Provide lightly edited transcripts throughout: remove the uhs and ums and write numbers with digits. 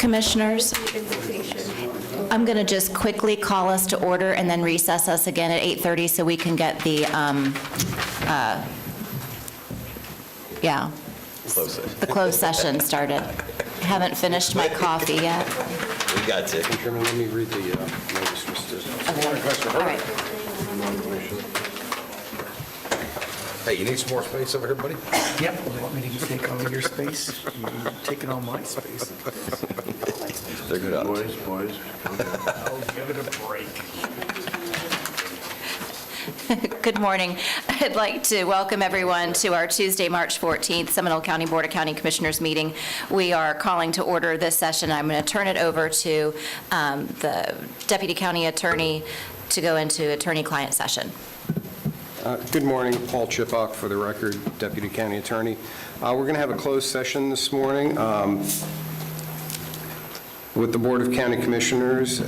Commissioners, I'm going to just quickly call us to order and then recess us again at 8:30 so we can get the, the closed session started. I haven't finished my coffee yet. We got to. Chairman, let me read the notice just to... All right. Hey, you need some more space over here, buddy? Yep, you want me to take all your space? You're taking all my space. They're good odds. Boys, calm down. I'll give it a break. Good morning. I'd like to welcome everyone to our Tuesday, March 14th Seminole County Board of County Commissioners meeting. We are calling to order this session. I'm going to turn it over to the Deputy County Attorney to go into attorney-client session. Good morning, Paul Chipock for the record, Deputy County Attorney. We're going to have a closed session this morning with the Board of County Commissioners.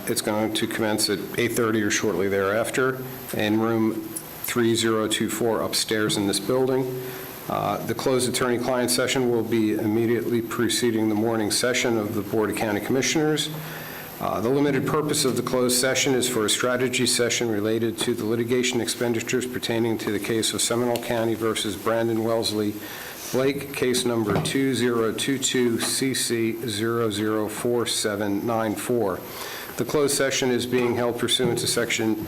It's going to commence at 8:30 or shortly thereafter in room 3024 upstairs in this building. The closed attorney-client session will be immediately preceding the morning session of the Board of County Commissioners. The limited purpose of the closed session is for a strategy session related to the litigation expenditures pertaining to the case of Seminole County versus Brandon Wellesley Blake, case number 2022-CC004794. The closed session is being held pursuant to Section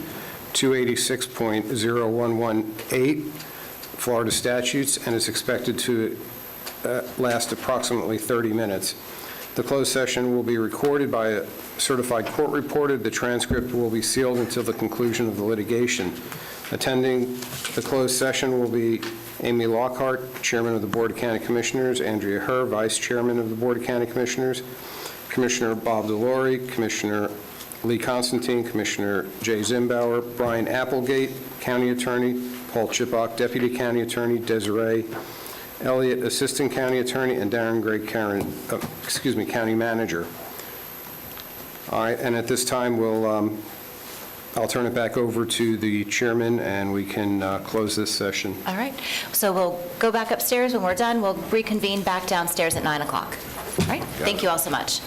286.0118 Florida statutes and is expected to last approximately 30 minutes. The closed session will be recorded by a certified court reporter. The transcript will be sealed until the conclusion of the litigation. Attending the closed session will be Amy Lockhart, Chairman of the Board of County Commissioners, Andrea Herr, Vice Chairman of the Board of County Commissioners, Commissioner Bob DeLaurie, Commissioner Lee Constantine, Commissioner Jay Zimbauer, Brian Applegate, County Attorney, Paul Chipock, Deputy County Attorney, Desiree Elliott, Assistant County Attorney, and Darren Gray County Manager. All right, and at this time, I'll turn it back over to the chairman, and we can close this session. All right. So we'll go back upstairs. When we're done, we'll reconvene back downstairs at 9 o'clock. All right? Thank you all so much.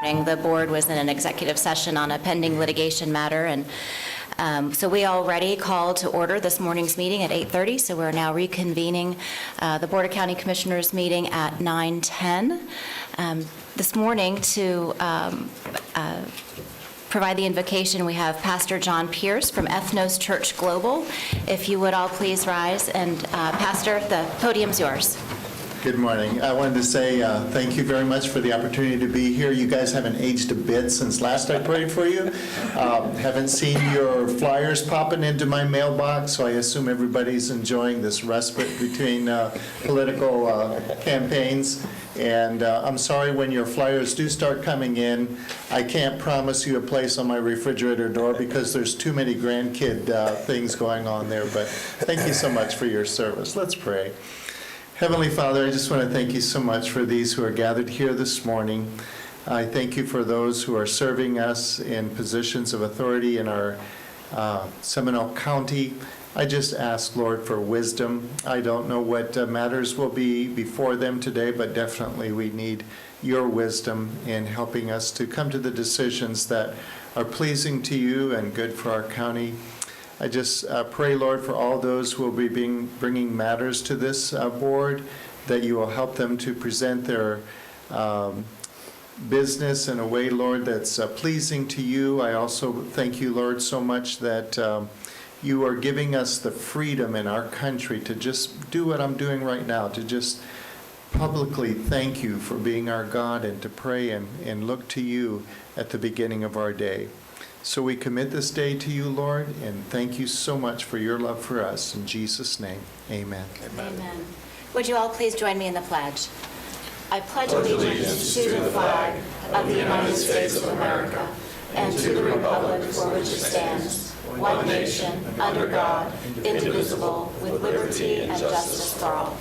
The board was in an executive session on a pending litigation matter, and so we already called to order this morning's meeting at 8:30, so we're now reconvening the Board of County Commissioners meeting at 9:10. This morning, to provide the invocation, we have Pastor John Pierce from Ethnos Church Global. If you would all please rise, and Pastor, the podium's yours. Good morning. I wanted to say thank you very much for the opportunity to be here. You guys haven't aged a bit since last I prayed for you. Haven't seen your flyers popping into my mailbox, so I assume everybody's enjoying this respite between political campaigns. And I'm sorry when your flyers do start coming in, I can't promise you a place on my refrigerator door because there's too many grandkid things going on there. But thank you so much for your service. Let's pray. Heavenly Father, I just want to thank you so much for these who are gathered here this morning. I thank you for those who are serving us in positions of authority in our Seminole County. I just ask, Lord, for wisdom. I don't know what matters will be before them today, but definitely we need your wisdom in helping us to come to the decisions that are pleasing to you and good for our county. I just pray, Lord, for all those who will be bringing matters to this board, that you will help them to present their business in a way, Lord, that's pleasing to you. I also thank you, Lord, so much that you are giving us the freedom in our country to just do what I'm doing right now, to just publicly thank you for being our God and to pray and look to you at the beginning of our day. So we commit this day to you, Lord, and thank you so much for your love for us. In Jesus' name, amen. Amen. Would you all please join me in the pledge? I pledge allegiance to the flag of the United States of America and to the republic for which it stands, one nation, under God, indivisible, with liberty and justice for all.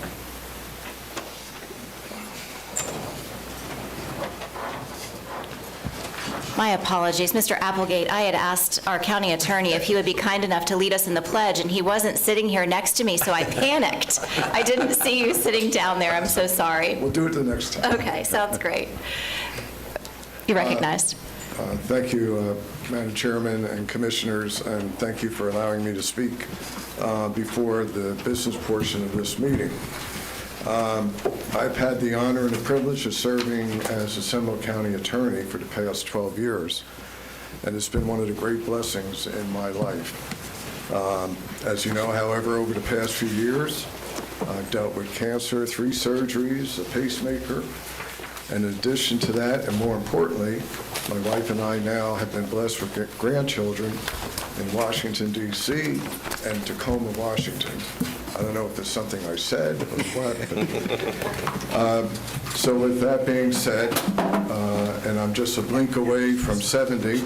My apologies. Mr. Applegate, I had asked our county attorney if he would be kind enough to lead us in the pledge, and he wasn't sitting here next to me, so I panicked. I didn't see you sitting down there. I'm so sorry. We'll do it the next time. Okay, sounds great. You're recognized. Thank you, Madam Chairman and Commissioners, and thank you for allowing me to speak before the business portion of this meeting. I've had the honor and the privilege of serving as a Seminole County attorney for the past 12 years, and it's been one of the great blessings in my life. As you know, however, over the past few years, I've dealt with cancer, 3 surgeries, a pacemaker. In addition to that, and more importantly, my wife and I now have been blessed with grandchildren in Washington, D.C. and Tacoma, Washington. I don't know if it's something I said or what. So with that being said, and I'm just a blink away from 70,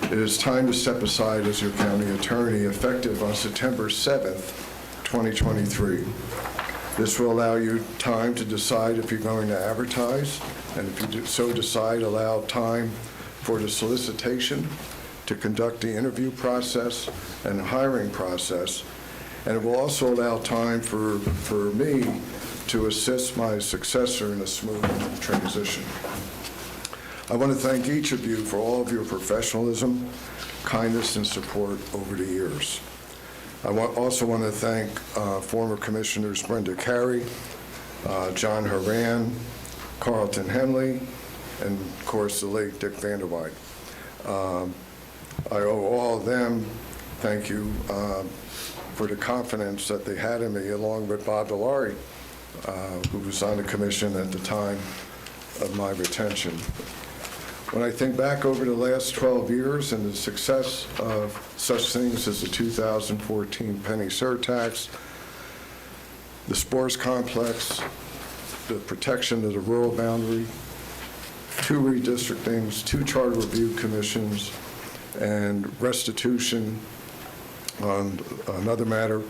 it is time to step aside as your county attorney, effective on September 7th, 2023. This will allow you time to decide if you're going to advertise, and if you so decide, allow time for the solicitation, to conduct the interview process and hiring process, and it will also allow time for me to assist my successor in a smooth transition. I want to thank each of you for all of your professionalism, kindness, and support over the years. I also want to thank former Commissioners Brenda Carey, John Horan, Carlton Henley, and of course the late Dick Vanderwide. I owe all of them thank you for the confidence that they had in me, along with Bob Delary, who was on the commission at the time of my retention. When I think back over the last 12 years and the success of such things as the 2014 penny surtax, the sports complex, the protection of the rural boundary, 2 redistrictings, 2 charter review commissions, and restitution on another matter,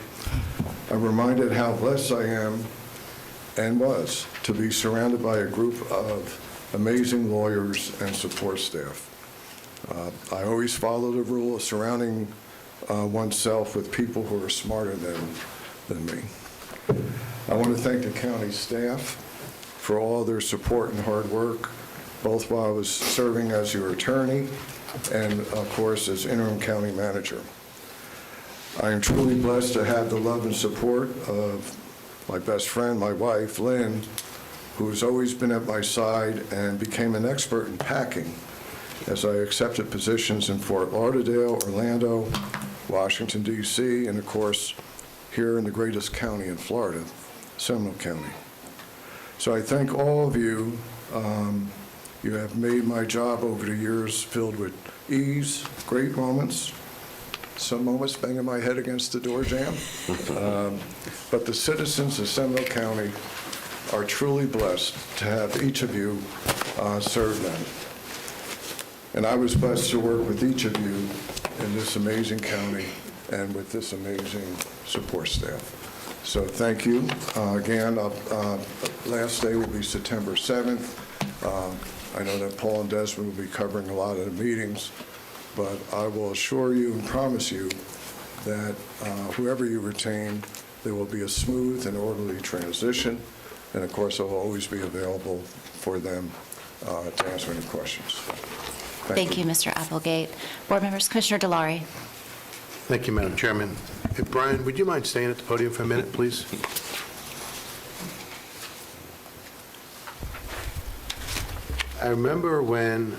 I'm reminded how blessed I am and was to be surrounded by a group of amazing lawyers and support staff. I always follow the rule of surrounding oneself with people who are smarter than me. I want to thank the county staff for all their support and hard work both while I was serving as your attorney and, of course, as interim county manager. I am truly blessed to have the love and support of my best friend, my wife, Lynn, who has always been at my side and became an expert in packing as I accepted positions in Fort Lauderdale, Orlando, Washington, D.C., and, of course, here in the greatest county in Florida, Seminole County. So I thank all of you. You have made my job over the years filled with ease, great moments, some moments banging my head against the door jamb. But the citizens of Seminole County are truly blessed to have each of you serve them. And I was blessed to work with each of you in this amazing county and with this amazing support staff. So thank you. Again, last day will be September 7th. I know that Paul and Desmond will be covering a lot of the meetings, but I will assure you and promise you that whoever you retain, there will be a smooth and orderly transition. And of course, I will always be available for them to answer any questions. Thank you, Mr. Applegate. Board members, Commissioner DeLaury. Thank you, Madam Chairman. Hey, Brian, would you mind staying at the podium for a minute, please? I remember when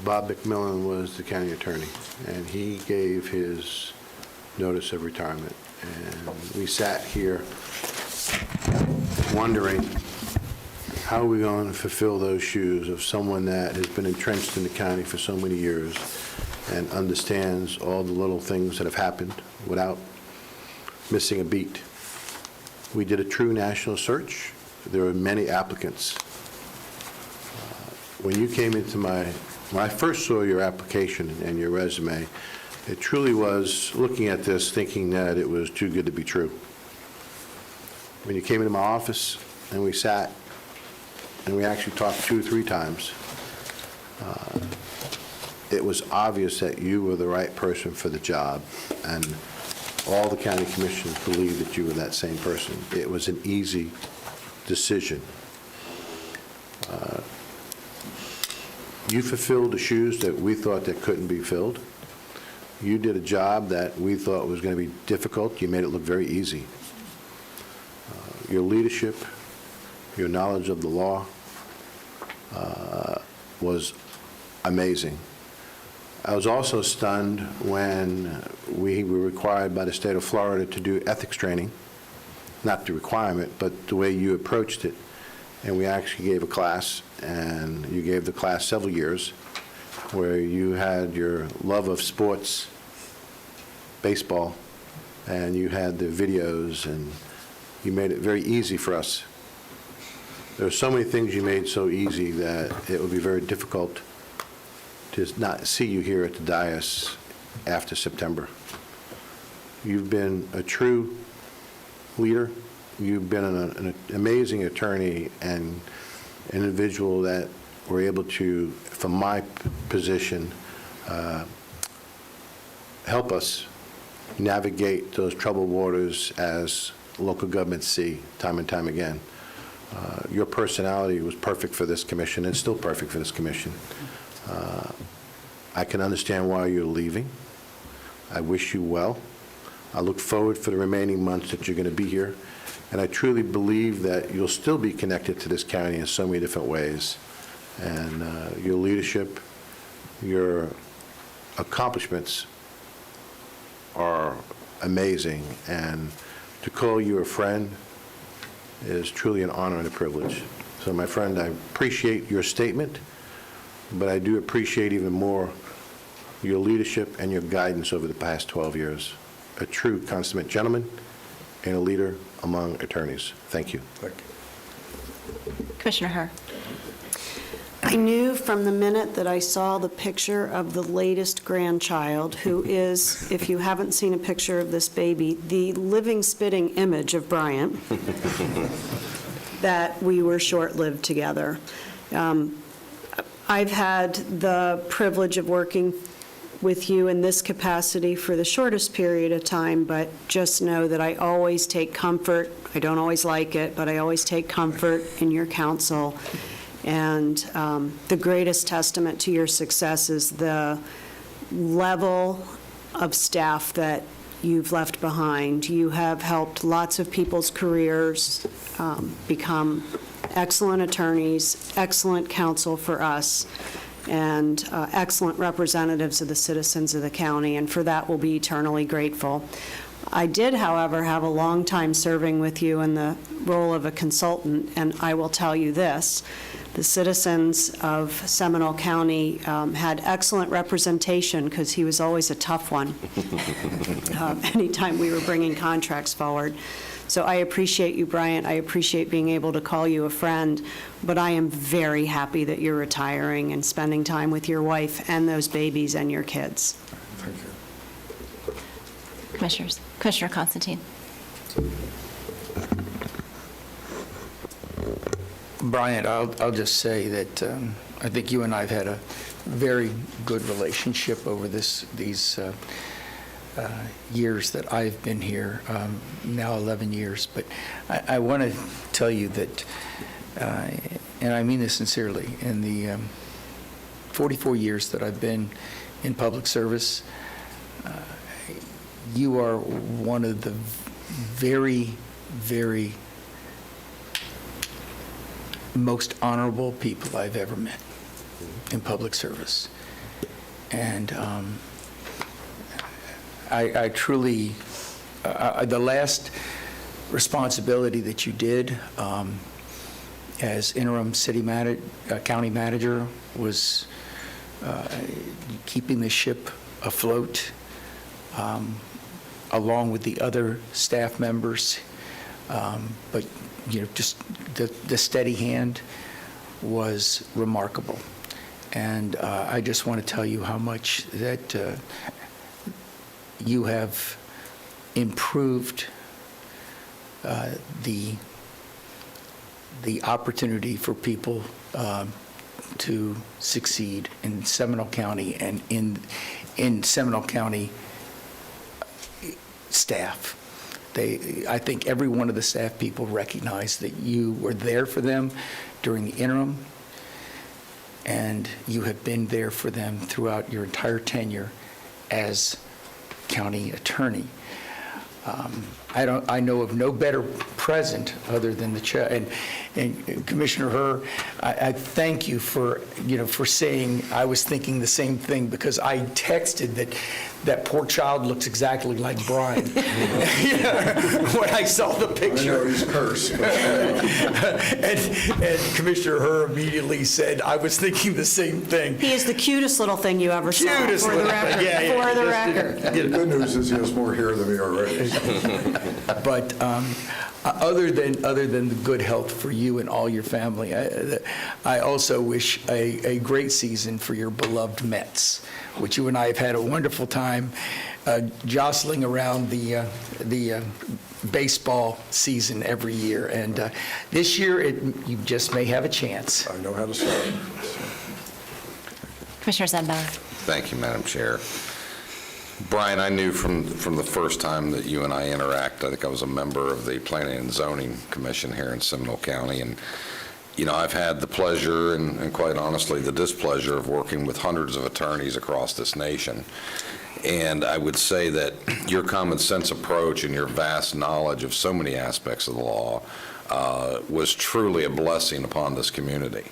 Bob McMillan was the county attorney, and he gave his notice of retirement. And we sat here wondering, how are we going to fulfill those shoes of someone that has been entrenched in the county for so many years and understands all the little things that have happened without missing a beat? We did a true national search. There were many applicants. When you came into when I first saw your application and your resume, it truly was looking at this thinking that it was too good to be true. When you came into my office and we sat and we actually talked 2 or 3 times, it was obvious that you were the right person for the job, and all the county commissioners believed that you were that same person. It was an easy decision. You fulfilled the shoes that we thought that couldn't be filled. You did a job that we thought was going to be difficult. You made it look very easy. Your leadership, your knowledge of the law was amazing. I was also stunned when we were required by the state of Florida to do ethics training, not the requirement, but the way you approached it. And we actually gave a class, and you gave the class several years, where you had your love of sports, baseball, and you had the videos, and you made it very easy for us. There are so many things you made so easy that it would be very difficult to not see you here at the dais after September. You've been a true leader. You've been an amazing attorney and an individual that were able to, from my position, help us navigate those troubled waters as local governments see time and time again. Your personality was perfect for this commission and still perfect for this commission. I can understand why you're leaving. I wish you well. I look forward for the remaining months that you're going to be here. And I truly believe that you'll still be connected to this county in so many different ways. And your leadership, your accomplishments are amazing. And to call you a friend is truly an honor and a privilege. So, my friend, I appreciate your statement, but I do appreciate even more your leadership and your guidance over the past 12 years. A true consummate gentleman and a leader among attorneys. Thank you. Thank you. Commissioner Herr. I knew from the minute that I saw the picture of the latest grandchild, who is, if you haven't seen a picture of this baby, the living, spitting image of Bryant, that we were short-lived together. I've had the privilege of working with you in this capacity for the shortest period of time, but just know that I always take comfort. I don't always like it, but I always take comfort in your counsel. And the greatest testament to your success is the level of staff that you've left behind. You have helped lots of people's careers become excellent attorneys, excellent counsel for us, and excellent representatives of the citizens of the county, and for that we'll be eternally grateful. I did, however, have a long time serving with you in the role of a consultant, and I will tell you this. The citizens of Seminole County had excellent representation because he was always a tough one anytime we were bringing contracts forward. So I appreciate you, Bryant. I appreciate being able to call you a friend, but I am very happy that you're retiring and spending time with your wife and those babies and your kids. Thank you. Commissioners. Commissioner Constantine. Bryant, I'll just say that I think you and I have had a very good relationship over these years that I've been here, now 11 years. But I want to tell you that, and I mean this sincerely, in the 44 years that I've been in public service, you are one of the very, very most honorable people I've ever met in public service. And I truly, the last responsibility that you did as interim county manager was keeping the ship afloat, along with the other staff members. But, just the steady hand was remarkable. And I just want to tell you how much that you have improved the opportunity for people to succeed in Seminole County and in Seminole County staff. I think every one of the staff people recognize that you were there for them during the interim, and you have been there for them throughout your entire tenure as county attorney. I know of no better present other than the chair. And Commissioner Herr, I thank you for saying I was thinking the same thing, because I texted that poor child looks exactly like Brian when I saw the picture. I know he's cursed. And Commissioner Herr immediately said, I was thinking the same thing. He is the cutest little thing you ever saw, Cutest for the little record. thing. Yeah, For the record. The good news is he has more hair than me already. But other than the good health for you and all your family, I also wish a great season for your beloved Mets, which you and I have had a wonderful time jostling around the baseball season every year. And this year, you just may have a chance. I know how to start. Commissioner Sandbauer. Thank you, Madam Chair. Brian, I knew from the first time that you and I interact, I think I was a member of the Planning and Zoning Commission here in Seminole County, and I've had the pleasure and quite honestly the displeasure of working with hundreds of attorneys across this nation. And I would say that your common sense approach and your vast knowledge of so many aspects of the law was truly a blessing upon this community.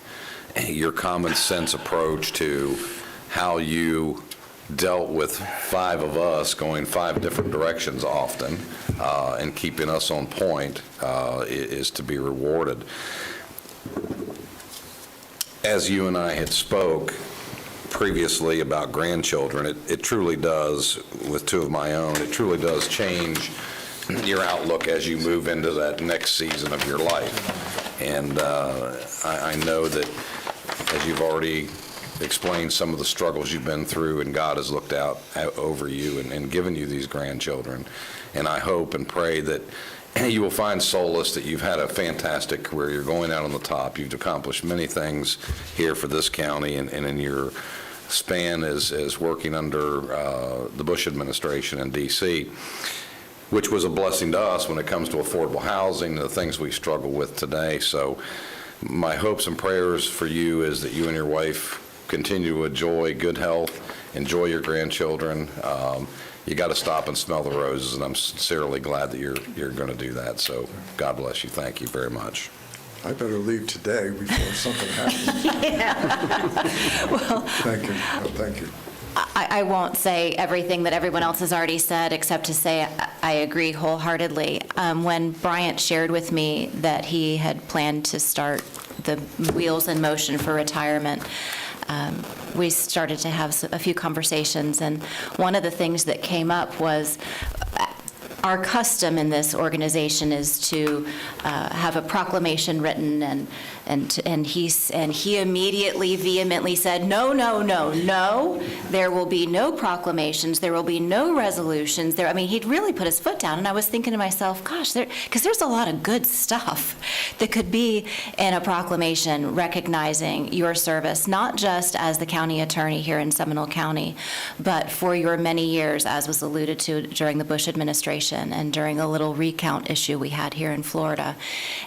Your common sense approach to how you dealt with 5 of us going 5 different directions often and keeping us on point is to be rewarded. As you and I had spoke previously about grandchildren, it truly does, with 2 of my own, it truly does change your outlook as you move into that next season of your life. And I know that, as you've already explained some of the struggles you've been through, and God has looked out over you and given you these grandchildren. And I hope and pray that you will find solace, that you've had a fantastic career. You're going out on the top. You've accomplished many things here for this county and in your span as working under the Bush administration in D.C., which was a blessing to us when it comes to affordable housing, the things we struggle with today. So my hopes and prayers for you is that you and your wife continue to enjoy good health, enjoy your grandchildren. You got to stop and smell the roses, and I'm sincerely glad that you're going to do that. So God bless you. Thank you very much. I better leave today before something happens. Thank you. No, thank you. I won't say everything that everyone else has already said, except to say I agree wholeheartedly. When Bryant shared with me that he had planned to start the wheels in motion for retirement, we started to have a few conversations, and one of the things that came up was our custom in this organization is to have a proclamation written, and he immediately vehemently said, no, there will be no proclamations, there will be no resolutions. He'd really put his foot down, and I was thinking to myself, gosh, because there's a lot of good stuff that could be in a proclamation recognizing your service, not just as the county attorney here in Seminole County, but for your many years, as was alluded to during the Bush administration and during a little recount issue we had here in Florida.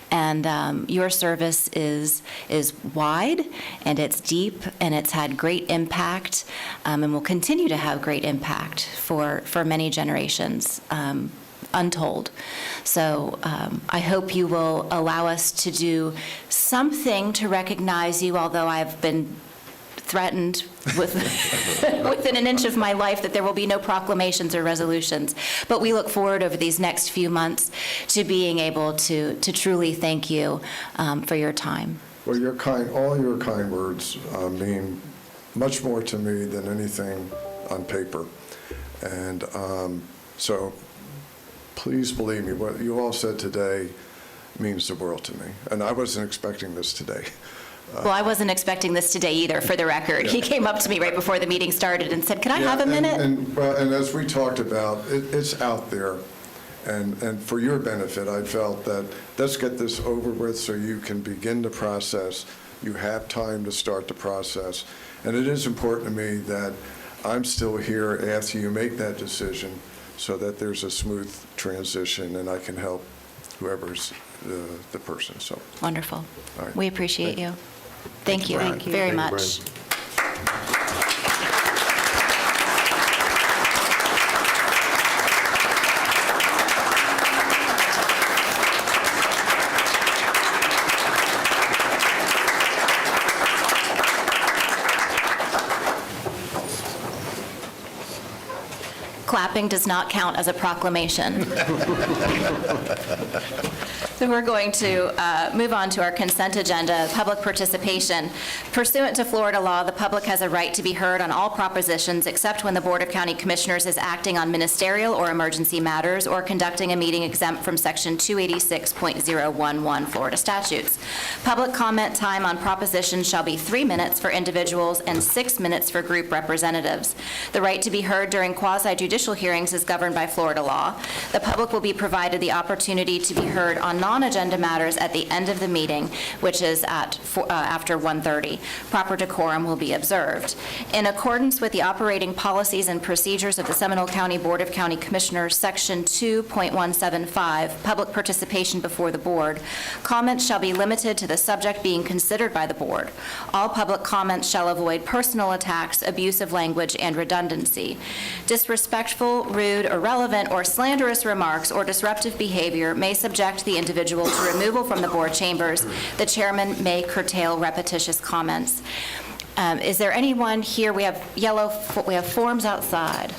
And your service is wide, and it's deep, and it's had great impact, and will continue to have great impact for many generations, untold. So I hope you will allow us to do something to recognize you, although I've been threatened within an inch of my life that there will be no proclamations or resolutions. But we look forward over these next few months to being able to truly thank you for your time. Well, all your kind words mean much more to me than anything on paper. And so please believe me, what you all said today means the world to me. And I wasn't expecting this today. Well, I wasn't expecting this today either, for the record. Yeah. He came up to me right before the meeting started and said, can I have a minute? And as we talked about, it's out there. And for your benefit, I felt that let's get this over with so you can begin the process. You have time to start the process. And it is important to me that I'm still here after you make that decision so that there's a smooth transition and I can help whoever's the person. So Wonderful. All right. We appreciate you. Thank you Brian. very Thank you, much. Clapping does not count as a proclamation. So we're going to move on to our consent agenda, public participation. Pursuant to Florida law, the public has a right to be heard on all propositions except when the Board of County Commissioners is acting on ministerial or emergency matters or conducting a meeting exempt from Section 286.011 Florida statutes. Public comment time on propositions shall be 3 minutes for individuals and 6 minutes for group representatives. The right to be heard during quasi-judicial hearings is governed by Florida law. The public will be provided the opportunity to be heard on non-agenda matters at the end of the meeting, which is after 1:30. Proper decorum will be observed. In accordance with the operating policies and procedures of the Seminole County Board of County Commissioners, Section 2.175, public participation before the board, comments shall be limited to the subject being considered by the board. All public comments shall avoid personal attacks, abusive language, and redundancy. Disrespectful, rude, irrelevant, or slanderous remarks or disruptive behavior may subject the individual to removal from the board chambers. The chairman may curtail repetitious comments. Is there anyone here? We have forms outside.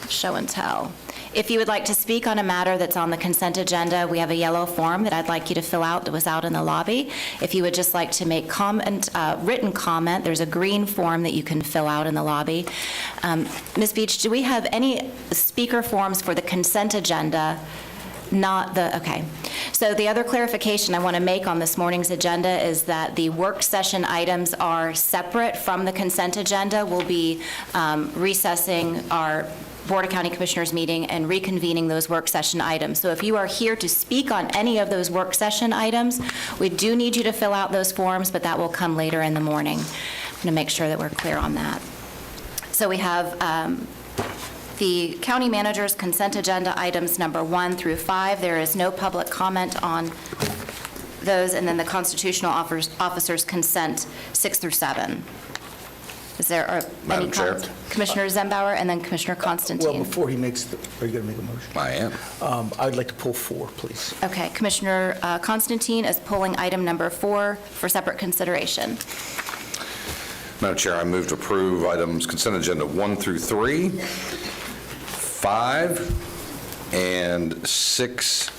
Show and tell. If you would like to speak on a matter that's on the consent agenda, we have a yellow form that I'd like you to fill out that was out in the lobby. If you would just like to make written comment, there's a green form that you can fill out in the lobby. Ms. Beach, do we have any speaker forms for the consent agenda? Okay. So the other clarification I want to make on this morning's agenda is that the work session items are separate from the consent agenda. We'll be recessing our Board of County Commissioners meeting and reconvening those work session items. So if you are here to speak on any of those work session items, we do need you to fill out those forms, but that will come later in the morning. I'm going to make sure that we're clear on that. So we have the county manager's consent agenda items number 1 through 5. There is no public comment on those, and then the constitutional officers' consent, 6 through 7. Is there any Madam Chair. comments? Commissioner Zembauer and then Commissioner Well, Constantine. before he makes are you going to make a motion? I am. I'd like to pull 4, please. Okay, Commissioner Constantine is pulling item number 4 for separate consideration. Madam Chair, I move to approve items consent agenda 1 through 3, 5, and 6,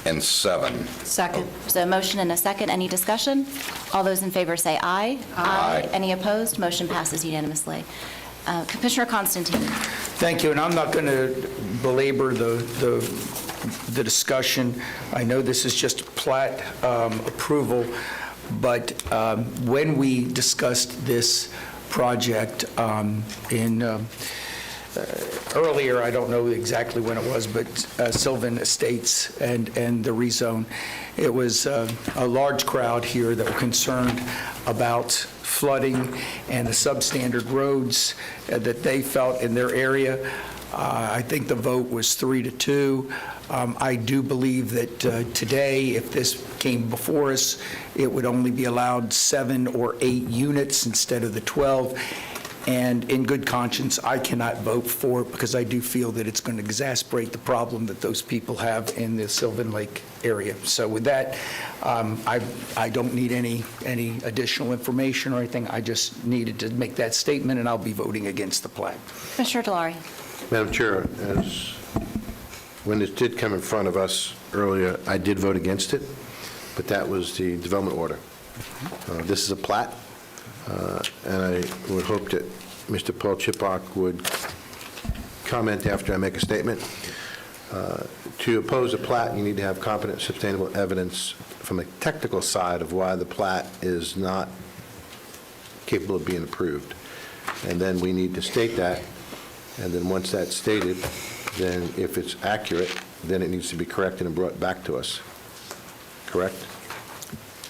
and 7. Second. So a motion and a second. Any discussion? All those in favor say aye. Aye. Any opposed? Motion passes unanimously. Commissioner Constantine. Thank you, and I'm not going to belabor the discussion. I know this is just plat approval, but when we discussed this project earlier, I don't know exactly when it was, but Sylvan Estates and the rezone, it was a large crowd here that were concerned about flooding and the substandard roads that they felt in their area. I think the vote was 3-2. I do believe that today, if this came before us, it would only be allowed 7 or 8 units instead of the 12. And in good conscience, I cannot vote for it because I do feel that it's going to exacerbate the problem that those people have in the Sylvan Lake area. So with that, I don't need any additional information or anything. I just needed to make that statement, and I'll be voting against the plat. Commissioner Delary. Madam Chair, when this did come in front of us earlier, I did vote against it, but that was the development order. This is a plat, and I would hope that Mr. Paul Chipak would comment after I make a statement. To oppose a plat, you need to have competent, sustainable evidence from a technical side of why the plat is not capable of being approved. And then we need to state that, and then once that's stated, then if it's accurate, then it needs to be corrected and brought back to us. Correct?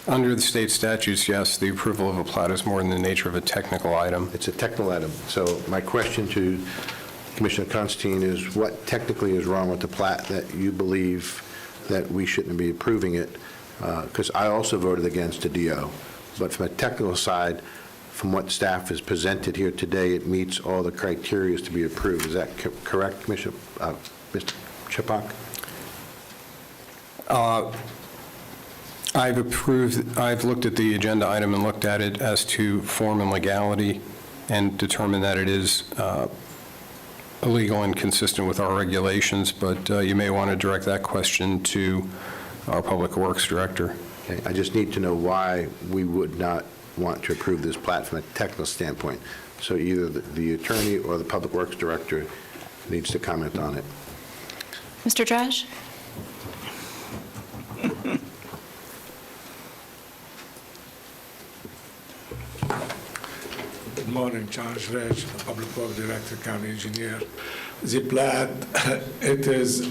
Under the state statutes, yes, the approval of a plat is more in the nature of a technical item. It's a technical item. So my question to Commissioner Constantine is, what technically is wrong with the plat that you believe that we shouldn't be approving it? Because I also voted against the DO. But from a technical side, from what staff has presented here today, it meets all the criteria to be approved. Is that correct, Commissioner, Mr. Chipak? I've looked at the agenda item and looked at it as to form and legality and determined that it is illegal and consistent with our regulations, but you may want to direct that question to our Public Works Director. Okay, I just need to know why we would not want to approve this plat from a technical standpoint. So either the attorney or the Public Works Director needs to comment on it. Mr. Drash? Good morning, Charles Reg, Public Works Director, County Engineer. The plat, it is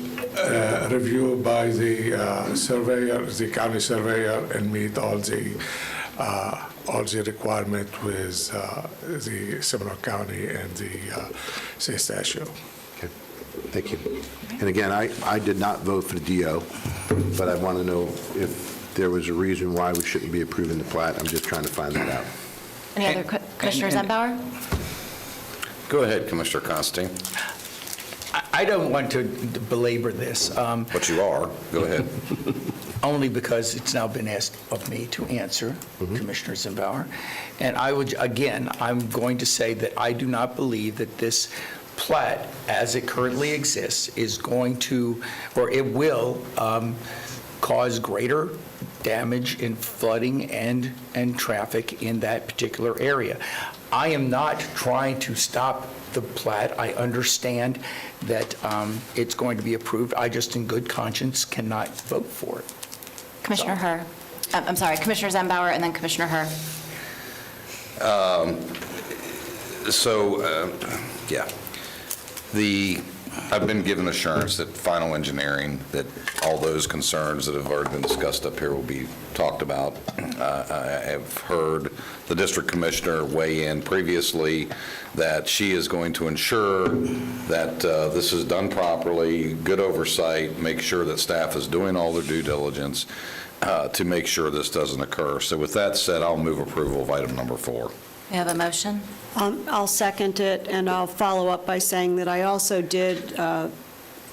reviewed by the surveyor, the county surveyor, and meet all the requirement with the Seminole County and the state statute. Okay, thank you. And again, I did not vote for the DO, but I want to know if there was a reason why we shouldn't be approving the plat. I'm just trying to find that out. Any other, Commissioner Zembauer? Go ahead, Commissioner Constantine. I don't want to belabor this. But you are. Go ahead. Only because it's now been asked of me to answer, Commissioner Zembauer. And I would, again, I'm going to say that I do not believe that this plat, as it currently exists, is going to, or it will, cause greater damage in flooding and traffic in that particular area. I am not trying to stop the plat. I understand that it's going to be approved. I just, in good conscience, cannot vote for it. Commissioner Herr. I'm sorry, Commissioner Zembauer and then Commissioner Herr. I've been given assurance that final engineering, that all those concerns that have already been discussed up here will be talked about. I have heard the district commissioner weigh in previously that she is going to ensure that this is done properly, good oversight, make sure that staff is doing all their due diligence. to make sure this doesn't occur. So with that said, I'll move approval of item number 4. We have a motion? I'll second it, and I'll follow up by saying that I also did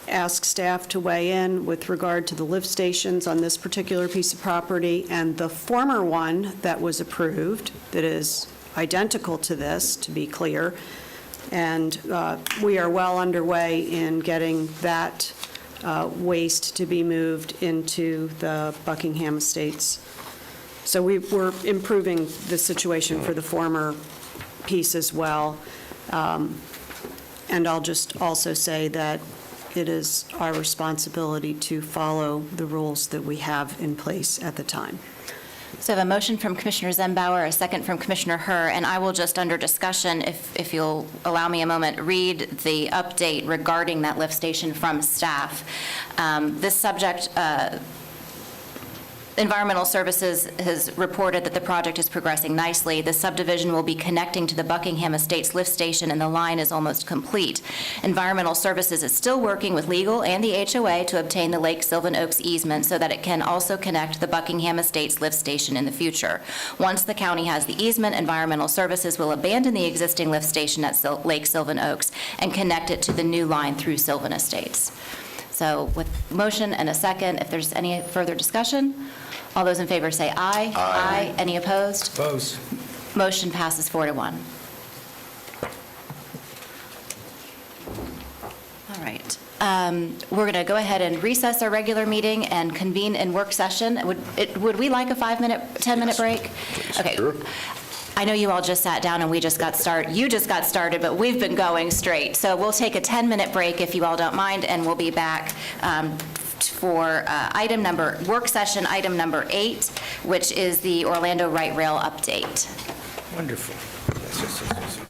ask staff to weigh in with regard to the lift stations on this particular piece of property, and the former one that was approved, that is identical to this, to be clear, and we are well underway in getting that waste to be moved into the Buckingham Estates. So we're improving the situation for the former piece as well. And I'll just also say that it is our responsibility to follow the rules that we have in place at the time. So I have a motion from Commissioner Zembauer, a second from Commissioner Herr, and I will just, under discussion, if you'll allow me a moment, read the update regarding that lift station from staff. This subject, Environmental Services has reported that the project is progressing nicely. The subdivision will be connecting to the Buckingham Estates lift station, and the line is almost complete. Environmental Services is still working with legal and the HOA to obtain the Lake Sylvan Oaks easement so that it can also connect the Buckingham Estates lift station in the future. Once the county has the easement, Environmental Services will abandon the existing lift station at Lake Sylvan Oaks and connect it to the new line through Sylvan Estates. So with motion and a second, if there's any further discussion, all those in favor say aye. Aye. Any opposed? Opposed. Motion passes 4-1. All right. We're going to go ahead and recess our regular meeting and convene in work session. Would we like a 10-minute break? Okay. Sure. I know you all just sat down and we just got started. You just got started, but we've been going straight. So we'll take a 10-minute break if you all don't mind, and we'll be back for work session item number 8, which is the Orlando Light Rail update. Wonderful. Yes.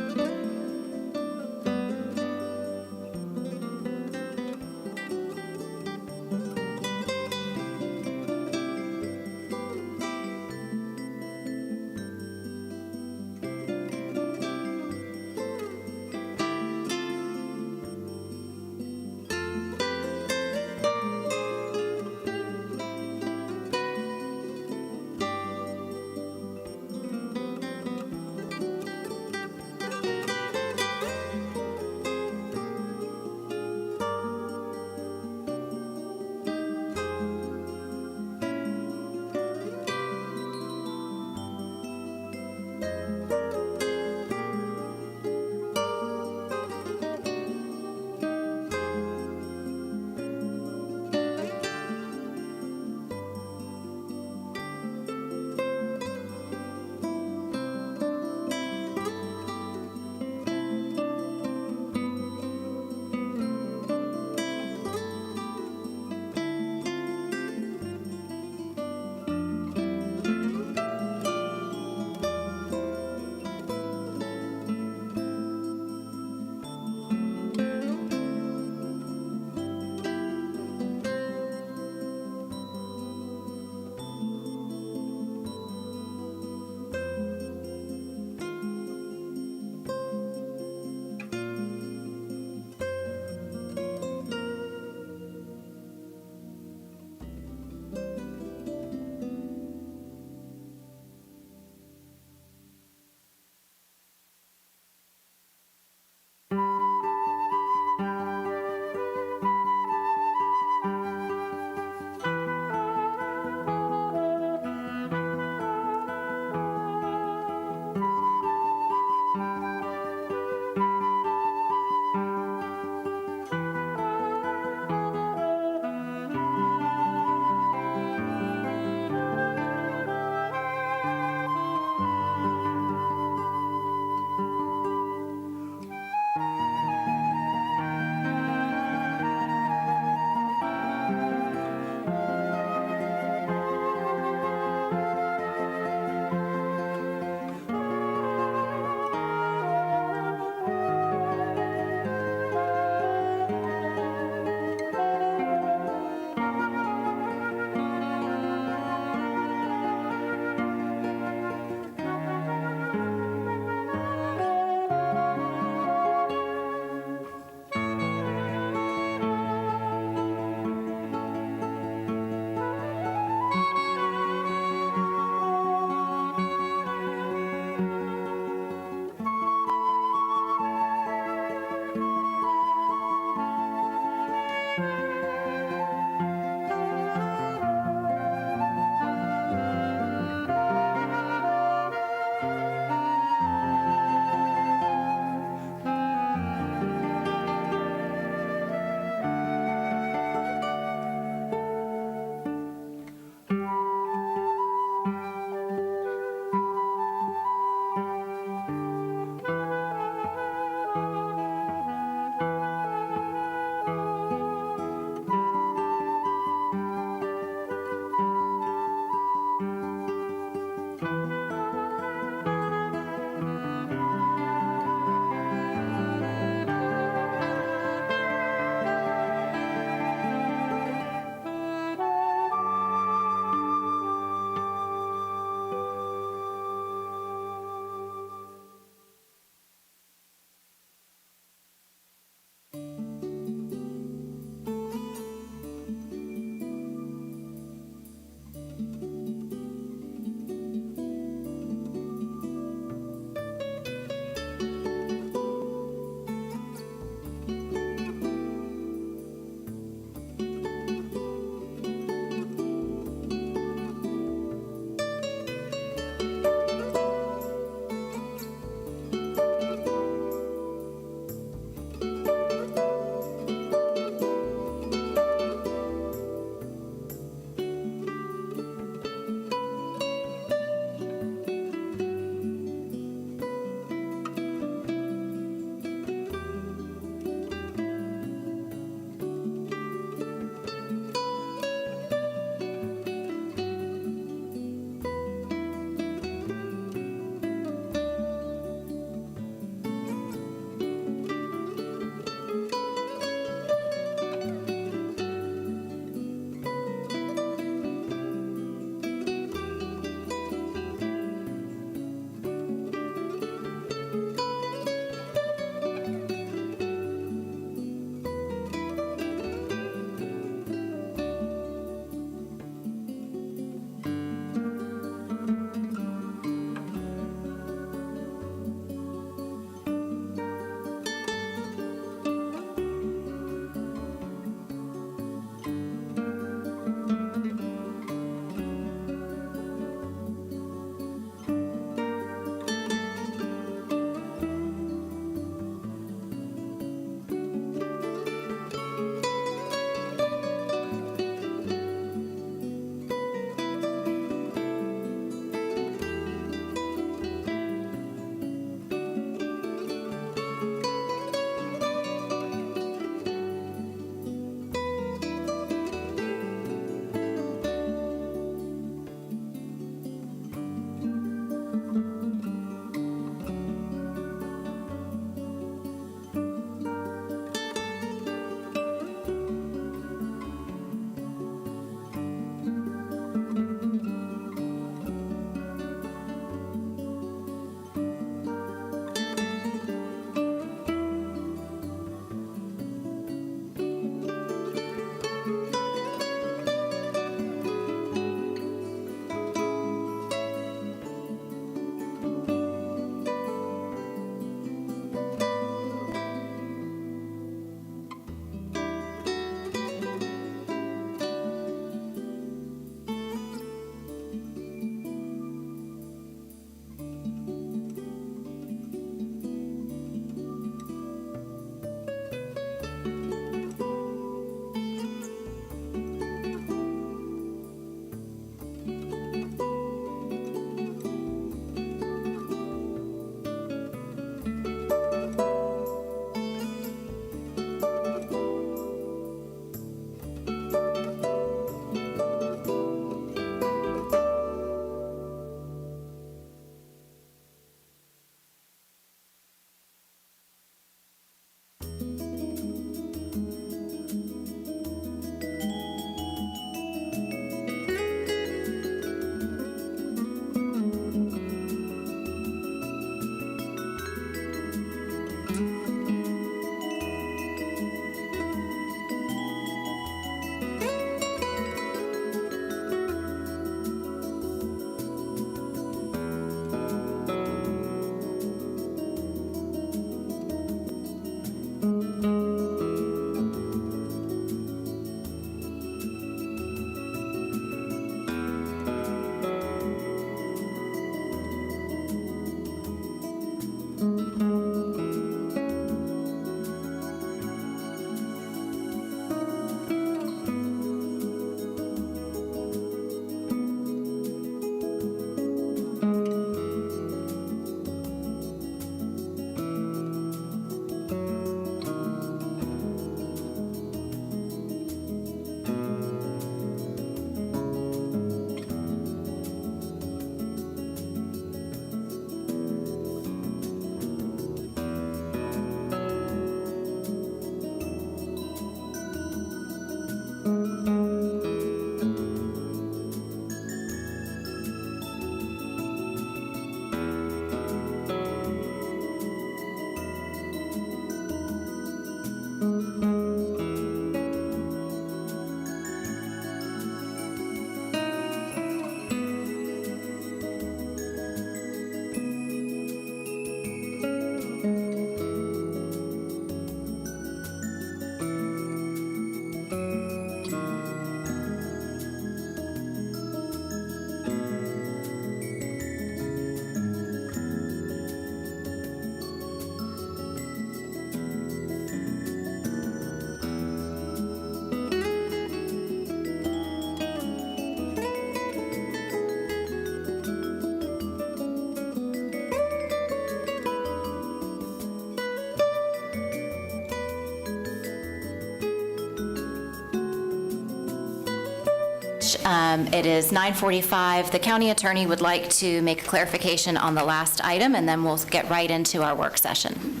Bridge. It is 9:45. The county attorney would like to make a clarification on the last item, and then we'll get right into our work session.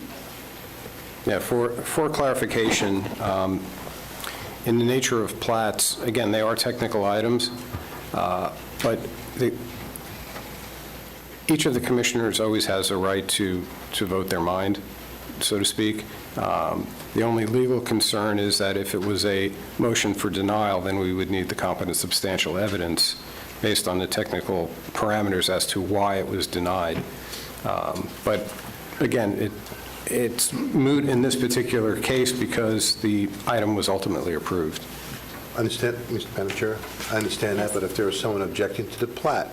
Yeah, for clarification, in the nature of plats, again, they are technical items, but each of the commissioners always has a right to vote their mind, so to speak. The only legal concern is that if it was a motion for denial, then we would need the competent substantial evidence based on the technical parameters as to why it was denied. But again, it's moot in this particular case because the item was ultimately approved. Understand, Mr. Madam Chair? I understand that, but if there is someone objecting to the plat,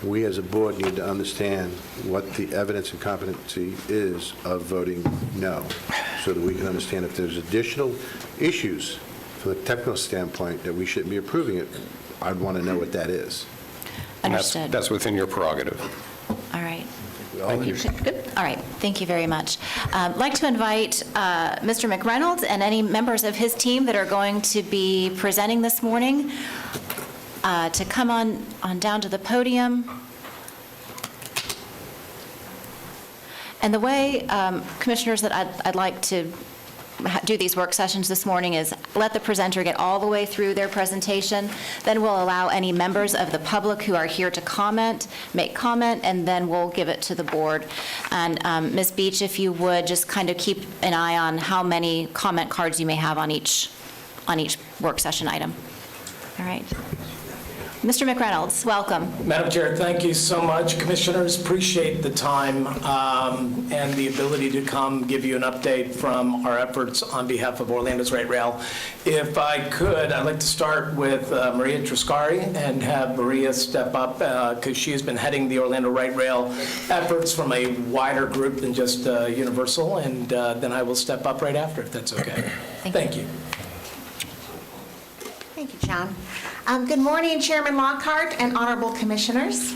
we as a board need to understand what the evidence and competency is of voting no, so that we can understand if there's additional issues from a technical standpoint that we shouldn't be approving it. I'd want to know what that is. And Understood. that's within your prerogative. All right. Thank you. Good. All right. Thank you very much. I'd like to invite Mr. McReynolds and any members of his team that are going to be presenting this morning to come on down to the podium. And the way, commissioners, that I'd like to do these work sessions this morning is let the presenter get all the way through their presentation, then we'll allow any members of the public who are here to comment, make comment, and then we'll give it to the board. And Ms. Beach, if you would, just kind of keep an eye on how many comment cards you may have on each work session item. All right. Mr. McReynolds, welcome. Madam Chair, thank you so much. Commissioners, appreciate the time and the ability to come give you an update from our efforts on behalf of Orlando's Right Rail. If I could, I'd like to start with Maria Triscari and have Maria step up because she has been heading the Orlando Right Rail efforts from a wider group than just Universal, and then I will step up right after if that's okay. Thank you. Thank you, John. Good morning, Chairman Lockhart and honorable commissioners.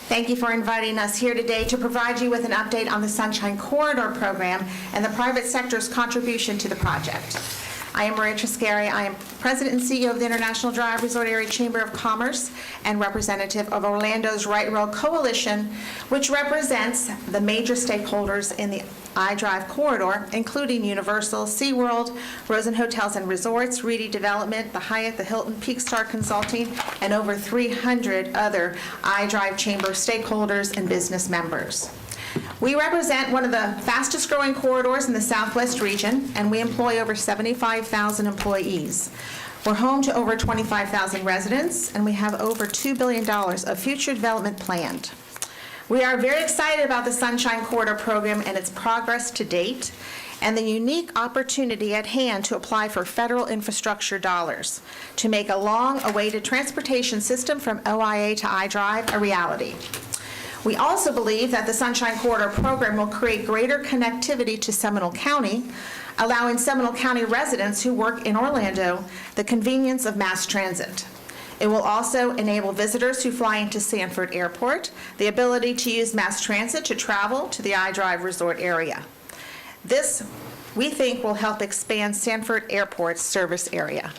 Thank you for inviting us here today to provide you with an update on the Sunshine Corridor program and the private sector's contribution to the project. I am Maria Triscari. I am President and CEO of the International Drive Resort Area Chamber of Commerce and representative of Orlando's Right Rail Coalition, which represents the major stakeholders in the iDrive corridor, including Universal, SeaWorld, Rosen Hotels and Resorts, Reedy Development, the Hyatt, the Hilton, Peak Star Consulting, and over 300 other iDrive Chamber stakeholders and business members. We represent one of the fastest growing corridors in the Southwest region, and we employ over 75,000 employees. We're home to over 25,000 residents, and we have over $2 billion of future development planned. We are very excited about the Sunshine Corridor program and its progress to date, and the unique opportunity at hand to apply for federal infrastructure dollars to make a long-awaited transportation system from OIA to iDrive a reality. We also believe that the Sunshine Corridor program will create greater connectivity to Seminole County, allowing Seminole County residents who work in Orlando the convenience of mass transit. It will also enable visitors who fly into Sanford Airport the ability to use mass transit to travel to the iDrive resort area. This, we think, will help expand Sanford Airport's service area.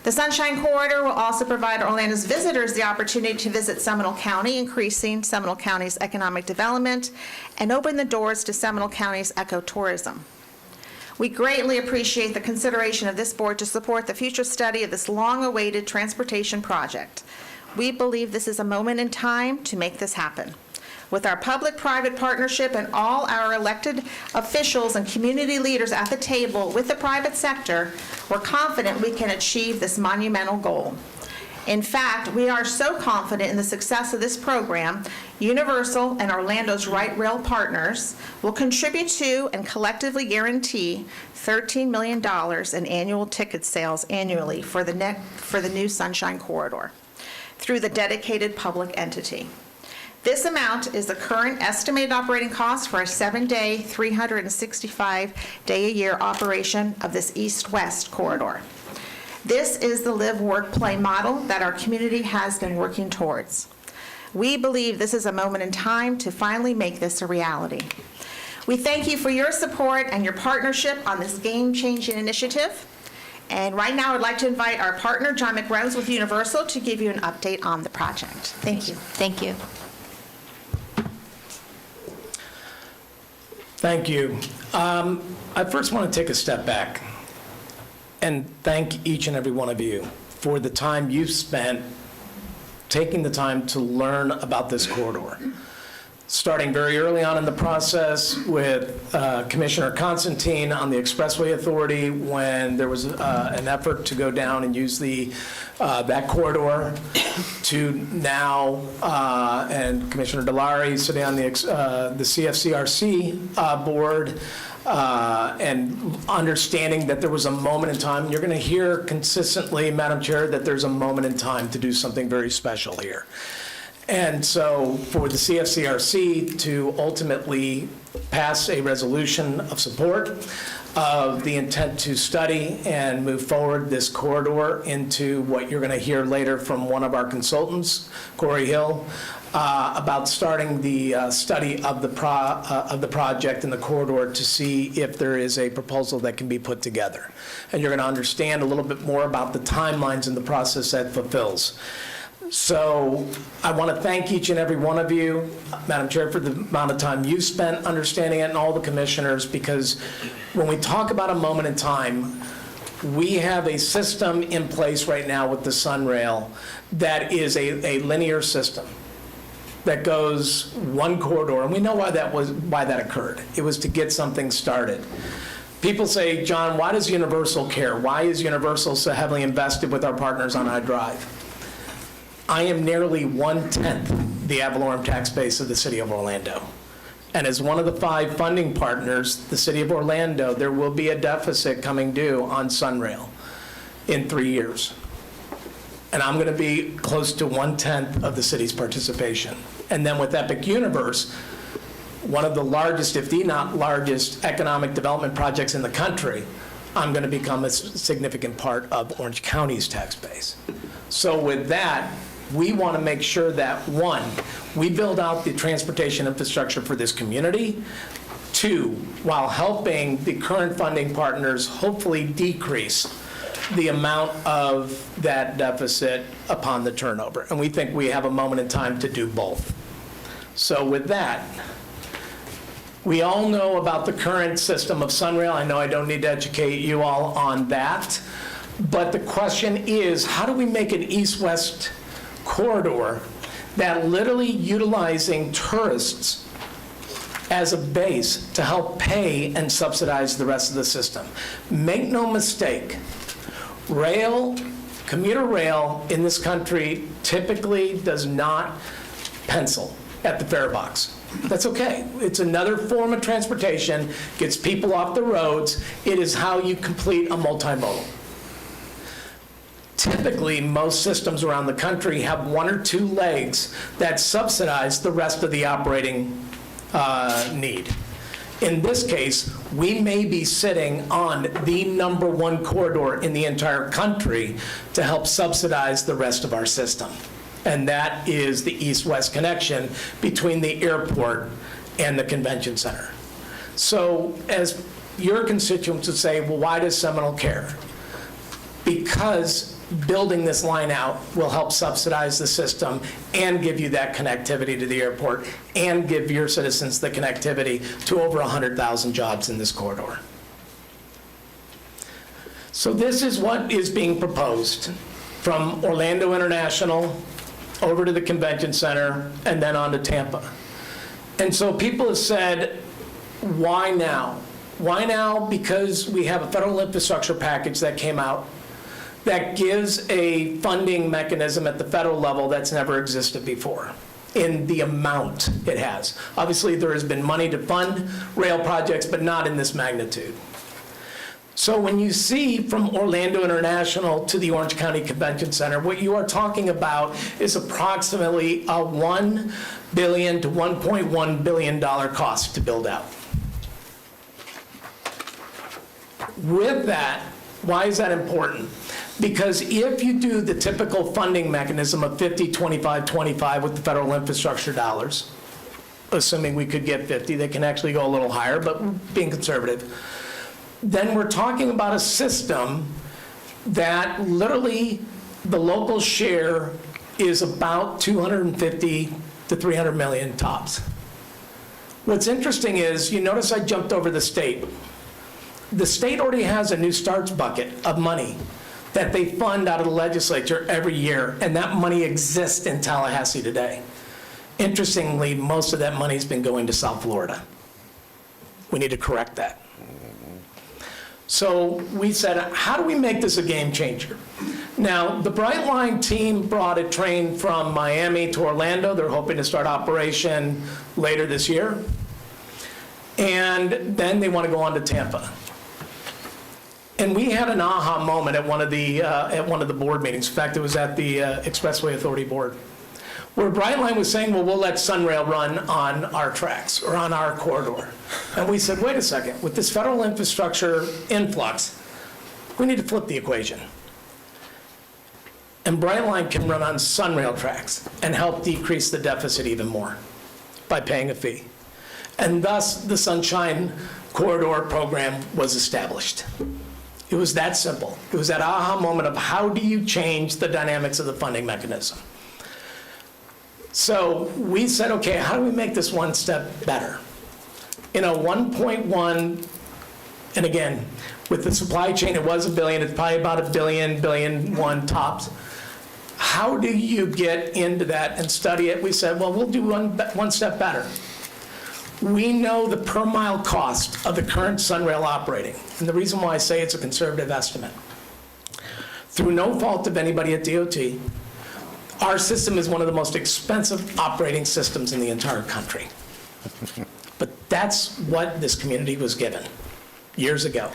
The Sunshine Corridor will also provide Orlando's visitors the opportunity to visit Seminole County, increasing Seminole County's economic development, and open the doors to Seminole County's ecotourism. We greatly appreciate the consideration of this board to support the future study of this long-awaited transportation project. We believe this is a moment in time to make this happen. With our public-private partnership and all our elected officials and community leaders at the table with the private sector, we're confident we can achieve this monumental goal. In fact, we are so confident in the success of this program, Universal and Orlando's Right Rail partners will contribute to and collectively guarantee $13 million in annual ticket sales annually for the new Sunshine Corridor through the dedicated public entity. This amount is the current estimated operating cost for a 7-day, 365-day-a-year operation of this east-west corridor. This is the live, work, play model that our community has been working towards. We believe this is a moment in time to finally make this a reality. We thank you for your support and your partnership on this game-changing initiative. And right now, I'd like to invite our partner, John McRose with Universal, to give you an update on the project. Thank you. Thank you. Thank you. I first want to take a step back and thank each and every one of you for the time you've spent taking the time to learn about this corridor. Starting very early on in the process with Commissioner Constantine on the Expressway Authority when there was an effort to go down and use that corridor, to now, and Commissioner Delary sitting on the CFCRC board, and understanding that there was a moment in time. You're going to hear consistently, Madam Chair, that there's a moment in time to do something very special here. And so for the CFCRC to ultimately pass a resolution of support of the intent to study and move forward this corridor into what you're going to hear later from one of our consultants, Corey Hill, about starting the study of the project and the corridor to see if there is a proposal that can be put together. And you're going to understand a little bit more about the timelines and the process that fulfills. So I want to thank each and every one of you, Madam Chair, for the amount of time you've spent understanding it, and all the commissioners, because when we talk about a moment in time, we have a system in place right now with the Sunrail that is a linear system that goes one corridor, and we know why that occurred. It was to get something started. People say, John, why does Universal care? Why is Universal so heavily invested with our partners on I-Drive? I am nearly 1/10 the ad valorem tax base of the City of Orlando. And as one of the 5 funding partners, the City of Orlando, there will be a deficit coming due on Sunrail in 3 years. And I'm going to be close to 1/10 of the city's participation. And then with Epic Universe, one of the largest, if the not largest, economic development projects in the country, I'm going to become a significant part of Orange County's tax base. So with that, we want to make sure that, 1, we build out the transportation infrastructure for this community. 2, while helping the current funding partners hopefully decrease the amount of that deficit upon the turnover. And we think we have a moment in time to do both. So with that, we all know about the current system of Sunrail. I know I don't need to educate you all on that. But the question is, how do we make an east-west corridor that literally utilizing tourists as a base to help pay and subsidize the rest of the system? Make no mistake, commuter rail in this country typically does not pencil at the fare box. That's okay. It's another form of transportation, gets people off the roads. It is how you complete a multimodal. Typically, most systems around the country have 1 or 2 legs that subsidize the rest of the operating need. In this case, we may be sitting on the #1 corridor in the entire country to help subsidize the rest of our system. And that is the east-west connection between the airport and the convention center. So as your constituents would say, well, why does Seminole care? Because building this line out will help subsidize the system and give you that connectivity to the airport and give your citizens the connectivity to over 100,000 jobs in this corridor. So this is what is being proposed from Orlando International over to the convention center and then on to Tampa. And so people have said, why now? Why now? Because we have a federal infrastructure package that came out that gives a funding mechanism at the federal level that's never existed before in the amount it has. Obviously, there has been money to fund rail projects, but not in this magnitude. So when you see from Orlando International to the Orange County Convention Center, what you are talking about is approximately a $1 billion to $1.1 billion cost to build out. With that, why is that important? Because if you do the typical funding mechanism of 50, 25, 25 with the federal infrastructure dollars, assuming we could get 50, they can actually go a little higher, but being conservative, then we're talking about a system that literally the local share is about 250 to 300 million tops. What's interesting is, you notice I jumped over the state. The state already has a New Starts bucket of money that they fund out of the legislature every year, and that money exists in Tallahassee today. Interestingly, most of that money's been going to South Florida. We need to correct that. So we said, how do we make this a game changer? Now, the Bright Line team brought a train from Miami to Orlando. They're hoping to start operation later this year. And then they want to go on to Tampa. And we had an aha moment at one of the board meetings. In fact, it was at the Expressway Authority Board, where Bright Line was saying, well, we'll let Sunrail run on our tracks or on our corridor. And we said, wait a second, with this federal infrastructure influx, we need to flip the equation. And Bright Line can run on Sunrail tracks and help decrease the deficit even more by paying a fee. And thus, the Sunshine Corridor program was established. It was that simple. It was that aha moment of how do you change the dynamics of the funding mechanism? So we said, okay, how do we make this one step better? In a 1.1, and again, with the supply chain, it was $1 billion, it's probably about $1 billion, $1.1 billion tops. How do you get into that and study it? We said, well, we'll do one step better. We know the per mile cost of the current Sunrail operating. And the reason why I say it's a conservative estimate. Through no fault of anybody at DOT, our system is one of the most expensive operating systems in the entire country. But that's what this community was given years ago.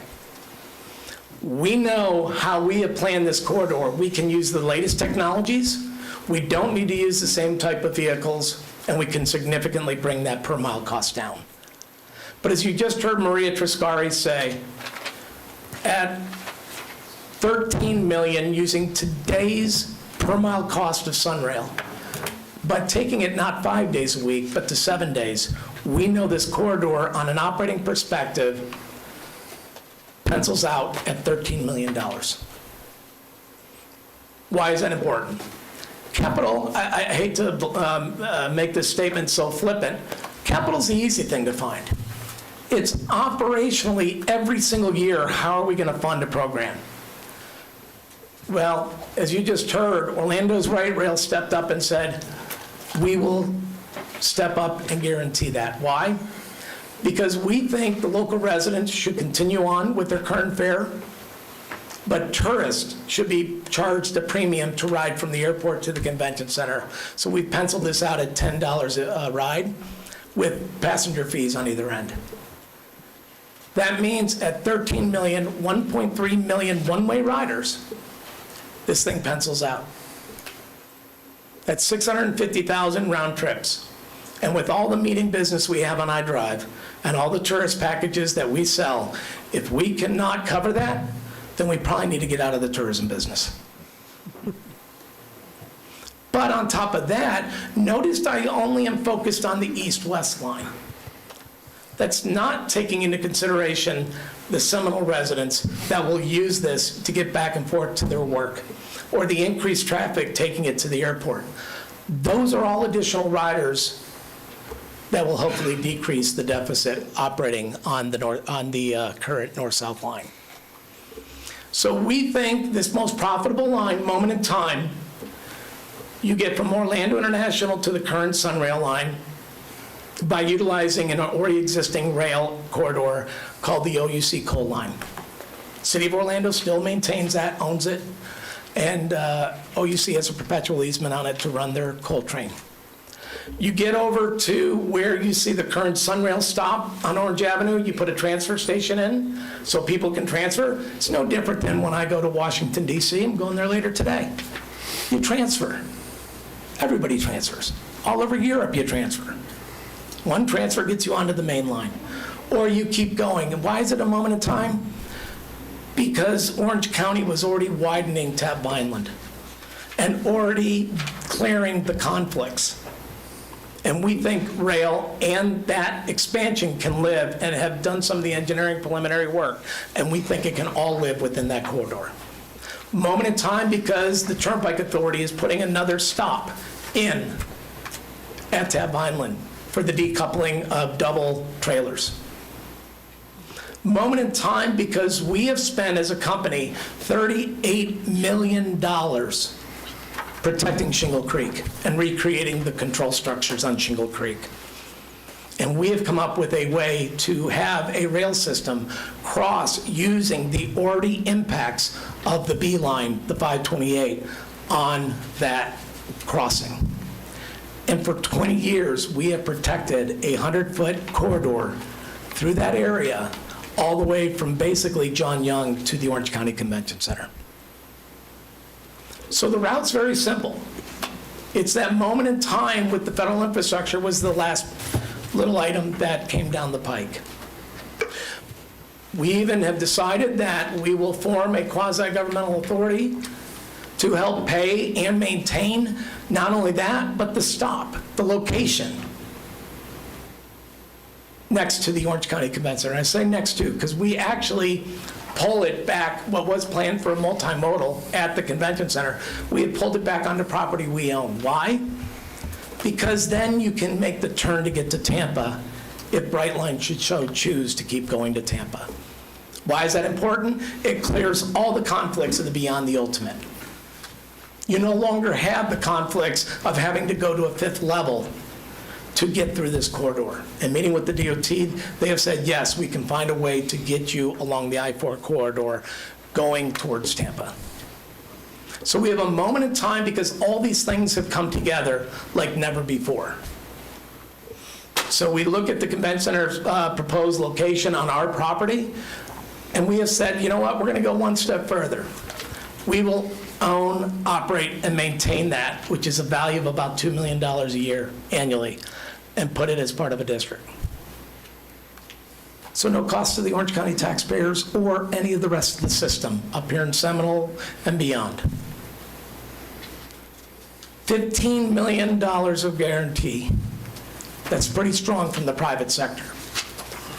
We know how we have planned this corridor. We can use the latest technologies. We don't need to use the same type of vehicles, and we can significantly bring that per mile cost down. But as you just heard Maria Triscari say, at 13 million using today's per mile cost of Sunrail, but taking it not 5 days a week, but to 7 days, we know this corridor on an operating perspective pencils out at $13 million. Why is that important? Capital, I hate to make this statement so flippant, capital's the easy thing to find. It's operationally every single year, how are we going to fund a program? Well, as you just heard, Orlando's Right Rail stepped up and said, we will step up and guarantee that. Why? Because we think the local residents should continue on with their current fare, but tourists should be charged a premium to ride from the airport to the convention center. So we penciled this out at $10 a ride with passenger fees on either end. That means at 13 million, 1.3 million one-way riders, this thing pencils out. That's 650,000 round trips. And with all the meeting business we have on iDrive and all the tourist packages that we sell, if we cannot cover that, then we probably need to get out of the tourism business. But on top of that, notice I only am focused on the east-west line. That's not taking into consideration the Seminole residents that will use this to get back and forth to their work, or the increased traffic taking it to the airport. Those are all additional riders that will hopefully decrease the deficit operating on the current north-south line. So we think this most profitable line, moment in time, you get from Orlando International to the current Sunrail line by utilizing an already existing rail corridor called the OUC coal line. City of Orlando still maintains that, owns it, and OUC has a perpetual easement on it to run their coal train. You get over to where you see the current Sunrail stop on Orange Avenue, you put a transfer station in so people can transfer. It's no different than when I go to Washington, D.C. I'm going there later today. You transfer. Everybody transfers. All over Europe you transfer. One transfer gets you onto the main line. Or you keep going. And why is it a moment in time? Because Orange County was already widening Tab Vineland and already clearing the conflicts. And we think rail and that expansion can live and have done some of the engineering preliminary work. And we think it can all live within that corridor. Moment in time because the Turnpike Authority is putting another stop in at Tab Vineland for the decoupling of double trailers. Moment in time because we have spent as a company $38 million protecting Shingle Creek and recreating the control structures on Shingle Creek. And we have come up with a way to have a rail system cross using the already impacts of the B line, the 528, on that crossing. And for 20 years, we have protected a 100-foot corridor through that area, all the way from basically John Young to the Orange County Convention Center. So the route's very simple. It's that moment in time with the federal infrastructure was the last little item that came down the pike. We even have decided that we will form a quasi-governmental authority to help pay and maintain not only that, but the stop, the location next to the Orange County Convention Center. I say next to because we actually pull it back, what was planned for a multimodal at the convention center, we had pulled it back onto property we own. Why? Because then you can make the turn to get to Tampa if Brightline should choose to keep going to Tampa. Why is that important? It clears all the conflicts of the beyond the ultimate. You no longer have the conflicts of having to go to a fifth level to get through this corridor. And meeting with the DOT, they have said, yes, we can find a way to get you along the I-4 corridor going towards Tampa. So we have a moment in time because all these things have come together like never before. So we look at the convention center's proposed location on our property, and we have said, you know what, we're going to go one step further. We will own, operate, and maintain that, which is a value of about $2 million a year annually, and put it as part of a district. So no cost to the Orange County taxpayers or any of the rest of the system up here in Seminole and beyond. $15 million of guarantee. That's pretty strong from the private sector.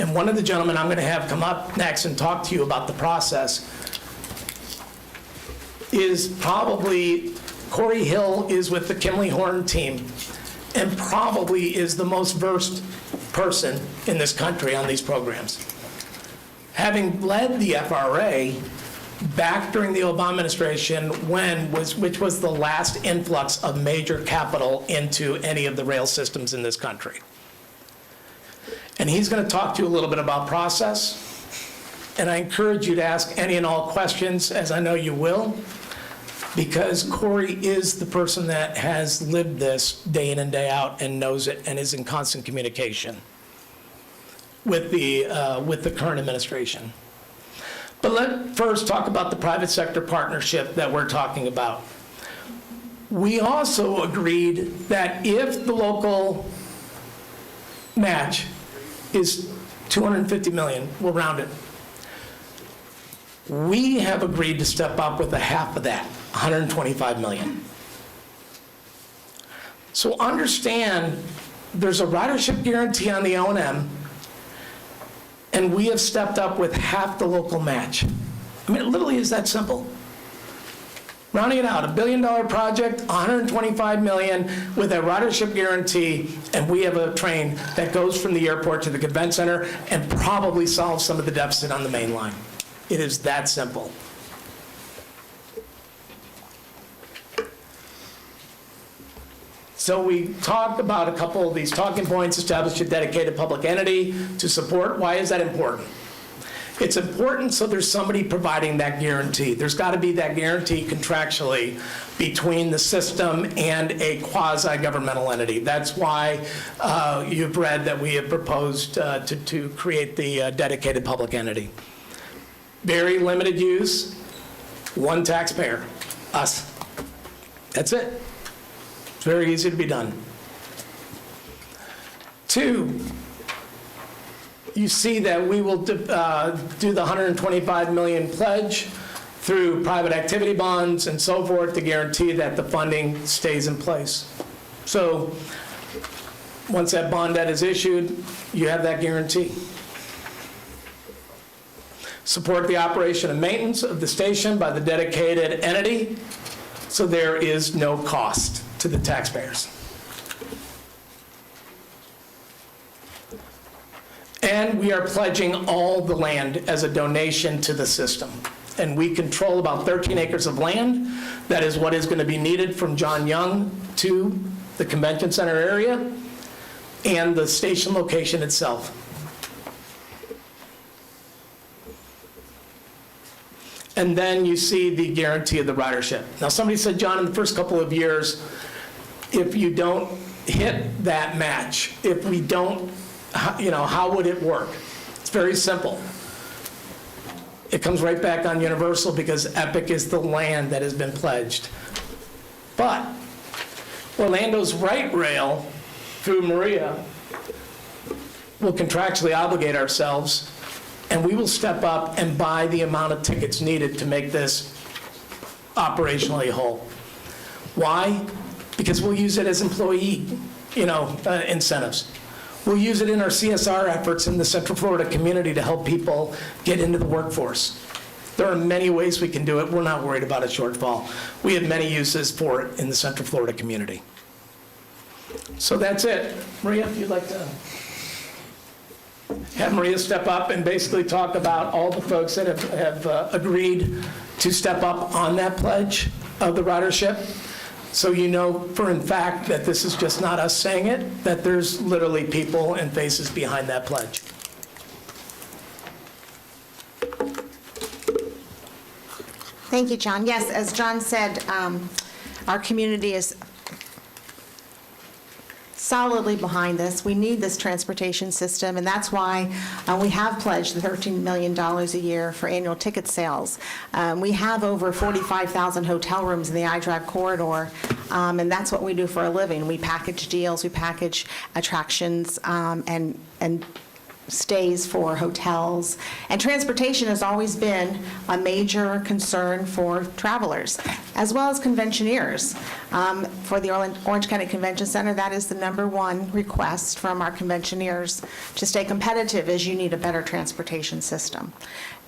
And one of the gentlemen I'm going to have come up next and talk to you about the process is probably, Corey Hill is with the Kimley Horn team and probably is the most versed person in this country on these programs. Having led the FRA back during the Obama administration which was the last influx of major capital into any of the rail systems in this country. And he's going to talk to you a little bit about process. And I encourage you to ask any and all questions, as I know you will, because Corey is the person that has lived this day in and day out and knows it and is in constant communication with the current administration. But let's first talk about the private sector partnership that we're talking about. We also agreed that if the local match is $250 million, we'll round it. We have agreed to step up with a half of that, $125 million. So understand, there's a ridership guarantee on the O&M, and we have stepped up with half the local match. I mean, it literally is that simple. Rounding it out, $1 billion project, $125 million with a ridership guarantee, and we have a train that goes from the airport to the convention center and probably solves some of the deficit on the main line. It is that simple. So we talked about a couple of these talking points, establish a dedicated public entity to support. Why is that important? It's important so there's somebody providing that guarantee. There's got to be that guarantee contractually between the system and a quasi-governmental entity. That's why you've read that we have proposed to create the dedicated public entity. Very limited use, one taxpayer, us. That's it. It's very easy to be done. 2, you see that we will do the $125 million pledge through private activity bonds and so forth to guarantee that the funding stays in place. So once that bond debt is issued, you have that guarantee. support the operation and maintenance of the station by the dedicated entity, so there is no cost to the taxpayers. And we are pledging all the land as a donation to the system. And we control about 13 acres of land. That is what is going to be needed from John Young to the convention center area and the station location itself. And then you see the guarantee of the ridership. Now, somebody said, John, in the first couple of years, if you don't hit that match, if we don't, how would it work? It's very simple. It comes right back on Universal because Epic is the land that has been pledged. But Orlando's Right Rail through Maria will contractually obligate ourselves, and we will step up and buy the amount of tickets needed to make this operationally whole. Why? Because we'll use it as employee, incentives. We'll use it in our CSR efforts in the Central Florida community to help people get into the workforce. There are many ways we can do it. We're not worried about a shortfall. We have many uses for it in the Central Florida community. So that's it. Maria, if you'd like to have Maria step up and basically talk about all the folks that have agreed to step up on that pledge of the ridership. So you know for in fact that this is just not us saying it, that there's literally people and faces behind that pledge. Thank you, John. Yes, as John said, our community is solidly behind this. We need this transportation system, and that's why we have pledged the $13 million a year for annual ticket sales. We have over 45,000 hotel rooms in the iDrive corridor, and that's what we do for a living. We package deals, we package attractions, and stays for hotels. And transportation has always been a major concern for travelers, as well as conventioneers. For the Orange County Convention Center, that is the #1 request from our conventioneers to stay competitive, is you need a better transportation system.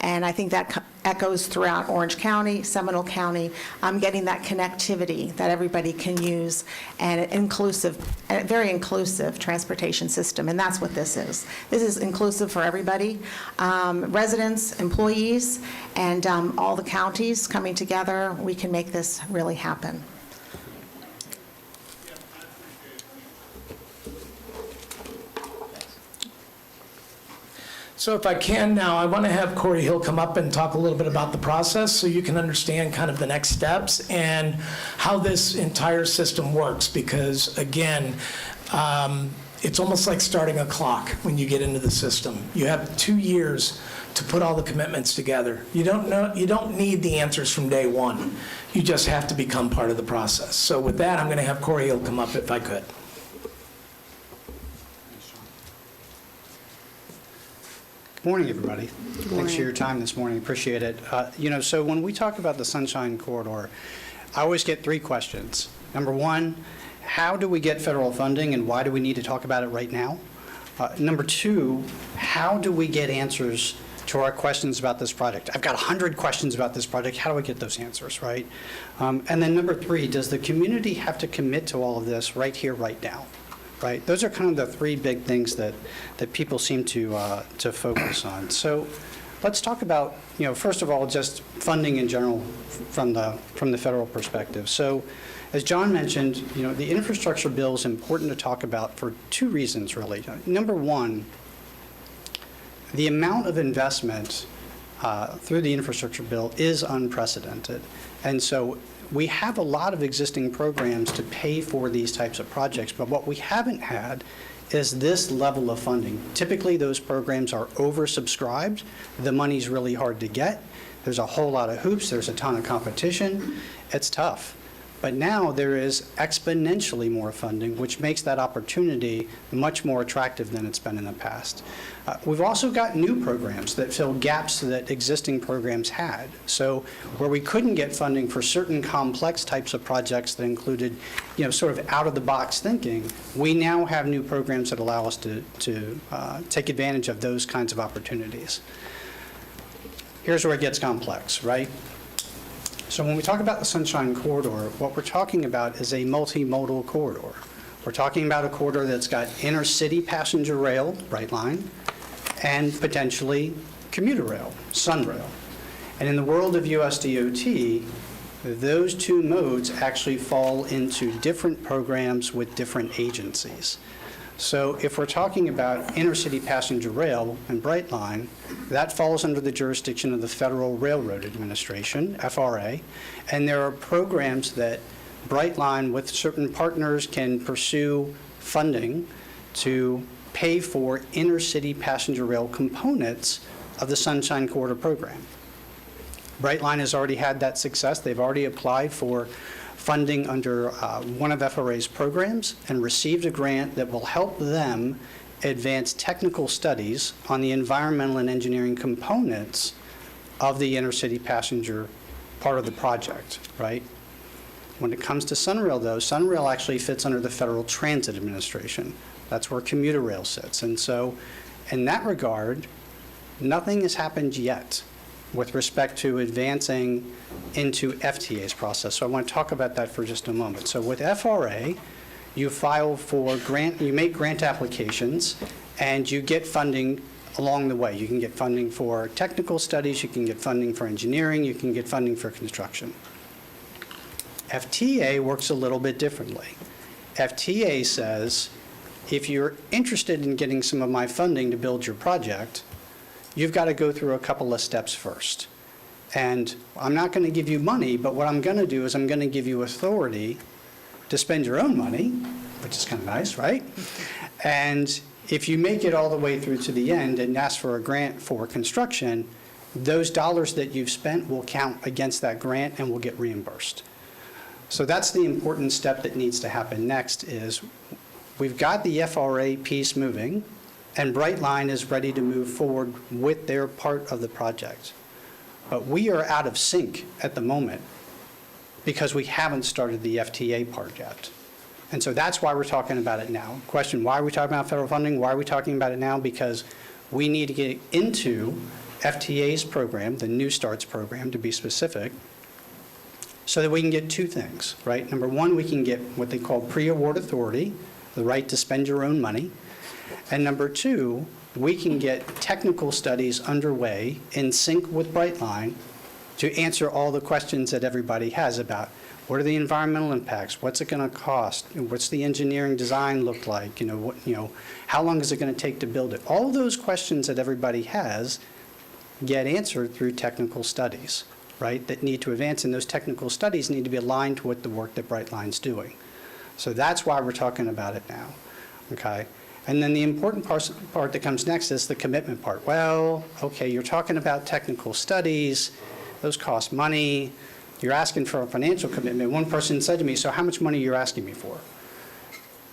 And I think that echoes throughout Orange County, Seminole County, getting that connectivity that everybody can use, and a very inclusive transportation system, and that's what this is. This is inclusive for everybody, residents, employees, and all the counties coming together. We can make this really happen. So if I can now, I want to have Corey Hill come up and talk a little bit about the process so you can understand kind of the next steps and how this entire system works. Because again, it's almost like starting a clock when you get into the system. You have 2 years to put all the commitments together. You don't need the answers from day one. You just have to become part of the process. So with that, I'm going to have Corey Hill come up if I could. Good morning, everybody. Thanks for your time this morning. Appreciate it. So when we talk about the Sunshine Corridor, I always get 3 questions. Number 1, how do we get federal funding and why do we need to talk about it right now? Number 2, how do we get answers to our questions about this project? I've got 100 questions about this project. How do I get those answers, right? And then number 3, does the community have to commit to all of this right here, right now? Right? Those are kind of the 3 big things that people seem to focus on. So let's talk about, first of all, just funding in general from the federal perspective. So as John mentioned, the infrastructure bill is important to talk about for 2 reasons, really. Number 1, the amount of investment through the infrastructure bill is unprecedented. And so we have a lot of existing programs to pay for these types of projects, but what we haven't had is this level of funding. Typically, those programs are oversubscribed. The money's really hard to get. There's a whole lot of hoops. There's a ton of competition. It's tough. But now there is exponentially more funding, which makes that opportunity much more attractive than it's been in the past. We've also got new programs that fill gaps that existing programs had. So where we couldn't get funding for certain complex types of projects that included, sort of out-of-the-box thinking, we now have new programs that allow us to take advantage of those kinds of opportunities. here's where it gets complex, right? So when we talk about the Sunshine Corridor, what we're talking about is a multimodal corridor. We're talking about a corridor that's got intercity passenger rail, Brightline, and potentially commuter rail, Sunrail. And in the world of USDOT, those two modes actually fall into different programs with different agencies. So if we're talking about intercity passenger rail and Brightline, that falls under the jurisdiction of the Federal Railroad Administration, FRA, and there are programs that Brightline with certain partners can pursue funding to pay for intercity passenger rail components of the Sunshine Corridor program. Brightline has already had that success. They've already applied for funding under one of FRA's programs and received a grant that will help them advance technical studies on the environmental and engineering components of the intercity passenger part of the project, right? When it comes to Sunrail, though, Sunrail actually fits under the Federal Transit Administration. That's where commuter rail sits. And so in that regard, nothing has happened yet with respect to advancing into FTA's process. So I want to talk about that for just a moment. So with FRA, you file for grant, you make grant applications, and you get funding along the way. You can get funding for technical studies, you can get funding for engineering, you can get funding for construction. FTA works a little bit differently. FTA says, if you're interested in getting some of my funding to build your project, you've got to go through a couple of steps first. And I'm not going to give you money, but what I'm going to do is I'm going to give you authority to spend your own money, which is kind of nice, right? And if you make it all the way through to the end and ask for a grant for construction, those dollars that you've spent will count against that grant and will get reimbursed. So that's the important step that needs to happen next is we've got the FRA piece moving, and Brightline is ready to move forward with their part of the project. But we are out of sync at the moment because we haven't started the FTA part yet. And so that's why we're talking about it now. Question, why are we talking about federal funding? Why are we talking about it now? Because we need to get into FTA's program, the New Starts program to be specific, so that we can get two things, right? Number one, we can get what they call pre-award authority, the right to spend your own money. And number two, we can get technical studies underway in sync with Brightline to answer all the questions that everybody has about what are the environmental impacts, what's it going to cost, what's the engineering design look like, how long is it going to take to build it? All those questions that everybody has get answered through technical studies, right, that need to advance, and those technical studies need to be aligned to what the work that Brightline's doing. So that's why we're talking about it now, okay? And then the important part that comes next is the commitment part. Well, okay, you're talking about technical studies, those cost money, you're asking for a financial commitment. One person said to me, so how much money are you asking me for?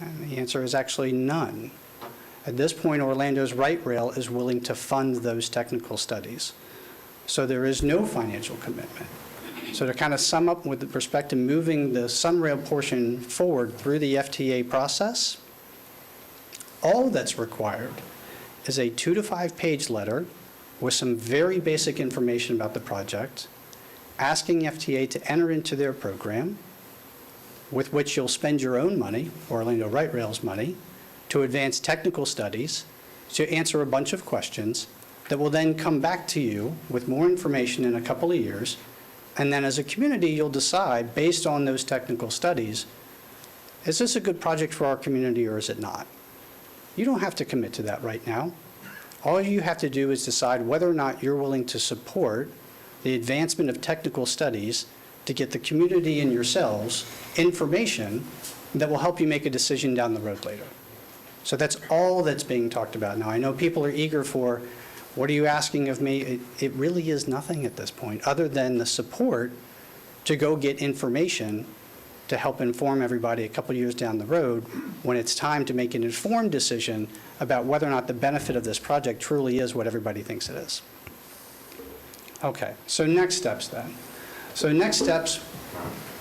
And the answer is actually none. At this point, Orlando's Light Rail is willing to fund those technical studies. So there is no financial commitment. So to kind of sum up with respect to moving the Sunrail portion forward through the FTA process, all that's required is a 2 to 5 page letter with some very basic information about the project, asking FTA to enter into their program, with which you'll spend your own money, Orlando Light Rail's money, to advance technical studies, to answer a bunch of questions that will then come back to you with more information in a couple of years. And then as a community, you'll decide, based on those technical studies, is this a good project for our community or is it not? You don't have to commit to that right now. All you have to do is decide whether or not you're willing to support the advancement of technical studies to get the community and yourselves information that will help you make a decision down the road later. So that's all that's being talked about now. I know people are eager for, what are you asking of me? It really is nothing at this point, other than the support to go get information to help inform everybody a couple years down the road when it's time to make an informed decision about whether or not the benefit of this project truly is what everybody thinks it is. Okay, so next steps then. So next steps,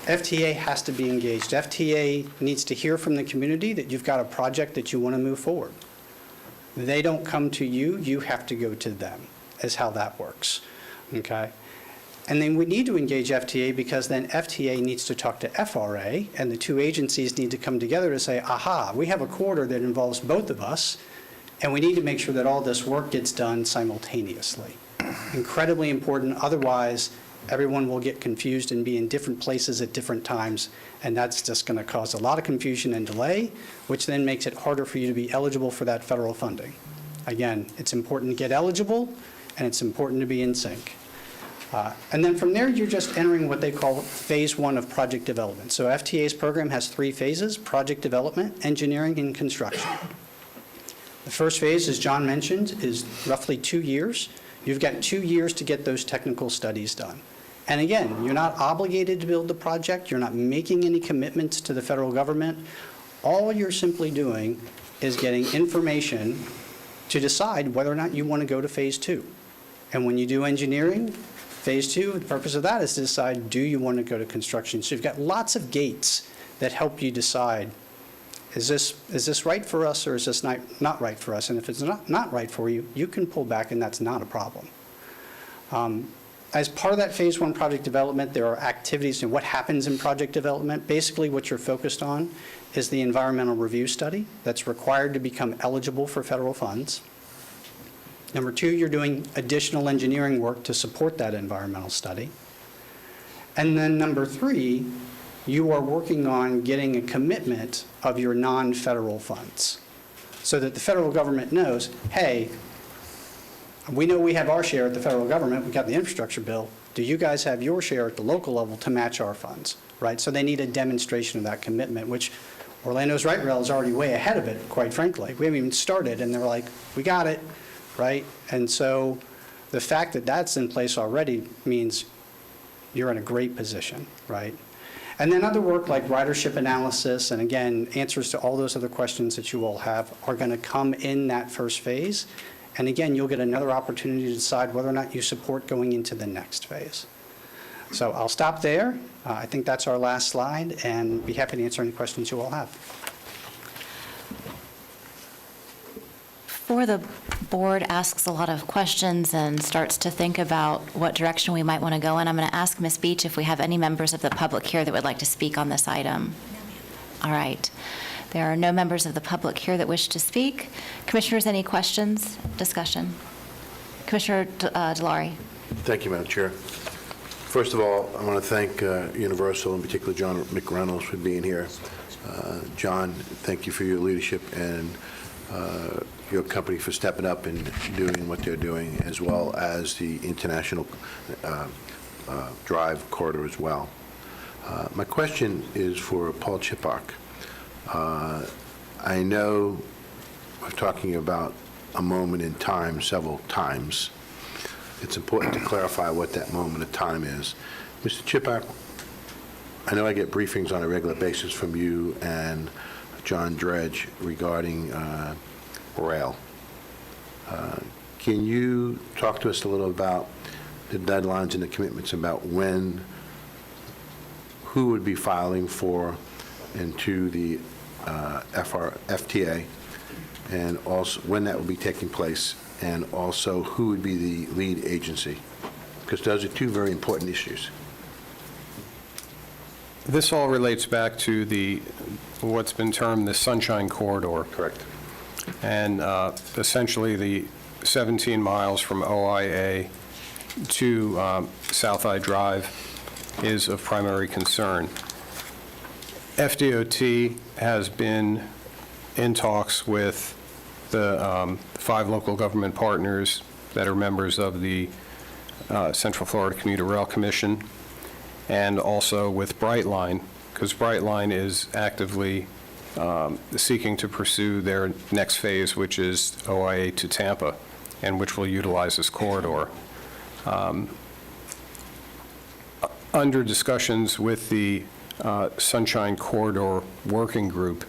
FTA has to be engaged. FTA needs to hear from the community that you've got a project that you want to move forward. They don't come to you, you have to go to them, is how that works. okay? And then we need to engage FTA because then FTA needs to talk to FRA, and the two agencies need to come together to say, aha, we have a corridor that involves both of us, and we need to make sure that all this work gets done simultaneously. Incredibly important, otherwise everyone will get confused and be in different places at different times, and that's just going to cause a lot of confusion and delay, which then makes it harder for you to be eligible for that federal funding. Again, it's important to get eligible, and it's important to be in sync. And then from there, you're just entering what they call phase one of project development. So FTA's program has 3 phases: project development, engineering, and construction. The first phase, as John mentioned, is roughly 2 years. You've got 2 years to get those technical studies done. And again, you're not obligated to build the project. You're not making any commitments to the federal government. All you're simply doing is getting information to decide whether or not you want to go to phase 2. And when you do engineering, phase 2, the purpose of that is to decide, do you want to go to construction? So you've got lots of gates that help you decide, is this right for us or is this not right for us? And if it's not right for you, you can pull back and that's not a problem. As part of that phase 1 project development, there are activities and what happens in project development. Basically, what you're focused on is the environmental review study that's required to become eligible for federal funds. Number 2, you're doing additional engineering work to support that environmental study. And then number 3, you are working on getting a commitment of your non-federal funds so that the federal government knows, hey, we know we have our share at the federal government, we got the infrastructure bill, do you guys have your share at the local level to match our funds, right? So they need a demonstration of that commitment, which Orlando's Light Rail is already way ahead of it, quite frankly. We haven't even started, and they're like, we got it, right? And so the fact that that's in place already means you're in a great position, right? And then other work like ridership analysis, and again, answers to all those other questions that you all have are going to come in that first phase. And again, you'll get another opportunity to decide whether or not you support going into the next phase. So I'll stop there. I think that's our last slide, and be happy to answer any questions you all have. Before the board asks a lot of questions and starts to think about what direction we might want to go in, I'm going to ask Ms. Beach if we have any members of the public here that would like to speak on this item. All right. There are no members of the public here that wish to speak. Commissioners, any questions, discussion? Commissioner DeLaury. Thank you, Madam Chair. First of all, I want to thank Universal, in particular John McReynolds, for being here. John, thank you for your leadership and your company for stepping up and doing what they're doing, as well as the international drive corridor as well. My question is for Paul Chipak. I know we're talking about a moment in time several times. It's important to clarify what that moment of time is. Mr. Chipak, I know I get briefings on a regular basis from you and John Dredge regarding rail. Can you talk to us a little about the deadlines and the commitments about when, who would be filing for into the FTA, and also when that will be taking place, and also who would be the lead agency? Because those are 2 very important issues. This all relates back to what's been termed the Sunshine Corridor. Correct. And essentially the 17 miles from OIA to South I Drive is of primary concern. FDOT has been in talks with the 5 local government partners that are members of the Central Florida Commuter Rail Commission, and also with Brightline, because Brightline is actively seeking to pursue their next phase, which is OIA to Tampa, and which will utilize this corridor. Under discussions with the Sunshine Corridor Working Group,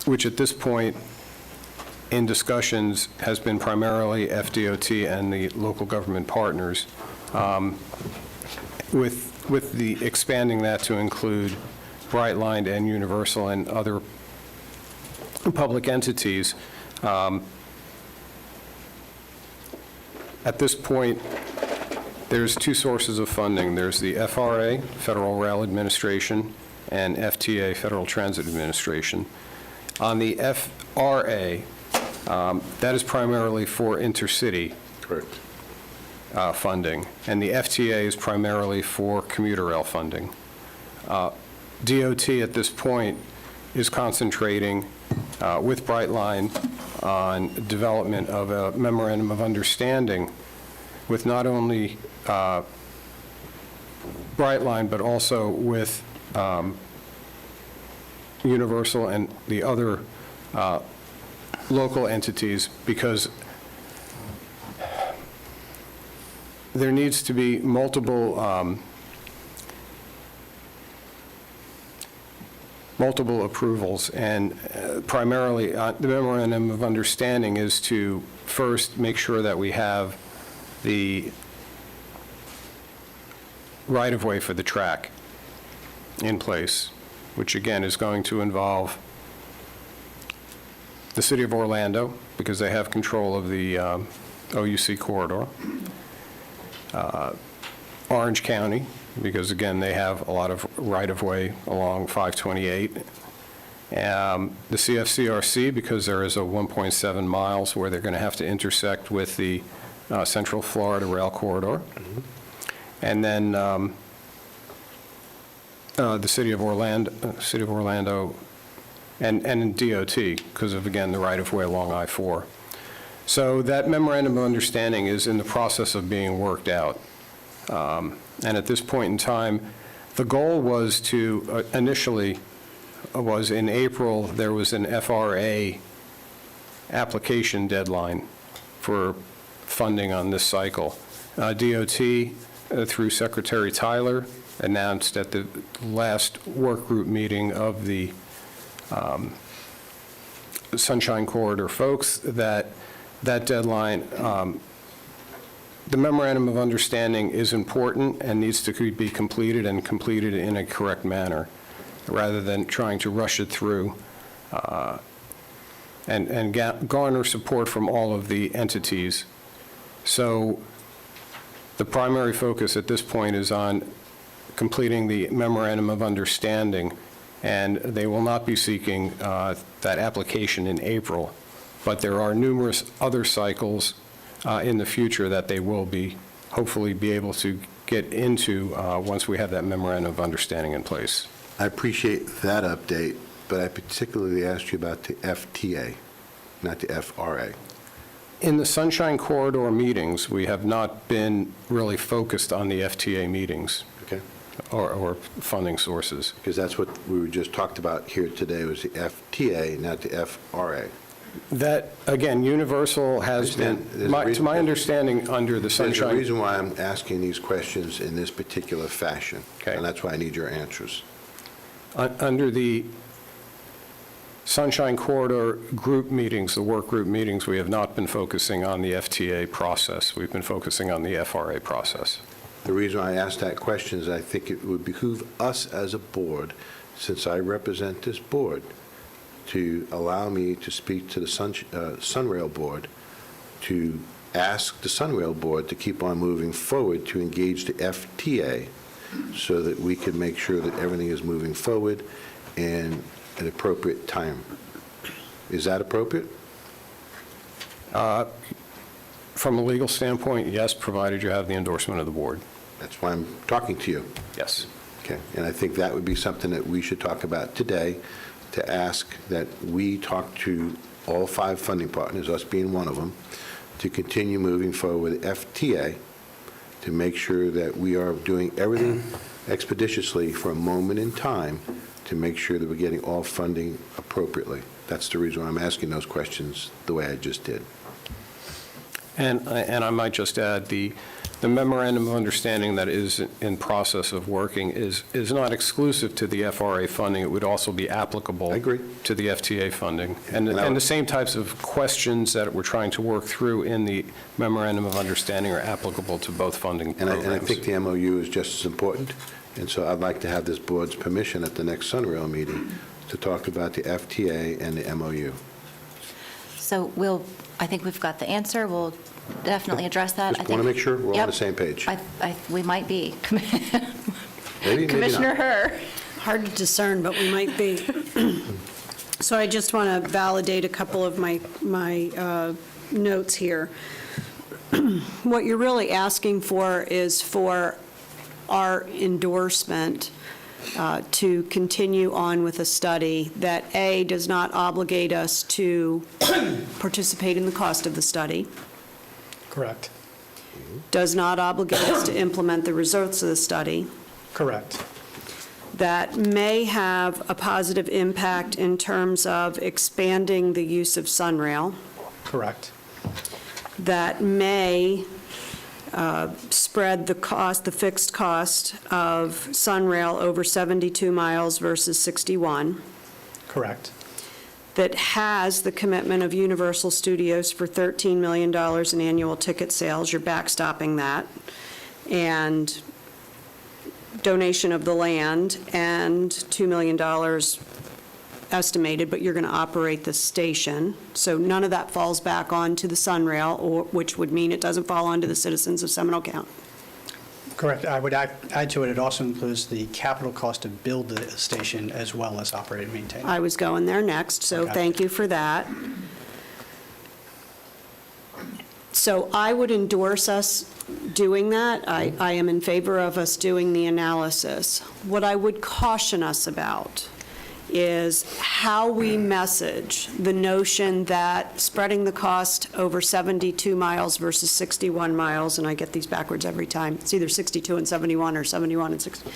which at this point in discussions has been primarily FDOT and the local government partners, with the expanding that to include Brightline and Universal and other public entities. At this point, there's two sources of funding. There's the FRA, Federal Rail Administration, and FTA, Federal Transit Administration. On the FRA, that is primarily for intercity Correct. funding, and the FTA is primarily for commuter rail funding. DOT at this point is concentrating with Brightline on development of a memorandum of understanding with not only Brightline, but also with Universal and the other local entities, because there needs to be multiple approvals, and primarily the memorandum of understanding is to first make sure that we have the right-of-way for the track in place, which again is going to involve the City of Orlando, because they have control of the OUC corridor, Orange County, because again, they have a lot of right-of-way along 528, the CFCRC, because there is a 1.7 miles where they're going to have to intersect with the Central Florida Rail Corridor, and then the City of Orlando, and DOT, because of, again, the right-of-way along I-4. So that memorandum of understanding is in the process of being worked out. And at this point in time, the goal was to, initially, was in April, there was an FRA application deadline for funding on this cycle. DOT, through Secretary Tyler, announced at the last work group meeting of the Sunshine Corridor folks that that deadline, the memorandum of understanding is important and needs to be completed, and completed in a correct manner, rather than trying to rush it through and garner support from all of the entities. So the primary focus at this point is on completing the memorandum of understanding, and they will not be seeking that application in April, but there are numerous other cycles in the future that they will be, hopefully be able to get into once we have that memorandum of understanding in place. I appreciate that update, but I particularly asked you about the FTA, not the FRA. In the Sunshine Corridor meetings, we have not been really focused on the FTA meetings. Okay. Or funding sources. Because that's what we were just talked about here today, was the FTA, not the FRA. That, again, Universal has been, to my understanding, under the There's a Sunshine. reason why I'm asking these questions in this particular fashion. Okay. And that's why I need your answers. Under the Sunshine Corridor group meetings, the work group meetings, we have not been focusing on the FTA process. We've been focusing on the FRA process. The reason I asked that question is I think it would behoove us as a board, since I represent this board, to allow me to speak to the Sunrail Board, to ask the Sunrail Board to keep on moving forward to engage the FTA so that we can make sure that everything is moving forward in an appropriate time. Is that appropriate? From a legal standpoint, yes, provided you have the endorsement of the board. That's why I'm talking to you. Yes. Okay, and I think that would be something that we should talk about today, to ask that we talk to all 5 funding partners, us being one of them, to continue moving forward with FTA, to make sure that we are doing everything expeditiously for a moment in time to make sure that we're getting all funding appropriately. That's the reason why I'm asking those questions the way I just did. And I might just add, the memorandum of understanding that is in process of working is not exclusive to the FRA funding. It would also be applicable I agree. to the FTA funding. And the same types of questions that we're trying to work through in the memorandum of understanding are applicable to both funding And programs. I think the MOU is just as important, and so I'd like to have this board's permission at the next Sunrail meeting to talk about the FTA and the MOU. So I think we've got the answer. We'll definitely address that. Just want to make sure we're on Yep. the same page. We might be. Maybe Commissioner not. Herr. Hard to discern, but we might be. So I just want to validate a couple of my notes here. What you're really asking for is for our endorsement to continue on with a study that, A, does not obligate us to participate in the cost of the study, Correct. does not obligate us to implement the results of the study, Correct. that may have a positive impact in terms of expanding the use of Sunrail, Correct. that may spread the cost, the fixed cost of Sunrail over 72 miles versus 61, Correct. that has the commitment of Universal Studios for $13 million in annual ticket sales, you're backstopping that, and donation of the land, and $2 million estimated, but you're going to operate the station. So none of that falls back onto the Sunrail, which would mean it doesn't fall onto the citizens of Seminole County. Correct. I would add to it, it also includes the capital cost to build the station as well as operate and maintain. I was going there next, so Okay. thank you for that. So I would endorse us doing that. I am in favor of us doing the analysis. What I would caution us about is how we message the notion that spreading the cost over 72 miles versus 61 miles, and I get these backwards every time, it's either 62 and 71 or 71 and 60,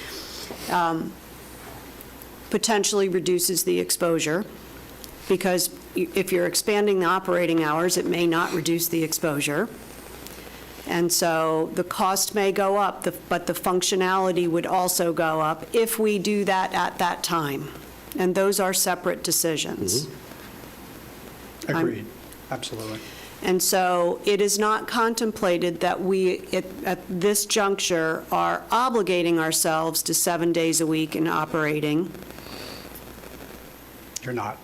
potentially reduces the exposure, because if you're expanding the operating hours, it may not reduce the exposure. And so the cost may go up, but the functionality would also go up if we do that at that time. And those are separate decisions. Agreed. Absolutely. And so it is not contemplated that we, at this juncture, are obligating ourselves to 7 days a week in operating. You're not.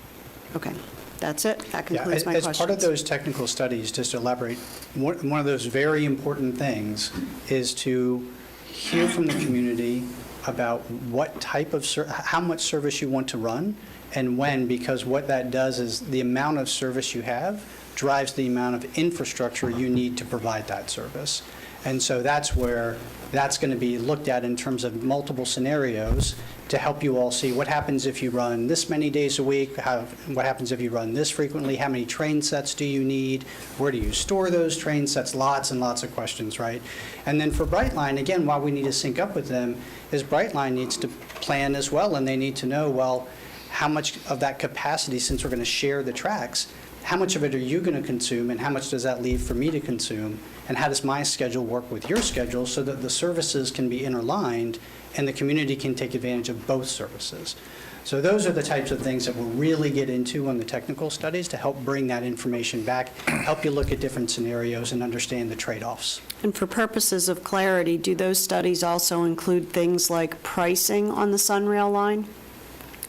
Okay, that's it. That Yeah, concludes my as questions. part of those technical studies, just to elaborate, one of those very important things is to hear from the community about what type of, how much service you want to run and when, because what that does is the amount of service you have drives the amount of infrastructure you need to provide that service. And so that's where that's going to be looked at in terms of multiple scenarios to help you all see what happens if you run this many days a week, what happens if you run this frequently, how many train sets do you need, where do you store those train sets, lots and lots of questions, right? And then for Brightline, again, while we need to sync up with them, is Brightline needs to plan as well, and they need to know, well, how much of that capacity, since we're going to share the tracks, how much of it are you going to consume, and how much does that leave for me to consume? And how does my schedule work with your schedule so that the services can be interlined and the community can take advantage of both services? So those are the types of things that we'll really get into on the technical studies to help bring that information back, help you look at different scenarios and understand the trade-offs. And for purposes of clarity, do those studies also include things like pricing on the Sunrail line?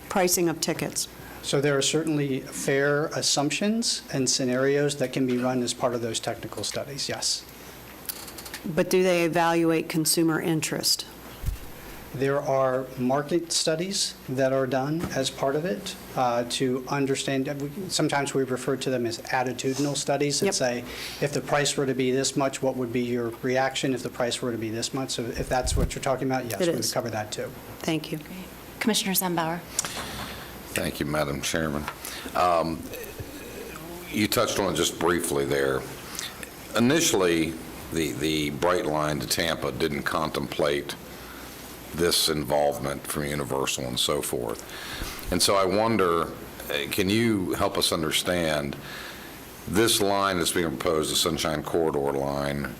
Pricing of tickets? So there are certainly fair assumptions and scenarios that can be run as part of those technical studies, yes. But do they evaluate consumer interest? There are market studies that are done as part of it to understand. Sometimes we refer to them as attitudinal studies that Yep. say, if the price were to be this much, what would be your reaction if the price were to be this much? So if that's what you're talking about, yes, It we would is. cover that too. Thank you. Commissioner Zumbauer. Thank you, Madam Chairman. You touched on it just briefly there. Initially, the Bright Line to Tampa didn't contemplate this involvement from Universal and so forth. And so I wonder, can you help us understand this line that's being proposed, the Sunshine Corridor line,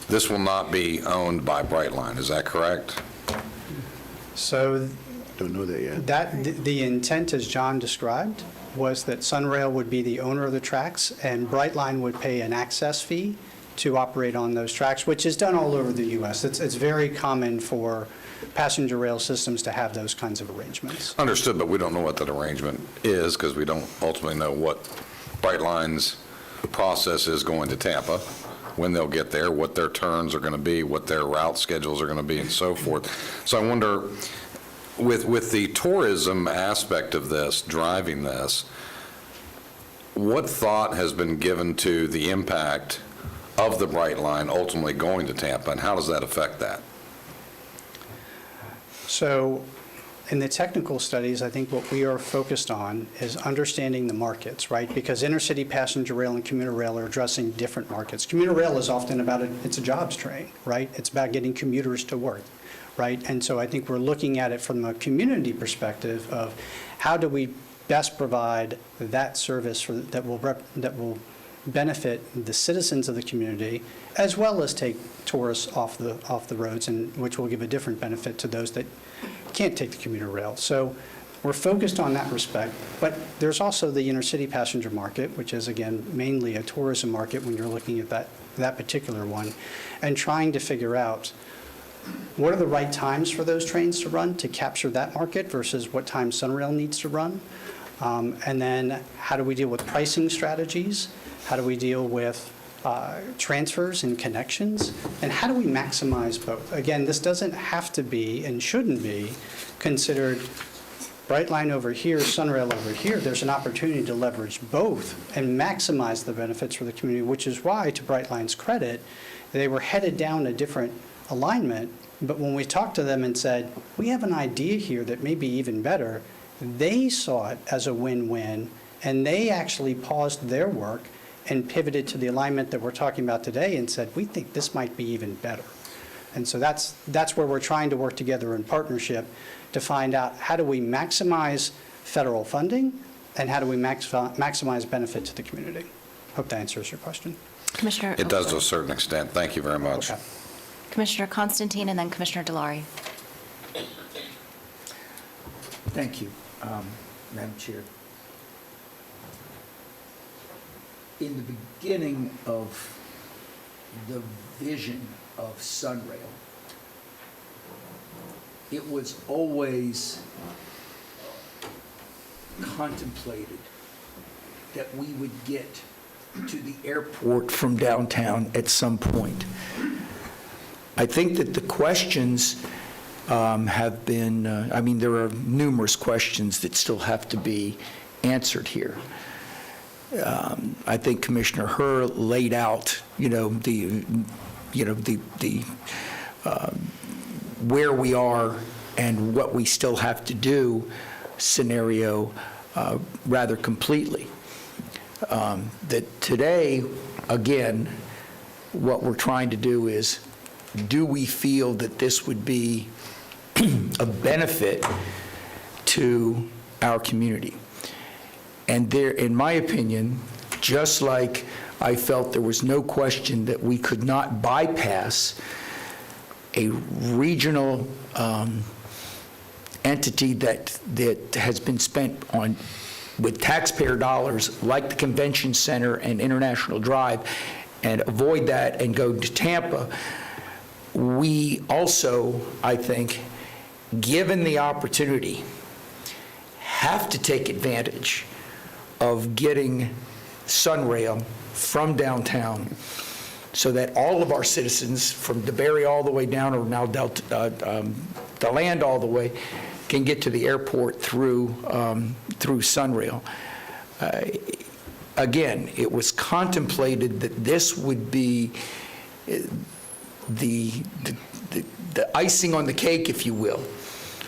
this will not be owned by Brightline, is that correct? So Don't know that yet. the intent, as John described, was that Sunrail would be the owner of the tracks and Brightline would pay an access fee to operate on those tracks, which is done all over the U.S. It's very common for passenger rail systems to have those kinds of arrangements. Understood, but we don't know what that arrangement is because we don't ultimately know what Brightline's process is going to Tampa, when they'll get there, what their turns are going to be, what their route schedules are going to be, and so forth. So I wonder, with the tourism aspect of this, driving this, what thought has been given to the impact of the Brightline ultimately going to Tampa, and how does that affect that? So in the technical studies, I think what we are focused on is understanding the markets, right? Because intercity passenger rail and commuter rail are addressing different markets. Commuter rail is often about it's a jobs train, right? It's about getting commuters to work, right? And so I think we're looking at it from a community perspective of how do we best provide that service that will benefit the citizens of the community, as well as take tourists off the roads, and which will give a different benefit to those that can't take the commuter rail. So we're focused on that respect, but there's also the intercity passenger market, which is, again, mainly a tourism market when you're looking at that particular one, and trying to figure out what are the right times for those trains to run to capture that market versus what time Sunrail needs to run. And then how do we deal with pricing strategies? How do we deal with transfers and connections? And how do we maximize both? Again, this doesn't have to be and shouldn't be considered Brightline over here, Sunrail over here. There's an opportunity to leverage both and maximize the benefits for the community, which is why, to Brightline's credit, they were headed down a different alignment. But when we talked to them and said, we have an idea here that may be even better, they saw it as a win-win, and they actually paused their work and pivoted to the alignment that we're talking about today and said, we think this might be even better. And so that's where we're trying to work together in partnership to find out how do we maximize federal funding and how do we maximize benefit to the community. Hope that answers your question. Commissioner. It does to a certain extent. Thank you very much. Okay. Commissioner Constantine and then Commissioner Delary. Thank you, Madam Chair. In the beginning of the vision of Sunrail, it was always contemplated that we would get to the airport from downtown at some point. I think that the questions have been, there are numerous questions that still have to be answered here. I think Commissioner Herr laid out, where we are and what we still have to do scenario rather completely. That today, again, what we're trying to do is, do we feel that this would be a benefit to our community? And there, in my opinion, just like I felt there was no question that we could not bypass a regional entity that has been spent on with taxpayer dollars, like the Convention Center and International Drive, and avoid that and go to Tampa. We also, I think, given the opportunity, have to take advantage of getting Sunrail from downtown so that all of our citizens from DeBerry all the way down, or now DeLand all the way, can get to the airport through Sunrail. Again, it was contemplated that this would be the icing on the cake, if you will,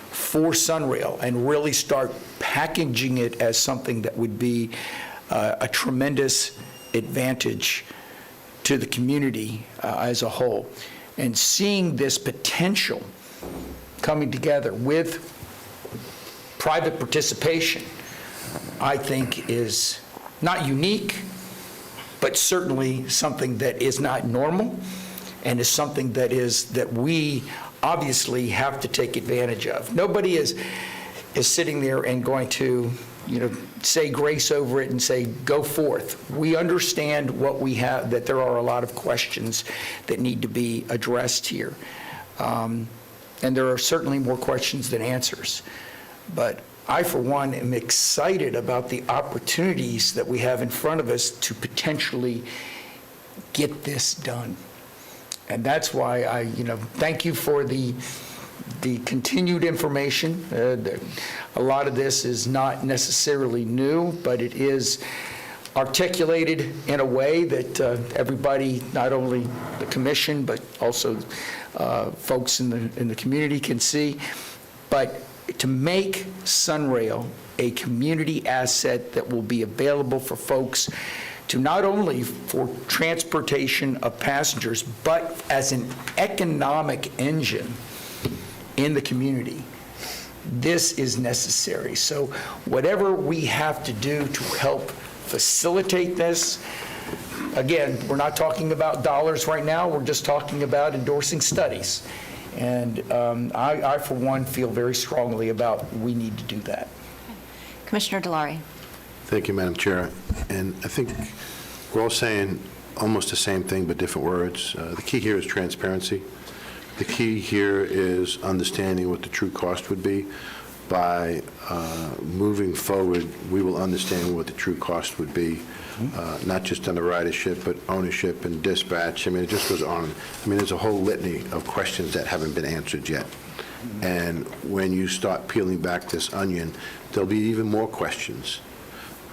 for Sunrail, and really start packaging it as something that would be a tremendous advantage to the community as a whole. And seeing this potential coming together with private participation, I think is not unique, but certainly something that is not normal, and is something that we obviously have to take advantage of. Nobody is sitting there and going to, say grace over it and say, go forth. We understand what we have, that there are a lot of questions that need to be addressed here. And there are certainly more questions than answers. But I, for one, am excited about the opportunities that we have in front of us to potentially get this done. And that's why I, thank you for the continued information. A lot of this is not necessarily new, but it is articulated in a way that everybody, not only the commission, but also folks in the community can see. But to make Sunrail a community asset that will be available for folks to not only for transportation of passengers, but as an economic engine in the community, this is necessary. So whatever we have to do to help facilitate this, again, we're not talking about dollars right now, we're just talking about endorsing studies. And I, for one, feel very strongly about we need to do that. Commissioner Delary. Thank you, Madam Chair. And I think we're all saying almost the same thing, but different words. The key here is transparency. The key here is understanding what the true cost would be. By moving forward, we will understand what the true cost would be, not just on the ridership, but ownership and dispatch. I mean, it just goes on. I mean, there's a whole litany of questions that haven't been answered yet. And when you start peeling back this onion, there'll be even more questions.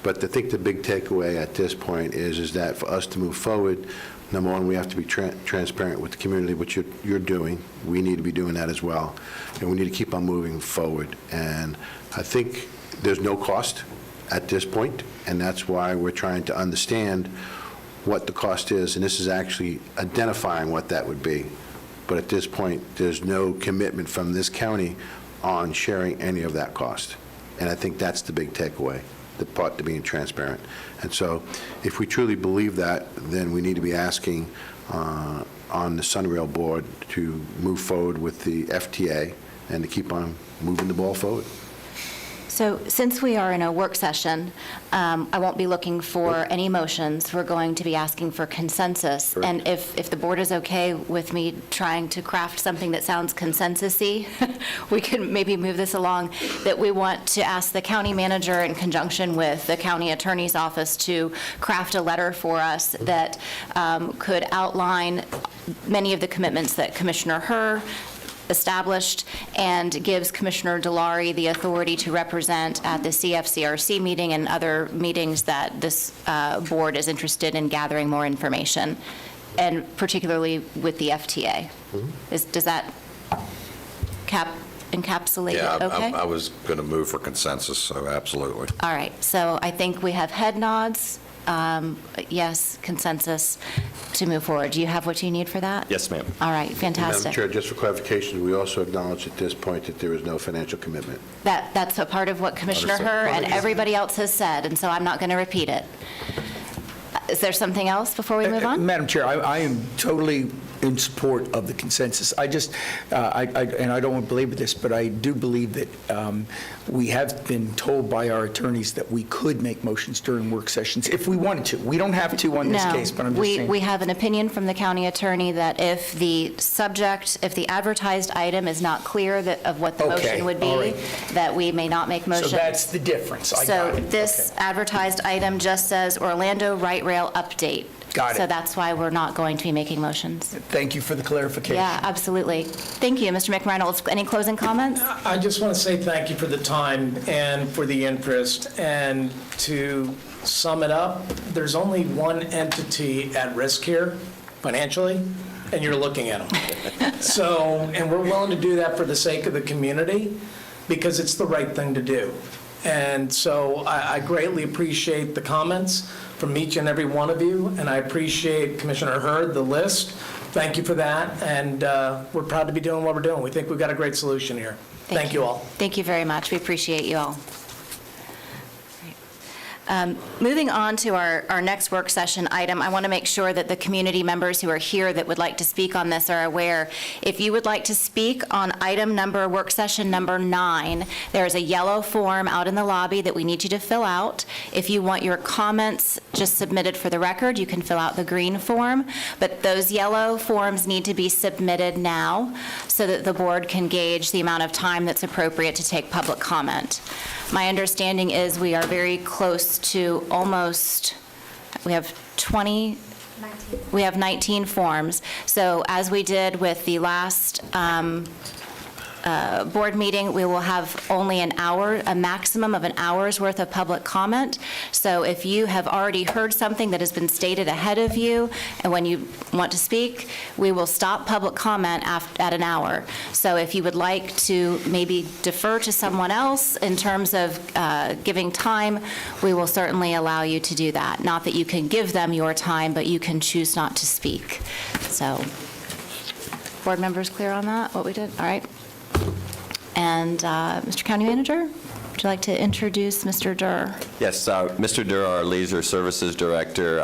But I think the big takeaway at this point is that for us to move forward, number one, we have to be transparent with the community, which you're doing. We need to be doing that as well. And we need to keep on moving forward. And I think there's no cost at this point, and that's why we're trying to understand what the cost is. And this is actually identifying what that would be. But at this point, there's no commitment from this county on sharing any of that cost. And I think that's the big takeaway, the part to being transparent. And so if we truly believe that, then we need to be asking on the Sunrail board to move forward with the FTA and to keep on moving the ball forward. So since we are in a work session, I won't be looking for any motions. We're going to be asking for consensus. Correct. And if the board is okay with me trying to craft something that sounds consensus-y, we can maybe move this along, that we want to ask the county manager in conjunction with the county attorney's office to craft a letter for us that could outline many of the commitments that Commissioner Herr established and gives Commissioner Delary the authority to represent at the CFCRC meeting and other meetings that this board is interested in gathering more information, and particularly with the FTA. Does that encapsulate it okay? I was going to move for consensus, so absolutely. All right, so I think we have head nods. Yes, consensus to move forward. Do you have what you need for that? Yes, ma'am. All right, Madam fantastic. Chair, just for clarification, we also acknowledge at this point that there is no financial commitment. That's a part of what Commissioner Understood. Herr and everybody else has said, and so I'm not going to repeat it. Is there something else before we move on? Madam Chair, I am totally in support of the consensus. I just, and I don't want to belabor this, but I do believe that we have been told by our attorneys that we could make motions during work sessions if we wanted to. We don't have to on this case, but I'm just saying. We have an opinion from the county attorney that if the advertised item is not clear of what the Okay, motion would all be, right. that we may not make motions. So that's the difference. I So got it. this Okay. advertised item just says Orlando Right Rail update. Got it. So that's why we're not going to be making motions. Thank you for the clarification. Yeah, absolutely. Thank you, Mr. McReynolds. Any closing comments? I just want to say thank you for the time and for the interest. And to sum it up, there's only one entity at risk here financially, and you're looking at them. So, and we're willing to do that for the sake of the community because it's the right thing to do. And so I greatly appreciate the comments from each and every one of you, and I appreciate Commissioner Hurd, the list. Thank you for that, and we're proud to be doing what we're doing. We think we've got a great solution here. Thank you all. Thank you very much. We appreciate you all. Moving on to our next work session item, I want to make sure that the community members who are here that would like to speak on this are aware. If you would like to speak on work session number 9, there is a yellow form out in the lobby that we need you to fill out. If you want your comments just submitted for the record, you can fill out the green form, but those yellow forms need to be submitted now so that the board can gauge the amount of time that's appropriate to take public comment. My understanding is we are very close to almost, we have 19 forms. So as we did with the last board meeting, we will have only an hour, a maximum of an hour's worth of public comment. So if you have already heard something that has been stated ahead of you, and when you want to speak, we will stop public comment at an hour. So if you would like to maybe defer to someone else in terms of giving time, we will certainly allow you to do that. Not that you can give them your time, but you can choose not to speak. So, board members clear on that, what we did? All right. And Mr. County Manager, would you like to introduce Mr. Durr? Yes, Mr. Durr, our Leisure Services Director,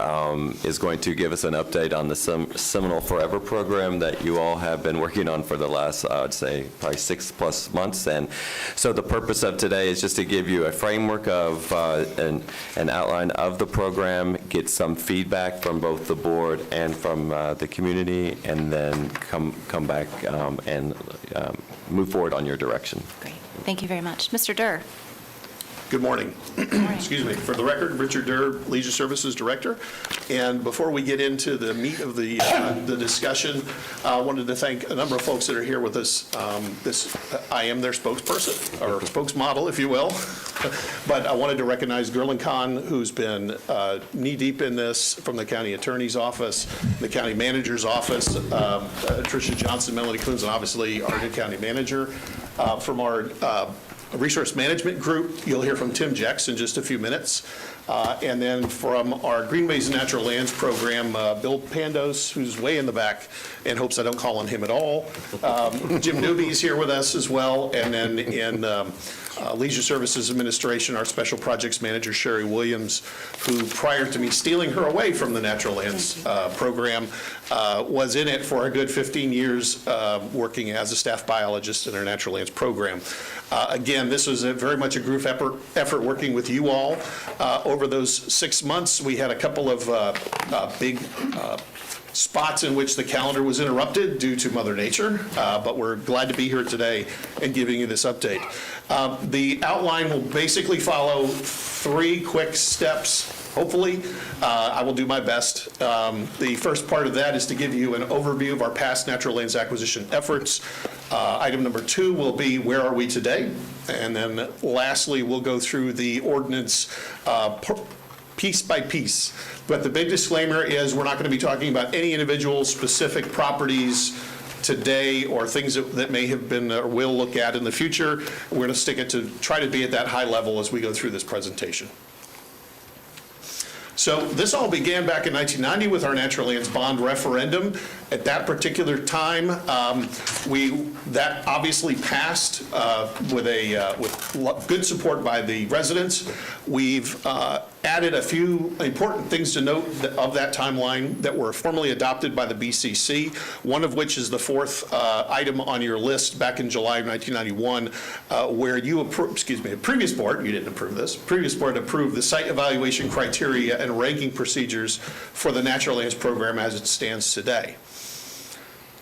is going to give us an update on the Seminole Forever program that you all have been working on for the last, I'd say, probably 6+ months. And so the purpose of today is just to give you a framework of an outline of the program, get some feedback from both the board and from the community, and then come back and move forward on your direction. Great. Thank you very much. Mr. Durr. Good morning. Excuse me. For the record, Richard Durr, Leisure Services Director. And before we get into the meat of the discussion, I wanted to thank a number of folks that are here with us. I am their spokesperson, or spokesmodel, if you will. But I wanted to recognize Gerlin Kahn, who's been knee-deep in this, from the county attorney's office, the county manager's office, Tricia Johnson, Melanie Coons, and obviously our new county manager. From our resource management group, you'll hear from Tim Jex in just a few minutes. And then from our Greenways and Natural Lands program, Bill Pandos, who's way in the back and hopes I don't call on him at all. Jim Newby's here with us as well. And then in Leisure Services Administration, our Special Projects Manager, Sherry Williams, who prior to me stealing her away from the Natural Lands program, was in it for a good 15 years working as a staff biologist in our Natural Lands program. Again, this was very much a group effort working with you all. Over those 6 months, we had a couple of big spots in which the calendar was interrupted due to Mother Nature, but we're glad to be here today and giving you this update. The outline will basically follow 3 quick steps, hopefully. I will do my best. The first part of that is to give you an overview of our past natural lands acquisition efforts. Item number 2 will be where are we today? And then lastly, we'll go through the ordinance piece by piece. But the big disclaimer is we're not going to be talking about any individual specific properties today or things that may have been or will look at in the future. We're going to stick it to try to be at that high level as we go through this presentation. So this all began back in 1990 with our natural lands bond referendum. At that particular time, that obviously passed with good support by the residents. We've added a few important things to note of that timeline that were formally adopted by the BCC, one of which is the 4th item on your list back in July of 1991, where you approved, a previous board, you didn't approve this, previous board approved the site evaluation criteria and ranking procedures for the natural lands program as it stands today.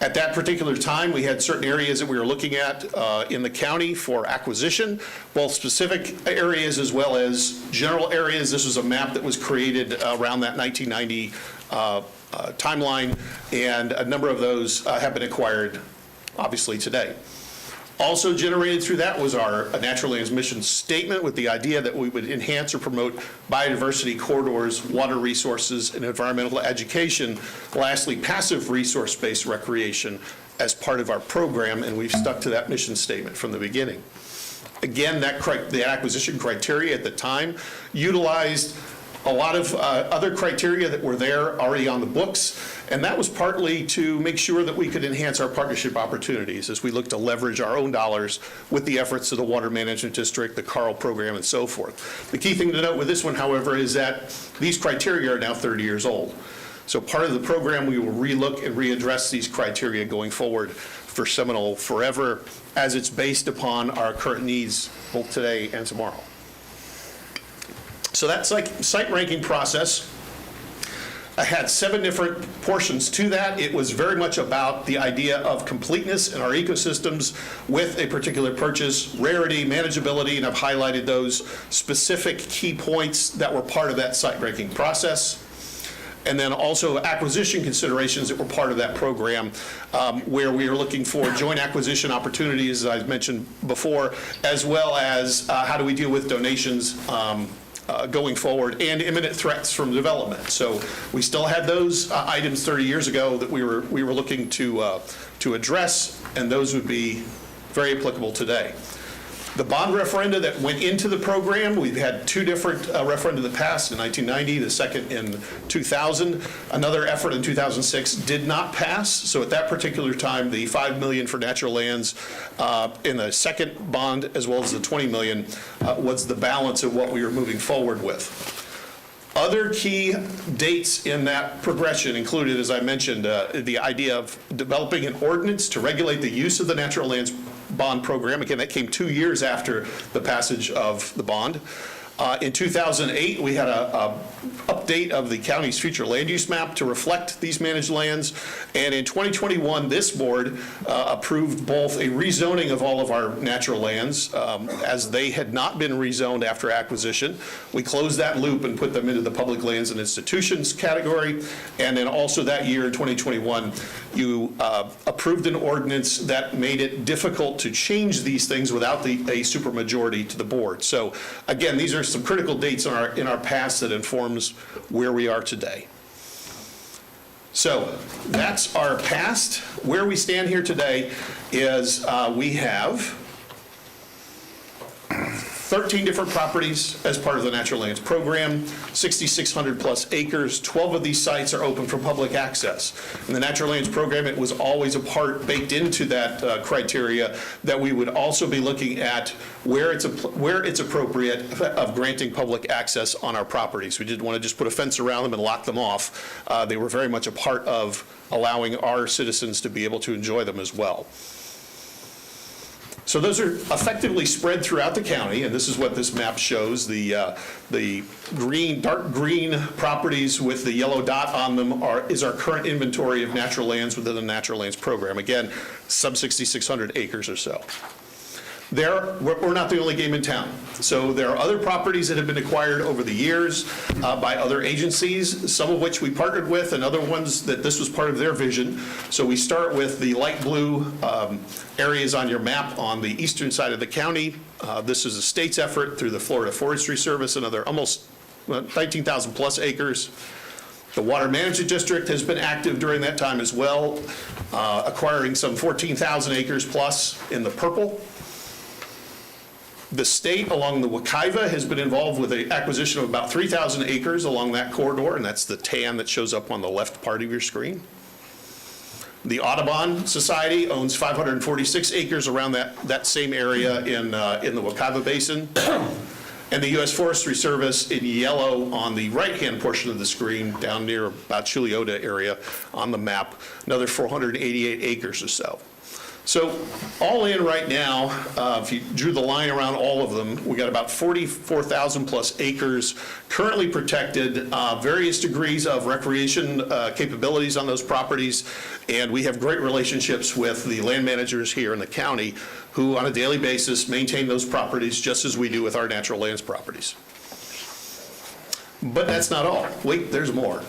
At that particular time, we had certain areas that we were looking at in the county for acquisition, both specific areas as well as general areas. This was a map that was created around that 1990 timeline, and a number of those have been acquired, obviously, today. Also generated through that was our natural lands mission statement with the idea that we would enhance or promote biodiversity corridors, water resources, and environmental education. Lastly, passive resource-based recreation as part of our program, and we've stuck to that mission statement from the beginning. Again, the acquisition criteria at the time utilized a lot of other criteria that were there already on the books, and that was partly to make sure that we could enhance our partnership opportunities as we look to leverage our own dollars with the efforts of the Water Management District, the CARL program, and so forth. The key thing to note with this one, however, is that these criteria are now 30 years old. So part of the program, we will relook and readdress these criteria going forward for Seminole Forever as it's based upon our current needs both today and tomorrow. So that site ranking process I had 7 different portions to that. It was very much about the idea of completeness in our ecosystems with a particular purchase, rarity, manageability, and I've highlighted those specific key points that were part of that site-breaking process. And then also acquisition considerations that were part of that program, where we are looking for joint acquisition opportunities, as I mentioned before, as well as how do we deal with donations going forward, and imminent threats from development. So we still had those items 30 years ago that we were looking to address, and those would be very applicable today. The bond referenda that went into the program, we've had 2 different referenda in the past, in 1990, the second in 2000. Another effort in 2006 did not pass, so at that particular time, the $5 million for natural lands in the second bond, as well as the $20 million, was the balance of what we were moving forward with. Other key dates in that progression included, as I mentioned, the idea of developing an ordinance to regulate the use of the natural lands bond program. Again, that came 2 years after the passage of the bond. In 2008, we had a update of the county's future land use map to reflect these managed lands. And in 2021, this board approved both a rezoning of all of our natural lands as they had not been rezoned after acquisition. We closed that loop and put them into the public lands and institutions category. And then also that year, in 2021, you approved an ordinance that made it difficult to change these things without a supermajority to the board. So again, these are some critical dates in our past that informs where we are today. So that's our past. Where we stand here today is we have 13 different properties as part of the Natural Lands Program, 6,600 plus acres. 12 of these sites are open for public access. In the Natural Lands Program, it was always a part baked into that criteria that we would also be looking at where it's appropriate of granting public access on our properties. We didn't want to just put a fence around them and lock them off. They were very much a part of allowing our citizens to be able to enjoy them as well. So those are effectively spread throughout the county, and this is what this map shows. The green, dark green properties with the yellow dot on them is our current inventory of natural lands within the Natural Lands Program. Again, sub 6,600 acres or so. We're not the only game in town. So there are other properties that have been acquired over the years by other agencies, some of which we partnered with, and other ones that this was part of their vision. So we start with the light blue areas on your map on the eastern side of the county. This is a state's effort through the Florida Forestry Service, another almost 19,000 plus acres. The Water Management District has been active during that time as well, acquiring some 14,000 acres plus in the purple. The state along the Wekiva has been involved with the acquisition of about 3,000 acres along that corridor, and that's the tan that shows up on the left part of your screen. The Audubon Society owns 546 acres around that same area in the Wekiva Basin. And the U.S. Forestry Service in yellow on the right-hand portion of the screen, down near about Chuliota area on the map, another 488 acres or so. So all in right now, if you drew the line around all of them, we got about 44,000 plus acres currently protected, various degrees of recreation capabilities on those properties, and we have great relationships with the land managers here in the county who on a daily basis maintain those properties just as we do with our natural lands properties. But that's not all. Wait, there's more.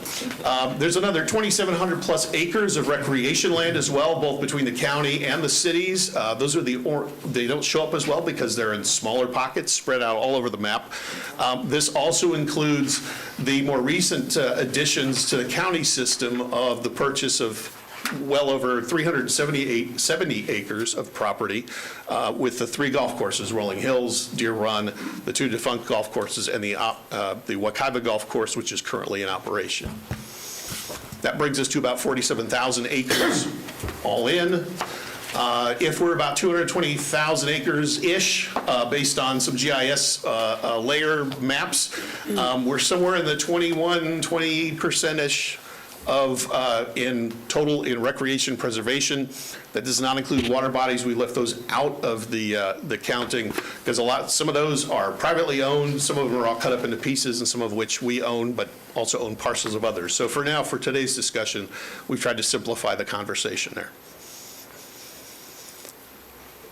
There's another 2,700 plus acres of recreation land as well, both between the county and the cities. Those are they don't show up as well because they're in smaller pockets spread out all over the map. This also includes the more recent additions to the county system of the purchase of well over 70 acres of property with the 3 golf courses, Rolling Hills, Deer Run, the 2 defunct golf courses, and the Wekiva Golf Course, which is currently in operation. That brings us to about 47,000 acres all in. If we're about 220,000 acres-ish, based on some GIS layer maps, we're somewhere in the 20%-ish in total in recreation preservation. That does not include water bodies. We left those out of the counting because some of those are privately owned, some of them are all cut up into pieces, and some of which we own, but also own parcels of others. So for now, for today's discussion, we've tried to simplify the conversation there.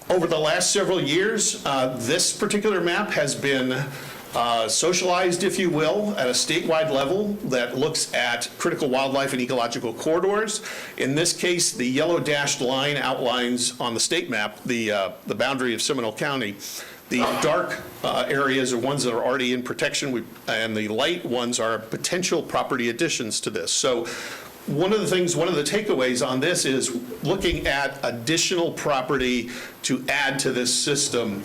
Over the last several years, this particular map has been socialized, if you will, at a statewide level that looks at critical wildlife and ecological corridors. In this case, the yellow dashed line outlines on the state map the boundary of Seminole County. The dark areas are ones that are already in protection, and the light ones are potential property additions to this. So one of the takeaways on this is looking at additional property to add to this system,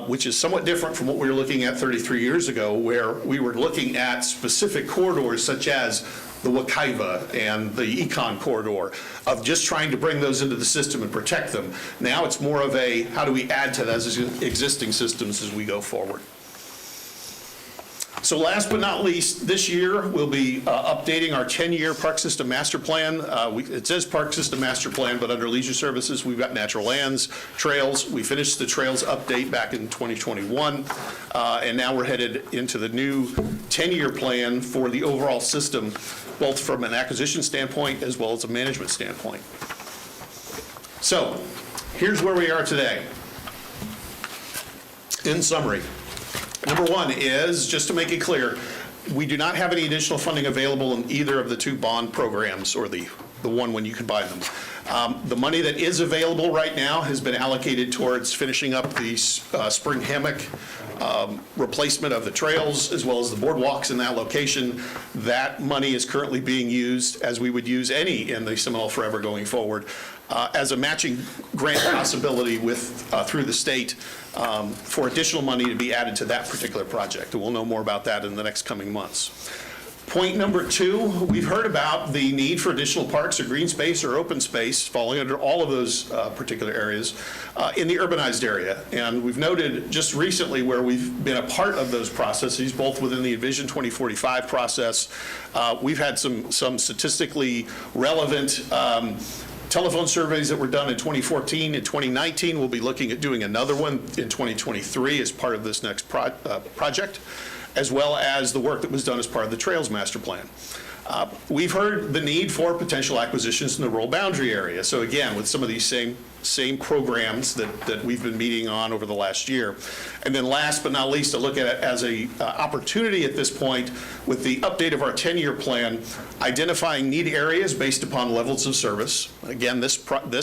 which is somewhat different from what we were looking at 33 years ago, where we were looking at specific corridors such as the Wekiva and the Econ corridor, of just trying to bring those into the system and protect them. Now it's more of a, how do we add to those existing systems as we go forward? So last but not least, this year we'll be updating our 10-year Park System Master Plan. It says Park System Master Plan, but under Leisure Services, we've got natural lands, trails. We finished the trails update back in 2021, and now we're headed into the new 10-year plan for the overall system, both from an acquisition standpoint as well as a management standpoint. So here's where we are today. In summary, number one is, just to make it clear, we do not have any additional funding available in either of the two bond programs, or the one when you can buy them. The money that is available right now has been allocated towards finishing up the spring hammock replacement of the trails, as well as the boardwalks in that location. That money is currently being used, as we would use any in the Seminole Forever going forward, as a matching grant possibility through the state for additional money to be added to that particular project. And we'll know more about that in the next coming months. Point number two, we've heard about the need for additional parks or green space or open space falling under all of those particular areas in the urbanized area. And we've noted just recently where we've been a part of those processes, both within the Envision 2045 process. We've had some statistically relevant telephone surveys that were done in 2014 and 2019. We'll be looking at doing another one in 2023 as part of this next project, as well as the work that was done as part of the Trails Master Plan. We've heard the need for potential acquisitions in the rural boundary area. So again, with some of these same programs that we've been meeting on over the last year. And then last but not least, to look at it as a opportunity at this point with the update of our 10-year plan, identifying need areas based upon levels of service. Again, this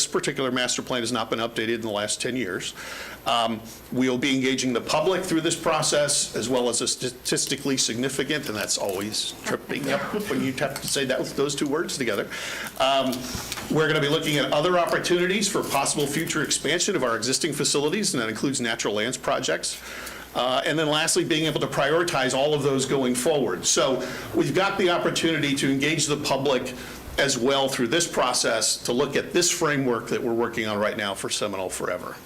particular master plan has not been updated in the last 10 years. We'll be engaging the public through this process, as well as a statistically significant, and that's always tripping up when you have to say those two words together. We're going to be looking at other opportunities for possible future expansion of our existing facilities, and that includes natural lands projects. And then lastly, being able to prioritize all of those going forward. So we've got the opportunity to engage the public as well through this process to look at this framework that we're working on right now for Seminole Forever.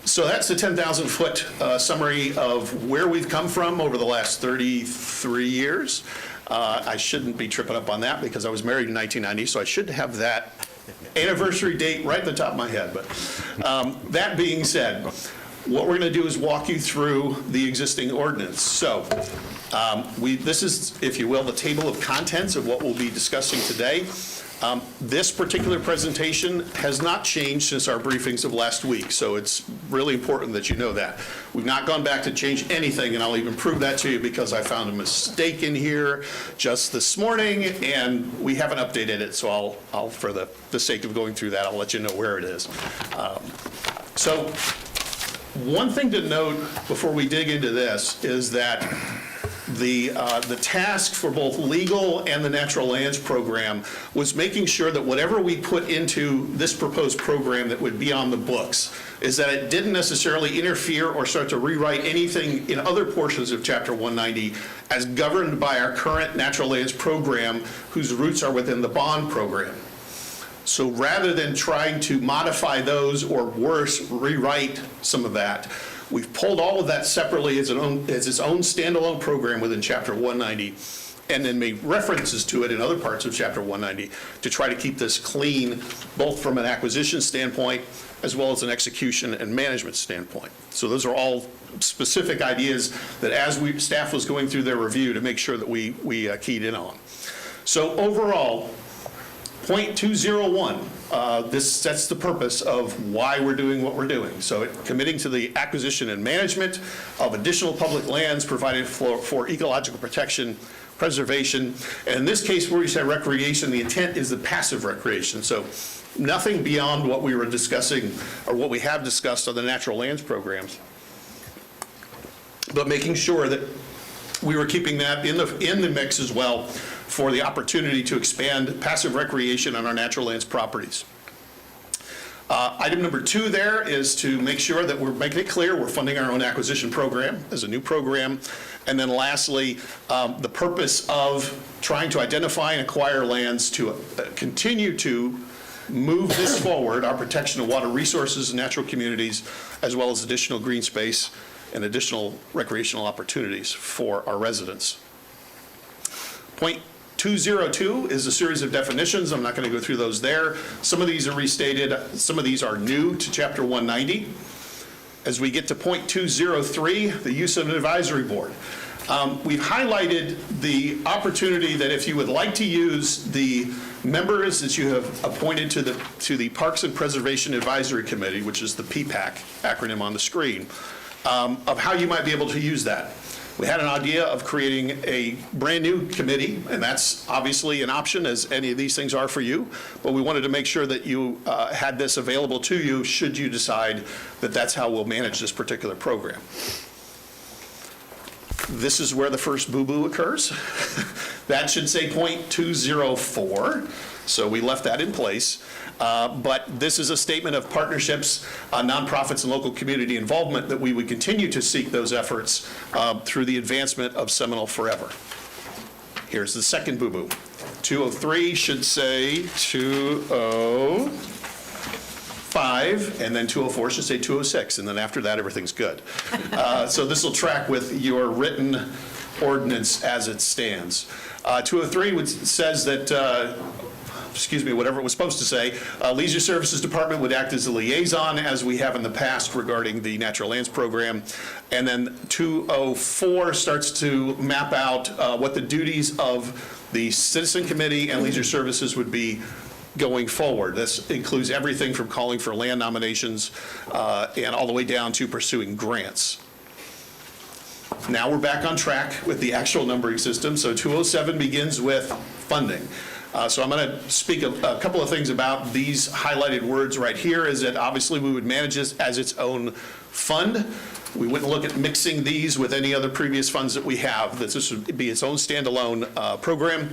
So that's the 10,000-foot summary of where we've come from over the last 33 years. I shouldn't be tripping up on that because I was married in 1990, so I should have that anniversary date right at the top of my head. But that being said, what we're going to do is walk you through the existing ordinance. So this is, if you will, the table of contents of what we'll be discussing today. This particular presentation has not changed since our briefings of last week, so it's really important that you know that. We've not gone back to change anything, and I'll even prove that to you because I found a mistake in here just this morning, and we haven't updated it, so I'll for the sake of going through that, I'll let you know where it is. So one thing to note before we dig into this is that the task for both legal and the natural lands program was making sure that whatever we put into this proposed program that would be on the books is that it didn't necessarily interfere or start to rewrite anything in other portions of Chapter 190 as governed by our current natural lands program, whose roots are within the bond program. So rather than trying to modify those or worse, rewrite some of that, we've pulled all of that separately as its own standalone program within Chapter 190 and then made references to it in other parts of Chapter 190 to try to keep this clean, both from an acquisition standpoint as well as an execution and management standpoint. So those are all specific ideas that as staff was going through their review to make sure that we keyed in on. So overall, point 201, this sets the purpose of why we're doing what we're doing. So committing to the acquisition and management of additional public lands provided for ecological protection, preservation, and in this case where we say recreation, the intent is the passive recreation. So nothing beyond what we were discussing or what we have discussed on the natural lands programs, but making sure that we were keeping that in the mix as well for the opportunity to expand passive recreation on our natural lands properties. Item number 2 there is to make sure that we're making it clear we're funding our own acquisition program as a new program. And then lastly, the purpose of trying to identify and acquire lands to continue to move this forward, our protection of water resources and natural communities, as well as additional green space and additional recreational opportunities for our residents. Point 202 is a series of definitions. I'm not going to go through those there. Some of these are restated. Some of these are new to Chapter 190. As we get to point 203, the use of an advisory board. We've highlighted the opportunity that if you would like to use the members that you have appointed to the Parks and Preservation Advisory Committee, which is the PPAC acronym on the screen, of how you might be able to use that. We had an idea of creating a brand-new committee, and that's obviously an option, as any of these things are for you, but we wanted to make sure that you had this available to you should you decide that that's how we'll manage this particular program. This is where the first boo-boo occurs. That should say point 204, so we left that in place. But this is a statement of partnerships, nonprofits, and local community involvement that we would continue to seek those efforts through the advancement of Seminole Forever. Here's the second boo-boo. 203 should say 205, and then 204 should say 206, and then after that, everything's good. So this will track with your written ordinance as it stands. 203 says that whatever it was supposed to say, Leisure Services Department would act as a liaison, as we have in the past regarding the Natural Lands Program. And then 204 starts to map out what the duties of the Citizen Committee and Leisure Services would be going forward. This includes everything from calling for land nominations and all the way down to pursuing grants. Now we're back on track with the actual numbering system. So 207 begins with funding. So I'm going to speak a couple of things about these highlighted words right here, is that obviously we would manage this as its own fund. We wouldn't look at mixing these with any other previous funds that we have. This would be its own standalone program.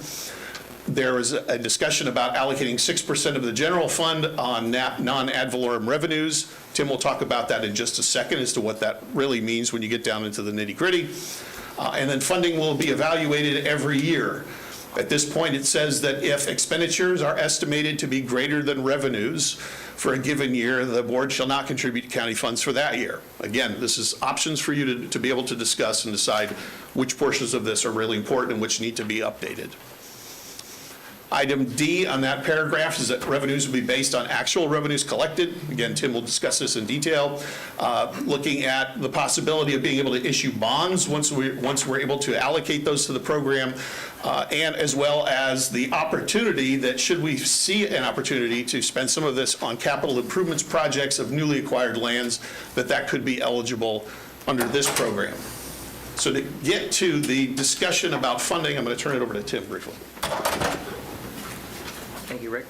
There is a discussion about allocating 6% of the general fund on non-ad valorem revenues. Tim will talk about that in just a second as to what that really means when you get down into the nitty-gritty. And then funding will be evaluated every year. At this point, it says that if expenditures are estimated to be greater than revenues for a given year, the board shall not contribute to county funds for that year. Again, this is options for you to be able to discuss and decide which portions of this are really important and which need to be updated. Item D on that paragraph is that revenues will be based on actual revenues collected. Again, Tim will discuss this in detail. Looking at the possibility of being able to issue bonds once we're able to allocate those to the program, and as well as the opportunity that should we see an opportunity to spend some of this on capital improvements projects of newly acquired lands, that could be eligible under this program. So to get to the discussion about funding, I'm going to turn it over to Tim briefly. Thank you, Rick.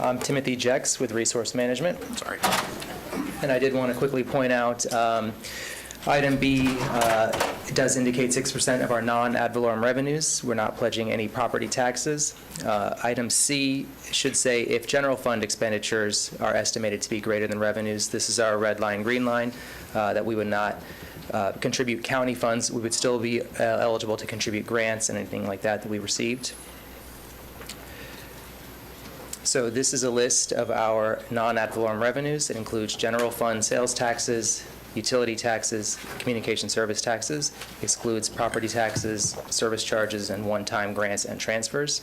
I'm Timothy Jex with Resource Management. Sorry. And I did want to quickly point out, item B it does indicate 6% of our non-ad valorem revenues. We're not pledging any property taxes. Item C should say if general fund expenditures are estimated to be greater than revenues. This is our red line, green line, that we would not contribute county funds. We would still be eligible to contribute grants and anything like that we received. So this is a list of our non-ad valorem revenues. It includes general fund sales taxes, utility taxes, communication service taxes, excludes property taxes, service charges, and one-time grants and transfers.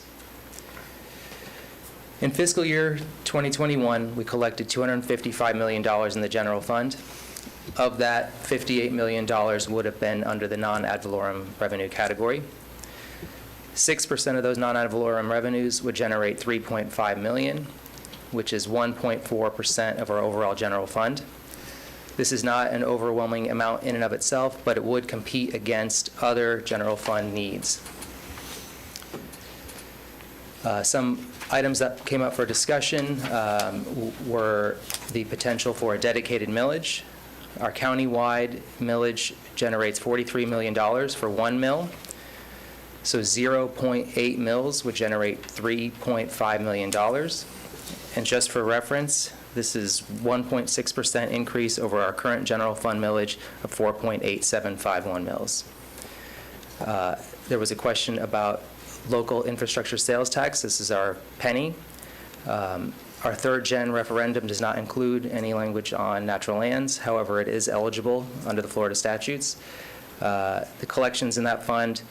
In fiscal year 2021, we collected $255 million in the general fund. Of that, $58 million would have been under the non-ad valorem revenue category. 6% of those non-ad valorem revenues would generate $3.5 million, which is 1.4% of our overall general fund. This is not an overwhelming amount in and of itself, but it would compete against other general fund needs. Some items that came up for discussion were the potential for a dedicated millage. Our county-wide millage generates $43 million for 1 mill. So 0.8 mills would generate $3.5 million. And just for reference, this is 1.6% increase over our current general fund millage of 4.8751 mills. There was a question about local infrastructure sales tax. This is our penny. Our third-gen referendum does not include any language on natural lands. However, it is eligible under the Florida statutes. The collections in that fund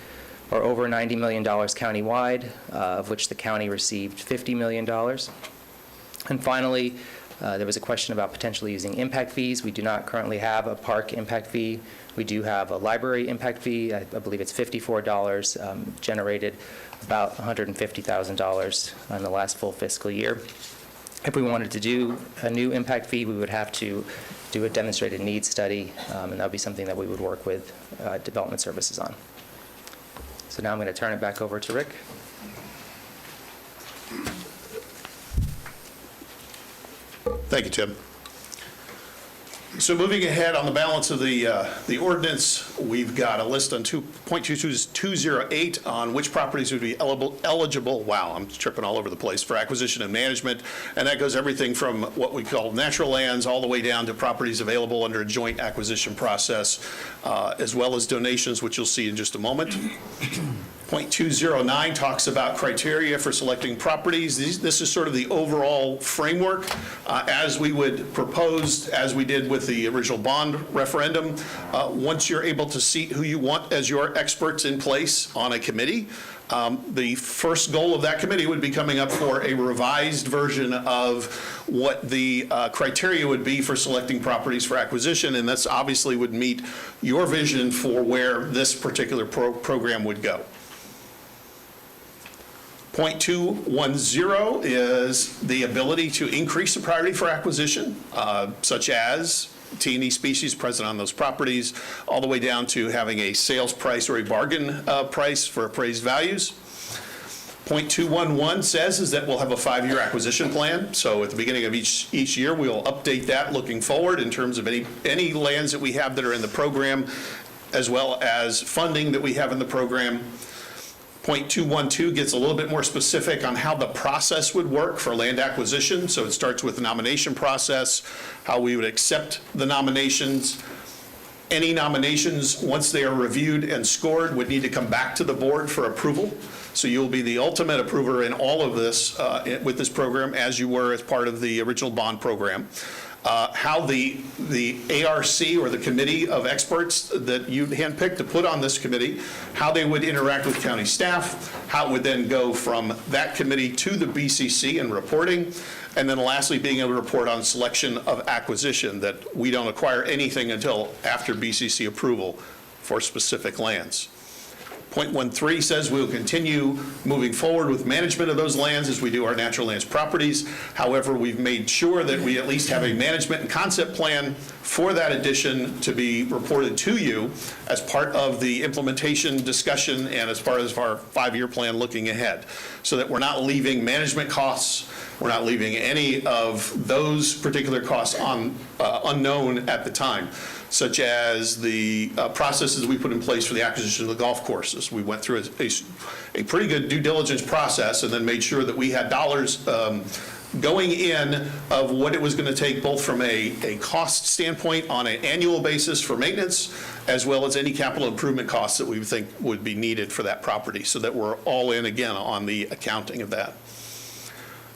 are over $90 million countywide, of which the county received $50 million. And finally, there was a question about potentially using impact fees. We do not currently have a park impact fee. We do have a library impact fee. I believe it's $54, generated about $150,000 in the last full fiscal year. If we wanted to do a new impact fee, we would have to do a demonstrated needs study, and that would be something that we would work with development services on. So now I'm going to turn it back over to Rick. Thank you, Tim. So moving ahead on the balance of the ordinance, we've got a list on 2.208 on which properties would be eligible, wow, I'm tripping all over the place, for acquisition and management. And that goes everything from what we call natural lands all the way down to properties available under a joint acquisition process, as well as donations, which you'll see in just a moment. 0.209 talks about criteria for selecting properties. This is sort of the overall framework as we would propose, as we did with the original bond referendum. Once you're able to see who you want as your experts in place on a committee, the first goal of that committee would be coming up for a revised version of what the criteria would be for selecting properties for acquisition, and this obviously would meet your vision for where this particular program would go. 0.210 is the ability to increase the priority for acquisition, such as T&E species present on those properties, all the way down to having a sales price or a bargain price for appraised values. 0.211 says is that we'll have a 5-year acquisition plan. So at the beginning of each year, we'll update that looking forward in terms of any lands that we have that are in the program, as well as funding that we have in the program. 0.212 gets a little bit more specific on how the process would work for land acquisition. So it starts with the nomination process, how we would accept the nominations. Any nominations, once they are reviewed and scored, would need to come back to the board for approval. So you'll be the ultimate approver in all of this with this program, as you were as part of the original bond program. How the ARC, or the committee of experts that you handpicked to put on this committee, how they would interact with county staff, how it would then go from that committee to the BCC and reporting, and then lastly, being able to report on selection of acquisition, that we don't acquire anything until after BCC approval for specific lands. 0.13 says we will continue moving forward with management of those lands as we do our natural lands properties. However, we've made sure that we at least have a management and concept plan for that addition to be reported to you as part of the implementation discussion and as part of our 5-year plan looking ahead, so that we're not leaving management costs, we're not leaving any of those particular costs unknown at the time, such as the processes we put in place for the acquisition of the golf courses. We went through a pretty good due diligence process and then made sure that we had dollars going in of what it was going to take, both from a cost standpoint on an annual basis for maintenance, as well as any capital improvement costs that we think would be needed for that property, so that we're all in again on the accounting of that.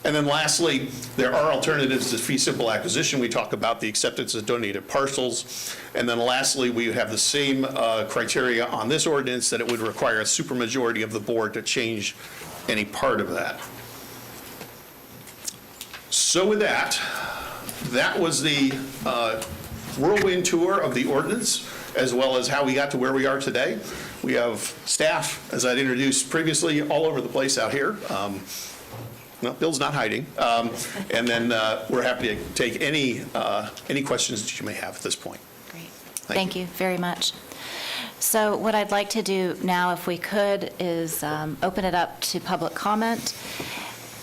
And then lastly, there are alternatives to fee simple acquisition. We talk about the acceptance of donated parcels. And then lastly, we have the same criteria on this ordinance, that it would require a supermajority of the board to change any part of that. So with that, that was the whirlwind tour of the ordinance, as well as how we got to where we are today. We have staff, as I'd introduced previously, all over the place out here. No, Bill's not hiding. And then we're happy to take any questions that you may have at this point. Great. Thank you very much. So what I'd like to do now, if we could, is open it up to public comment.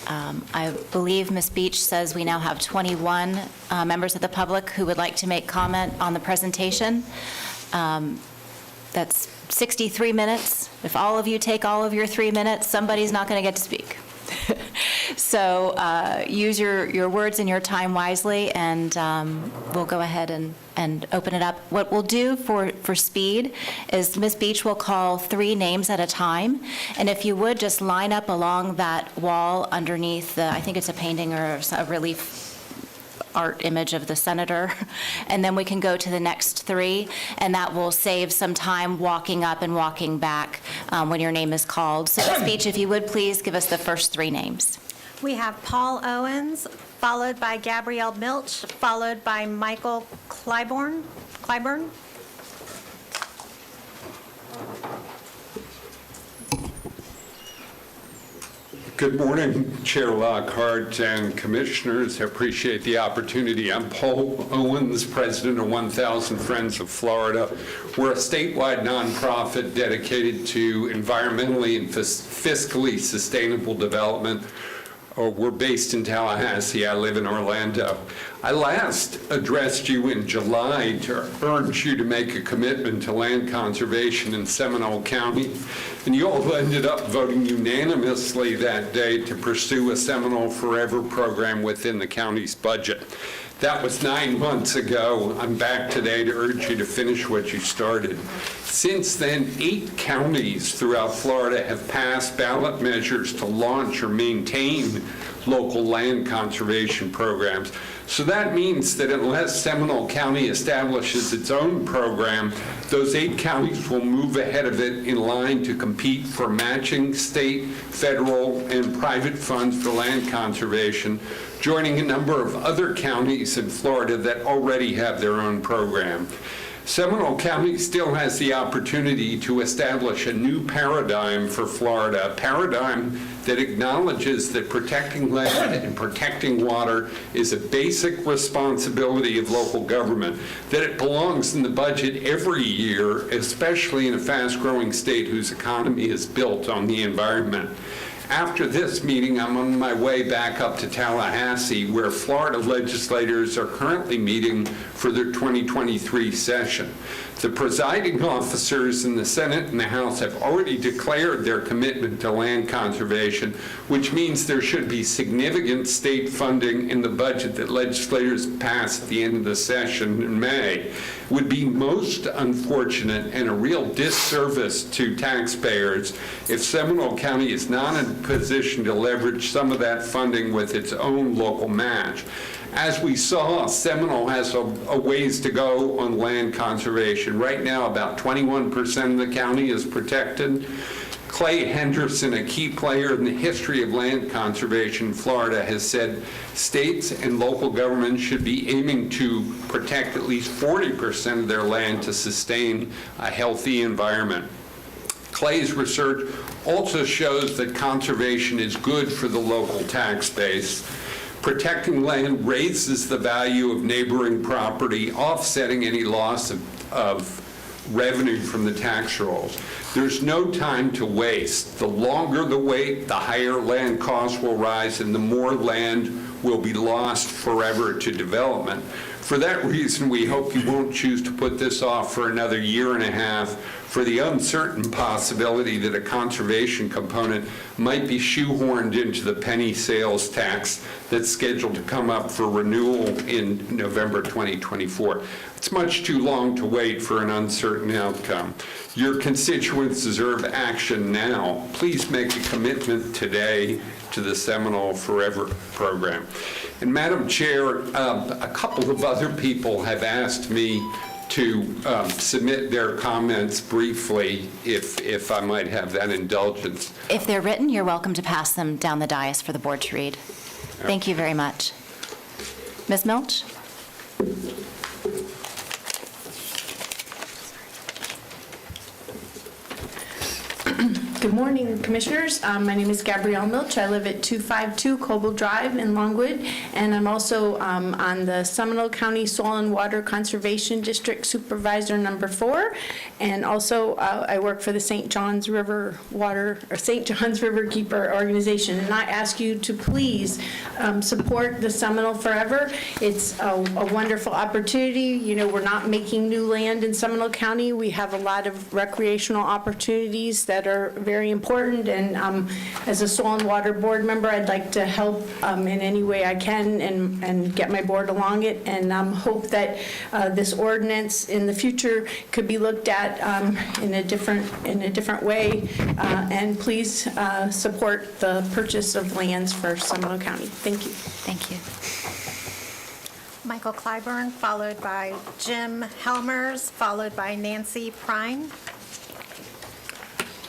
I believe Ms. Beach says we now have 21 members of the public who would like to make comment on the presentation. That's 63 minutes. If all of you take all of your 3 minutes, somebody's not going to get to speak. So use your words and your time wisely, and we'll go ahead and open it up. What we'll do for speed is Ms. Beach will call 3 names at a time, and if you would, just line up along that wall underneath I think it's a painting or a relief art image of the senator, and then we can go to the next 3, and that will save some time walking up and walking back when your name is called. So Ms. Beach, if you would please give us the first 3 names. We have Paul Owens, followed by Gabrielle Milch, followed by Michael Clyburn. Good morning, Chair Lockhart and Commissioners. I appreciate the opportunity. I'm Paul Owens, President of 1,000 Friends of Florida. We're a statewide nonprofit dedicated to environmentally and fiscally sustainable development. We're based in Tallahassee. I live in Orlando. I last addressed you in July to urge you to make a commitment to land conservation in Seminole County, and you all ended up voting unanimously that day to pursue a Seminole Forever program within the county's budget. That was 9 months ago. I'm back today to urge you to finish what you started. Since then, 8 counties throughout Florida have passed ballot measures to launch or maintain local land conservation programs. So that means that unless Seminole County establishes its own program, those 8 counties will move ahead of it in line to compete for matching state, federal, and private funds for land conservation, joining a number of other counties in Florida that already have their own program. Seminole County still has the opportunity to establish a new paradigm for Florida, a paradigm that acknowledges that protecting land and protecting water is a basic responsibility of local government, that it belongs in the budget every year, especially in a fast-growing state whose economy is built on the environment. After this meeting, I'm on my way back up to Tallahassee, where Florida legislators are currently meeting for their 2023 session. The presiding officers in the Senate and the House have already declared their commitment to land conservation, which means there should be significant state funding in the budget that legislators pass at the end of the session in May. It would be most unfortunate and a real disservice to taxpayers if Seminole County is not in a position to leverage some of that funding with its own local match. As we saw, Seminole has a ways to go on land conservation. Right now, about 21% of the county is protected. Clay Henderson, a key player in the history of land conservation in Florida, has said states and local governments should be aiming to protect at least 40% of their land to sustain a healthy environment. Clay's research also shows that conservation is good for the local tax base. Protecting land raises the value of neighboring property, offsetting any loss of revenue from the tax rolls. There's no time to waste. The longer the wait, the higher land costs will rise, and the more land will be lost forever to development. For that reason, we hope you won't choose to put this off for another 1.5 years for the uncertain possibility that a conservation component might be shoehorned into the penny sales tax that's scheduled to come up for renewal in November 2024. It's much too long to wait for an uncertain outcome. Your constituents deserve action now. Please make a commitment today to the Seminole Forever program. And Madam Chair, a couple of other people have asked me to submit their comments briefly, if I might have that indulgence. If they're written, you're welcome to pass them down the dais for the board to read. Thank you very much. Ms. Milch? Good morning, Commissioners. My name is Gabrielle Milch. I live at 252 Coble Drive in Longwood, and I'm also on the Seminole County Soil and Water Conservation District Supervisor number 4, and also I work for the St. Johns River Keeper organization. And I ask you to please support the Seminole Forever. It's a wonderful opportunity. You know, we're not making new land in Seminole County. We have a lot of recreational opportunities that are very important, and as a Soil and Water Board member, I'd like to help in any way I can and get my board along it, and hope that this ordinance in the future could be looked at in a different way, and please support the purchase of lands for Seminole County. Thank you. Thank you. Michael Clyburn, followed by Jim Helmers, followed by Nancy Prine.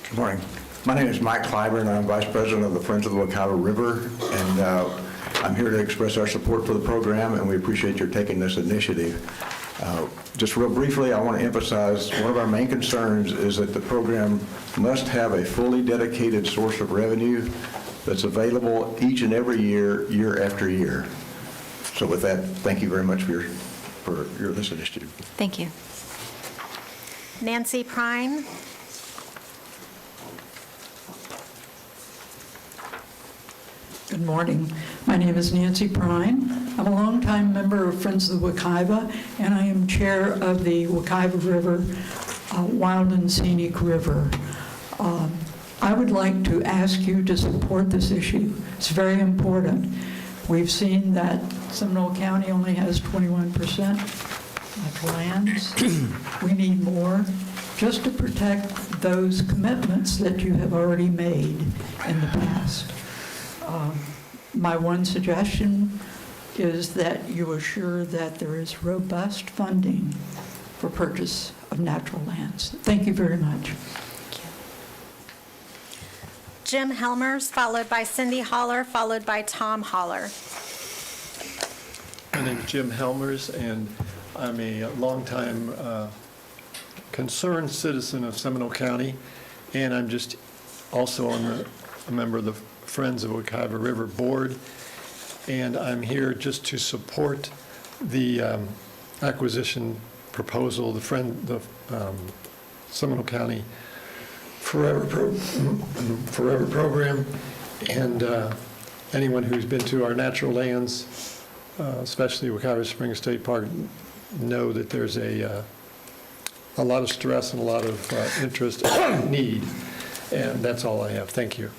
Good morning. My name is Mike Clyburn. I'm Vice President of the Friends of the Wekiva River, and I'm here to express our support for the program, and we appreciate your taking this initiative. Just real briefly, I want to emphasize one of our main concerns is that the program must have a fully dedicated source of revenue that's available each and every year, year after year. So with that, thank you very much for this initiative. Thank you. Nancy Prine. Good morning. My name is Nancy Prine. I'm a longtime member of Friends of the Wekiva, and I am chair of the Wekiva River Wild and Scenic River. I would like to ask you to support this issue. It's very important. We've seen that Seminole County only has 21% of lands. We need more just to protect those commitments that you have already made in the past. My one suggestion is that you assure that there is robust funding for purchase of natural lands. Thank you very much. Jim Helmers, followed by Cindy Holler, followed by Tom Holler. My name is Jim Helmers, and I'm a longtime concerned citizen of Seminole County, and I'm just also a member of the Friends of Wekiva River Board, and I'm here just to support the acquisition proposal, the Seminole County Forever program, and anyone who's been to our natural lands, especially Wekiva Springs State Park, know that there's a lot of stress and a lot of interest and need, and that's all I have. Thank you.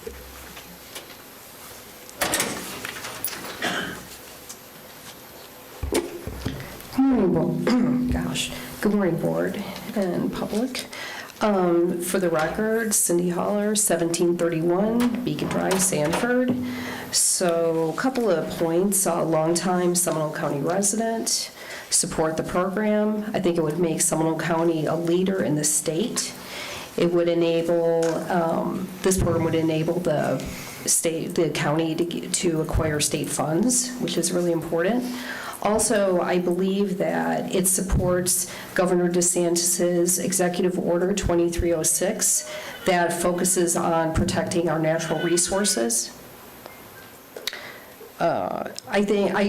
Good morning, Board and public. For the record, Cindy Holler, 1731 Beacon Drive, Sanford. So a couple of points. A longtime Seminole County resident, support the program. I think it would make Seminole County a leader in the state. It would enable, this program would enable the county to acquire state funds, which is really important. Also, I believe that it supports Governor DeSantis's Executive Order 2306 that focuses on protecting our natural resources. I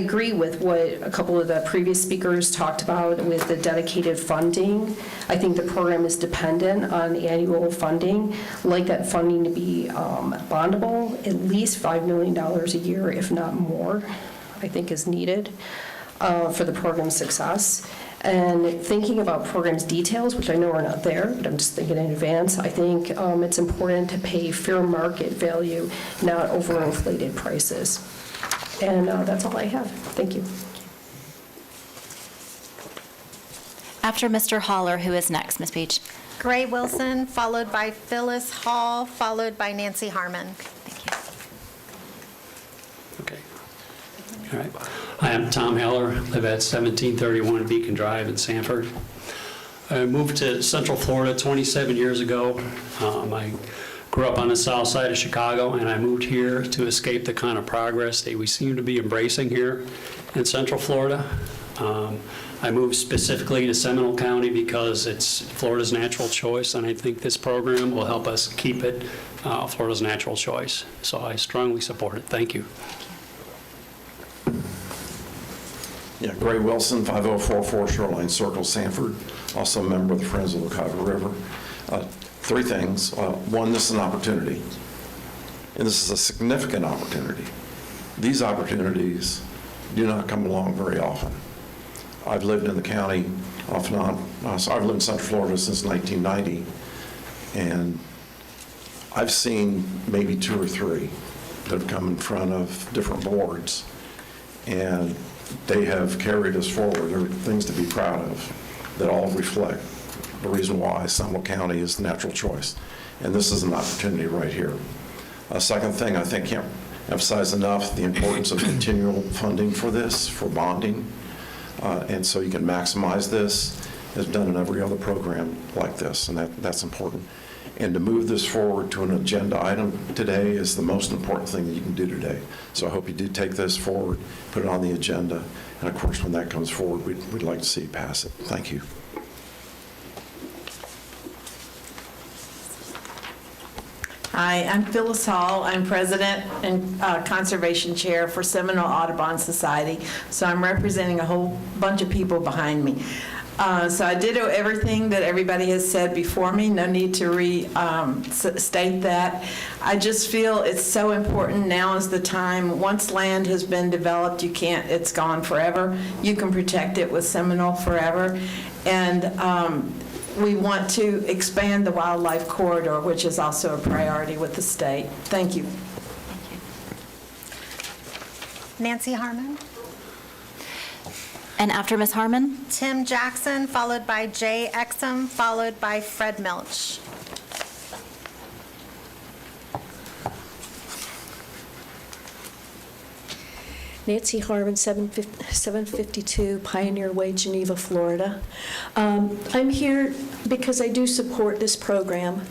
agree with what a couple of the previous speakers talked about with the dedicated funding. I think the program is dependent on annual funding. I'd like that funding to be bondable, at least $5 million a year, if not more, I think is needed for the program's success. And thinking about programs details, which I know are not there, but I'm just thinking in advance, I think it's important to pay fair market value, not overinflated prices. And that's all I have. Thank you. After Mr. Holler, who is next, Ms. Peach? Gray Wilson, followed by Phyllis Hall, followed by Nancy Harmon. All right. Hi, I'm Tom Heller, live at 1731 Beacon Drive in Sanford. I moved to Central Florida 27 years ago. I grew up on the south side of Chicago, and I moved here to escape the kind of progress that we seem to be embracing here in Central Florida. I moved specifically to Seminole County because it's Florida's natural choice, and I think this program will help us keep it Florida's natural choice. So I strongly support it. Thank you. Yeah, Gray Wilson, 5044 Shoreline Circle, Sanford, also a member of the Friends of the Wekiva River. Three things. One, this is an opportunity, and this is a significant opportunity. These opportunities do not come along very often. I've lived in the county off and on, so I've lived in Central Florida since 1990, and I've seen maybe two or three that have come in front of different boards, and they have carried us forward. There are things to be proud of that all reflect the reason why Seminole County is the natural choice. And this is an opportunity right here. A second thing, I think can't emphasize enough the importance of continual funding for this, for bonding. And so you can maximize this, as done in every other program like this, and that's important. And to move this forward to an agenda item today is the most important thing that you can do today. So I hope you do take this forward, put it on the agenda, and of course, when that comes forward, we'd like to see you pass it. Thank you. Hi, I'm Phyllis Hall. I'm President and Conservation Chair for Seminole Audubon Society, so I'm representing a whole bunch of people behind me. So I did everything that everybody has said before me. No need to restate that. I just feel it's so important. Now is the time. Once land has been developed, it's gone forever. You can protect it with Seminole forever. And we want to expand the wildlife corridor, which is also a priority with the state. Thank you. Nancy Harmon. And after Ms. Harmon? Tim Jackson, followed by Jay Exum, followed by Fred Milch. Nancy Harmon, 752 Pioneer Way, Geneva, Florida. I'm here because I do support this program,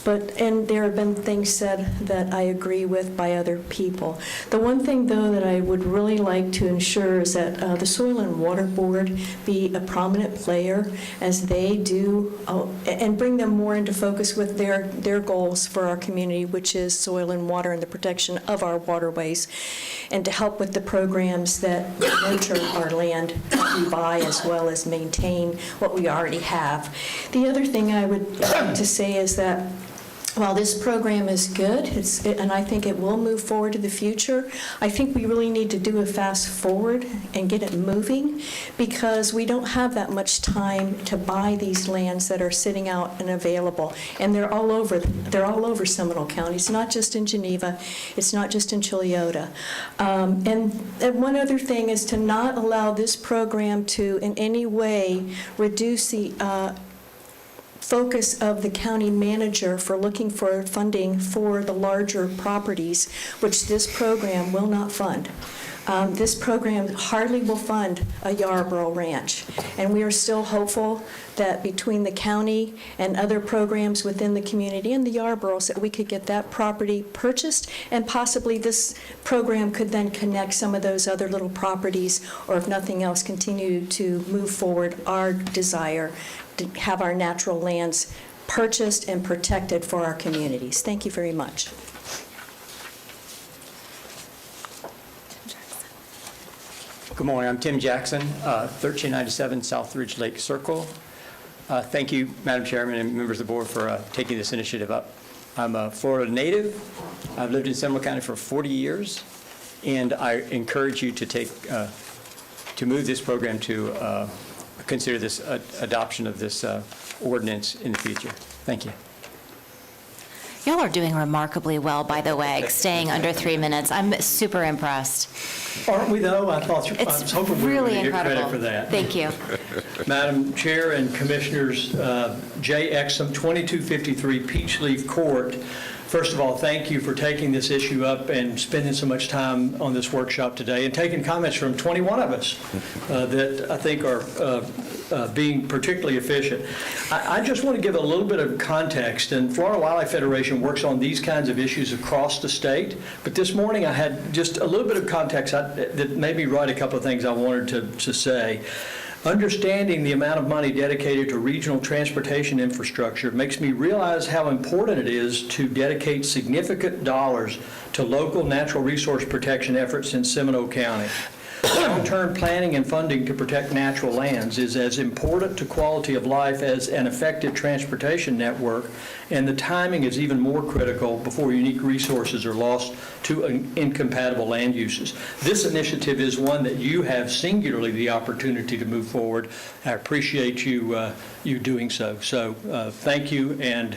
and there have been things said that I agree with by other people. The one thing, though, that I would really like to ensure is that the Soil and Water Board be a prominent player as they do, and bring them more into focus with their goals for our community, which is soil and water and the protection of our waterways, and to help with the programs that nurture our land that we buy as well as maintain what we already have. The other thing I would like to say is that while this program is good, and I think it will move forward to the future, I think we really need to do a fast forward and get it moving, because we don't have that much time to buy these lands that are sitting out and available. And they're all over Seminole County. It's not just in Geneva. It's not just in Chiliota. And one other thing is to not allow this program to in any way reduce the focus of the county manager for looking for funding for the larger properties, which this program will not fund. This program hardly will fund a Yarborough ranch, and we are still hopeful that between the county and other programs within the community and the Yarboroughs that we could get that property purchased, and possibly this program could then connect some of those other little properties, or if nothing else, continue to move forward our desire to have our natural lands purchased and protected for our communities. Thank you very much. Good morning. I'm Tim Jackson, 1397 South Ridge Lake Circle. Thank you, Madam Chairman and members of the board, for taking this initiative up. I'm a Florida native. I've lived in Seminole County for 40 years, and I encourage you to move this program to a consider this adoption of this ordinance in the future. Thank you. Y'all are doing remarkably well, by the way, staying under 3 minutes. I'm super impressed. Aren't we, though? I was hoping we were really going to get credit incredible. for that. Thank you. Madam Chair and Commissioners, Jay Exum, 2253 Peachleaf Court. First of all, thank you for taking this issue up and spending so much time on this workshop today and taking comments from 21 of us that I think are being particularly efficient. I just want to give a little bit of context, and Florida Wildlife Federation works on these kinds of issues across the state, but this morning I had just a little bit of context that made me write a couple of things I wanted to say. Understanding the amount of money dedicated to regional transportation infrastructure makes me realize how important it is to dedicate significant dollars to local natural resource protection efforts in Seminole County. Long-term planning and funding to protect natural lands is as important to quality of life as an effective transportation network, and the timing is even more critical before unique resources are lost to incompatible land uses. This initiative is one that you have singularly the opportunity to move forward. I appreciate you doing so. So thank you, and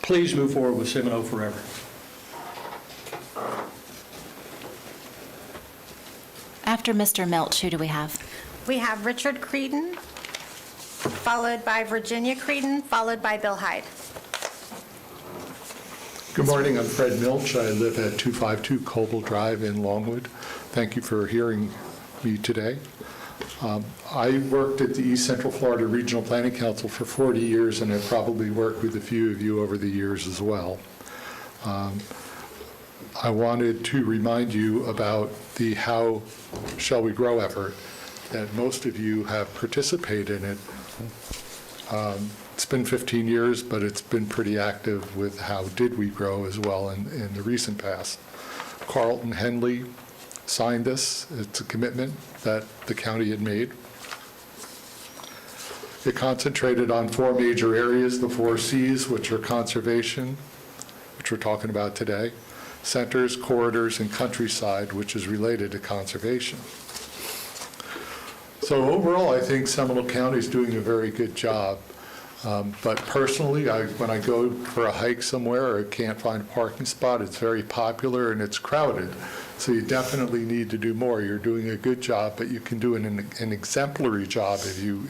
please move forward with Seminole Forever. After Mr. Milch, who do we have? We have Richard Creedon, followed by Virginia Creedon, followed by Bill Hyde. Good morning, I'm Fred Milch. I live at 252 Coble Drive in Longwood. Thank you for hearing me today. I worked at the East Central Florida Regional Planning Council for 40 years, and I've probably worked with a few of you over the years as well. I wanted to remind you about the How Shall We Grow effort that most of you have participated in it. It's been 15 years, but it's been pretty active with How Did We Grow as well in the recent past. Carlton Henley signed this. It's a commitment that the county had made. It concentrated on 4 major areas, the 4 C's, which are conservation, which we're talking about today, centers, corridors, and countryside, which is related to conservation. So overall, I think Seminole County is doing a very good job. But personally, when I go for a hike somewhere or I can't find a parking spot, it's very popular and it's crowded. So you definitely need to do more. You're doing a good job, but you can do an exemplary job if you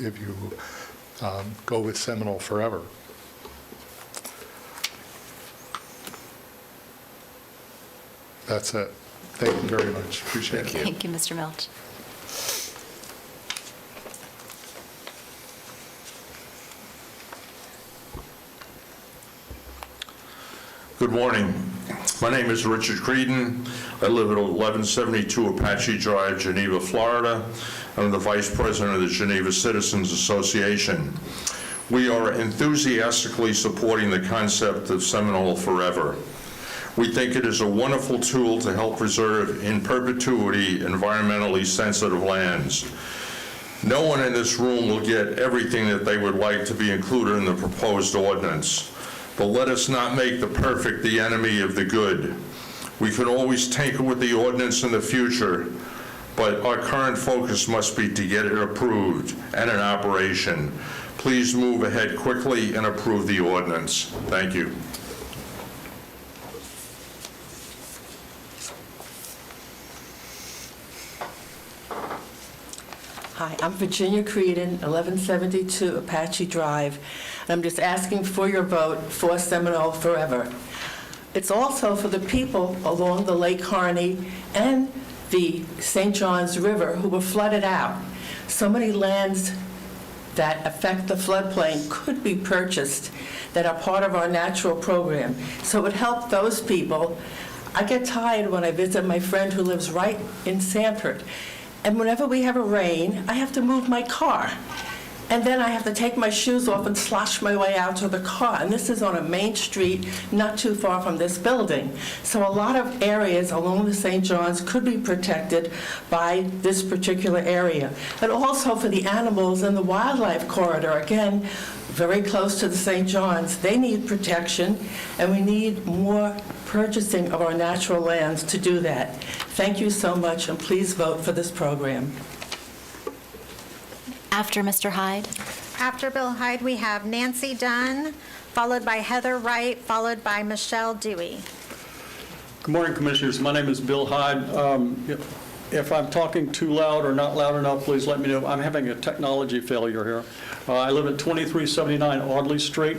go with Seminole Forever. That's it. Thank you very much. Appreciate it. Thank you, Mr. Milch. Good morning. My name is Richard Creedon. I live at 1172 Apache Drive, Geneva, Florida. I'm the Vice President of the Geneva Citizens Association. We are enthusiastically supporting the concept of Seminole Forever. We think it is a wonderful tool to help preserve in perpetuity environmentally sensitive lands. No one in this room will get everything that they would like to be included in the proposed ordinance. But let us not make the perfect the enemy of the good. We can always tinker with the ordinance in the future, but our current focus must be to get it approved and in operation. Please move ahead quickly and approve the ordinance. Thank you. Hi, I'm Virginia Creedon, 1172 Apache Drive, and I'm just asking for your vote for Seminole Forever. It's also for the people along the Lake Harney and the St. Johns River who were flooded out. So many lands that affect the floodplain could be purchased that are part of our natural program. So it would help those people. I get tired when I visit my friend who lives right in Sanford. And whenever we have a rain, I have to move my car. And then I have to take my shoes off and slosh my way out to the car. And this is on a main street not too far from this building. So a lot of areas along the St. John's could be protected by this particular area. But also for the animals in the wildlife corridor, again, very close to the St. John's, they need protection, and we need more purchasing of our natural lands to do that. Thank you so much, and please vote for this program. After Mr. Hyde? After Bill Hyde, we have Nancy Dunn, followed by Heather Wright, followed by Michelle Dewey. Good morning, Commissioners. My name is Bill Hyde. If I'm talking too loud or not loud enough, please let me know. I'm having a technology failure here. I live at 2379 Audley Street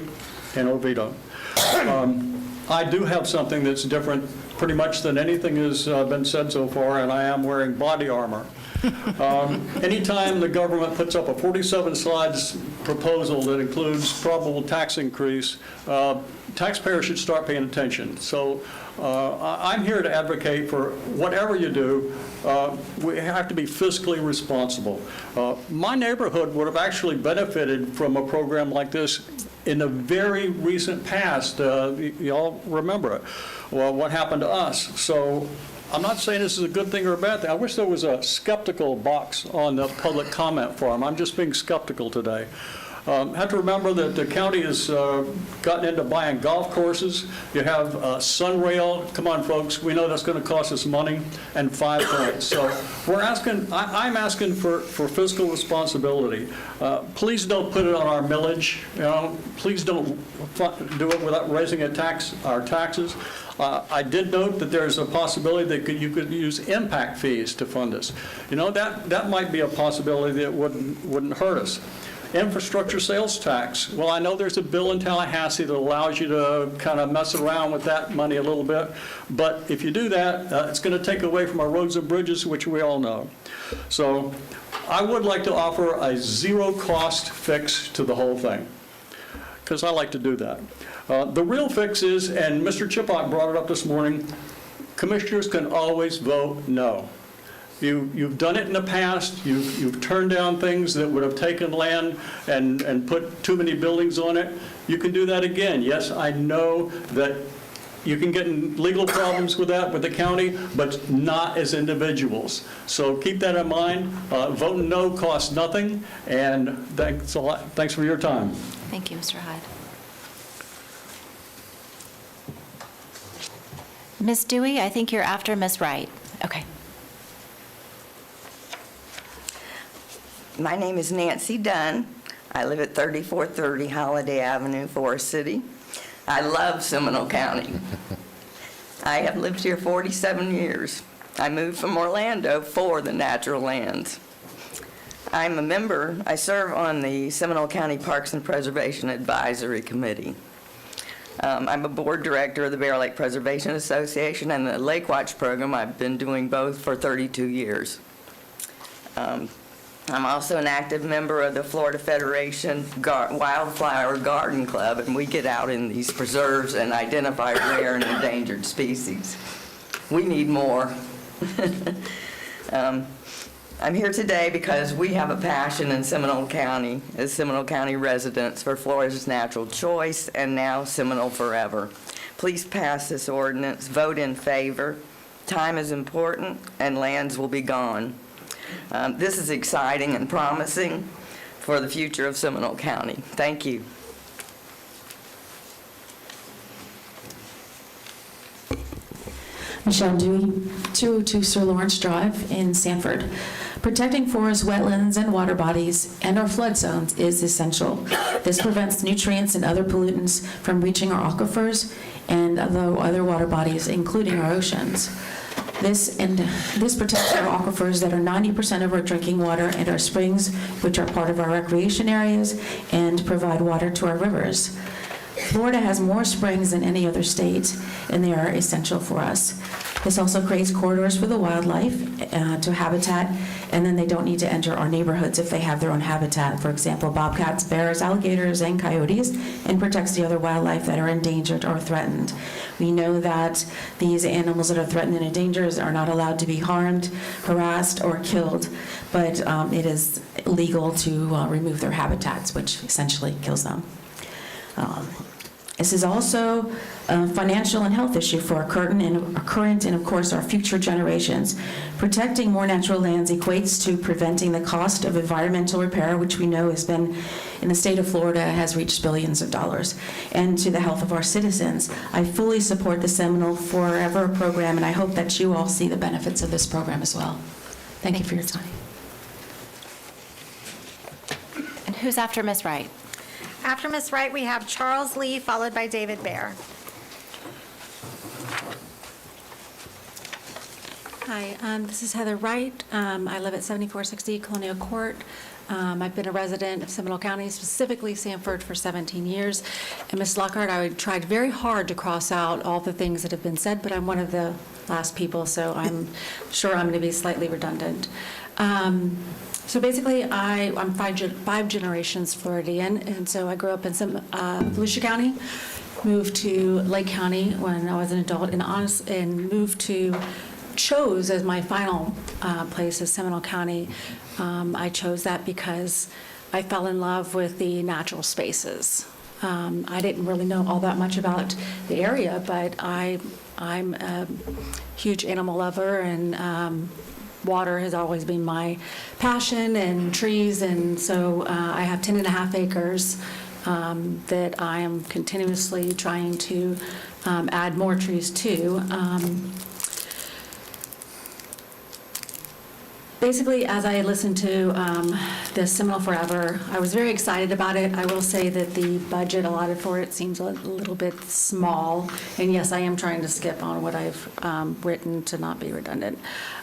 in Oviedo. I do have something that's different pretty much than anything has been said so far, and I am wearing body armor. Anytime the government puts up a 47 slides proposal that includes probable tax increase, taxpayers should start paying attention. So I'm here to advocate for whatever you do, we have to be fiscally responsible. My neighborhood would have actually benefited from a program like this in the very recent past. You all remember it. Well, what happened to us? So I'm not saying this is a good thing or a bad thing. I wish there was a skeptical box on the public comment form. I'm just being skeptical today. Have to remember that the county has gotten into buying golf courses. You have Sunrail. Come on, folks. We know that's going to cost us money, and 5 points. So we're asking. I'm asking for fiscal responsibility. Please don't put it on our millage. Please don't do it without raising our taxes. I did note that there's a possibility that you could use impact fees to fund this. That might be a possibility that wouldn't hurt us. Infrastructure sales tax. Well, I know there's a bill in Tallahassee that allows you to kind of mess around with that money a little bit, but if you do that, it's going to take away from our roads and bridges, which we all know. So I would like to offer a zero-cost fix to the whole thing, because I like to do that. The real fix is, and Mr. Chipok brought it up this morning, commissioners can always vote no. You've done it in the past. You've turned down things that would have taken land and put too many buildings on it. You can do that again. Yes, I know that you can get in legal problems with that with the county, but not as individuals. So keep that in mind. Voting no costs nothing, and thanks a lot. Thanks for your time. Thank you, Mr. Hyde. Ms. Dewey, I think you're after Ms. Wright. Okay. My name is Nancy Dunn. I live at 3430 Holiday Avenue, Forest City. I love Seminole County. I have lived here 47 years. I moved from Orlando for the natural lands. I'm a member, I serve on the Seminole County Parks and Preservation Advisory Committee. I'm a board director of the Bear Lake Preservation Association and the Lake Watch program. I've been doing both for 32 years. I'm also an active member of the Florida Federation Wildflower Garden Club, and we get out in these preserves and identify rare and endangered species. We need more. I'm here today because we have a passion in Seminole County, as Seminole County residents, for Florida's natural choice and now Seminole Forever. Please pass this ordinance, vote in favor. Time is important and lands will be gone. This is exciting and promising for the future of Seminole County. Thank you. Michelle Dewey, 202 Sir Lawrence Drive in Sanford. Protecting forests, wetlands, and water bodies and our flood zones is essential. This prevents nutrients and other pollutants from reaching our aquifers and other water bodies, including our oceans. This protects our aquifers that are 90% of our drinking water and our springs, which are part of our recreation areas and provide water to our rivers. Florida has more springs than any other state, and they are essential for us. This also creates corridors for the wildlife to habitat, and then they don't need to enter our neighborhoods if they have their own habitat. For example, bobcats, bears, alligators, and coyotes, and protects the other wildlife that are endangered or threatened. We know that these animals that are threatened and endangered are not allowed to be harmed, harassed, or killed, but it is legal to remove their habitats, which essentially kills them. This is also a financial and health issue for our current and, of course, our future generations. Protecting more natural lands equates to preventing the cost of environmental repair, which we know has been, in the state of Florida, has reached billions of dollars, and to the health of our citizens. I fully support the Seminole Forever program, and I hope that you all see the benefits of this program as well. Thank you for your time. who's after Ms. Wright? After Ms. Wright, we have Charles Lee, followed by David Bear. Hi, this is Heather Wright. I live at 7460 Colonial Court. I've been a resident of Seminole County, specifically Sanford, for 17 years. And Ms. Lockhart, I tried very hard to cross out all the things that have been said, but I'm one of the last people, so I'm sure I'm going to be slightly redundant. So basically, I'm five generations Floridian, and so I grew up in Volusia County, moved to Lake County when I was an adult, and chose as my final place as Seminole County. I chose that because I fell in love with the natural spaces. I didn't really know all that much about the area, but I'm a huge animal lover, and water has always been my passion, and trees, and so I have 10.5 acres that I am continuously trying to add more trees to. Basically, as I listened to this Seminole Forever, I was very excited about it. I will say that the budget allotted for it seems a little bit small, and yes, I am trying to skip on what I've written to not be redundant.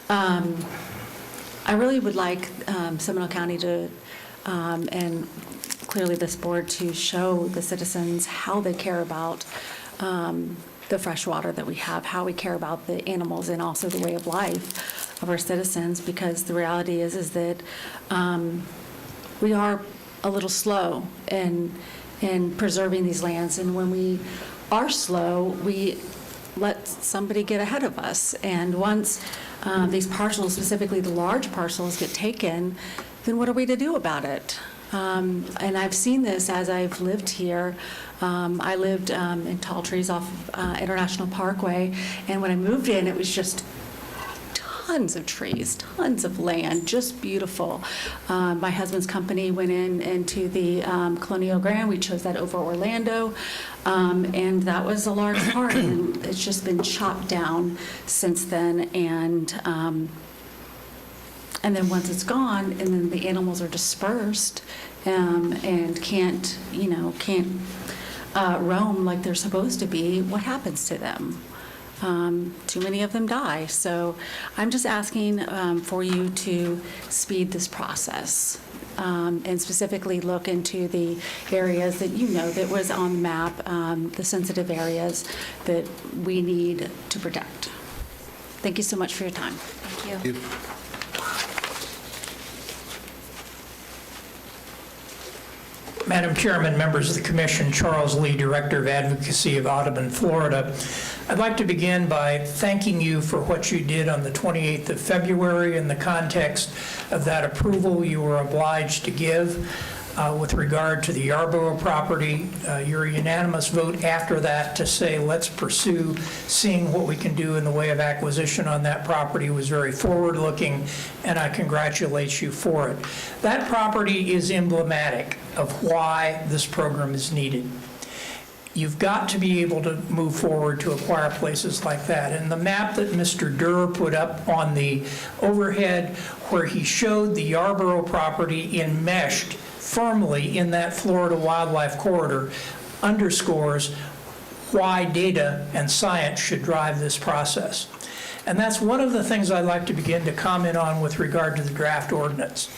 I really would like Seminole County to, and clearly this board, to show the citizens how they care about the fresh water that we have, how we care about the animals, and also the way of life of our citizens, because the reality is that we are a little slow in preserving these lands, and when we are slow, we let somebody get ahead of us. And once these parcels, specifically the large parcels, get taken, then what are we to do about it? And I've seen this as I've lived here. I lived in Tall Trees off of International Parkway, and when I moved in, it was just tons of trees, tons of land, just beautiful. My husband's company went into the Colonial Grand. We chose that over Orlando, and that was a large part, and it's just been chopped down since then. And then once it's gone, and then the animals are dispersed and can't roam like they're supposed to be, what happens to them? Too many of them die. So I'm just asking for you to speed this process and specifically look into the areas that that was on the map, the sensitive areas that we need to protect. Thank you so much for your time. Thank you. Madam Chairman, members of the Commission, Charles Lee, Director of Advocacy of Audubon, Florida. I'd like to begin by thanking you for what you did on the 28th of February in the context of that approval you were obliged to give with regard to the Yarborough property. Your unanimous vote after that to say, let's pursue seeing what we can do in the way of acquisition on that property was very forward-looking, and I congratulate you for it. That property is emblematic of why this program is needed. You've got to be able to move forward to acquire places like that. And the map that Mr. Durr put up on the overhead, where he showed the Yarborough property enmeshed firmly in that Florida wildlife corridor, underscores why data and science should drive this process. And that's one of the things I'd like to begin to comment on with regard to the draft ordinance.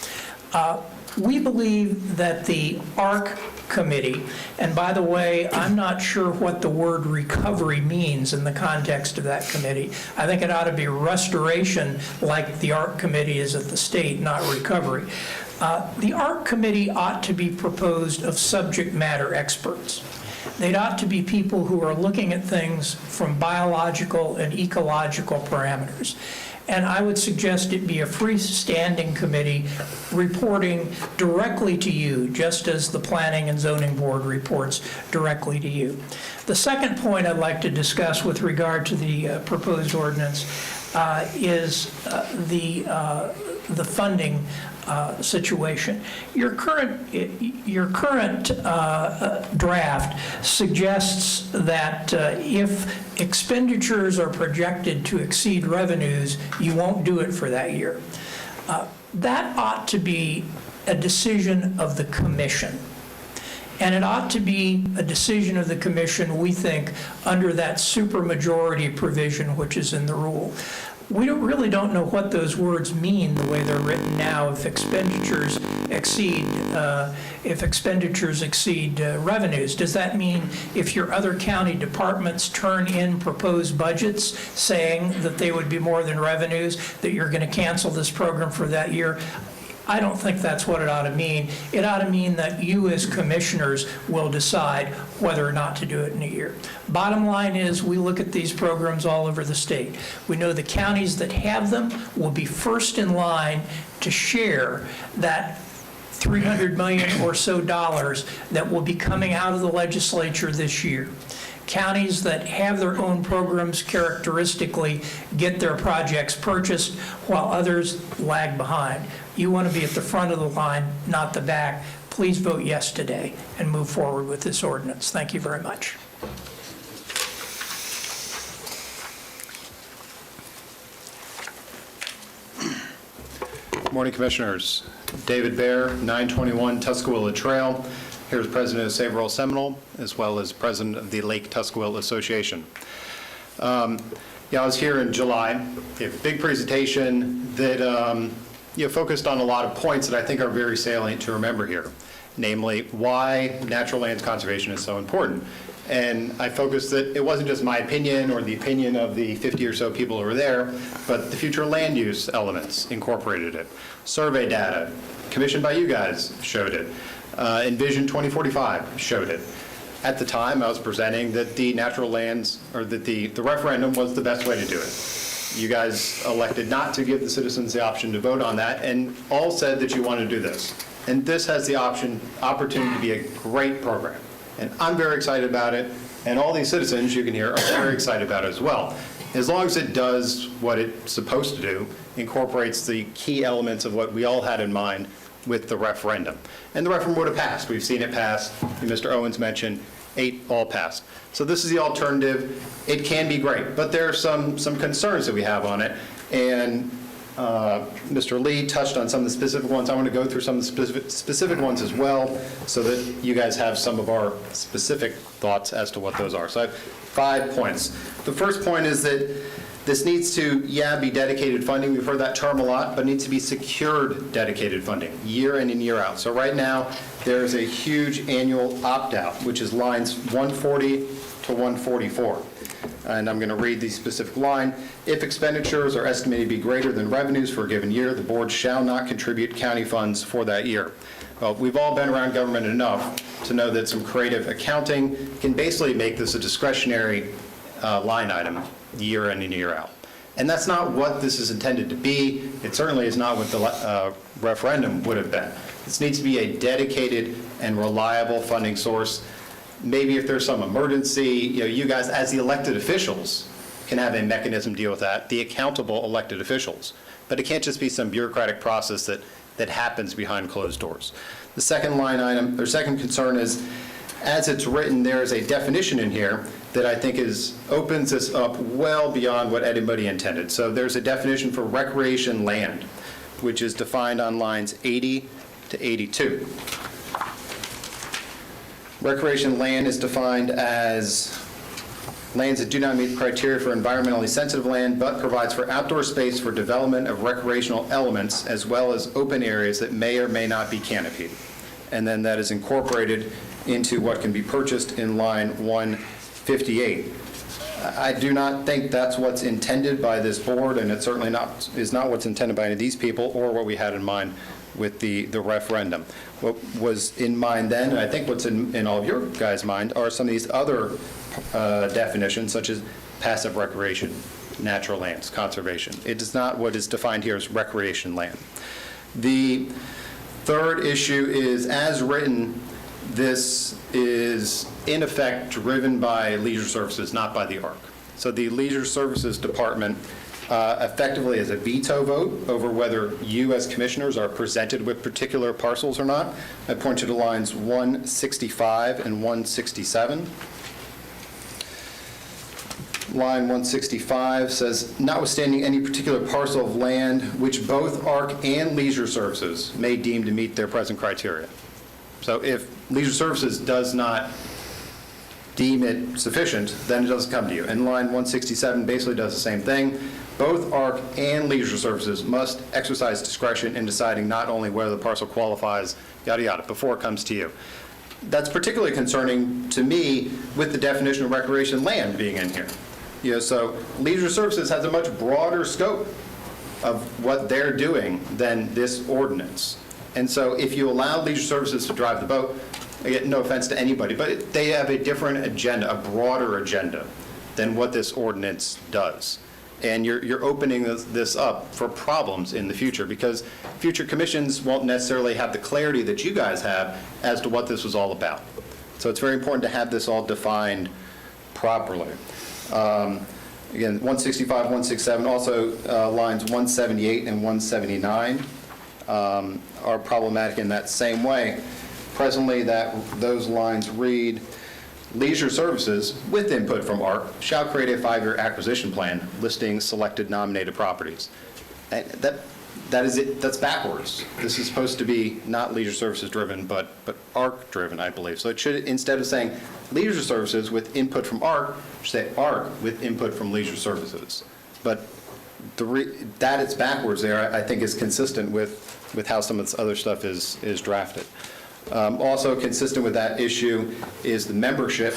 We believe that the ARC committee, and by the way, I'm not sure what the word recovery means in the context of that committee. I think it ought to be restoration, like the ARC committee is at the state, not recovery. The ARC committee ought to be proposed of subject matter experts. They ought to be people who are looking at things from biological and ecological parameters. And I would suggest it be a freestanding committee reporting directly to you, just as the Planning and Zoning Board reports directly to you. The second point I'd like to discuss with regard to the proposed ordinance is the funding situation. Your current draft suggests that if expenditures are projected to exceed revenues, you won't do it for that year. That ought to be a decision of the commission. And it ought to be a decision of the commission, we think, under that supermajority provision which is in the rule. We really don't know what those words mean the way they're written now. If expenditures exceed revenues, does that mean if your other county departments turn in proposed budgets saying that they would be more than revenues, that you're going to cancel this program for that year? I don't think that's what it ought to mean. It ought to mean that you as commissioners will decide whether or not to do it in a year. Bottom line is, we look at these programs all over the state. We know the counties that have them will be first in line to share that $300 million or so that will be coming out of the legislature this year. Counties that have their own programs characteristically get their projects purchased, while others lag behind. You want to be at the front of the line, not the back. Please vote yes today and move forward with this ordinance. Thank you very much. Morning, Commissioners. David Baer, 921 Tuscaloosa Trail. Here's President of Saverville Seminole, as well as President of the Lake Tuscaloosa Association. I was here in July. A big presentation that focused on a lot of points that I think are very salient to remember here, namely why natural lands conservation is so important. And I focused that it wasn't just my opinion or the opinion of the 50 or so people who were there, but the future land use elements incorporated it. Survey data commissioned by you guys showed it. Envision 2045 showed it. At the time, I was presenting that the natural lands, or that the referendum was the best way to do it. You guys elected not to give the citizens the option to vote on that, and all said that you want to do this. And this has the opportunity to be a great program. And I'm very excited about it, and all these citizens, you can hear, are very excited about it as well. As long as it does what it's supposed to do, incorporates the key elements of what we all had in mind with the referendum. And the referendum would have passed. We've seen it pass. Mr. Owens mentioned 8 all passed. So this is the alternative. It can be great, but there are some concerns that we have on it. And Mr. Lee touched on some of the specific ones. I want to go through some of the specific ones as well, so that you guys have some of our specific thoughts as to what those are. So I have 5 points. The first point is that this needs to, be dedicated funding. We've heard that term a lot, but it needs to be secured dedicated funding, year in and year out. So right now, there's a huge annual opt-out, which is lines 140 to 144. And I'm going to read the specific line. If expenditures are estimated to be greater than revenues for a given year, the board shall not contribute county funds for that year. Well, we've all been around government enough to know that some creative accounting can basically make this a discretionary line item year in and year out. And that's not what this is intended to be. It certainly is not what the referendum would have been. This needs to be a dedicated and reliable funding source. Maybe if there's some emergency, you guys as the elected officials can have a mechanism to deal with that, the accountable elected officials. But it can't just be some bureaucratic process that happens behind closed doors. The second line item, or second concern is, as it's written, there is a definition in here that I think opens this up well beyond what anybody intended. So there's a definition for recreation land, which is defined on lines 80 to 82. Recreation land is defined as lands that do not meet the criteria for environmentally sensitive land, but provides for outdoor space for development of recreational elements, as well as open areas that may or may not be canopied. And then that is incorporated into what can be purchased in line 158. I do not think that's what's intended by this board, and it certainly is not what's intended by any of these people or what we had in mind with the referendum. What was in mind then, and I think what's in all of your guys' mind, are some of these other definitions, such as passive recreation, natural lands, conservation. It is not what is defined here as recreation land. The third issue is, as written, this is in effect driven by Leisure Services, not by the ARC. So the Leisure Services Department effectively has a veto vote over whether you as commissioners are presented with particular parcels or not. I point you to lines 165 and 167. line 165 says, notwithstanding any particular parcel of land which both ARC and Leisure Services may deem to meet their present criteria. So if Leisure Services does not deem it sufficient, then it doesn't come to you. And line 167 basically does the same thing. Both ARC and Leisure Services must exercise discretion in deciding not only whether the parcel qualifies, yada, yada, before it comes to you. That's particularly concerning to me with the definition of recreation land being in here. So Leisure Services has a much broader scope of what they're doing than this ordinance. And so if you allow Leisure Services to drive the boat, again, no offense to anybody, but they have a different agenda, a broader agenda than what this ordinance does. And you're opening this up for problems in the future, because future commissions won't necessarily have the clarity that you guys have as to what this was all about. So it's very important to have this all defined properly. Again, 165, 167, also lines 178 and 179 are problematic in that same way. Presently, those lines read, Leisure Services, with input from ARC, shall create a 5-year acquisition plan listing selected nominated properties. And that's backwards. This is supposed to be not Leisure Services driven, but ARC driven, I believe. So it should, instead of saying Leisure Services with input from ARC, should say ARC with input from Leisure Services. But that it's backwards there, I think, is consistent with how some of this other stuff is drafted. Also consistent with that issue is the membership.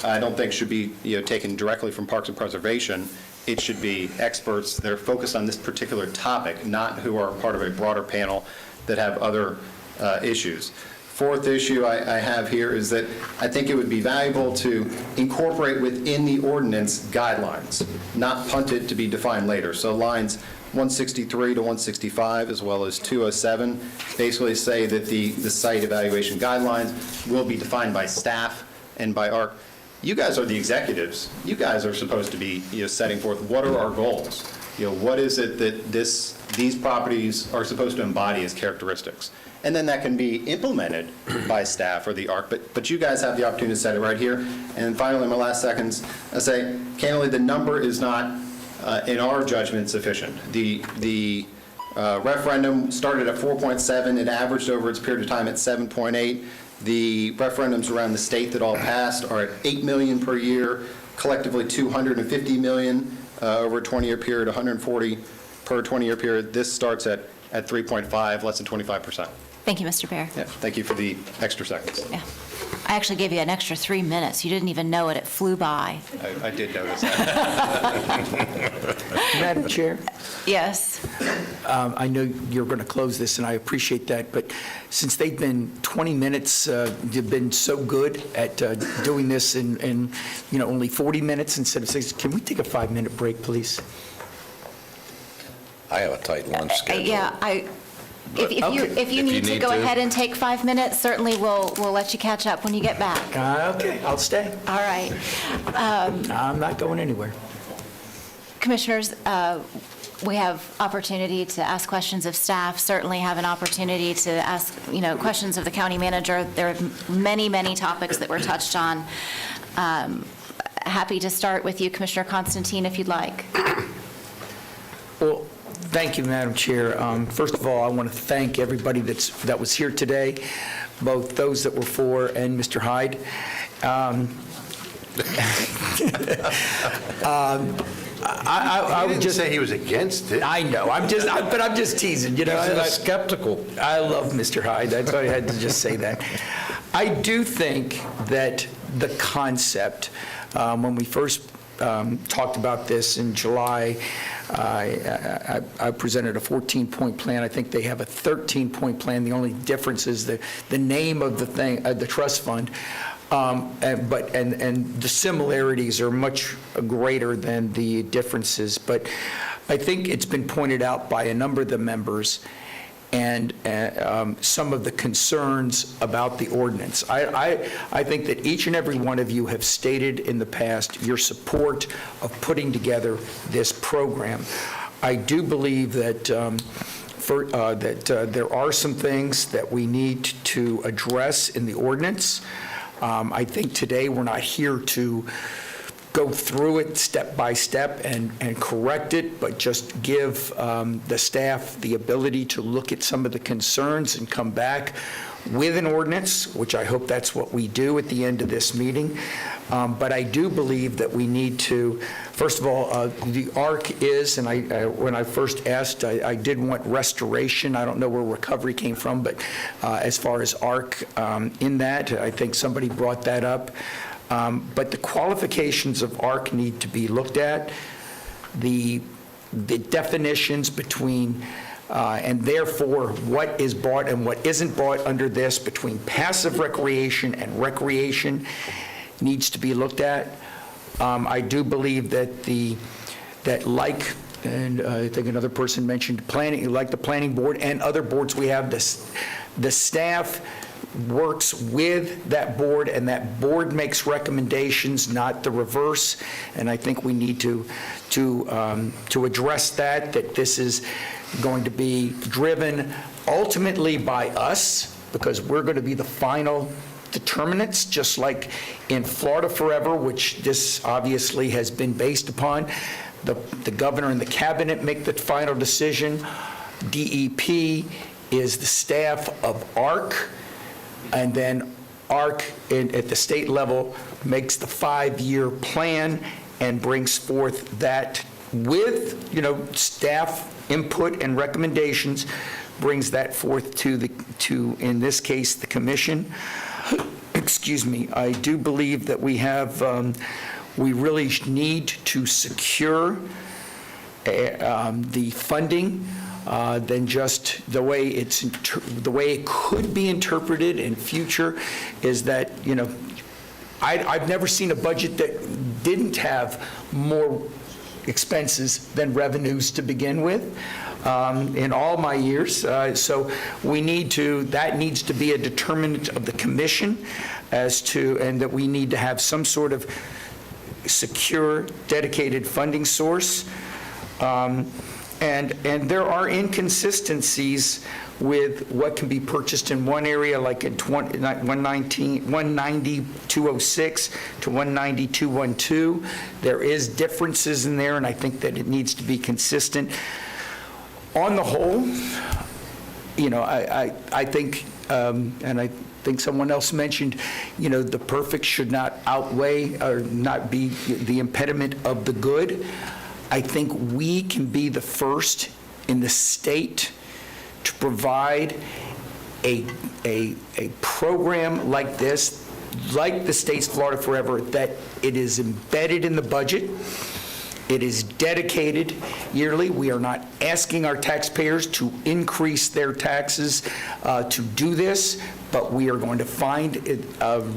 I don't think should be taken directly from Parks and Preservation. It should be experts that are focused on this particular topic, not who are part of a broader panel that have other issues. Fourth issue I have here is that I think it would be valuable to incorporate within the ordinance guidelines, not punt it to be defined later. So lines 163 to 165, as well as 207, basically say that the site evaluation guidelines will be defined by staff and by ARC. You guys are the executives. You guys are supposed to be setting forth what are our goals. What is it that these properties are supposed to embody as characteristics. And then that can be implemented by staff or the ARC, but you guys have the opportunity to set it right here. And finally, in my last seconds, I say, candidly, the number is not, in our judgment, sufficient. The referendum started at 4.7. It averaged over its period of time at 7.8. The referendums around the state that all passed are at 8 million per year, collectively 250 million over a 20-year period, 140 per 20-year period. This starts at 3.5, less than 25%. Thank you, Mr. Bear. Yeah, thank you for the extra seconds. Yeah. I actually gave you an extra 3 minutes. You didn't even know it. It flew by. I did notice that. Madam Chair? Yes. I know you're going to close this, and I appreciate that, but since they've been 20 minutes, they've been so good at doing this in only 40 minutes instead of 60, can we take a 5-minute break, please? I have a tight lunch schedule. Yeah, if you need to go ahead and take 5 minutes, certainly we'll let you catch up when you get back. Okay, I'll stay. All right. I'm not going anywhere. Commissioners, we have opportunity to ask questions of staff, certainly have an opportunity to ask, questions of the county manager. There are many, many topics that were touched on. Happy to start with you, Commissioner Constantine, if you'd like. Well, thank you, Madam Chair. First of all, I want to thank everybody that was here today, both those that were for and Mr. Hyde. I would just say he was against it. I know. I'm just teasing. He's skeptical. I love Mr. Hyde. That's why I had to just say that. I do think that the concept, when we first talked about this in July, I presented a 14-point plan. I think they have a 13-point plan. The only difference is the name of the thing, the trust fund. And the similarities are much greater than the differences. But I think it's been pointed out by a number of the members and some of the concerns about the ordinance. I think that each and every one of you have stated in the past your support of putting together this program. I do believe that there are some things that we need to address in the ordinance. I think today we're not here to go through it step by step and correct it, but just give the staff the ability to look at some of the concerns and come back with an ordinance, which I hope that's what we do at the end of this meeting. But I do believe that we need to, first of all, the ARC is, and when I first asked, I did want restoration. I don't know where recovery came from, but as far as ARC in that, I think somebody brought that up. But the qualifications of ARC need to be looked at. The definitions between and therefore what is bought and what isn't bought under this, between passive recreation and recreation, needs to be looked at. I do believe that like, and I think another person mentioned planning, like the planning board and other boards we have, the staff works with that board, and that board makes recommendations, not the reverse. And I think we need to address that this is going to be driven ultimately by us, because we're going to be the final determinants, just like in Florida Forever, which this obviously has been based upon. The governor and the cabinet make the final decision. DEP is the staff of ARC, and then ARC at the state level makes the 5-year plan and brings forth that with, staff input and recommendations, brings that forth to in this case, the commission. Excuse me. I do believe that we really need to secure the funding than just the way it could be interpreted in future is that, I've never seen a budget that didn't have more expenses than revenues to begin with in all my years. So that needs to be a determinant of the commission and that we need to have some sort of secure, dedicated funding source. And there are inconsistencies with what can be purchased in one area, like in 190-206 to 190-212. There is differences in there, and I think that it needs to be consistent. On the whole, I think, and I think someone else mentioned, the perfect should not outweigh or not be the impediment of the good. I think we can be the first in the state to provide a program like this, like the state's Florida Forever, that it is embedded in the budget. It is dedicated yearly. We are not asking our taxpayers to increase their taxes to do this, but we are going to find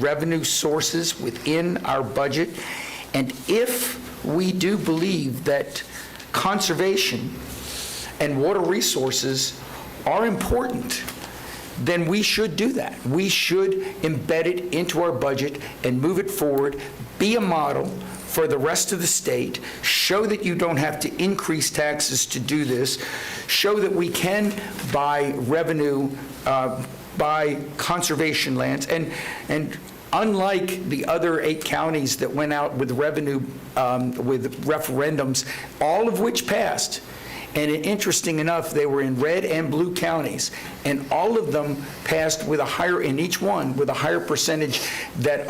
revenue sources within our budget. And if we do believe that conservation and water resources are important, then we should do that. We should embed it into our budget and move it forward, be a model for the rest of the state, show that you don't have to increase taxes to do this, show that we can buy revenue, buy conservation lands, and unlike the other 8 counties that went out with revenue, with referendums, all of which passed, and interesting enough, they were in red and blue counties, and all of them passed with a higher, in each one, with a higher percentage that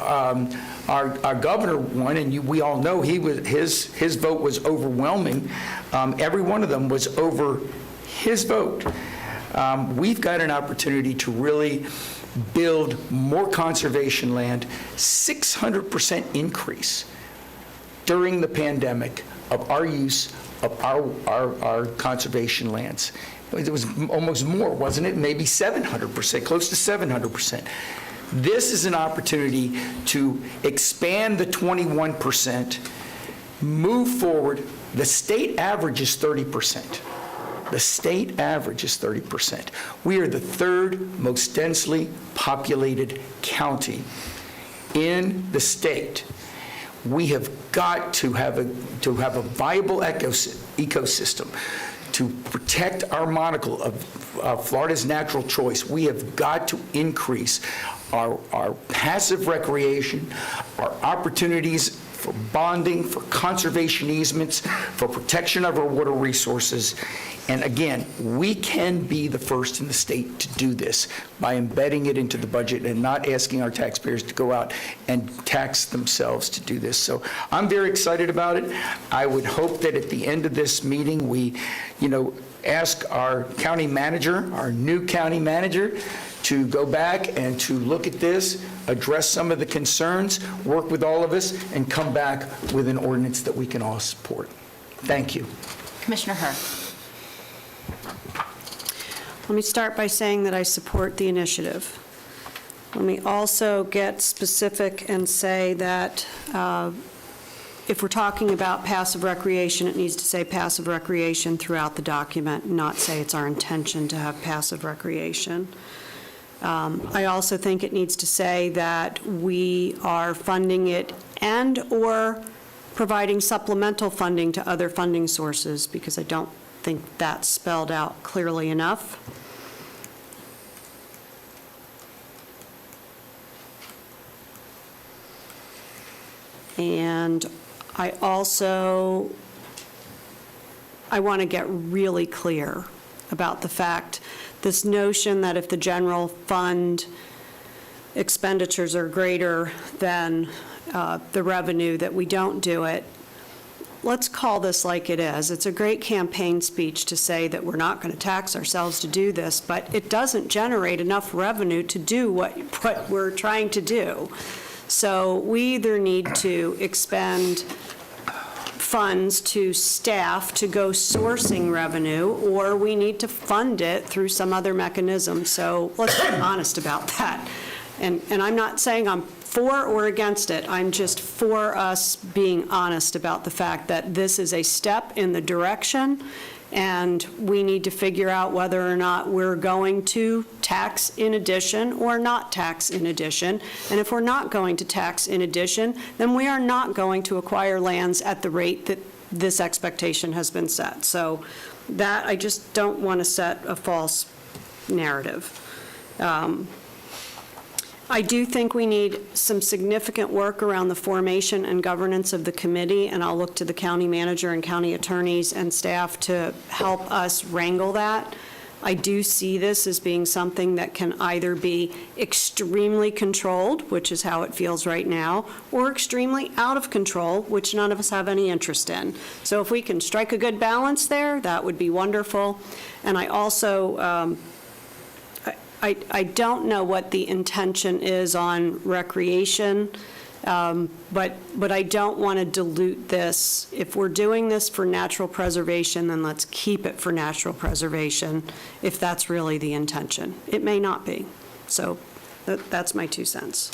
our governor won, and we all know his vote was overwhelming. Every one of them was over his vote. We've got an opportunity to really build more conservation land, 600% increase during the pandemic of our use of our conservation lands. It was almost more, wasn't it? Maybe 700%, close to 700%. This is an opportunity to expand the 21%, move forward. The state average is 30%. The state average is 30%. We are the 3rd most densely populated county in the state. We have got to have a viable ecosystem to protect our monocle of Florida's natural choice. We have got to increase our passive recreation, our opportunities for bonding, for conservation easements, for protection of our water resources. And again, we can be the first in the state to do this by embedding it into the budget and not asking our taxpayers to go out and tax themselves to do this. So I'm very excited about it. I would hope that at the end of this meeting, we, ask our county manager, our new county manager, to go back and to look at this, address some of the concerns, work with all of us, and come back with an ordinance that we can all support. Thank you. Commissioner Herr. Let me start by saying that I support the initiative. Let me also get specific and say that if we're talking about passive recreation, it needs to say passive recreation throughout the document, not say it's our intention to have passive recreation. I also think it needs to say that we are funding it and/or providing supplemental funding to other funding sources, because I don't think that's spelled out clearly enough. And I want to get really clear about the fact, this notion that if the general fund expenditures are greater than the revenue, that we don't do it. Let's call this like it is. It's a great campaign speech to say that we're not going to tax ourselves to do this, but it doesn't generate enough revenue to do what we're trying to do. So we either need to expend funds to staff to go sourcing revenue, or we need to fund it through some other mechanism. So let's be honest about that. And I'm not saying I'm for or against it. I'm just for us being honest about the fact that this is a step in the direction, and we need to figure out whether or not we're going to tax in addition or not tax in addition. And if we're not going to tax in addition, then we are not going to acquire lands at the rate that this expectation has been set. So that, I just don't want to set a false narrative. I do think we need some significant work around the formation and governance of the committee, and I'll look to the county manager and county attorneys and staff to help us wrangle that. I do see this as being something that can either be extremely controlled, which is how it feels right now, or extremely out of control, which none of us have any interest in. So if we can strike a good balance there, that would be wonderful. And I also, I don't know what the intention is on recreation, but I don't want to dilute this. If we're doing this for natural preservation, then let's keep it for natural preservation, if that's really the intention. It may not be. So that's my 2 cents.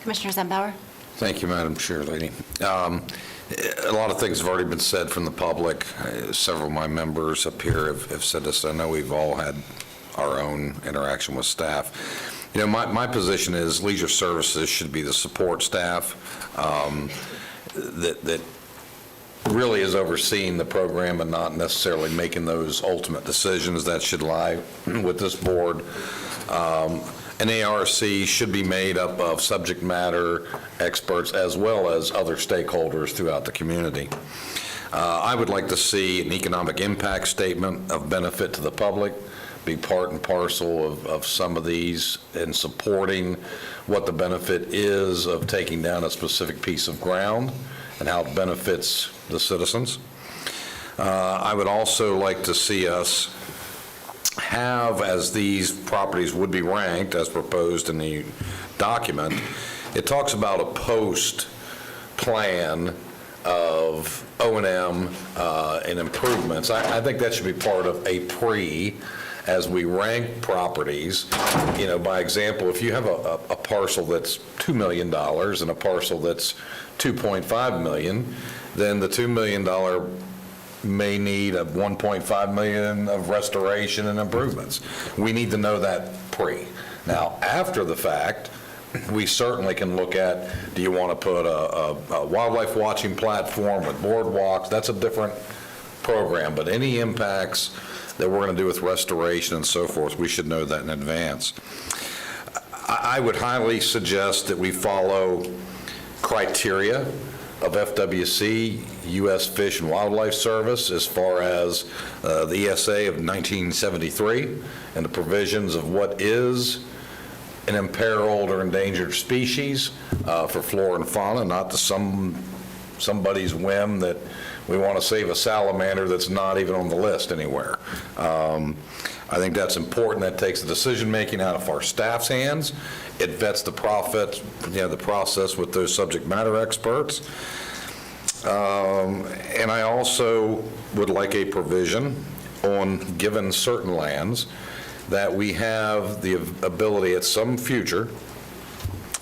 Commissioner Zembauer. Thank you, Madam Chair Lady. A lot of things have already been said from the public. Several of my members up here have said this. I know we've all had our own interaction with staff. You know, my position is leisure services should be the support staff that really is overseeing the program and not necessarily making those ultimate decisions. That should lie with this board. An ARC should be made up of subject matter experts as well as other stakeholders throughout the community. I would like to see an economic impact statement of benefit to the public be part and parcel of some of these, and supporting what the benefit is of taking down a specific piece of ground and how it benefits the citizens. I would also like to see us have, as these properties would be ranked as proposed in the document, it talks about a post plan of O&M and improvements. I think that should be part of a pre, as we rank properties. You know, by example, if you have a parcel that's $2 million and a parcel that's $2.5 million, then the $2 million may need a $1.5 million of restoration and improvements. We need to know that pre. Now, after the fact, we certainly can look at, do you want to put a wildlife watching platform with boardwalks? That's a different program, but any impacts that we're going to do with restoration and so forth, we should know that in advance. I would highly suggest that we follow criteria of FWC, U.S. Fish and Wildlife Service, as far as the ESA of 1973 and the provisions of what is an imperiled or endangered species for flora and fauna, not to somebody's whim that we want to save a salamander that's not even on the list anywhere. I think that's important. That takes the decision-making out of our staff's hands. It vets the process with those subject matter experts. And I also would like a provision on, given certain lands, that we have the ability at some future.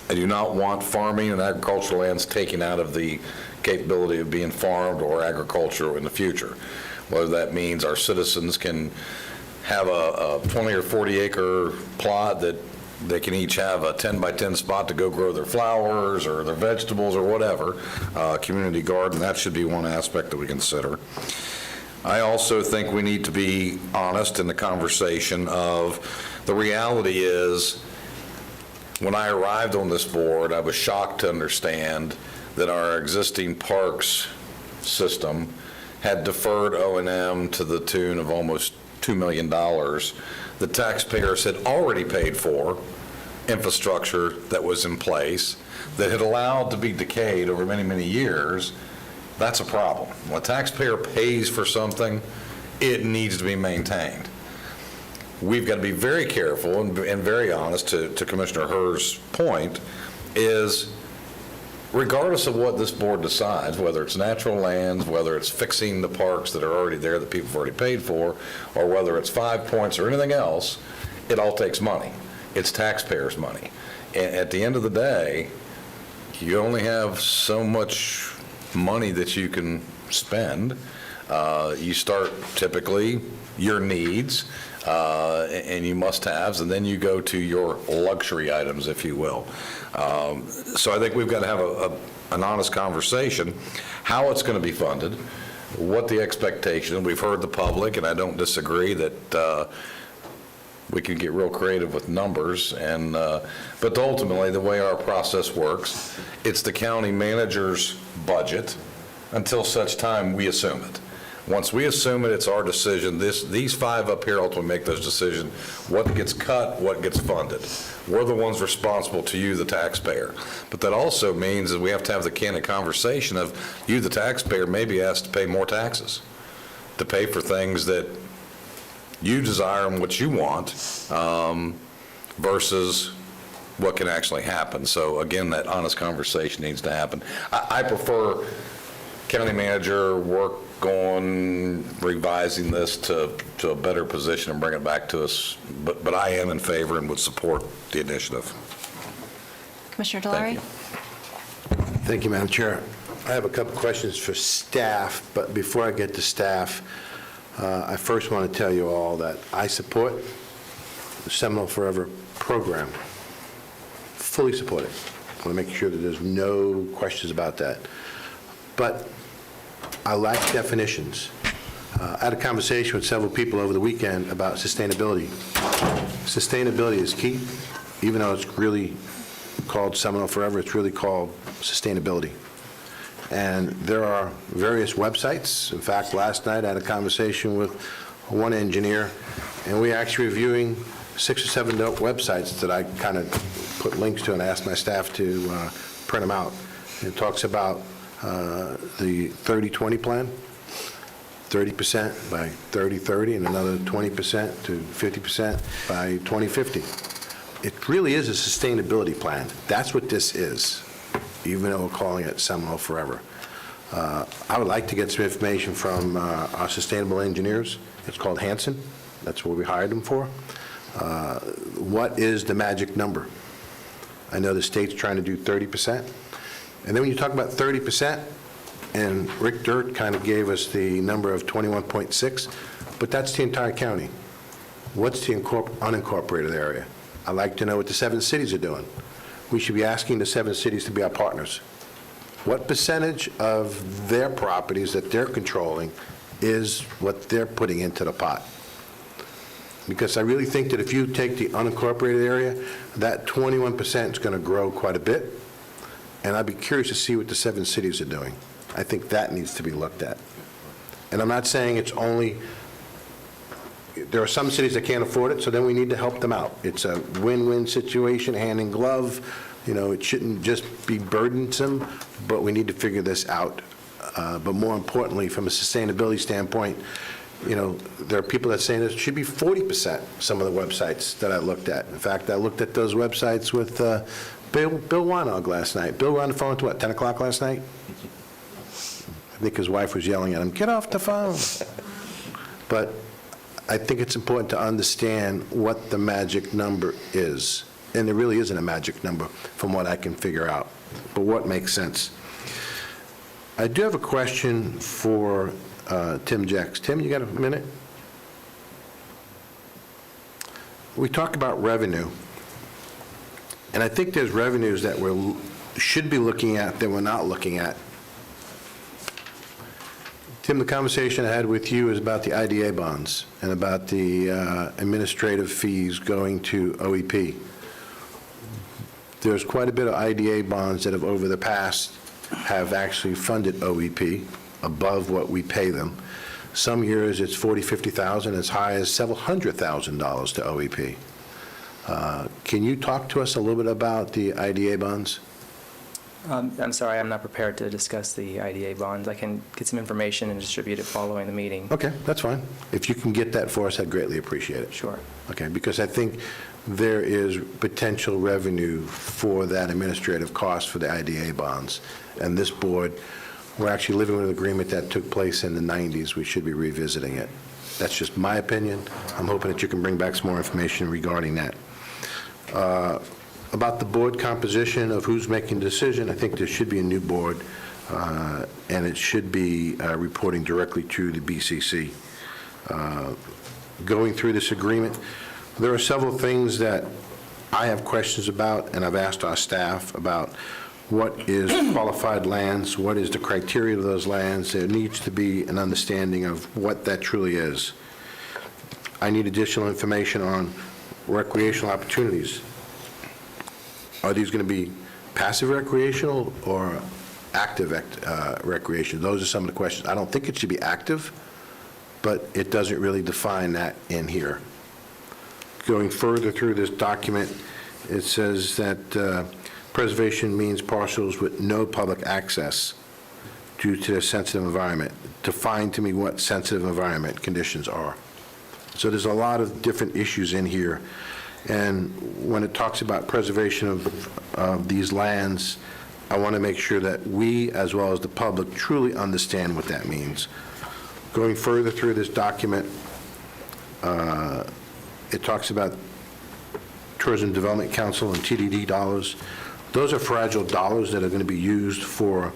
I do not want farming and agricultural lands taken out of the capability of being farmed or agricultural in the future. Whether that means our citizens can have a 20 or 40 acre plot that they can each have a 10 by 10 spot to go grow their flowers or their vegetables or whatever, community garden. That should be one aspect that we consider. I also think we need to be honest in the conversation of the reality is, when I arrived on this board, I was shocked to understand that our existing parks system had deferred O&M to the tune of almost $2 million. The taxpayers had already paid for infrastructure that was in place that had allowed to be decayed over many, many years. That's a problem. When a taxpayer pays for something, it needs to be maintained. We've got to be very careful and very honest, to Commissioner Herr's point, is regardless of what this board decides, whether it's natural lands, whether it's fixing the parks that are already there that people have already paid for, or whether it's 5 points or anything else, it all takes money. It's taxpayers' money. And at the end of the day, you only have so much money that you can spend. You start typically your needs and you must-haves, and then you go to your luxury items, if you will. So I think we've got to have an honest conversation, how it's going to be funded, what the expectation. We've heard the public, and I don't disagree that we can get real creative with numbers, but ultimately, the way our process works, it's the county manager's budget until such time we assume it. Once we assume it, it's our decision. These five up here ultimately make those decisions. What gets cut, what gets funded. We're the ones responsible to you, the taxpayer. But that also means that we have to have the candid conversation of you, the taxpayer, may be asked to pay more taxes, to pay for things that you desire and what you want, versus what can actually happen. So again, that honest conversation needs to happen. I prefer county manager work on revising this to a better position and bring it back to us, but I am in favor and would support the initiative. Commissioner Delory? Thank you, Madam Chair. I have a couple questions for staff, but before I get to staff, I first want to tell you all that I support the Seminole Forever program. Fully support it. I want to make sure that there's no questions about that. But I lack definitions. I had a conversation with several people over the weekend about sustainability. Sustainability is key. Even though it's really called Seminole Forever, it's really called sustainability. And there are various websites. In fact, last night I had a conversation with one engineer, and we're actually reviewing 6 or 7 websites that I kind of put links to, and I asked my staff to print them out. It talks about the 30-20 plan, 30% by 30-30, and another 20% to 50% by 2050. It really is a sustainability plan. That's what this is, even though we're calling it Seminole Forever. I would like to get some information from our sustainable engineers. It's called Hanson. That's what we hired them for. What is the magic number? I know the state's trying to do 30%. And then when you talk about 30%, and Rick Dirt kind of gave us the number of 21.6, but that's the entire county. What's the unincorporated area? I'd like to know what the 7 cities are doing. We should be asking the 7 cities to be our partners. What percentage of their properties that they're controlling is what they're putting into the pot? Because I really think that if you take the unincorporated area, that 21% is going to grow quite a bit. And I'd be curious to see what the 7 cities are doing. I think that needs to be looked at. And I'm not saying it's only, there are some cities that can't afford it, so then we need to help them out. It's a win-win situation, hand in glove. You know, it shouldn't just be burdensome, but we need to figure this out. But more importantly, from a sustainability standpoint, you know, there are people that say it should be 40%, some of the websites that I looked at. In fact, I looked at those websites with Bill Wanog last night. Bill were on the phone to what, 10 o'clock last night? I think his wife was yelling at him, "Get off the phone." But I think it's important to understand what the magic number is. And there really isn't a magic number from what I can figure out, but what makes sense. I do have a question for Tim Jex. Tim, you got a minute? We talked about revenue, and I think there's revenues that we should be looking at that we're not looking at. Tim, the conversation I had with you is about the IDA bonds and about the administrative fees going to OEP. There's quite a bit of IDA bonds that have, over the past, have actually funded OEP above what we pay them. Some years it's $40,000, $50,000, as high as several $100,000 to OEP. Can you talk to us a little bit about the IDA bonds? I'm sorry, I'm not prepared to discuss the IDA bonds. I can get some information and distribute it following the meeting. Okay, that's fine. If you can get that for us, I'd greatly appreciate it. Sure. Okay, because I think there is potential revenue for that administrative cost for the IDA bonds. And this board, we're actually living with an agreement that took place in the 90s. We should be revisiting it. That's just my opinion. I'm hoping that you can bring back some more information regarding that. About the board composition of who's making the decision, I think there should be a new board, and it should be reporting directly to the BCC. Going through this agreement, there are several things that I have questions about, and I've asked our staff about what is qualified lands, what is the criteria of those lands. There needs to be an understanding of what that truly is. I need additional information on recreational opportunities. Are these going to be passive recreational or active recreation? Those are some of the questions. I don't think it should be active, but it doesn't really define that in here. Going further through this document, it says that preservation means parcels with no public access due to their sensitive environment. Define to me what sensitive environment conditions are. So there's a lot of different issues in here. And when it talks about preservation of these lands, I want to make sure that we, as well as the public, truly understand what that means. Going further through this document, it talks about Tourism Development Council and TDD dollars. Those are fragile dollars that are going to be used for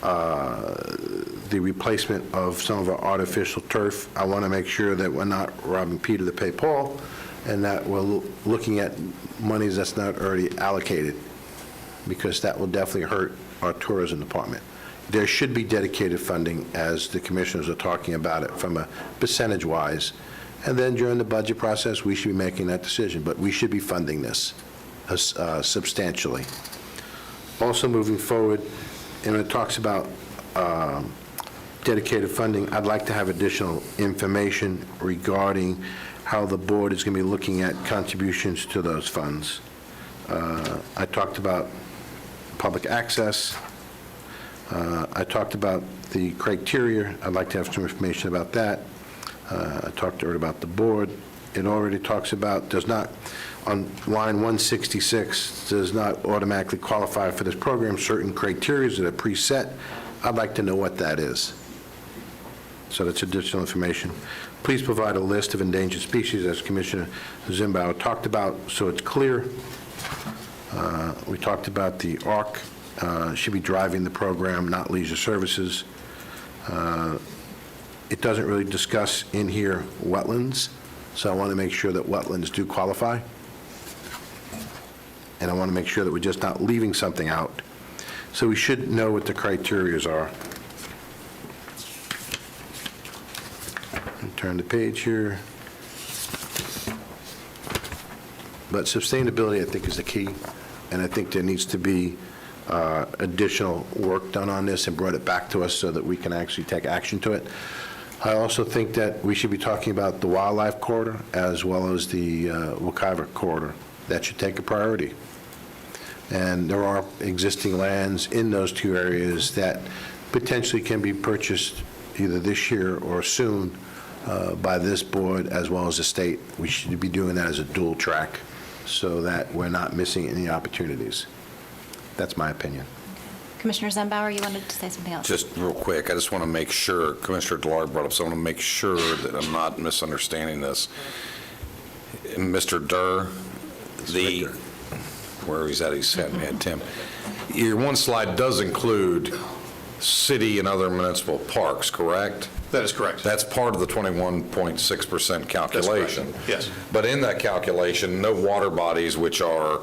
the replacement of some of our artificial turf. I want to make sure that we're not robbing Peter to pay Paul, and that we're looking at monies that's not already allocated, because that will definitely hurt our tourism department. There should be dedicated funding, as the commissioners are talking about it, from a percentage-wise, and then during the budget process, we should be making that decision, but we should be funding this substantially. Also moving forward, and it talks about dedicated funding, I'd like to have additional information regarding how the board is going to be looking at contributions to those funds. I talked about public access. I talked about the criteria. I'd like to have some information about that. I talked already about the board. It already talks about, does not, on line 166, does not automatically qualify for this program, certain criteria that are preset. I'd like to know what that is. So that's additional information. Please provide a list of endangered species, as Commissioner Zimbauer talked about, so it's clear. We talked about the ARC should be driving the program, not leisure services. It doesn't really discuss in here wetlands, so I want to make sure that wetlands do qualify. And I want to make sure that we're just not leaving something out. So we should know what the criteria are. Turn the page here. But sustainability, I think, is the key, and I think there needs to be additional work done on this and brought it back to us so that we can actually take action to it. I also think that we should be talking about the wildlife corridor as well as the Wekiva corridor. That should take a priority. And there are existing lands in those two areas that potentially can be purchased either this year or soon by this board as well as the state. We should be doing that as a dual track so that we're not missing any opportunities. That's my opinion. Commissioner Zembauer, you wanted to say something else? Just real quick, I just want to make sure, Commissioner Delary brought up, so I want to make sure that I'm not misunderstanding this. Mr. Durr, where he's at, he's had Tim. Your one slide does include city and other municipal parks, correct? That is correct. That's part of the 21.6% calculation. That's correct. Yes. But in that calculation, no water bodies, which are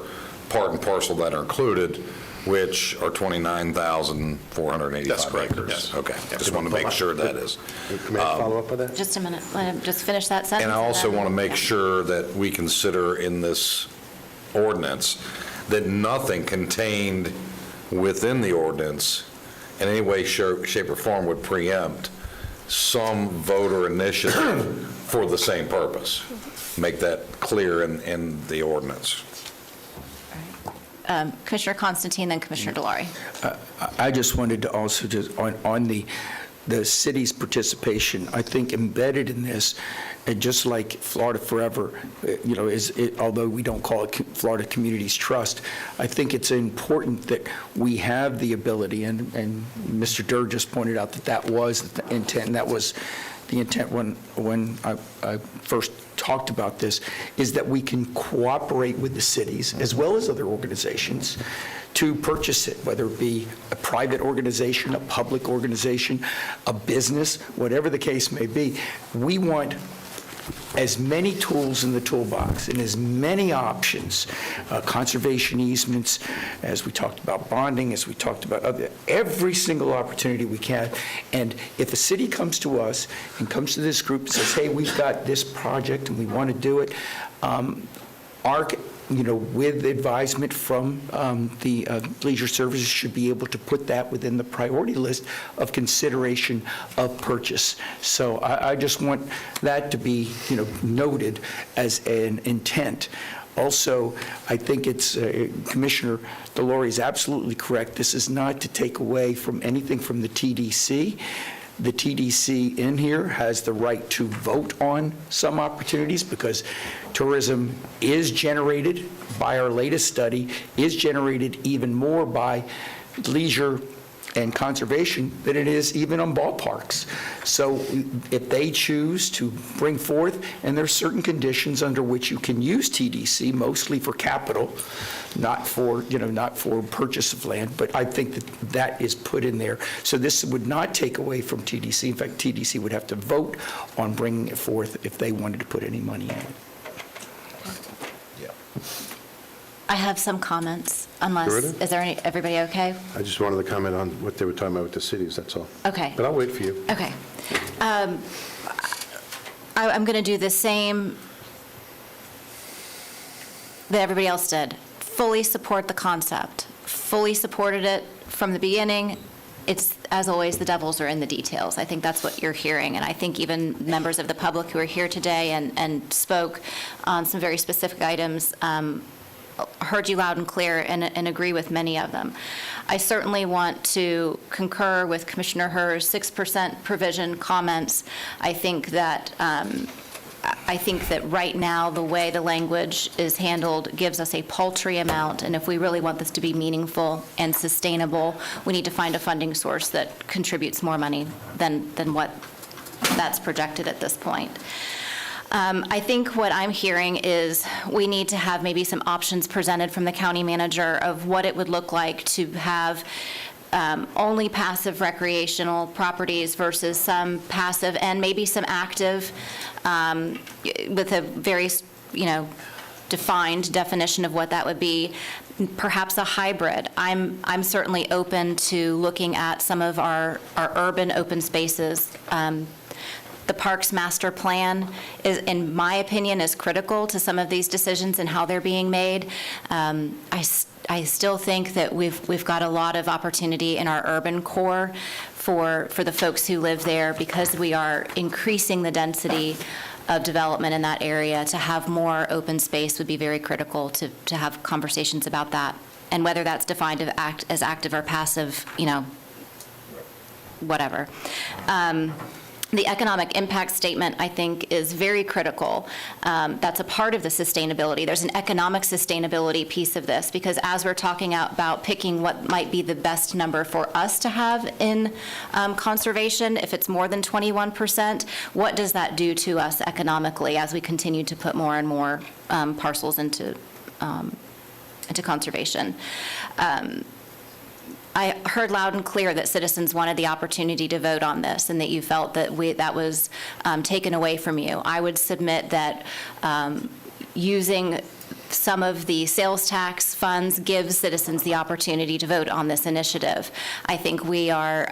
part and parcel that are included, which are 29,485 That's correct, acres. yes. Okay, just want to make sure that is. Can I follow up with that? Just a minute, let him just finish that sentence. And I also then- want to make sure that we consider in this ordinance that nothing contained within the ordinance in any way, shape, or form would preempt some voter initiative for the same purpose. Make that clear in the ordinance. Commissioner Constantine, then Commissioner Delary. I just wanted to also just, on the city's participation, I think embedded in this, and just like Florida Forever, although we don't call it Florida Communities Trust, I think it's important that we have the ability, and Mr. Durr just pointed out that was the intent, and that was the intent when I first talked about this, is that we can cooperate with the cities as well as other organizations to purchase it, whether it be a private organization, a public organization, a business, whatever the case may be. We want as many tools in the toolbox and as many options, conservation easements, as we talked about bonding, as we talked about every single opportunity we can. And if a city comes to us and comes to this group and says, hey, we've got this project and we want to do it, with advisement from the Leisure Services, should be able to put that within the priority list of consideration of purchase. So I just want that to be, noted as an intent. Also, I think it's, Commissioner Delary is absolutely correct. This is not to take away from anything from the TDC. The TDC in here has the right to vote on some opportunities because tourism is generated by our latest study, is generated even more by leisure and conservation than it is even on ballparks. So if they choose to bring forth, and there are certain conditions under which you can use TDC, mostly for capital, not for purchase of land, but I think that is put in there. So this would not take away from TDC. In fact, TDC would have to vote on bringing it forth if they wanted to put any money in it. I have some comments, unless, is there any, everybody okay? I just wanted to comment on what they were talking about with the cities, that's all. Okay. But I'll wait for you. Okay. I'm going to do the same that everybody else did. Fully support the concept. Fully supported it from the beginning. It's, as always, the devils are in the details. I think that's what you're hearing, and I think even members of the public who are here today and spoke on some very specific items heard you loud and clear and agree with many of them. I certainly want to concur with Commissioner Herr's 6% provision comments. I think that right now the way the language is handled gives us a paltry amount, and if we really want this to be meaningful and sustainable, we need to find a funding source that contributes more money than what that's projected at this point. I think what I'm hearing is we need to have maybe some options presented from the county manager of what it would look like to have only passive recreational properties versus some passive and maybe some active with a very, defined definition of what that would be, perhaps a hybrid. I'm certainly open to looking at some of our urban open spaces. The Parks Master Plan, in my opinion, is critical to some of these decisions and how they're being made. I I still think that we've got a lot of opportunity in our urban core for the folks who live there, because we are increasing the density of development in that area. To have more open space would be very critical to have conversations about that. And whether that's defined as active or passive, whatever. The economic impact statement, I think, is very critical. That's a part of the sustainability. There's an economic sustainability piece of this, because as we're talking about picking what might be the best number for us to have in conservation, if it's more than 21%, what does that do to us economically as we continue to put more and more parcels into conservation? I heard loud and clear that citizens wanted the opportunity to vote on this, and that you felt that that was taken away from you. I would submit that using some of the sales tax funds gives citizens the opportunity to vote on this initiative. I think we have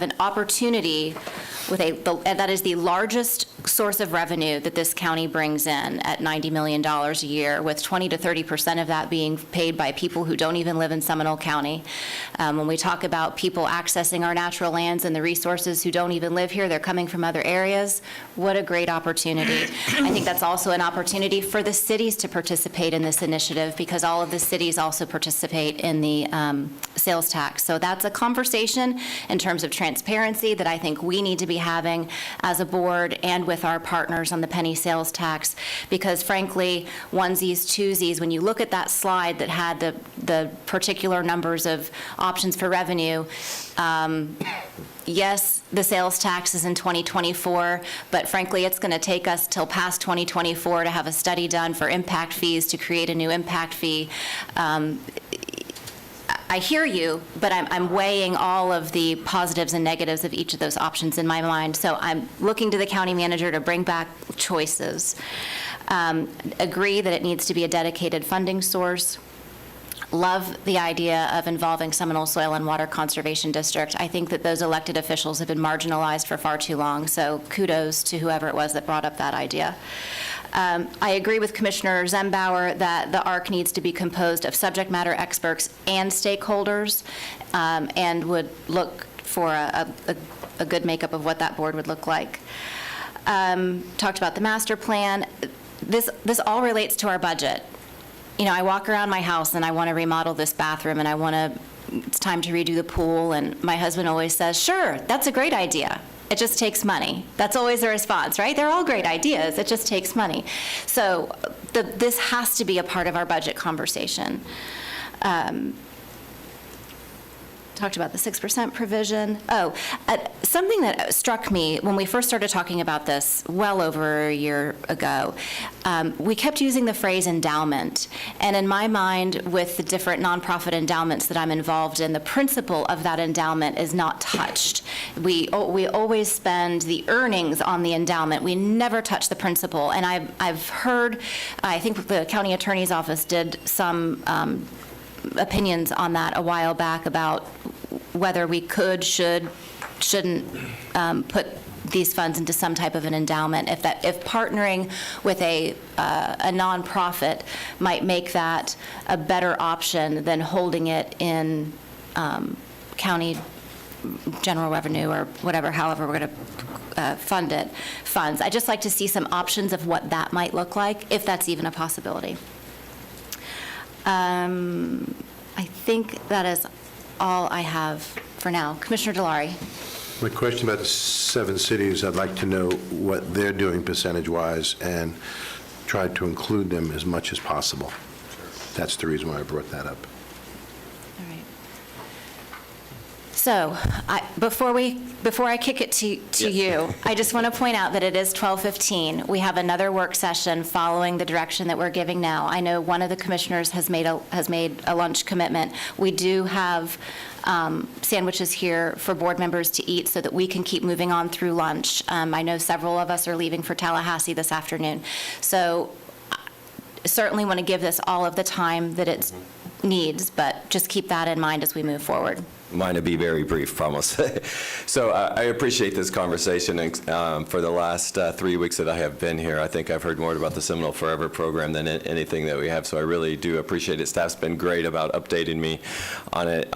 an opportunity that is the largest source of revenue that this county brings in at $90 million a year, with 20 to 30% of that being paid by people who don't even live in Seminole County. When we talk about people accessing our natural lands and the resources who don't even live here, they're coming from other areas. What a great opportunity. I think that's also an opportunity for the cities to participate in this initiative, because all of the cities also participate in the sales tax. So that's a conversation in terms of transparency that I think we need to be having as a board and with our partners on the penny sales tax, because frankly, onesies, twosies, when you look at that slide that had the particular numbers of options for revenue, yes, the sales tax is in 2024, but frankly, it's going to take us till past 2024 to have a study done for impact fees, to create a new impact fee. I hear you, but I'm weighing all of the positives and negatives of each of those options in my mind. So I'm looking to the county manager to bring back choices. Agree that it needs to be a dedicated funding source. Love the idea of involving Seminole Soil and Water Conservation District. I think that those elected officials have been marginalized for far too long, so kudos to whoever it was that brought up that idea. I agree with Commissioner Zembauer that the ARC needs to be composed of subject matter experts and stakeholders, and would look for a good makeup of what that board would look like. Talked about the master plan. This all relates to our budget. I walk around my house and I want to remodel this bathroom, and it's time to redo the pool, and my husband always says, sure, that's a great idea. It just takes money. That's always the response, right? They're all great ideas. It just takes money. So this has to be a part of our budget conversation. Talked about the 6% provision. Something that struck me when we first started talking about this well over a year ago, we kept using the phrase endowment. And in my mind, with the different nonprofit endowments that I'm involved in, the principle of that endowment is not touched. We always spend the earnings on the endowment. We never touch the principle. And I've heard, I think the county attorney's office did some opinions on that a while back about whether we shouldn't put these funds into some type of an endowment. If partnering with a nonprofit might make that a better option than holding it in county general revenue or whatever, however we're going to funds. I'd just like to see some options of what that might look like, if that's even a possibility. I think that is all I have for now. Commissioner Delary. My question about the 7 cities, I'd like to know what they're doing percentage-wise and try to include them as much as possible. That's the reason why I brought that up. All right. So before I kick it to you, I just want to point out that it is 12:15. We have another work session following the direction that we're giving now. I know one of the commissioners has made a lunch commitment. We do have sandwiches here for board members to eat so that we can keep moving on through lunch. I know several of us are leaving for Tallahassee this afternoon. So certainly want to give this all of the time that it needs, but just keep that in mind as we move forward. Mine will be very brief, promise. So I appreciate this conversation, and for the last 3 weeks that I have been here, I think I've heard more about the Seminole Forever program than anything that we have, so I really do appreciate it. Staff's been great about updating me on it,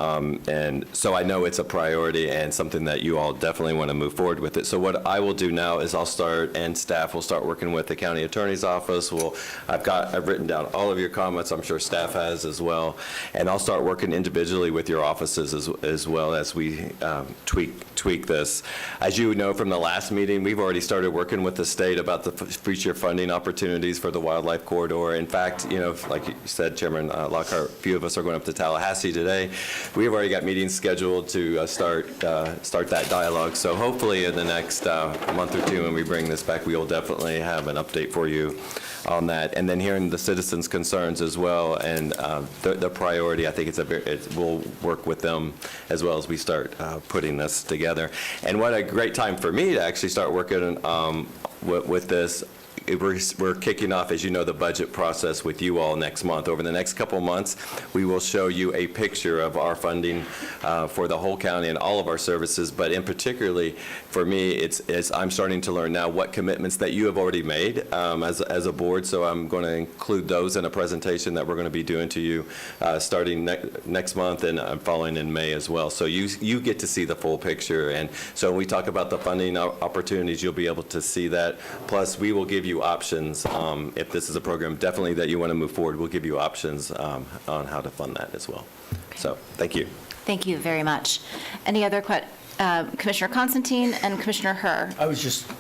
and so I know it's a priority and something that you all definitely want to move forward with it. So what I will do now is I'll start, and staff will start working with the county attorney's office. I've written down all of your comments, I'm sure staff has as well, and I'll start working individually with your offices as well as we tweak this. As you know from the last meeting, we've already started working with the state about the future funding opportunities for the wildlife corridor. In fact, like you said, Chairman Lockhart, a few of us are going up to Tallahassee today. We've already got meetings scheduled to start that dialogue. So hopefully in the next month or two when we bring this back, we will definitely have an update for you on that. And then hearing the citizens' concerns as well, and the priority, I think we'll work with them as well as we start putting this together. And what a great time for me to actually start working with this. We're kicking off, as you know, the budget process with you all next month. Over the next couple months, we will show you a picture of our funding for the whole county and all of our services, but in particularly for me, I'm starting to learn now what commitments that you have already made as a board, so I'm going to include those in a presentation that we're going to be doing to you starting next month and following in May as well. So you get to see the full picture, and so when we talk about the funding opportunities, you'll be able to see that. Plus, we will give you options. If this is a program definitely that you want to move forward, we'll give you options on how to fund that as well. Okay. So thank you. Thank you very much. Any other questions? Commissioner Constantine and Commissioner Herr.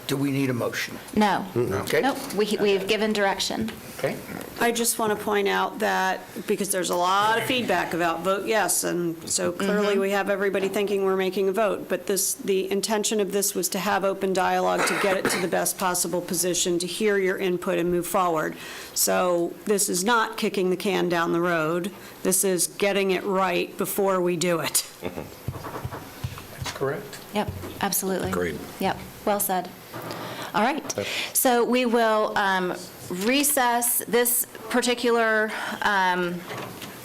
Do we need a motion? No. Okay. Nope, we've given direction. Okay. I just want to point out that, because there's a lot of feedback about vote yes, and so clearly we have everybody thinking we're making a vote, but the intention of this was to have open dialogue, to get it to the best possible position, to hear your input and move forward. So this is not kicking the can down the road. This is getting it right before we do it. Correct. Yep, absolutely. Agreed. Yep, well said. All right, so we will recess this particular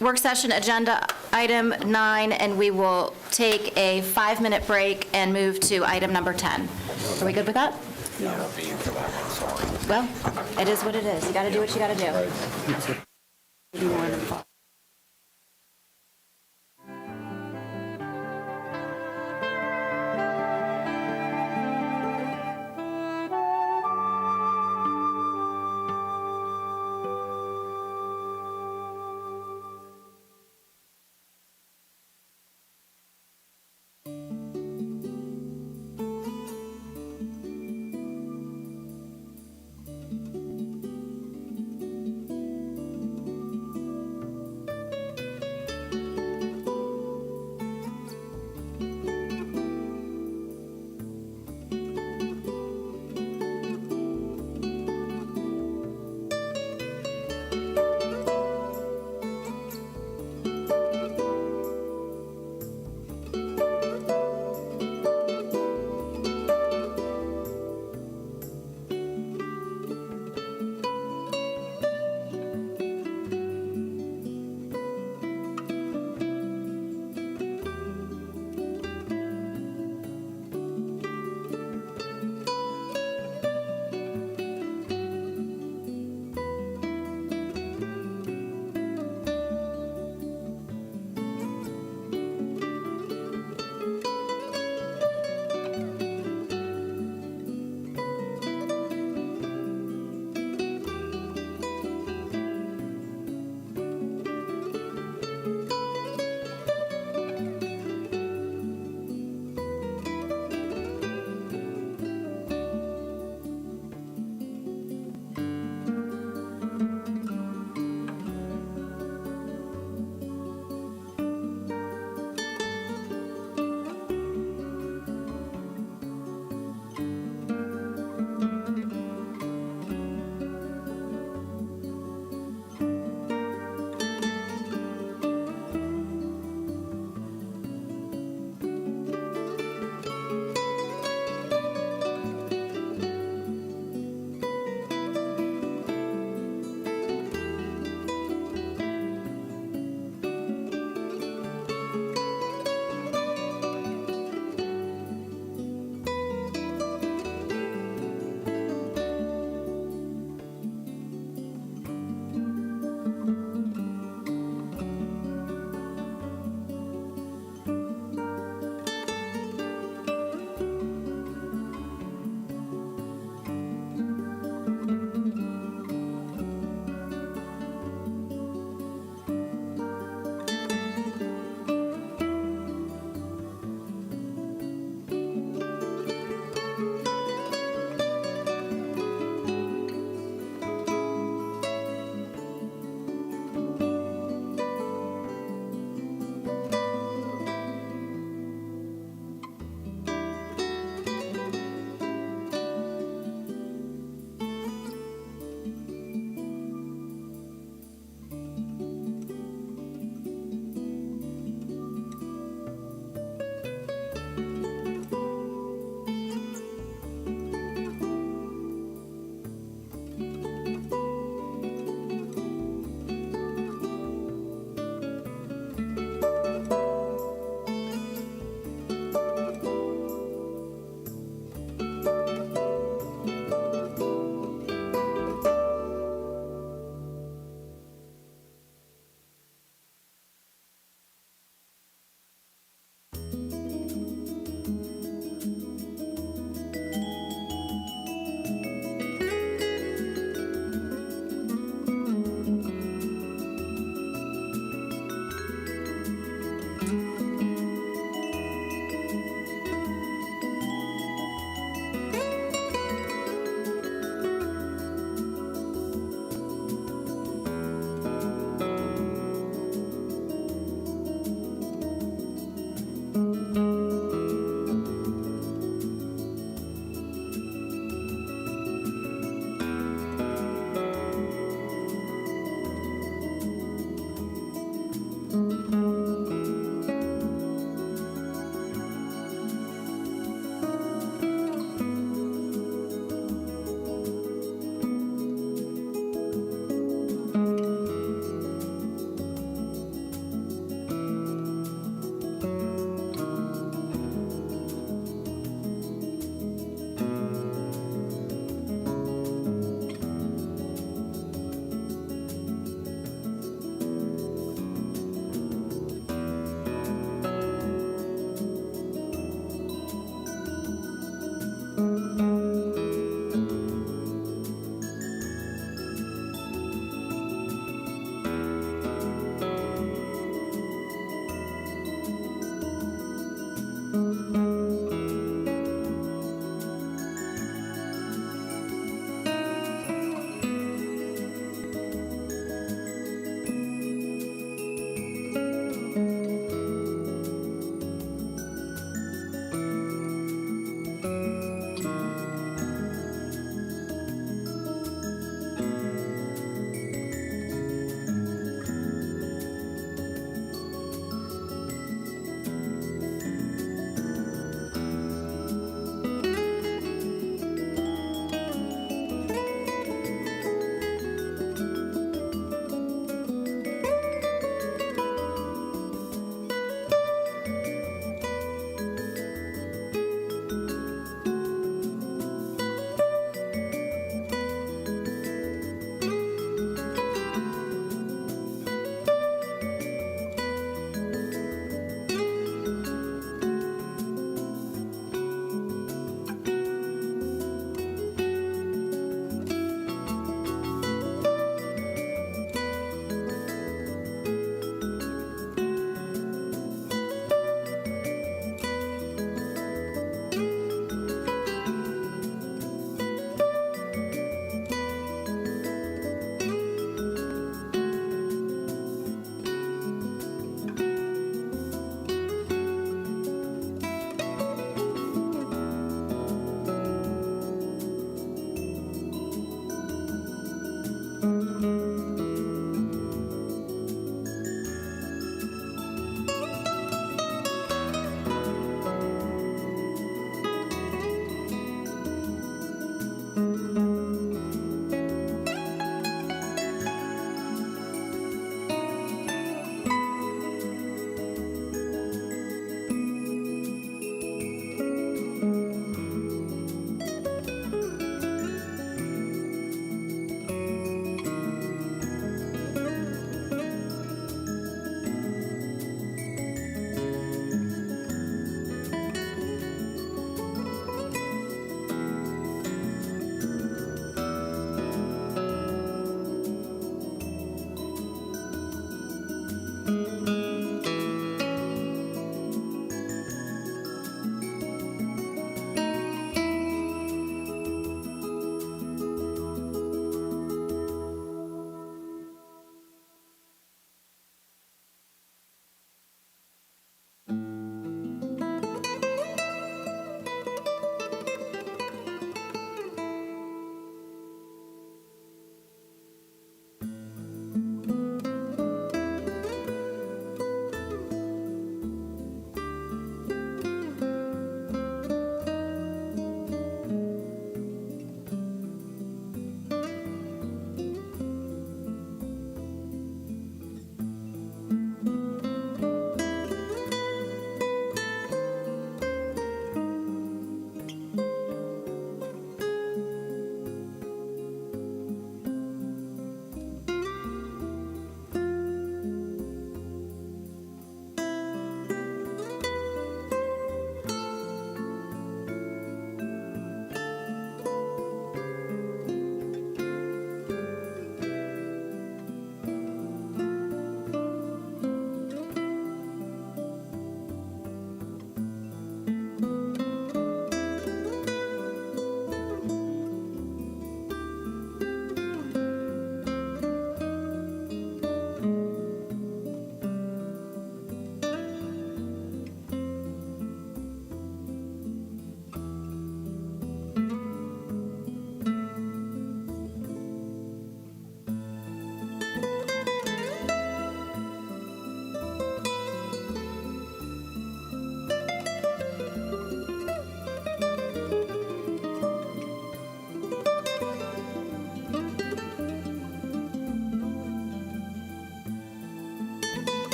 work session agenda item 9, and we will take a 5-minute break and move to item number 10. Are we good with that? Yeah. Well, it is what it is. You got to do what you got to do.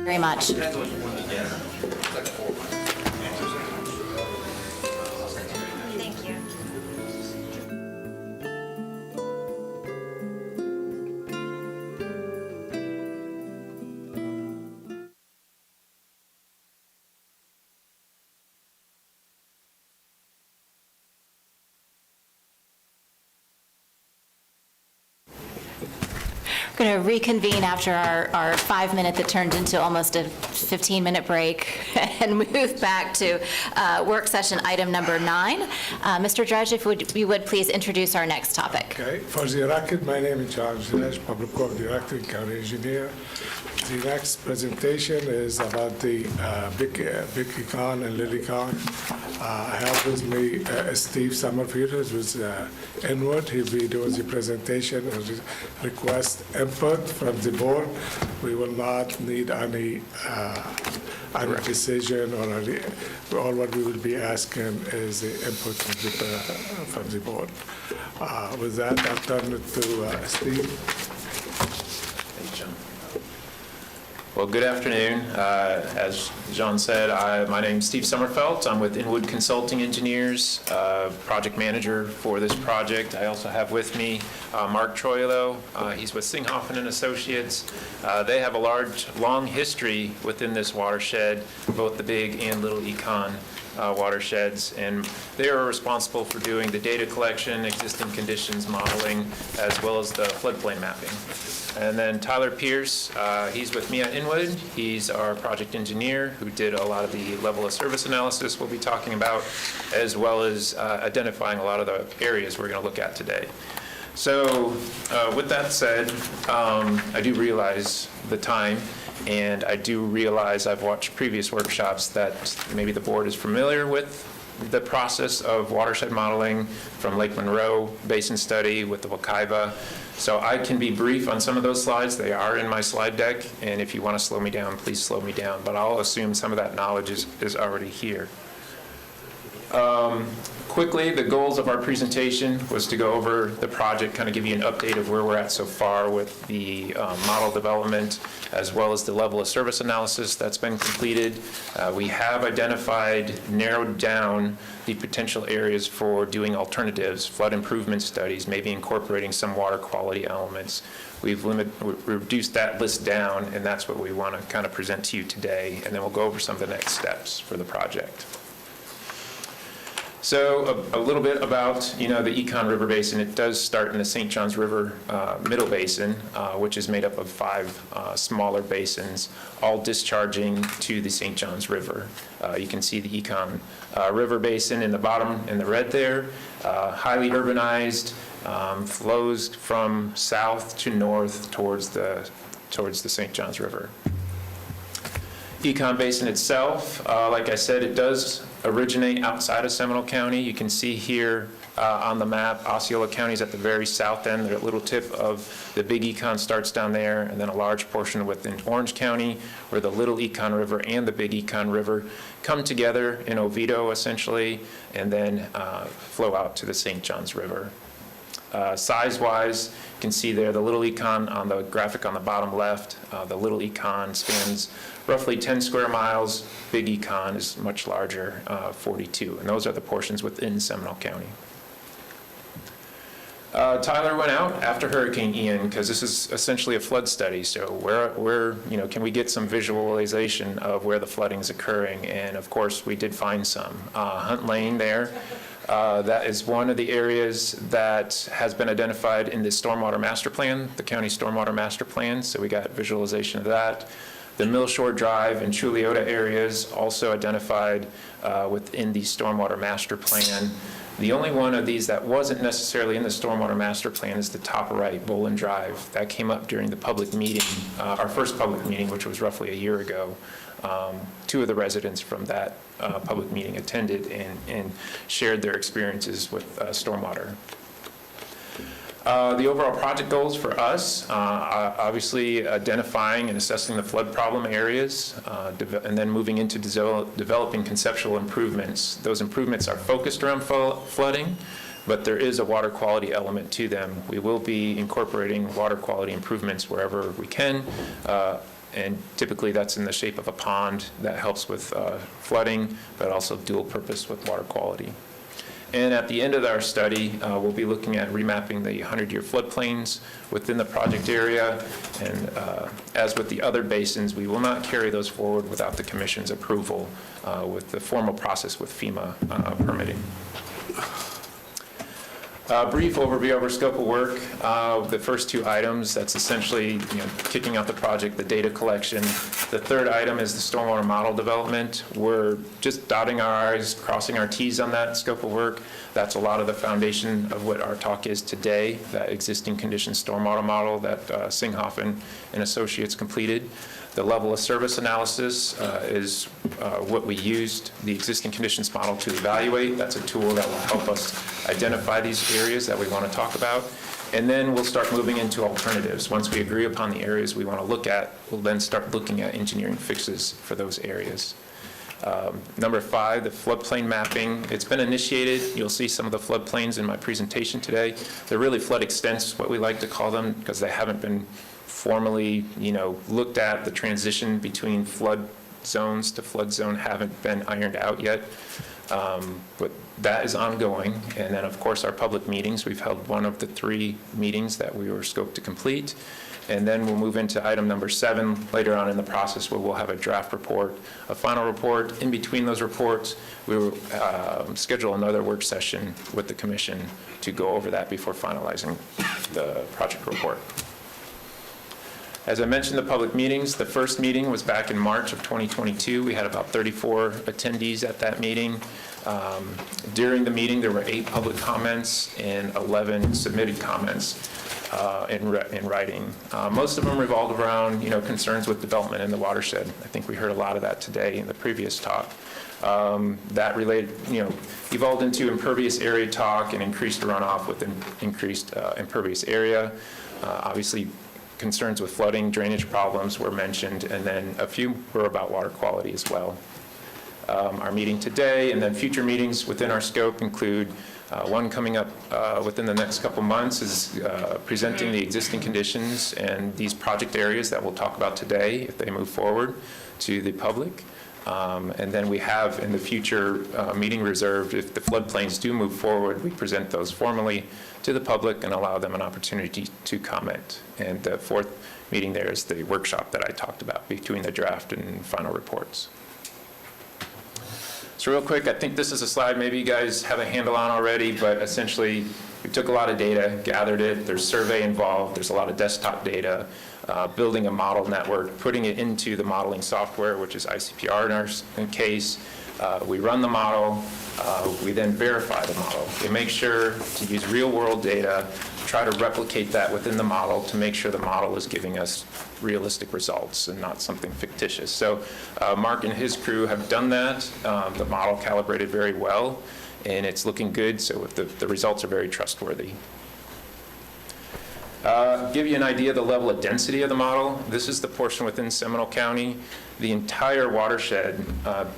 Very much. Thank you. Going to reconvene after our 5-minute that turned into almost a 15-minute break and move back to work session item number 9. Mr. Judge, if you would please introduce our next topic. Okay, for the record, my name is John Judge, Public Works Director, County Engineer. The next presentation is about the Big Econ and Little Econ. I have with me Steve Summerfield, who's with Inwood. He'll be doing the presentation and request input from the board. We will not need any decision or all what we will be asking is the input from the board. With that, I'll turn it to Steve. Well, good afternoon. As John said, my name's Steve Sommerfeld. I'm with Inwood Consulting Engineers, project manager for this project. I also have with me Mark Troilo. He's with Singhoffen and Associates. They have a long history within this watershed, both the Big and Little Econ watersheds, and they are responsible for doing the data collection, existing conditions modeling, as well as the floodplain mapping. And then Tyler Pierce, he's with me at Inwood. He's our project engineer who did a lot of the level of service analysis we'll be talking about, as well as identifying a lot of the areas we're going to look at today. So with that said, I do realize the time, and I do realize I've watched previous workshops that maybe the board is familiar with the process of watershed modeling from Lake Monroe Basin Study with the Wakaiba. So I can be brief on some of those slides. They are in my slide deck, and if you want to slow me down, please slow me down. But I'll assume some of that knowledge is already here. Quickly, the goals of our presentation was to go over the project, kind of give you an update of where we're at so far with the model development, as well as the level of service analysis that's been completed. We have identified, narrowed down the potential areas for doing alternatives, flood improvement studies, maybe incorporating some water quality elements. We've reduced that list down, and that's what we want to kind of present to you today, and then we'll go over some of the next steps for the project. So a little bit about, the Econ River Basin. It does start in the St. Johns River Middle Basin, which is made up of 5 smaller basins, all discharging to the St. Johns River. You can see the Econ River Basin in the bottom in the red there, highly urbanized, flows from south to north towards the St. Johns River. Econ Basin itself, like I said, it does originate outside of Seminole County. You can see here on the map, Osceola County is at the very south end. The little tip of the Big Econ starts down there, and then a large portion within Orange County, where the Little Econ River and the Big Econ River come together in Oviedo, essentially, and then flow out to the St. Johns River. Size-wise, you can see there the Little Econ on the graphic on the bottom left. The Little Econ spans roughly 10 square miles. Big Econ is much larger, 42, and those are the portions within Seminole County. Tyler went out after Hurricane Ian because this is essentially a flood study. So where can we get some visualization of where the flooding is occurring? And of course, we did find some. Hunt Lane there. That is one of the areas that has been identified in the Stormwater Master Plan, the County Stormwater Master Plan, so we got visualization of that. The Mill Shore Drive and Chuliota areas also identified within the Stormwater Master Plan. The only one of these that wasn't necessarily in the Stormwater Master Plan is the top right, Bolin Drive. That came up during the public meeting, our first public meeting, which was roughly a year ago. 2 of the residents from that public meeting attended and shared their experiences with stormwater. The overall project goals for us, obviously identifying and assessing the flood problem areas, and then moving into developing conceptual improvements. Those improvements are focused around flooding, but there is a water quality element to them. We will be incorporating water quality improvements wherever we can, and typically that's in the shape of a pond that helps with flooding, but also dual purpose with water quality. And at the end of our study, we'll be looking at remapping the 100-year floodplains within the project area. And as with the other basins, we will not carry those forward without the Commission's approval with the formal process with FEMA permitting. Brief overview of our scope of work. The first two items, that's essentially kicking off the project, the data collection. The third item is the stormwater model development. We're just dotting our I's, crossing our T's on that scope of work. That's a lot of the foundation of what our talk is today, that existing condition stormwater model that Singhoffen and Associates completed. The level of service analysis is what we used the existing conditions model to evaluate. That's a tool that will help us identify these areas that we want to talk about. And then we'll start moving into alternatives. Once we agree upon the areas we want to look at, we'll then start looking at engineering fixes for those areas. Number 5, the floodplain mapping. It's been initiated. You'll see some of the floodplains in my presentation today. They're really flood extents, what we like to call them, because they haven't been formally, looked at. The transition between flood zones to flood zone haven't been ironed out yet. But that is ongoing. And then, of course, our public meetings. We've held one of the 3 meetings that we were scoped to complete. And then we'll move into item number 7 later on in the process, where we'll have a draft report, a final report. In between those reports, we will schedule another work session with the commission to go over that before finalizing the project report. As I mentioned, the public meetings, the first meeting was back in March of 2022. We had about 34 attendees at that meeting. During the meeting, there were 8 public comments and 11 submitted comments in writing. Most of them revolved around, concerns with development in the watershed. I think we heard a lot of that today in the previous talk. That related, evolved into impervious area talk and increased runoff with increased impervious area. Obviously, concerns with flooding, drainage problems were mentioned, and then a few were about water quality as well. Our meeting today and then future meetings within our scope include one coming up within the next couple months is presenting the existing conditions and these project areas that we'll talk about today if they move forward to the public. And then we have in the future meeting reserved, if the floodplains do move forward, we present those formally to the public and allow them an opportunity to comment. And the 4th meeting there is the workshop that I talked about between the draft and final reports. So real quick, I think this is a slide maybe you guys have a handle on already, but essentially we took a lot of data, gathered it, there's survey involved, there's a lot of desktop data, building a model network, putting it into the modeling software, which is ICPR in our case. We run the model, we then verify the model. We make sure to use real-world data, try to replicate that within the model to make sure the model is giving us realistic results and not something fictitious. So Mark and his crew have done that. The model calibrated very well, and it's looking good, so the results are very trustworthy. Give you an idea of the level of density of the model. This is the portion within Seminole County. The entire watershed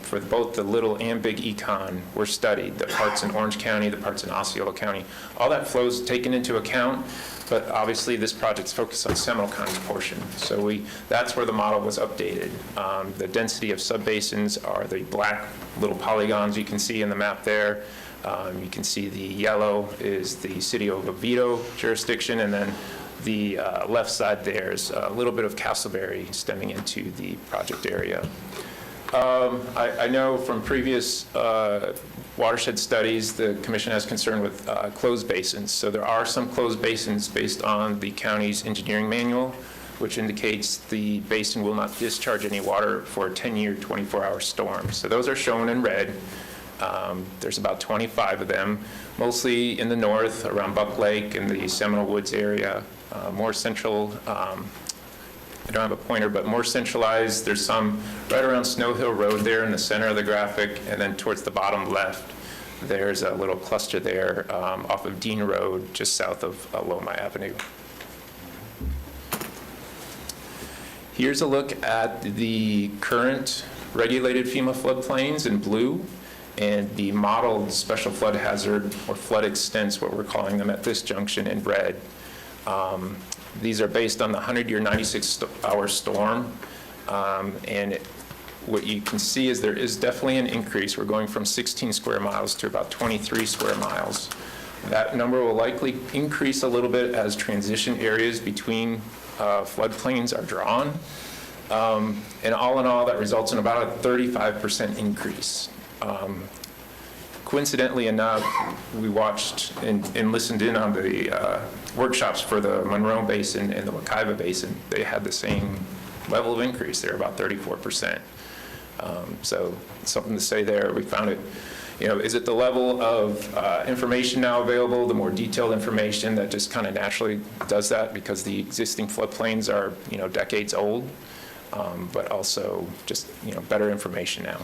for both the Little and Big Econ were studied. The parts in Orange County, the parts in Osceola County, all that flow is taken into account, but obviously this project's focused on Seminole County's portion. So that's where the model was updated. The density of subbasins are the black little polygons you can see in the map there. You can see the yellow is the city of Oviedo jurisdiction, and then the left side there is a little bit of Castleberry stemming into the project area. I know from previous watershed studies, the commission has concern with closed basins. So there are some closed basins based on the county's engineering manual, which indicates the basin will not discharge any water for a 10-year, 24-hour storm. So those are shown in red. There's about 25 of them, mostly in the north around Buck Lake and the Seminole Woods area. More central, I don't have a pointer, but more centralized. There's some right around Snow Hill Road there in the center of the graphic, and then towards the bottom left, there's a little cluster there off of Dean Road, just south of Loma Avenue. Here's a look at the current regulated FEMA floodplains in blue, and the modeled special flood hazard or flood extents, what we're calling them at this junction, in red. These are based on the 100-year 96-hour storm, and what you can see is there is definitely an increase. We're going from 16 square miles to about 23 square miles. That number will likely increase a little bit as transition areas between floodplains are drawn. And all in all, that results in about a 35% increase. Coincidentally enough, we watched and listened in on the workshops for the Monroe Basin and the Wekiva Basin. They had the same level of increase. They're about 34%. So something to say there. We found it, is it the level of information now available, the more detailed information that just kind of naturally does that because the existing floodplains are, decades old, but also just, better information now.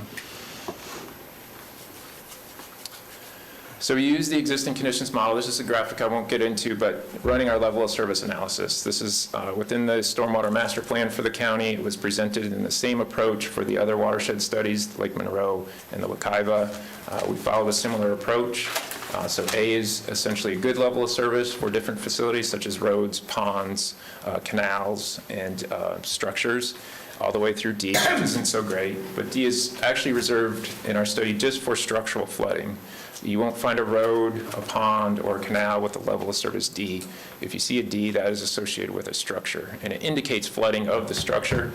So we use the existing conditions model. This is a graphic I won't get into, but running our level of service analysis. This is within the Stormwater Master Plan for the county. It was presented in the same approach for the other watershed studies, Lake Monroe and the Wekiva. We followed a similar approach. So A is essentially a good level of service for different facilities such as roads, ponds, canals, and structures, all the way through D, which isn't so great. But D is actually reserved in our study just for structural flooding. You won't find a road, a pond, or a canal with a level of service D. If you see a D, that is associated with a structure, and it indicates flooding of the structure.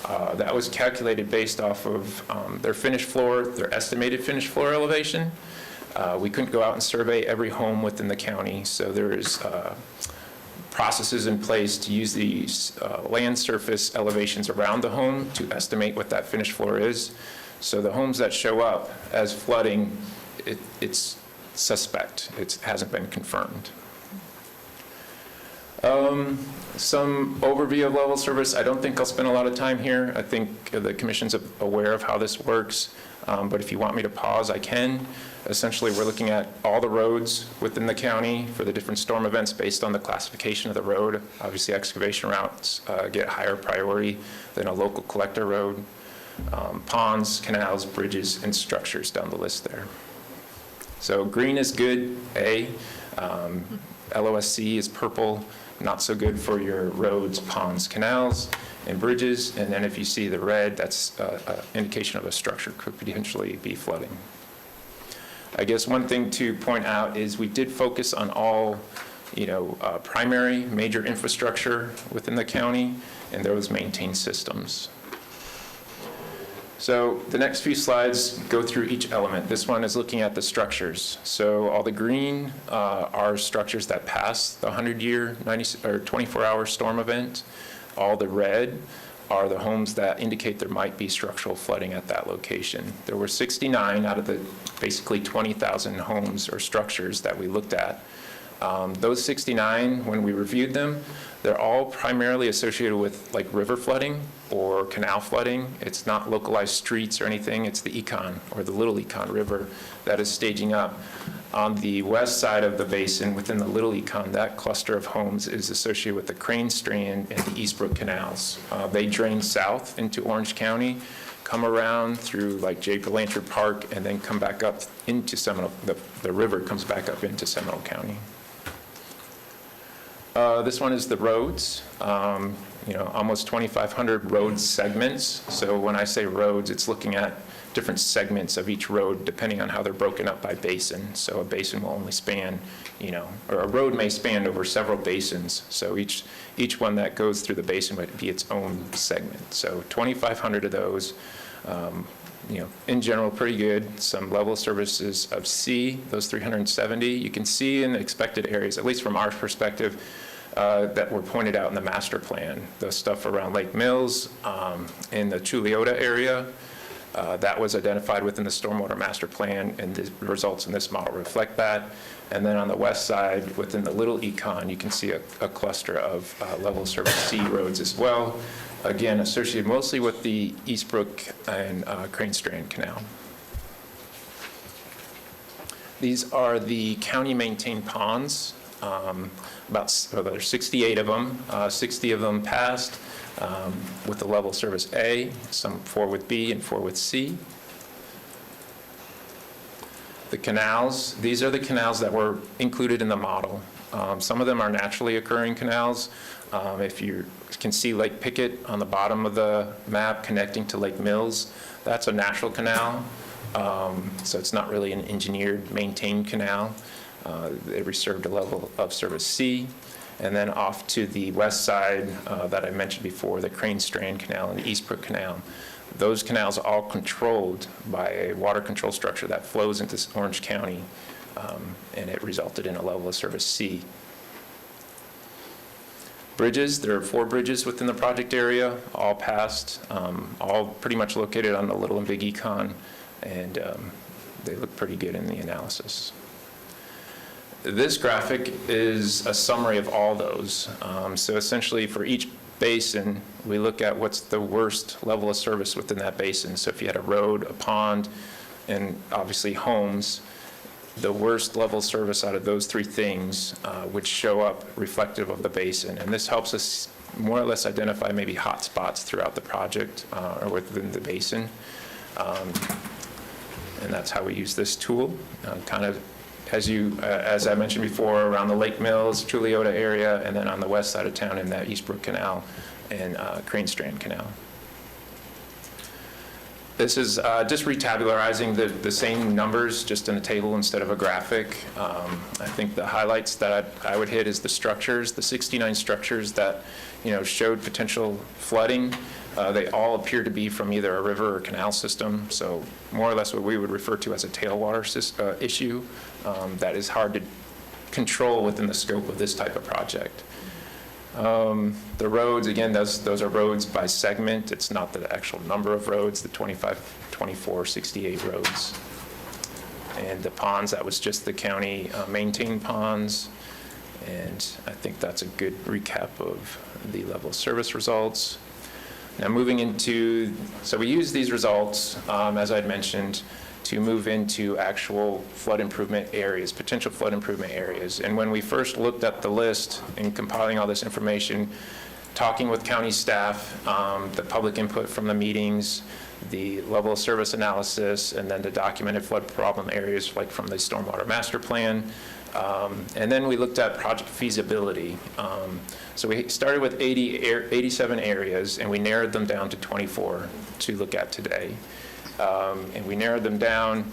That was calculated based off of their finished floor, their estimated finished floor elevation. We couldn't go out and survey every home within the county, so there is processes in place to use these land surface elevations around the home to estimate what that finished floor is. So the homes that show up as flooding, it's suspect. It hasn't been confirmed. Some overview of level service. I don't think I'll spend a lot of time here. I think the commission's aware of how this works, but if you want me to pause, I can. Essentially, we're looking at all the roads within the county for the different storm events based on the classification of the road. Obviously, excavation routes get higher priority than a local collector road. Ponds, canals, bridges, and structures down the list there. So green is good, A. LOSC is purple, not so good for your roads, ponds, canals, and bridges. And then if you see the red, that's an indication of a structure could potentially be flooding. I guess one thing to point out is we did focus on all, primary major infrastructure within the county, and those maintained systems. So the next few slides go through each element. This one is looking at the structures. So all the green are structures that pass the 100-year or 24-hour storm event. All the red are the homes that indicate there might be structural flooding at that location. There were 69 out of the basically 20,000 homes or structures that we looked at. Those 69, when we reviewed them, they're all primarily associated with like river flooding or canal flooding. It's not localized streets or anything. It's the Econ or the Little Econ River that is staging up. On the west side of the basin, within the Little Econ, that cluster of homes is associated with the Crane Strand and the Eastbrook canals. They drain south into Orange County, come around through like J. Blanchard Park, and then come back up into Seminole. The river comes back up into Seminole County. This one is the roads. Almost 2,500 road segments. So when I say roads, it's looking at different segments of each road depending on how they're broken up by basin. So a basin will only span, or a road may span over several basins. So each one that goes through the basin would be its own segment. So 2,500 of those, in general, pretty good. Some level of services of C, those 370. You can see in the expected areas, at least from our perspective, that were pointed out in the master plan. The stuff around Lake Mills, in the Chuliota area, that was identified within the Stormwater Master Plan, and the results in this model reflect that. And then on the west side, within the Little Econ, you can see a cluster of level of service C roads as well, again, associated mostly with the Eastbrook and Crane Strand Canal. These are the county-maintained ponds. There's 68 of them, 60 of them passed with the level of service A, some 4 with B and 4 with C. The canals, these are the canals that were included in the model. Some of them are naturally occurring canals. If you can see Lake Pickett on the bottom of the map connecting to Lake Mills, that's a natural canal. So it's not really an engineered, maintained canal. They reserved a level of service C. And then off to the west side that I mentioned before, the Crane Strand Canal and the Eastbrook Canal. those canals are all controlled by a water control structure that flows into Orange County, and it resulted in a level of service C. Bridges, there are 4 bridges within the project area, all passed, all pretty much located on the Little and Big Econ, and they look pretty good in the analysis. This graphic is a summary of all those. So essentially for each basin, we look at what's the worst level of service within that basin. So if you had a road, a pond, and obviously homes, the worst level of service out of those 3 things would show up reflective of the basin. And this helps us more or less identify maybe hot spots throughout the project or within the basin. And that's how we use this tool. Kind of as I mentioned before, around the Lake Mills, Juliota area, and then on the west side of town in that Eastbrook Canal and Crane Strand Canal. This is just retabularizing the same numbers, just in a table instead of a graphic. I think the highlights that I would hit is the structures, the 69 structures that showed potential flooding. They all appear to be from either a river or canal system, so more or less what we would refer to as a tailwater issue that is hard to control within the scope of this type of project. The roads, again, those are roads by segment. It's not the actual number of roads, the 25, 24, 68 roads. And the ponds, that was just the county maintained ponds. And I think that's a good recap of the level of service results. Now moving into, so we use these results, as I'd mentioned, to move into actual flood improvement areas, potential flood improvement areas. And when we first looked at the list and compiling all this information, talking with county staff, the public input from the meetings, the level of service analysis, and then the documented flood problem areas like from the Stormwater Master Plan. And then we looked at project feasibility. So we started with 87 areas, and we narrowed them down to 24 to look at today. And we narrowed them down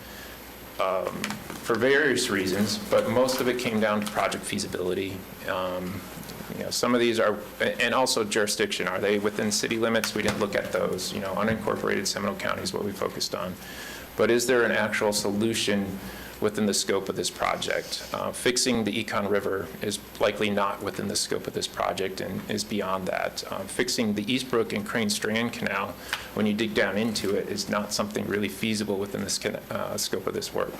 for various reasons, but most of it came down to project feasibility. Some of these are, and also jurisdiction. Are they within city limits? We didn't look at those. Unincorporated Seminole County is what we focused on. But is there an actual solution within the scope of this project? Fixing the Econ River is likely not within the scope of this project and is beyond that. Fixing the Eastbrook and Crane Strand Canal, when you dig down into it, is not something really feasible within this scope of this work.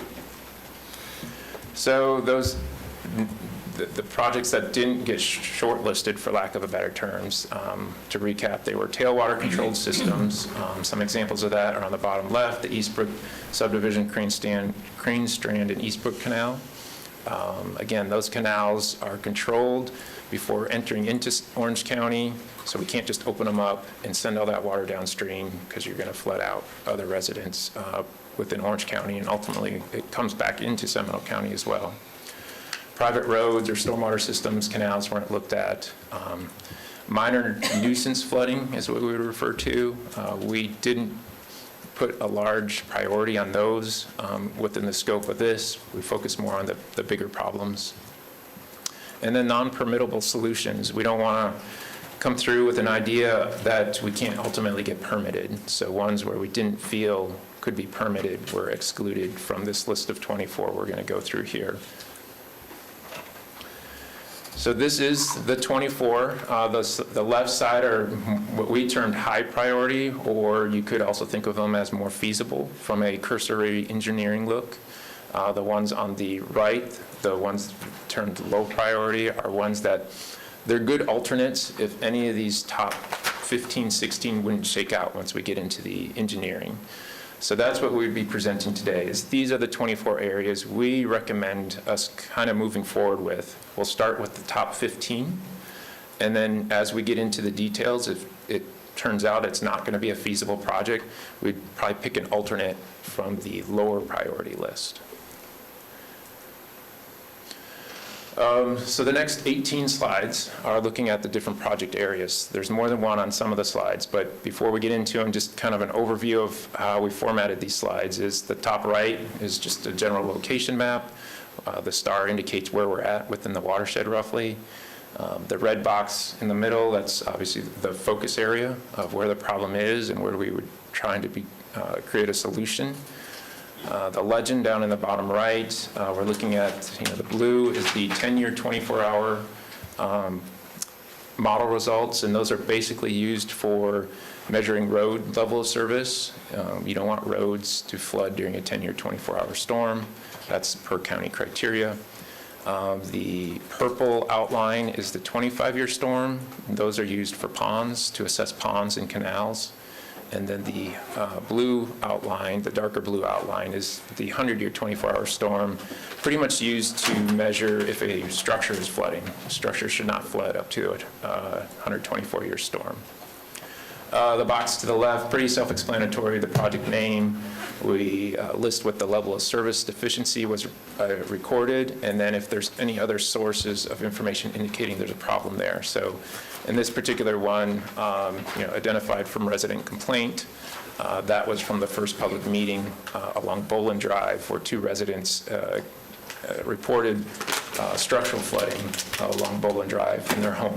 So the projects that didn't get shortlisted, for lack of a better terms, to recap, they were tailwater controlled systems. Some examples of that are on the bottom left, the Eastbrook subdivision, Crane Strand and Eastbrook Canal. Again, those canals are controlled before entering into Orange County, so we can't just open them up and send all that water downstream because you're going to flood out other residents within Orange County, and ultimately it comes back into Seminole County as well. Private roads or stormwater systems, canals weren't looked at. Minor nuisance flooding is what we would refer to. We didn't put a large priority on those within the scope of this. We focus more on the bigger problems. And then non-permittable solutions. We don't want to come through with an idea that we can't ultimately get permitted. So ones where we didn't feel could be permitted were excluded from this list of 24 we're going to go through here. So this is the 24. The left side are what we termed high priority, or you could also think of them as more feasible from a cursory engineering look. The ones on the right, the ones termed low priority, are ones that they're good alternates if any of these top 15, 16 wouldn't shake out once we get into the engineering. So that's what we'd be presenting today, is these are the 24 areas we recommend us kind of moving forward with. We'll start with the top 15, and then as we get into the details, if it turns out it's not going to be a feasible project, we'd probably pick an alternate from the lower priority list. So the next 18 slides are looking at the different project areas. There's more than one on some of the slides, but before we get into them, just kind of an overview of how we formatted these slides is the top right is just a general location map. The star indicates where we're at within the watershed roughly. The red box in the middle, that's obviously the focus area of where the problem is and where we were trying to create a solution. The legend down in the bottom right, we're looking at, the blue is the 10-year, 24-hour model results, and those are basically used for measuring road level of service. You don't want roads to flood during a 10-year, 24-hour storm. That's per county criteria. The purple outline is the 25-year storm. Those are used for ponds, to assess ponds and canals. And then the blue outline, the darker blue outline, is the 100-year, 24-hour storm, pretty much used to measure if a structure is flooding. A structure should not flood up to a 124-year storm. The box to the left, pretty self-explanatory, the project name. We list what the level of service deficiency was recorded, and then if there's any other sources of information indicating there's a problem there. So in this particular one, identified from resident complaint, that was from the first public meeting along Bolin Drive, where 2 residents reported structural flooding along Bolin Drive in their home.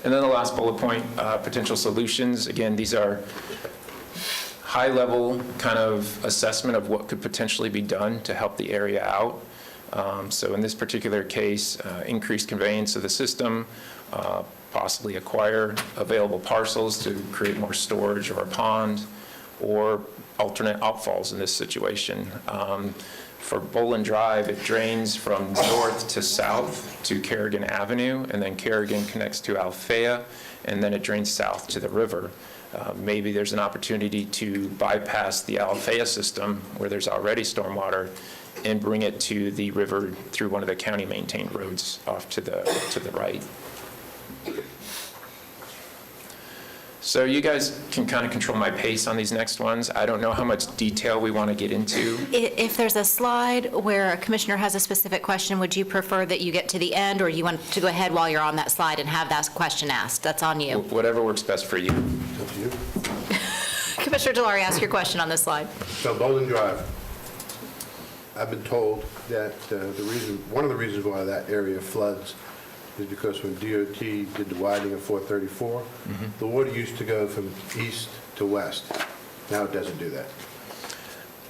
And then the last bullet point, potential solutions. Again, these are high-level kind of assessment of what could potentially be done to help the area out. So in this particular case, increased conveyance of the system, possibly acquire available parcels to create more storage or a pond, or alternate outfalls in this situation. For Bolin Drive, it drains from north to south to Kerrigan Avenue, and then Kerrigan connects to Althea, and then it drains south to the river. Maybe there's an opportunity to bypass the Althea system, where there's already stormwater, and bring it to the river through one of the county-maintained roads off to the right. So you guys can kind of control my pace on these next ones. I don't know how much detail we want to get into. If there's a slide where a commissioner has a specific question, would you prefer that you get to the end, or you want to go ahead while you're on that slide and have that question asked? That's on you. Whatever works best for you. Up to you. Commissioner Delary, ask your question on this slide. So Bolin Drive, I've been told that one of the reasons why that area floods is because when DOT did the widening of 434, the water used to go from east to west. Now it doesn't do that.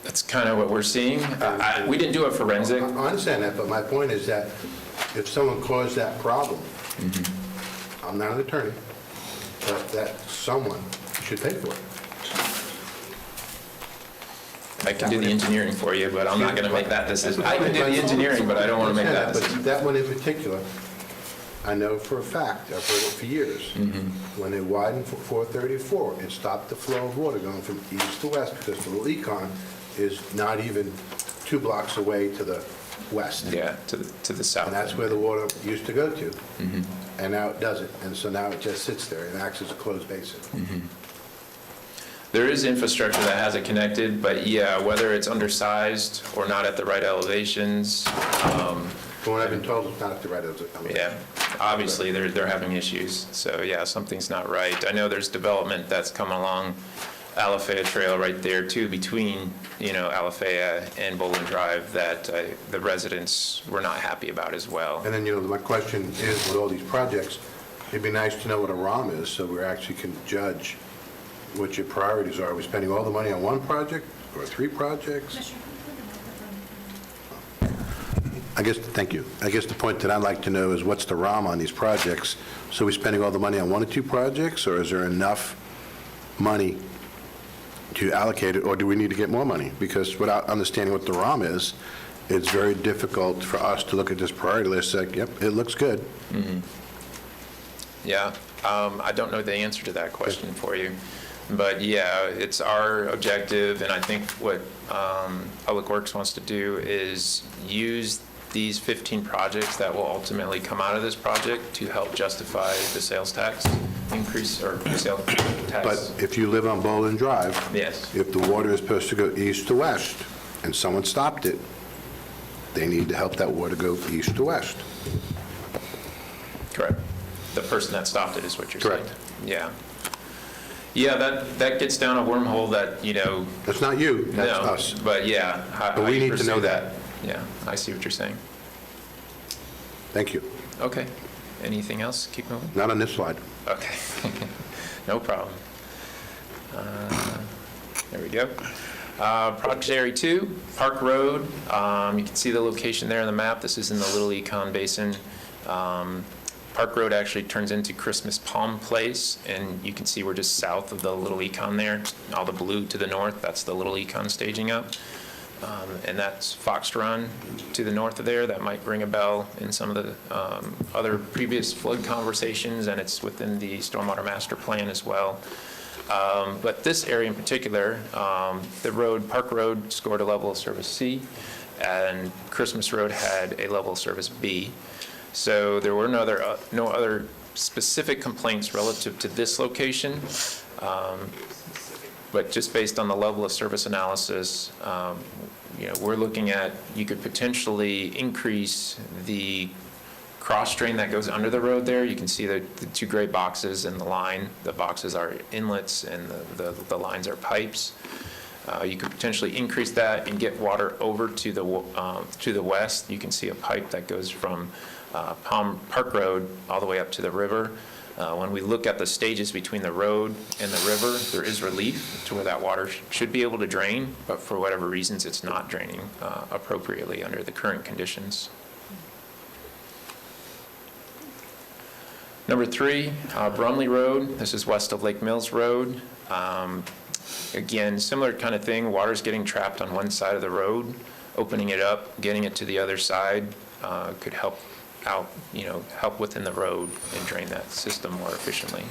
That's kind of what we're seeing. We didn't do a forensic. I understand that, but my point is that if someone caused that problem, I'm not an attorney, but that someone should pay for it. I can do the engineering for you, but I'm not going to make that decision. I can do the engineering, but I don't want to make that decision. But that one in particular, I know for a fact, I've heard it for years. When they widened for 434, it stopped the flow of water going from east to west, because the little econ is not even 2 blocks away to the west. Yeah, to the south. And that's where the water used to go to. And now it doesn't. And so now it just sits there and acts as a closed basin. There is infrastructure that has it connected, but yeah, whether it's undersized or not at the right elevations. From what I've been told, it's not at the right elevation. Yeah, obviously they're having issues. So yeah, something's not right. I know there's development that's come along Alafaya Trail right there too, between, Alafaya and Bolin Drive, that the residents were not happy about as well. And then, my question is, with all these projects, it'd be nice to know what a ROM is, so we actually can judge what your priorities are. Are we spending all the money on one project or 3 projects? Thank you. I guess the point that I'd like to know is what's the ROM on these projects? So are we spending all the money on 1 or 2 projects, or is there enough money to allocate it, or do we need to get more money? Because without understanding what the ROM is, it's very difficult for us to look at this priority list and say, yep, it looks good. Yeah, I don't know the answer to that question for you. But yeah, it's our objective, and I think what Public Works wants to do is use these 15 projects that will ultimately come out of this project to help justify the sales tax increase, or sales tax. But if you live on Bolin Drive, yes, if the water is supposed to go east to west, and someone stopped it, they need to help that water go east to west. Correct. The person that stopped it is what you're Correct. saying. Yeah. Yeah, that gets down a wormhole that, That's not you, that's us. But yeah, how But we you need to know pursue that. Yeah, I see what you're saying. Thank you. Okay. Anything else? Keep moving? Not on this slide. Okay. No problem. There we go. Project Area 2, Park Road. You can see the location there on the map. This is in the Little Econ Basin. Park Road actually turns into Christmas Palm Place, and you can see we're just south of the Little Econ there. All the blue to the north, that's the Little Econ staging up. And that's Fox Run to the north of there. That might ring a bell in some of the other previous flood conversations, and it's within the Stormwater Master Plan as well. But this area in particular, the road, Park Road scored a level of service C, and Christmas Road had a level of service B. So there were no other specific complaints relative to this location, but just based on the level of service analysis, we're looking at, you could potentially increase the cross drain that goes under the road there. You can see the two gray boxes in the line. The boxes are inlets and the lines are pipes. You could potentially increase that and get water over to the west. You can see a pipe that goes from Park Road all the way up to the river. When we look at the stages between the road and the river, there is relief to where that water should be able to drain, but for whatever reasons, it's not draining appropriately under the current conditions. Number 3, Brumley Road. This is west of Lake Mills Road. Again, similar kind of thing. Water's getting trapped on one side of the road. Opening it up, getting it to the other side could help help within the road and drain that system more efficiently.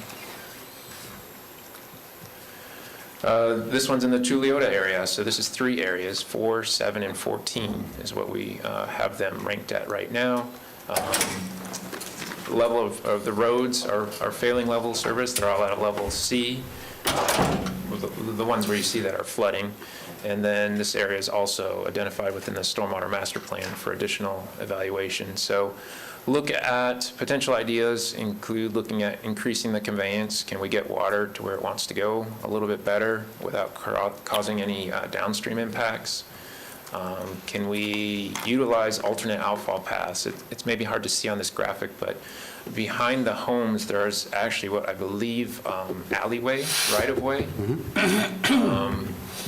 This one's in the Tuliota area, so this is 3 areas, 4, 7, and 14 is what we have them ranked at right now. The level of the roads are failing level of service. They're all at a level C, the ones where you see that are flooding. And then this area is also identified within the Stormwater Master Plan for additional evaluation. So look at potential ideas, include looking at increasing the conveyance. Can we get water to where it wants to go a little bit better without causing any downstream impacts? Can we utilize alternate outfall paths? It's maybe hard to see on this graphic, but behind the homes, there's actually what I believe alleyway, right-of-way.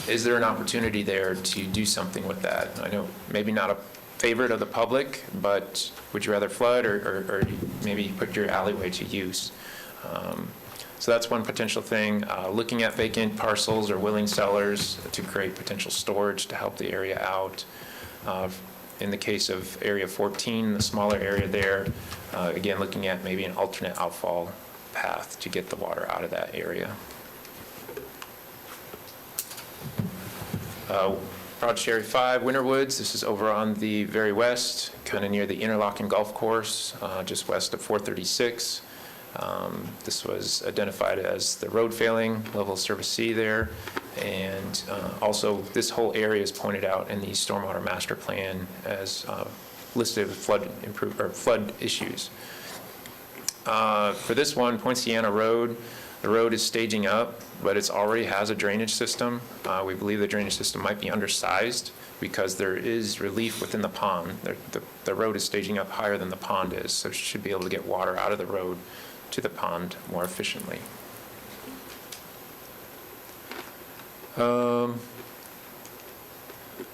Is there an opportunity there to do something with that? I know maybe not a favorite of the public, but would you rather flood or maybe put your alleyway to use? So that's one potential thing. Looking at vacant parcels or willing sellers to create potential storage to help the area out. In the case of Area 14, the smaller area there, again, looking at maybe an alternate outfall path to get the water out of that area. Project Area 5, Winter Woods. This is over on the very west, kind of near the Interlochen Golf Course, just west of 436. This was identified as the road failing, level of service C there. And also, this whole area is pointed out in the Stormwater Master Plan as listed with flood issues. For this one, Poinciana Road, the road is staging up, but it already has a drainage system. We believe the drainage system might be undersized because there is relief within the pond. The road is staging up higher than the pond is, so it should be able to get water out of the road to the pond more efficiently. I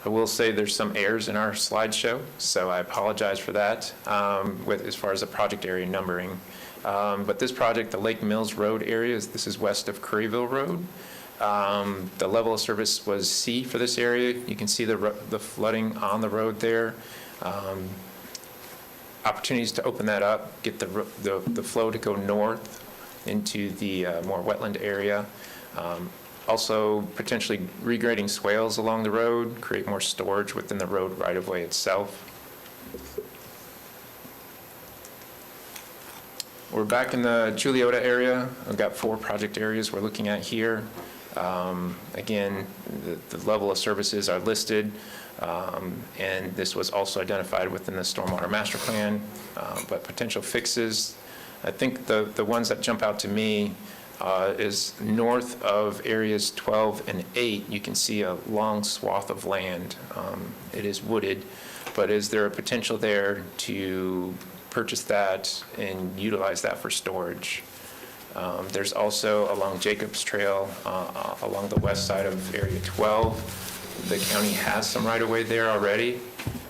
will say there's some errors in our slideshow, so I apologize for that as far as the project area numbering. But this project, the Lake Mills Road area, this is west of Curryville Road. The level of service was C for this area. You can see the flooding on the road there. Opportunities to open that up, get the flow to go north into the more wetland area. Also, potentially regrading swales along the road, create more storage within the road right-of-way itself. We're back in the Tuliota area. We've got 4 project areas we're looking at here. Again, the level of services are listed, and this was also identified within the Stormwater Master Plan, but potential fixes, I think the ones that jump out to me is north of areas 12 and 8, you can see a long swath of land. It is wooded, but is there a potential there to purchase that and utilize that for storage. There's also along Jacobs Trail, along the west side of Area 12, the county has some right-of-way there already.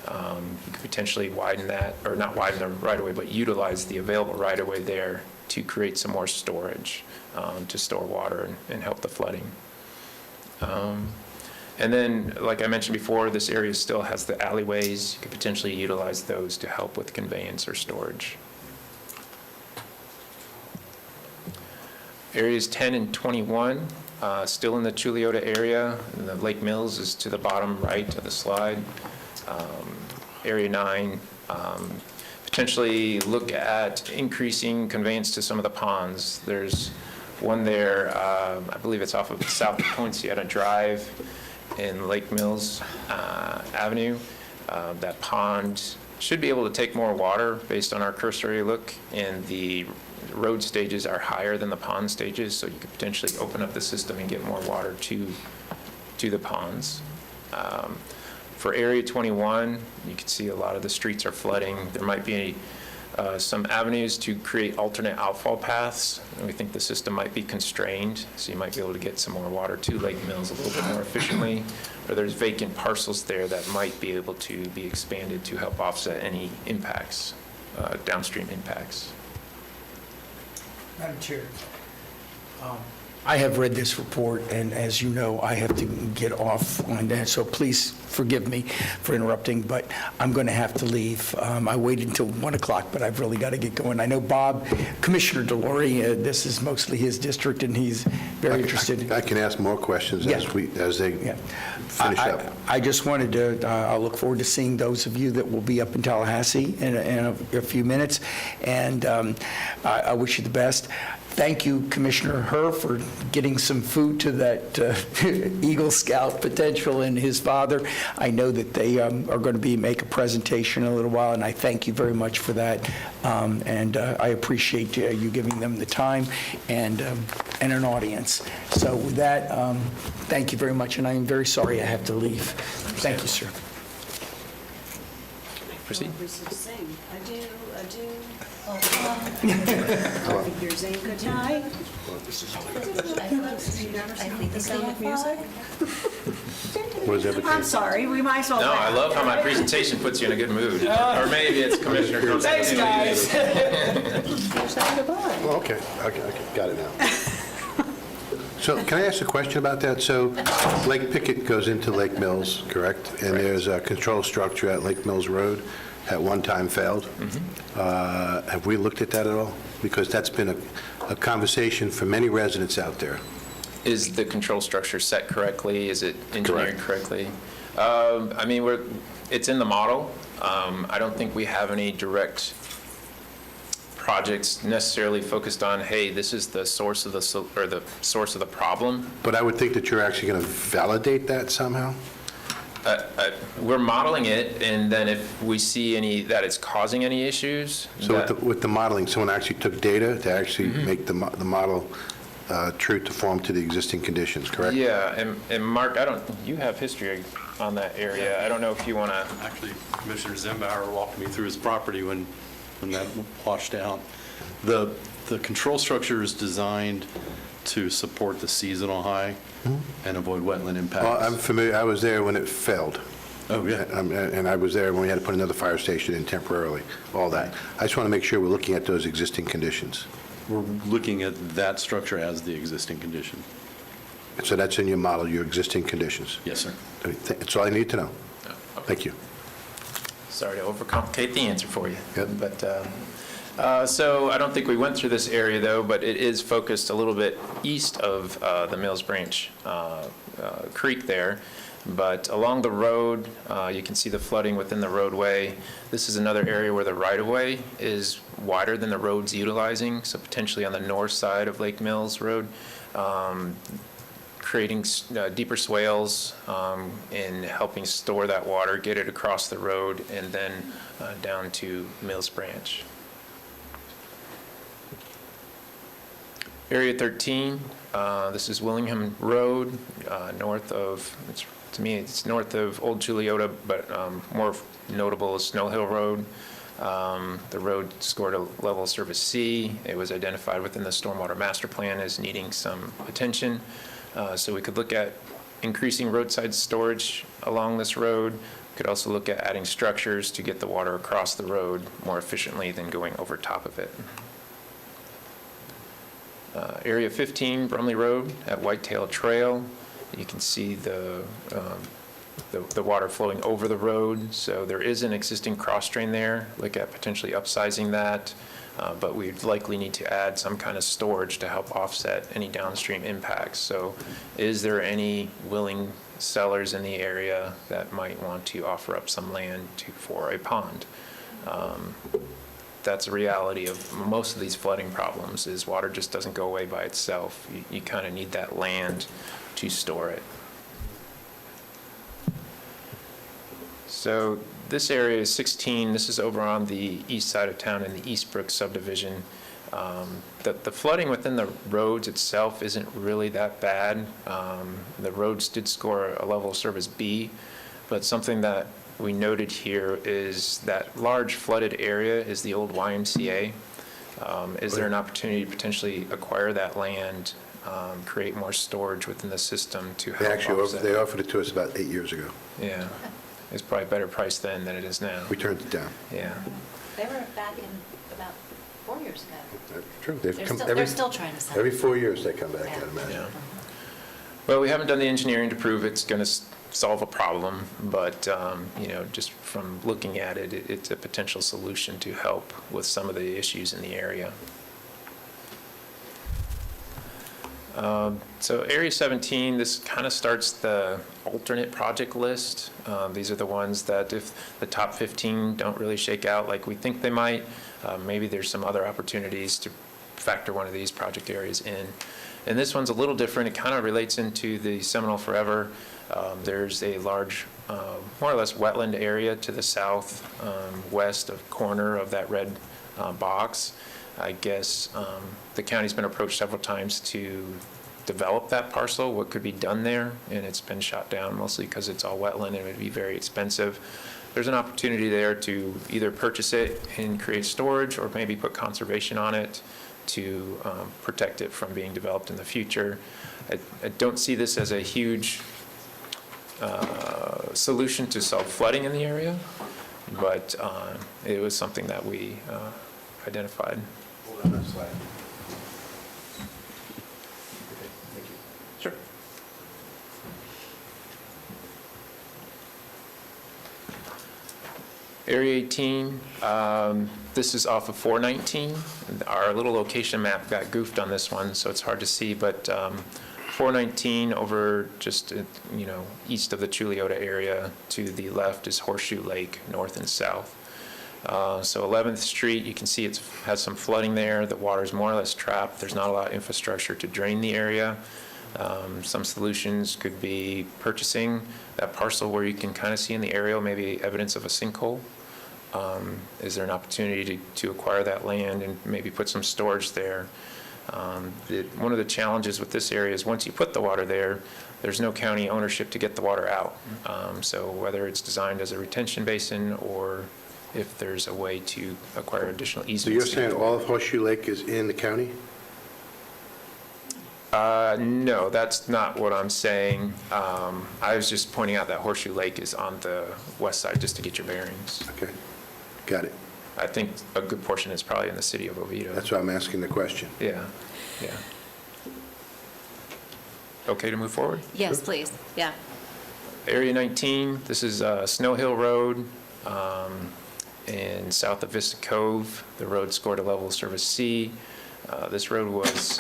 You could potentially widen that, or not widen the right-of-way, but utilize the available right-of-way there to create some more storage, to store water and help the flooding. And then, like I mentioned before, this area still has the alleyways. You could potentially utilize those to help with conveyance or storage. Areas 10 and 21, still in the Chuliota area. And the Lake Mills is to the bottom right of the slide. Area 9, potentially look at increasing conveyance to some of the ponds. There's one there, I believe it's off of South Poinciana Drive in Lake Mills Avenue. That pond should be able to take more water based on our cursory look, and the road stages are higher than the pond stages, so you could potentially open up the system and get more water to the ponds. For Area 21, you can see a lot of the streets are flooding. There might be some avenues to create alternate outfall paths, and we think the system might be constrained, so you might be able to get some more water to Lake Mills a little bit more efficiently, or there's vacant parcels there that might be able to be expanded to help offset any impacts, downstream impacts. Madam Chair, I have read this report, and as you know, I have to get off on that, so please forgive me for interrupting, but I'm going to have to leave. I waited until 1 o'clock, but I've really got to get going. I know Bob, Commissioner Delory, this is mostly his district, and he's very interested. I can ask more questions as they finish up. I just wanted to, I'll look forward to seeing those of you that will be up in Tallahassee in a few minutes, and I wish you the best. Thank you, Commissioner Herr, for getting some food to that Eagle Scout potential and his father. I know that they are going to make a presentation in a little while, and I thank you very much for that. And I appreciate you giving them the time and an audience. So with that, thank you very much, and I am very sorry I have to leave. Thank you, sir. Proceed. Adieu, adieu. Here's a good night. I think the sound of music. I'm sorry, we might as well. No, I love how my presentation puts you in a good mood. Or maybe it's Commissioner Kurtz. Thanks, guys. Well, okay, got it now. So can I ask a question about that? So Lake Pickett goes into Lake Mills, correct? And there's a control structure at Lake Mills Road at one time failed. Have we looked at that at all? Because that's been a conversation for many residents out there. Is the control structure set correctly? Is it engineered correctly? I mean, it's in the model. I don't think we have any direct projects necessarily focused on, hey, this is the source of the problem. But I would think that you're actually going to validate that somehow? We're modeling it, and then if we see that it's causing any issues. So with the modeling, someone actually took data to actually make the model true to form to the existing conditions, correct? Yeah, and Mark, you have history on that area. I don't know if you want to. Actually, Commissioner Zimbauer walked me through his property when that washed out. The control structure is designed to support the seasonal high and avoid wetland impacts. Well, I'm familiar. I was there when it failed. Oh, yeah. And I was there when we had to put another fire station in temporarily, all that. I just want to make sure we're looking at those existing conditions. We're looking at that structure as the existing condition. So that's in your model, your existing conditions? Yes, sir. That's all I need to know. Thank you. Sorry to overcomplicate the answer for you. But so I don't think we went through this area, though, but it is focused a little bit east of the Mills Branch Creek there. But along the road, you can see the flooding within the roadway. This is another area where the right-of-way is wider than the road's utilizing, so potentially on the north side of Lake Mills Road, creating deeper swales and helping store that water, get it across the road, and then down to Mills Branch. Area 13, this is Willingham Road, north of, to me, it's north of Old Chuliota, but more notable is Snow Hill Road. The road scored a level of service C. It was identified within the Stormwater Master Plan as needing some attention. So we could look at increasing roadside storage along this road. We could also look at adding structures to get the water across the road more efficiently than going over top of it. Area 15, Brumley Road at Whitetail Trail. You can see the water flowing over the road. So there is an existing cross drain there. Look at potentially upsizing that, but we'd likely need to add some kind of storage to help offset any downstream impacts. So is there any willing sellers in the area that might want to offer up some land for a pond? That's a reality of most of these flooding problems, is water just doesn't go away by itself. You kind of need that land to store it. So this area is 16. This is over on the east side of town in the Eastbrook subdivision. The flooding within the roads itself isn't really that bad. The roads did score a level of service B, but something that we noted here is that large flooded area is the old YMCA. Is there an opportunity to potentially acquire that land, create more storage within the system to help offset? They offered it to us about 8 years ago. Yeah. It's probably a better price then than it is now. We turned it down. Yeah. They were back in about 4 years ago. That's true. They're still trying to sell it. Every 4 years they come back, I'd imagine. Yeah. Well, we haven't done the engineering to prove it's going to solve a problem, but just from looking at it, it's a potential solution to help with some of the issues in the area. So Area 17, this kind of starts the alternate project list. These are the ones that if the top 15 don't really shake out like we think they might, maybe there's some other opportunities to factor one of these project areas in. And this one's a little different. It kind of relates into the Seminole Forever. There's a large, more or less wetland area to the south west of corner of that red box. I guess the county's been approached several times to develop that parcel, what could be done there, and it's been shot down mostly because it's all wetland and it would be very expensive. There's an opportunity there to either purchase it and create storage or maybe put conservation on it to protect it from being developed in the future. I don't see this as a huge solution to solve flooding in the area, but it was something that we identified. Hold on that slide. Sure. Area 18, this is off of 419. Our little location map got goofed on this one, so it's hard to see, but 419 over just, east of the Chuliota area to the left is Horseshoe Lake, north and south. So 11th Street, you can see it has some flooding there. The water's more or less trapped. There's not a lot of infrastructure to drain the area. Some solutions could be purchasing that parcel where you can kind of see in the aerial maybe evidence of a sinkhole. Is there an opportunity to acquire that land and maybe put some storage there? One of the challenges with this area is once you put the water there, there's no county ownership to get the water out. So whether it's designed as a retention basin or if there's a way to acquire additional easements. So you're saying all of Horseshoe Lake is in the county? No, that's not what I'm saying. I was just pointing out that Horseshoe Lake is on the west side, just to get your bearings. Okay, got it. I think a good portion is probably in the city of Oviedo. That's why I'm asking the question. Yeah. Okay to move forward? Yes, please. Yeah. Area 19, this is Snow Hill Road, and south of Vista Cove. The road scored a level of service C. This road was,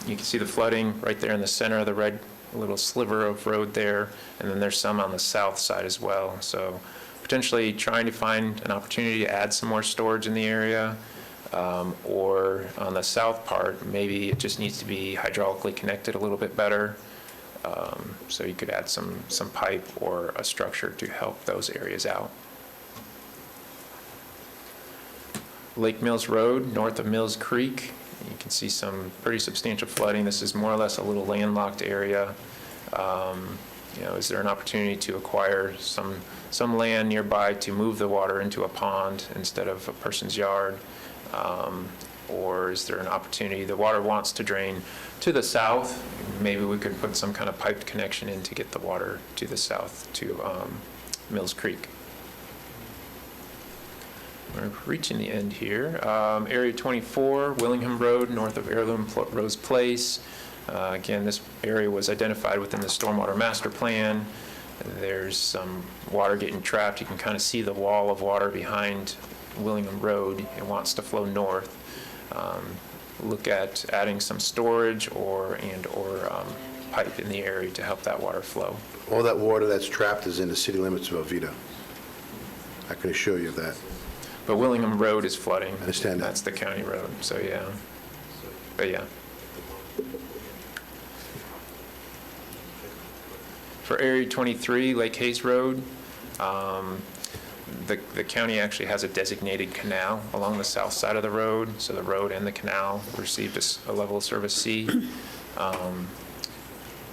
you can see the flooding right there in the center of the red little sliver of road there, and then there's some on the south side as well. So potentially trying to find an opportunity to add some more storage in the area, or on the south part, maybe it just needs to be hydraulically connected a little bit better. So you could add some pipe or a structure to help those areas out. Lake Mills Road, north of Mills Creek. You can see some pretty substantial flooding. This is more or less a little landlocked area. Is there an opportunity to acquire some land nearby to move the water into a pond instead of a person's yard? Or is there an opportunity, the water wants to drain to the south, maybe we could put some kind of piped connection in to get the water to the south to Mills Creek. We're reaching the end here. Area 24, Willingham Road, north of Heirloom Rose Place. Again, this area was identified within the Stormwater Master Plan. There's some water getting trapped. You can kind of see the wall of water behind Willingham Road. It wants to flow north. Look at adding some storage or pipe in the area to help that water flow. All that water that's trapped is in the city limits of Oviedo. I can assure you of that. But Willingham Road is flooding. I understand that. That's the county road, so yeah. But yeah. For Area 23, Lake Hayes Road, the county actually has a designated canal along the south side of the road, so the road and the canal received a level of service C.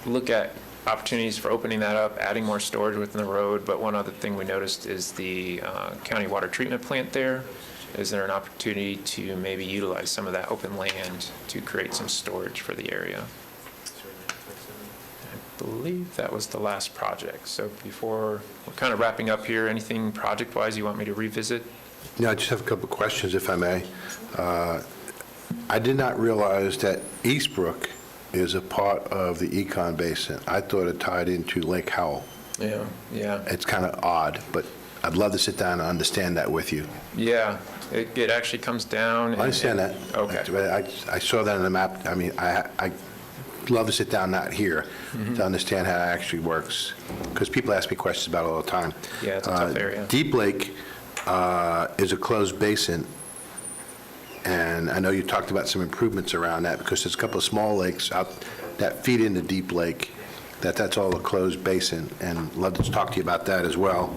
Look at opportunities for opening that up, adding more storage within the road, but one other thing we noticed is the county water treatment plant there. Is there an opportunity to maybe utilize some of that open land to create some storage for the area? I believe that was the last project. So before we're kind of wrapping up here, anything project-wise you want me to revisit? Yeah, I just have a couple of questions, if I may. I did not realize that Eastbrook is a part of the Econ Basin. I thought it tied into Lake Howell. Yeah. It's kind of odd, but I'd love to sit down and understand that with you. Yeah, it actually comes down. I understand that. Okay. I saw that on the map. I mean, I'd love to sit down, not here, to understand how it actually works, because people ask me questions about it all the time. Yeah, it's a tough area. Deep Lake is a closed basin, and I know you talked about some improvements around that, because there's a couple of small lakes out that feed into Deep Lake, that's all a closed basin, and I'd love to talk to you about that as well.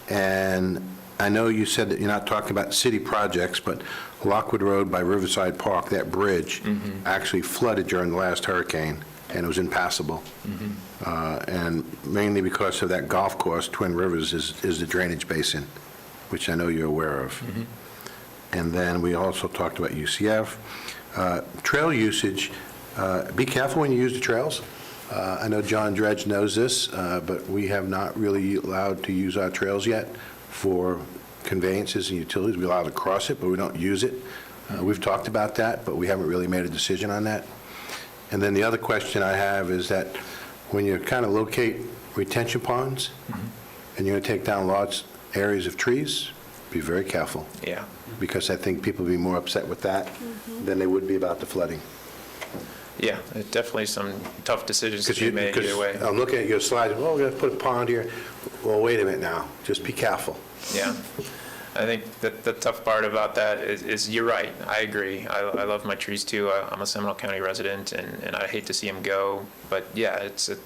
And I know you said that you're not talking about city projects, but Lockwood Road by Riverside Park, that bridge actually flooded during the last hurricane, and it was impassable. And mainly because of that golf course, Twin Rivers is the drainage basin, which I know you're aware of. And then we also talked about UCF. Trail usage, be careful when you use the trails. I know John Dredge knows this, but we have not really allowed to use our trails yet for conveyances and utilities. We're allowed to cross it, but we don't use it. We've talked about that, but we haven't really made a decision on that. And then the other question I have is that when you kind of locate retention ponds and you're going to take down large areas of trees, be very careful. Yeah. Because I think people would be more upset with that than they would be about the flooding. Yeah, definitely some tough decisions to be made either way. I'm looking at your slides, well, we're going to put a pond here. Well, wait a minute now, just be careful. Yeah, I think that the tough part about that is you're right, I agree. I love my trees too. I'm a Seminole County resident, and I hate to see them go. But yeah, it's a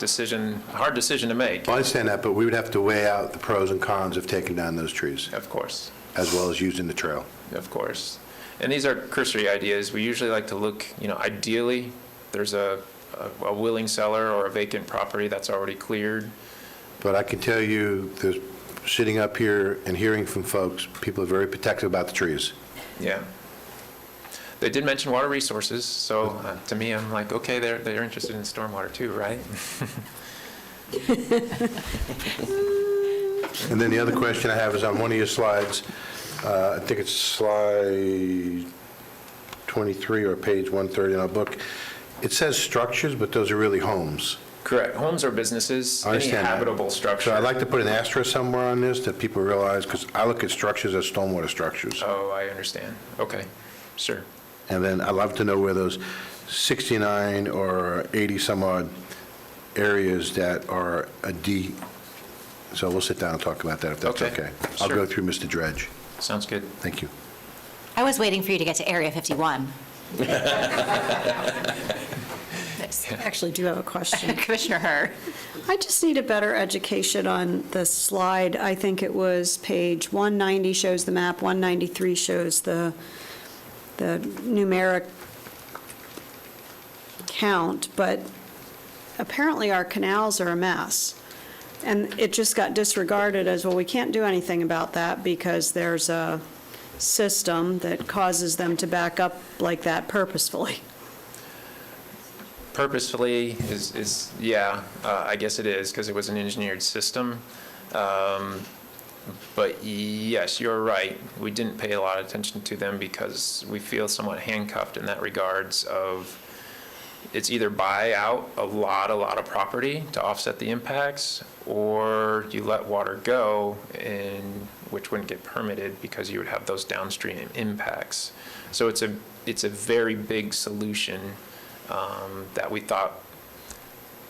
hard decision to make. Well, I understand that, but we would have to weigh out the pros and cons of taking down those trees. Of course. As well as using the trail. Of course. And these are cursory ideas. We usually like to look, ideally, there's a willing seller or a vacant property that's already cleared. But I can tell you, sitting up here and hearing from folks, people are very protective about the trees. Yeah. They did mention water resources, so to me, I'm like, okay, they're interested in stormwater too, right? And then the other question I have is on one of your slides, I think it's slide 23 or page 130 in our book. It says structures, but those are really homes. Correct. Homes are businesses, any habitable structure. So I'd like to put an asterisk somewhere on this that people realize, because I look at structures as stormwater structures. Oh, I understand. Okay, sure. And then I'd love to know where those 69 or 80 some odd areas that are a D. So we'll sit down and talk about that if that's okay. I'll go through Mr. Dredge. Sounds good. Thank you. I was waiting for you to get to Area 51. I actually do have a question. Commissioner Herr. I just need a better education on the slide. I think it was page 190 shows the map, 193 shows the numeric count, but apparently our canals are a mess. And it just got disregarded as, well, we can't do anything about that because there's a system that causes them to back up like that purposefully. Purposefully yeah, I guess it is, because it was an engineered system. But yes, you're right. We didn't pay a lot of attention to them because we feel somewhat handcuffed in that regards of it's either buy out a lot of property to offset the impacts, or you let water go, and which wouldn't get permitted because you would have those downstream impacts. So it's a very big solution that we thought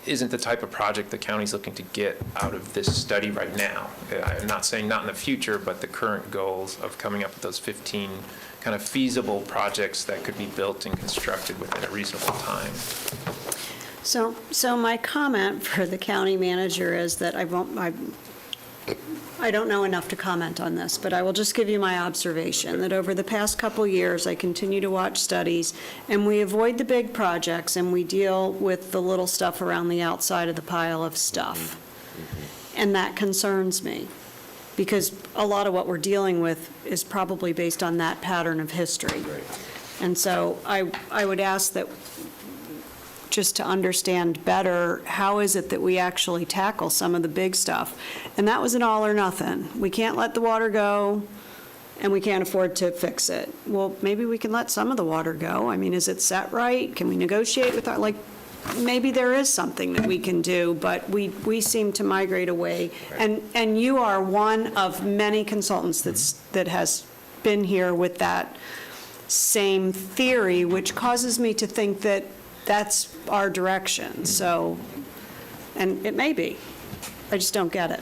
isn't the type of project the county's looking to get out of this study right now. I'm not saying not in the future, but the current goals of coming up with those 15 kind of feasible projects that could be built and constructed within a reasonable time. So my comment for the county manager is that I don't know enough to comment on this, but I will just give you my observation, that over the past couple years, I continue to watch studies, and we avoid the big projects, and we deal with the little stuff around the outside of the pile of stuff. And that concerns me, because a lot of what we're dealing with is probably based on that pattern of history. And so I would ask that, just to understand better, how is it that we actually tackle some of the big stuff? And that was an all or nothing. We can't let the water go, and we can't afford to fix it. Well, maybe we can let some of the water go. I mean, is it set right? Can we negotiate with our, like, maybe there is something that we can do, but we seem to migrate away. And you are one of many consultants that has been here with that same theory, which causes me to think that that's our direction. So, and it may be. I just don't get it.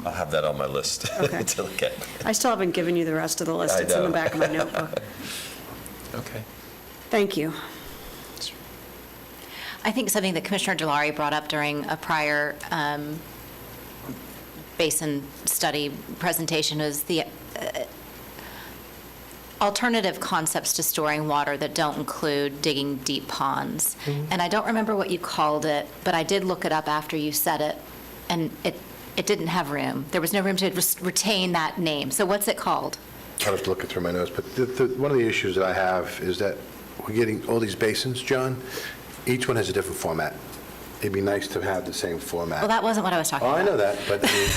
I'll have that on my list Okay. to look at. I still haven't given you the rest of the list. I It's in the know. back of my notebook. Okay. Thank you. I think something that Commissioner Delary brought up during a prior basin study presentation is the alternative concepts to storing water that don't include digging deep ponds. And I don't remember what you called it, but I did look it up after you said it, and it didn't have room. There was no room to retain that name. So what's it called? I'll have to look it through my notes, but one of the issues that I have is that we're getting all these basins, John, each one has a different format. It'd be nice to have the same format. Well, that wasn't what I was talking about. I know that, but I mean,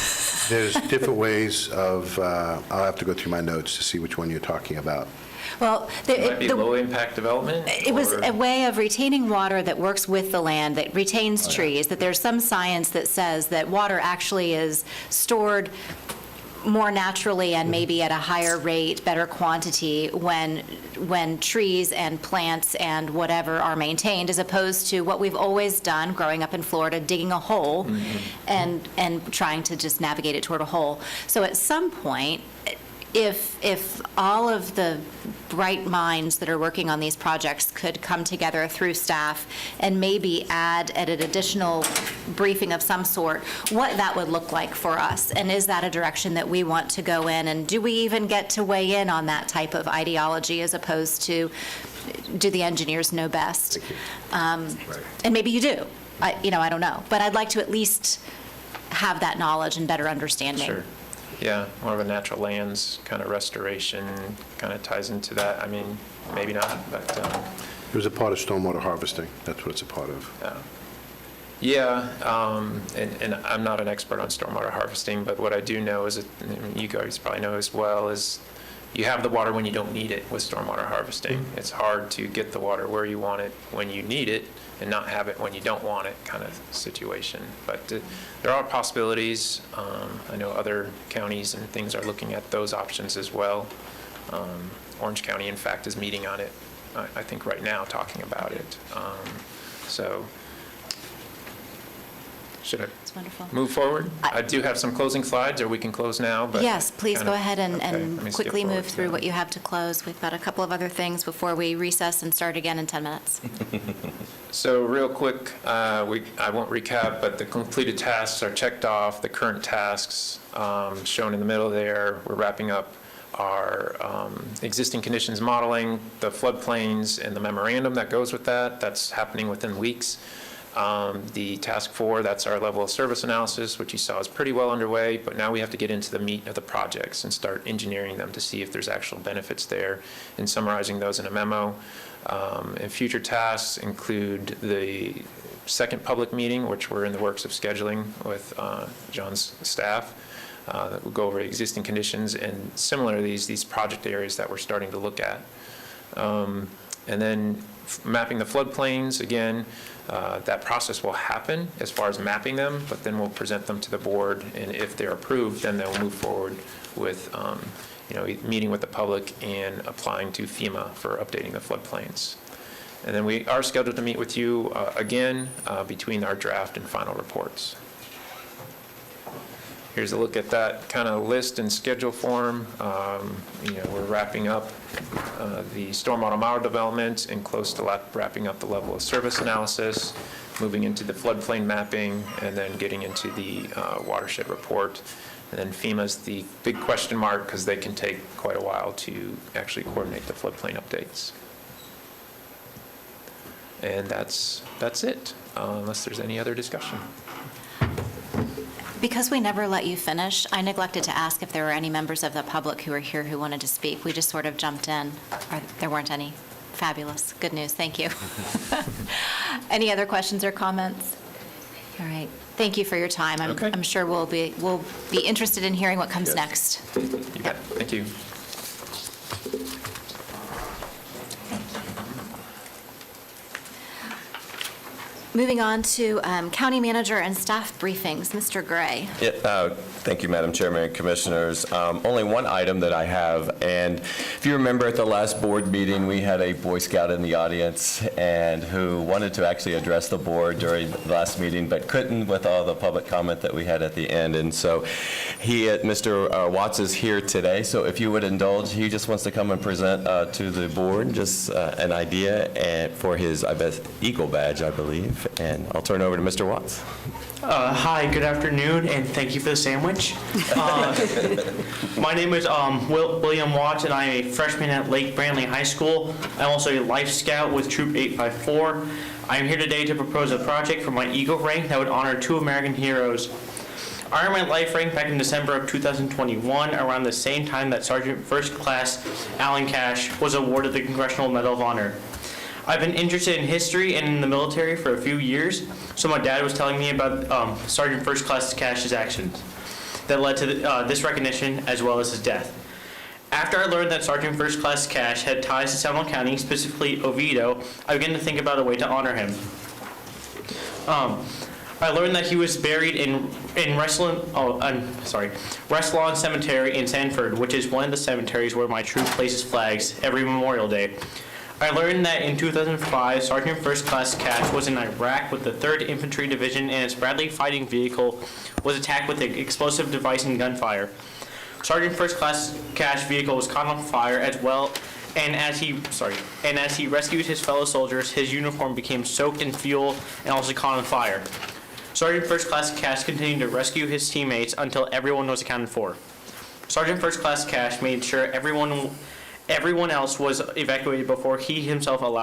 there's different ways of, I'll have to go through my notes to see which one you're talking about. Well, It might be low-impact development? it was or- a way of retaining water that works with the land, that retains trees, that there's some science that says that water actually is stored more naturally and maybe at a higher rate, better quantity when trees and plants and whatever are maintained, as opposed to what we've always done growing up in Florida, digging a hole and trying to just navigate it toward a hole. So at some point, if all of the bright minds that are working on these projects could come together through staff and maybe add at an additional briefing of some sort, what that would look like for us, and is that a direction that we want to go in, and do we even get to weigh in on that type of ideology as opposed to do the engineers know best? And maybe you do. I don't know. But I'd like to at least have that knowledge and better understanding. Sure. Yeah, more of a natural lands kind of restoration kind of ties into that. I mean, maybe not, but. It was a part of stormwater harvesting. That's what it's a part of. Yeah, and I'm not an expert on stormwater harvesting, but what I do know is, you guys probably know as well, is you have the water when you don't need it with stormwater harvesting. It's hard to get the water where you want it when you need it and not have it when you don't want it kind of situation. But there are possibilities. I know other counties and things are looking at those options as well. Orange County, in fact, is meeting on it, I think right now, talking about it. So should I That's wonderful. move forward? I do have some closing slides, or we can close now. But Yes, please kind go of- ahead okay, let and me skip quickly move forward through now. what you have to close. We've got a couple of other things before we recess and start again in 10 minutes. So real quick, I won't recap, but the completed tasks are checked off. The current tasks shown in the middle there, we're wrapping up our existing conditions modeling, the floodplains, and the memorandum that goes with that. That's happening within weeks. The task 4, that's our level of service analysis, which you saw is pretty well underway, but now we have to get into the meat of the projects and start engineering them to see if there's actual benefits there and summarizing those in a memo. And future tasks include the second public meeting, which we're in the works of scheduling with John's staff, that will go over existing conditions and similar these project areas that we're starting to look at. And then mapping the floodplains, again, that process will happen as far as mapping them, but then we'll present them to the board, and if they're approved, then they'll move forward with meeting with the public and applying to FEMA for updating the floodplains. And then we are scheduled to meet with you again between our draft and final reports. Here's a look at that kind of list and schedule form. We're wrapping up the stormwater model development and close to wrapping up the level of service analysis, moving into the floodplain mapping, and then getting into the watershed report. And then FEMA's the big question mark because they can take quite a while to actually coordinate the floodplain updates. And that's it, unless there's any other discussion. Because we never let you finish, I neglected to ask if there were any members of the public who were here who wanted to speak. We just sort of jumped in. There weren't any. Fabulous. Good news. Thank you. Any other questions or comments? All right. Thank you for your time. I'm sure we'll be interested in hearing what comes next. You bet. Thank you. Moving on to county manager and staff briefings. Mr. Gray. Thank you, Madam Chairman and Commissioners. Only one item that I have, and if you remember at the last board meeting, we had a Boy Scout in the audience and who wanted to actually address the board during the last meeting, but couldn't with all the public comment that we had at the end. And so Mr. Watts is here today, so if you would indulge, he just wants to come and present to the board just an idea for his, Eagle badge, I believe. And I'll turn it over to Mr. Watts. Hi, good afternoon, and thank you for the sandwich. My name is William Watts, and I'm a freshman at Lake Brantley High School. I'm also a Life Scout with Troop 854. I'm here today to propose a project for my Eagle rank that would honor 2 American heroes. I earned my life rank back in December of 2021, around the same time that Sergeant First Class Alan Cash was awarded the Congressional Medal of Honor. I've been interested in history and in the military for a few years, so my dad was telling me about Sergeant First Class Cash's actions that led to this recognition as well as his death. After I learned that Sergeant First Class Cash had ties to Seminole County, specifically Oviedo, I began to think about a way to honor him. I learned that he was buried in Restlawn Cemetery in Sanford, which is one of the cemeteries where my troop places flags every Memorial Day. I learned that in 2005, Sergeant First Class Cash was in Iraq with the 3rd Infantry Division, and its Bradley fighting vehicle was attacked with an explosive device and gunfire. Sergeant First Class Cash vehicle was caught on fire as well, and as he rescued his fellow soldiers, his uniform became soaked in fuel and also caught on fire. Sergeant First Class Cash continued to rescue his teammates until everyone was accounted for. Sergeant First Class Cash made sure everyone else was evacuated before he himself was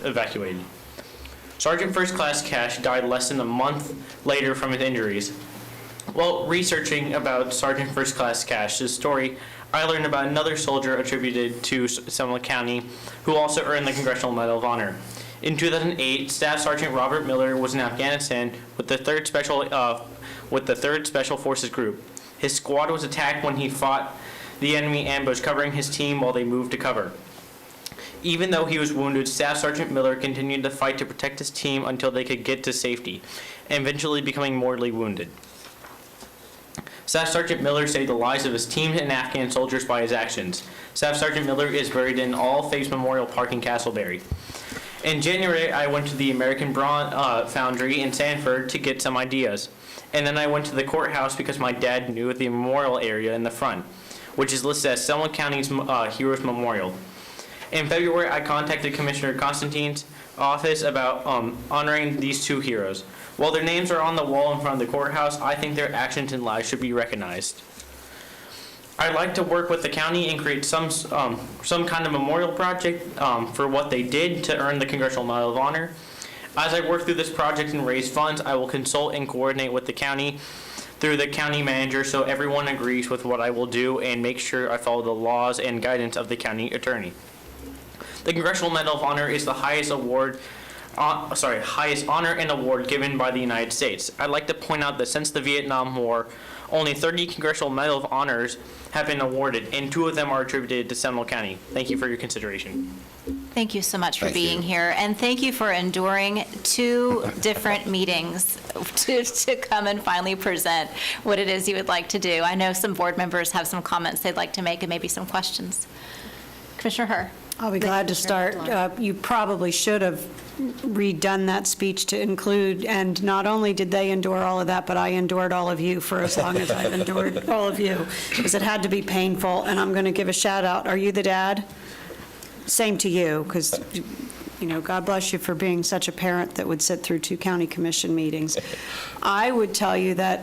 evacuated. Sergeant First Class Cash died less than a month later from his injuries. While researching about Sergeant First Class Cash's story, I learned about another soldier attributed to Seminole County who also earned the Congressional Medal of Honor. In 2008, Staff Sergeant Robert Miller was in Afghanistan with the 3rd Special Forces Group. His squad was attacked when he fought the enemy ambush, covering his team while they moved to cover. Even though he was wounded, Staff Sergeant Miller continued to fight to protect his team until they could get to safety, and eventually becoming mortally wounded. Staff Sergeant Miller saved the lives of his team and Afghan soldiers by his actions. Staff Sergeant Miller is buried in All Faiths Memorial Park in Castleberry. In January, I went to the American Bronze Foundry in Sanford to get some ideas. And then I went to the courthouse because my dad knew the memorial area in the front, which is listed as Seminole County's Heroes Memorial. In February, I contacted Commissioner Constantine's office about honoring these 2 heroes. While their names are on the wall in front of the courthouse, I think their actions and lives should be recognized. I'd like to work with the county and create some kind of memorial project for what they did to earn the Congressional Medal of Honor. As I work through this project and raise funds, I will consult and coordinate with the county through the county manager so everyone agrees with what I will do and make sure I follow the laws and guidance of the county attorney. The Congressional Medal of Honor is the highest honor and award given by the United States. I'd like to point out that since the Vietnam War, only 30 Congressional Medal of Honors have been awarded, and 2 of them are attributed to Seminole County. Thank you for your consideration. Thank you so much for being here, and thank you for enduring 2 different meetings to come and finally present what it is you would like to do. I know some board members have some comments they'd like to make and maybe some questions. Commissioner Herr. I'll be glad to start. You probably should have redone that speech to include, and not only did they endure all of that, but I endured all of you for as long as I've endured all of you, because it had to be painful. And I'm going to give a shout out. Are you the dad? Same to you, because, you know, God bless you for being such a parent that would sit through 2 county commission meetings. I would tell you that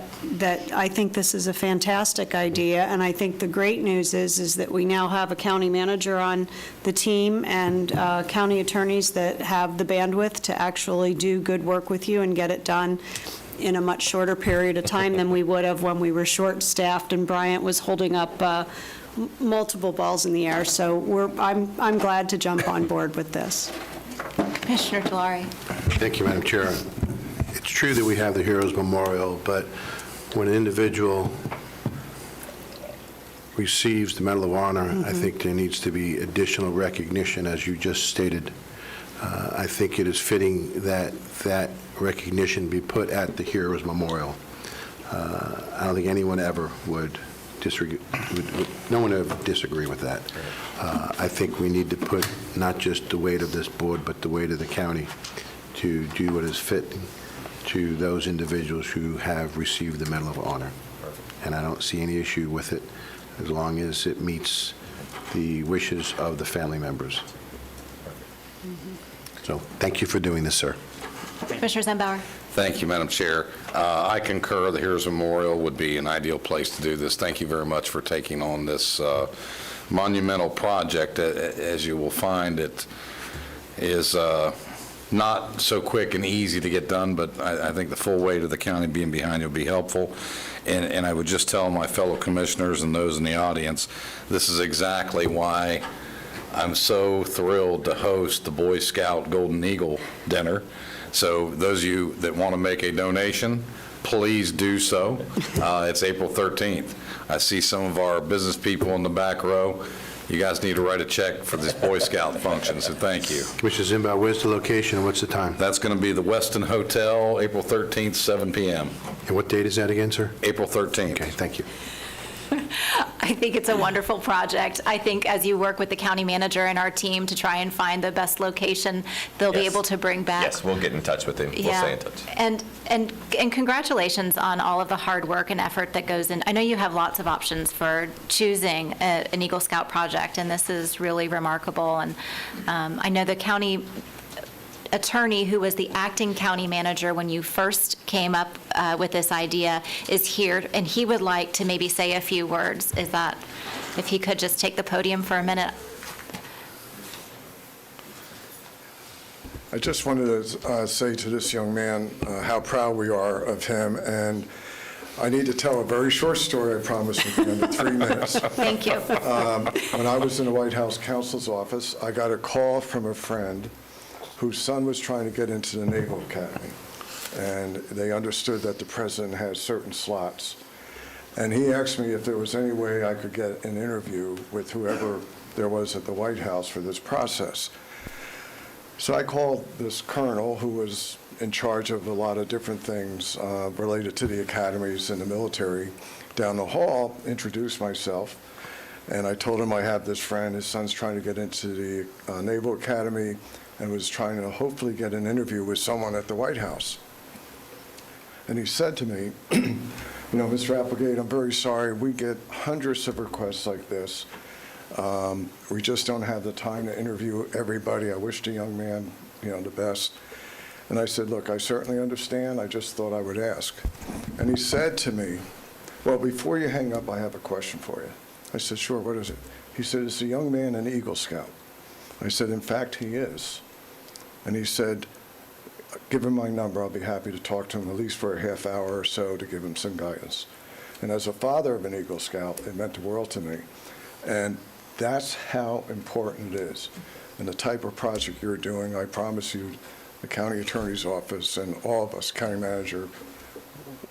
I think this is a fantastic idea, and I think the great news is that we now have a county manager on the team and county attorneys that have the bandwidth to actually do good work with you and get it done in a much shorter period of time than we would have when we were short-staffed and Bryant was holding up multiple balls in the air. So I'm glad to jump on board with this. Commissioner DeLaury. Thank you, Madam Chair. It's true that we have the Heroes Memorial, but when an individual receives the Medal of Honor, I think there needs to be additional recognition, as you just stated. I think it is fitting that that recognition be put at the Heroes Memorial. I don't think anyone ever would disagree. No one would ever disagree with that. I think we need to put not just the weight of this board, but the weight of the county to do what is fitting to those individuals who have received the Medal of Honor. And I don't see any issue with it as long as it meets the wishes of the family members. So thank you for doing this, sir. Commissioner Zembauer. Thank you, Madam Chair. I concur the Heroes Memorial would be an ideal place to do this. Thank you very much for taking on this monumental project. As you will find, it is not so quick and easy to get done, but I think the full weight of the county being behind you will be helpful. And I would just tell my fellow commissioners and those in the audience, this is exactly why I'm so thrilled to host the Boy Scout Golden Eagle Dinner. So those of you that want to make a donation, please do so. It's April 13th. I see some of our business people in the back row. You guys need to write a check for this Boy Scout function, so thank you. Commissioner Zimba, where's the location and what's the time? That's going to be the Westin Hotel, April 13th, 7 p.m. And what date is that again, sir? April 13th. Okay, thank you. I think it's a wonderful project. I think as you work with the county manager and our team to try and find the best location, they'll be able to bring back. Yes, we'll get in touch with him. We'll stay in touch. And congratulations on all of the hard work and effort that goes in. I know you have lots of options for choosing an Eagle Scout project, and this is really remarkable. And I know the county attorney who was the acting county manager when you first came up with this idea is here, and he would like to maybe say a few words. Is that, if he could just take the podium for a minute? I just wanted to say to this young man how proud we are of him, and I need to tell a very short story, I promise, in under 3 minutes. Thank you. When I was in the White House counsel's office, I got a call from a friend whose son was trying to get into the Naval Academy, and they understood that the president had certain slots. And he asked me if there was any way I could get an interview with whoever there was at the White House for this process. So I called this colonel who was in charge of a lot of different things related to the academies and the military down the hall, introduced myself, and I told him I have this friend, his son's trying to get into the Naval Academy, and was trying to hopefully get an interview with someone at the White House. And he said to me, you know, Mr. Applegate, I'm very sorry, we get hundreds of requests like this. We just don't have the time to interview everybody. I wish the young man, you know, the best. And I said, look, I certainly understand. I just thought I would ask. And he said to me, well, before you hang up, I have a question for you. I said, sure, what is it? He said, is the young man an Eagle Scout? I said, in fact, he is. And he said, give him my number. I'll be happy to talk to him at least for a half hour or so to give him some guidance. And as a father of an Eagle Scout, it meant the world to me. And that's how important it is. And the type of project you're doing, I promise you, the county attorney's office and all of us, county manager,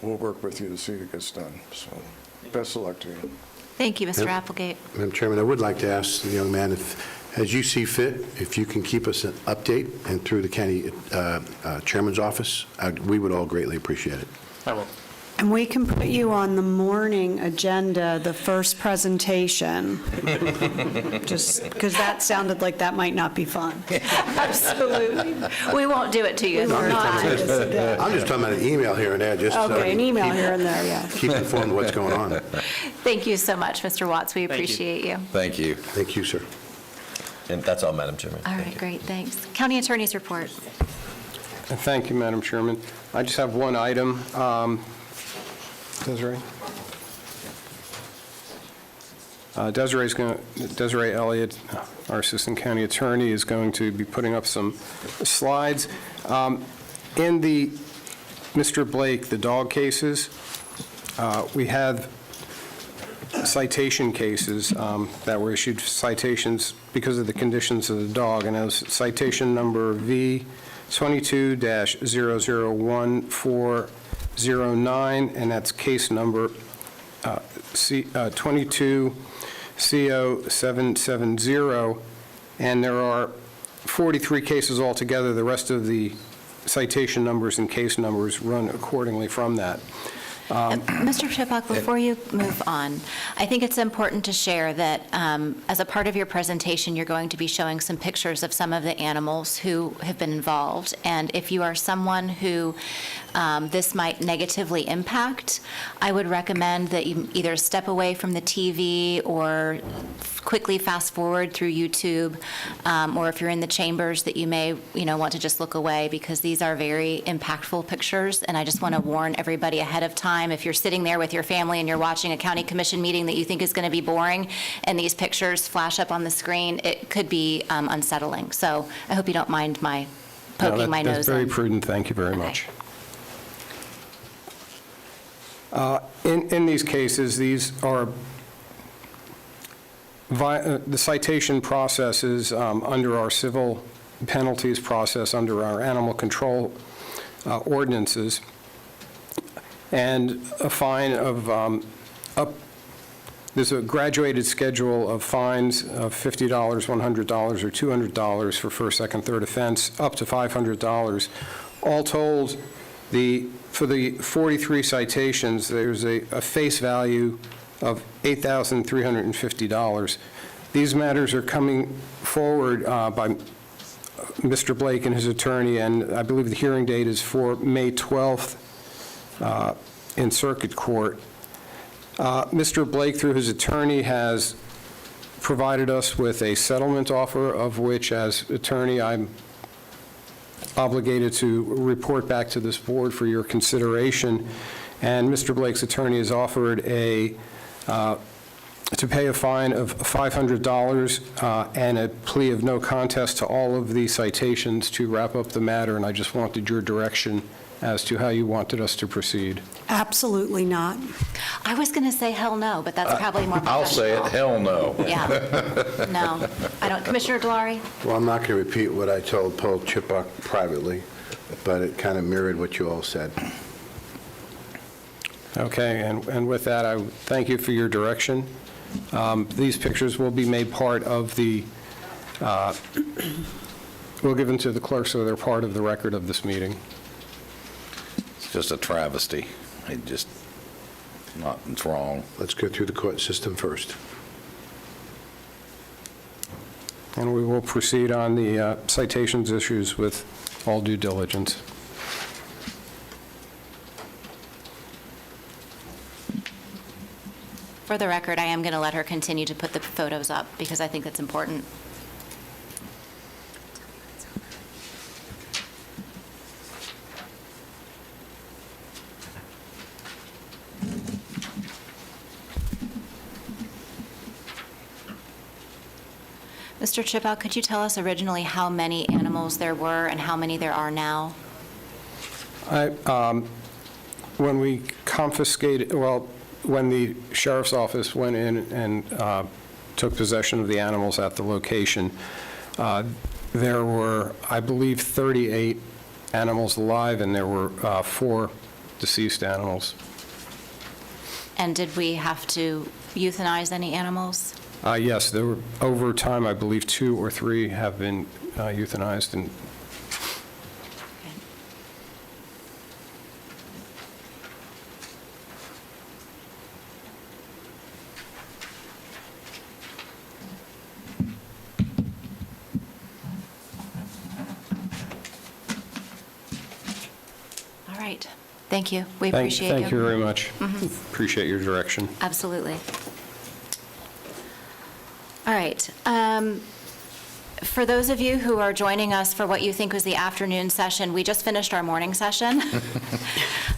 will work with you to see it gets done. So best of luck to you. Thank you, Mr. Yep. Applegate. Madam Chairman, I would like to ask the young man, as you see fit, if you can keep us an update and through the county chairman's office, we would all greatly appreciate it. I will. And we can put you on the morning agenda, the first presentation, just because that sounded like that might not be fun. Absolutely. We won't do it to you. We will not. I'm just talking about an email here and there, just so Okay, an email here and there, yeah. keep informed of what's going on. Thank you so much, Mr. Watts. We appreciate you. Thank you. Thank you, sir. And that's all, Madam Chairman. All right, great, thanks. County Attorney's report. Thank you, Madam Chairman. I just have one item. Desiree? Desiree Elliott, our Assistant County Attorney, is going to be putting up some slides. In the Mr. Blake, the dog cases, we have citation cases that were issued citations because of the conditions of the dog, and as citation number V 22-001409, and that's case number 22-CO770, and there are 43 cases altogether. The rest of the citation numbers and case numbers run accordingly from that. Mr. Chipok, before you move on, I think it's important to share that as a part of your presentation, you're going to be showing some pictures of some of the animals who have been involved. And if you are someone who this might negatively impact, I would recommend that you either step away from the TV or quickly fast forward through YouTube, or if you're in the chambers, that you may, want to just look away, because these are very impactful pictures. And I just want to warn everybody ahead of time, if you're sitting there with your family and you're watching a county commission meeting that you think is going to be boring, and these pictures flash up on the screen, it could be unsettling. So I hope you don't mind my poking my nose That's very in. prudent. Thank you very much. In these cases, these are the citation processes under our civil penalties process, under our animal control ordinances, and a fine of there's a graduated schedule of fines of $50, $100, or $200 for first, second, third offense, up to $500. All told, for the 43 citations, there's a face value of $8,350. These matters are coming forward by Mr. Blake and his attorney, and I believe the hearing date is for May 12th in circuit court. Mr. Blake, through his attorney, has provided us with a settlement offer, of which, as attorney, I'm obligated to report back to this board for your consideration. And Mr. Blake's attorney has offered to pay a fine of $500 and a plea of no contest to all of the citations to wrap up the matter, and I just wanted your direction as to how you wanted us to proceed. Absolutely not. I was going to say hell no, but that's probably more professional. I'll say it, hell no. Yeah. No, I don't. Commissioner Delary? Well, I'm not going to repeat what I told Paul Chipok privately, but it kind of mirrored what you all said. Okay, and with that, I thank you for your direction. These pictures will be made part of the, we'll give them to the clerk so they're part of the record of this meeting. It's just a travesty. It's wrong. Let's go through the court system first. And we will proceed on the citations issues with all due diligence. For the record, I am going to let her continue to put the photos up because I think that's important. Mr. Chipok, could you tell us originally how many animals there were and how many there are now? When we confiscated, well, when the sheriff's office went in and took possession of the animals at the location, there were, I believe, 38 animals alive, and there were 4 deceased animals. And did we have to euthanize any animals? Yes, there were, over time, I believe 2 or 3 have been euthanized, and All right. Thank you. We appreciate you. Thank you very much. Mhm. Appreciate your direction. Absolutely. All right. For those of you who are joining us for what you think was the afternoon session, we just finished our morning session.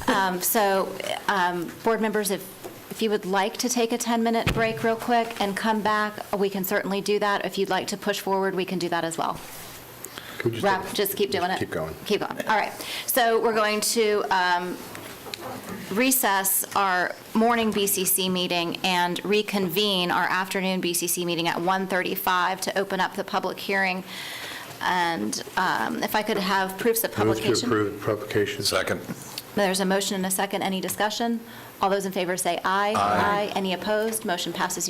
Board members, if you would like to take a 10-minute break real quick and come back, we can certainly do that. If you'd like to push forward, we can do that as well. Just keep doing it? Keep going. Keep going. All right. So we're going to recess our morning BCC meeting and reconvene our afternoon BCC meeting at 1:35 to open up the public hearing. And if I could have proofs of publication. Move to approve publication. Second. There's a motion and a second. Any discussion? All those in favor say aye. Aye. Any opposed? Motion passes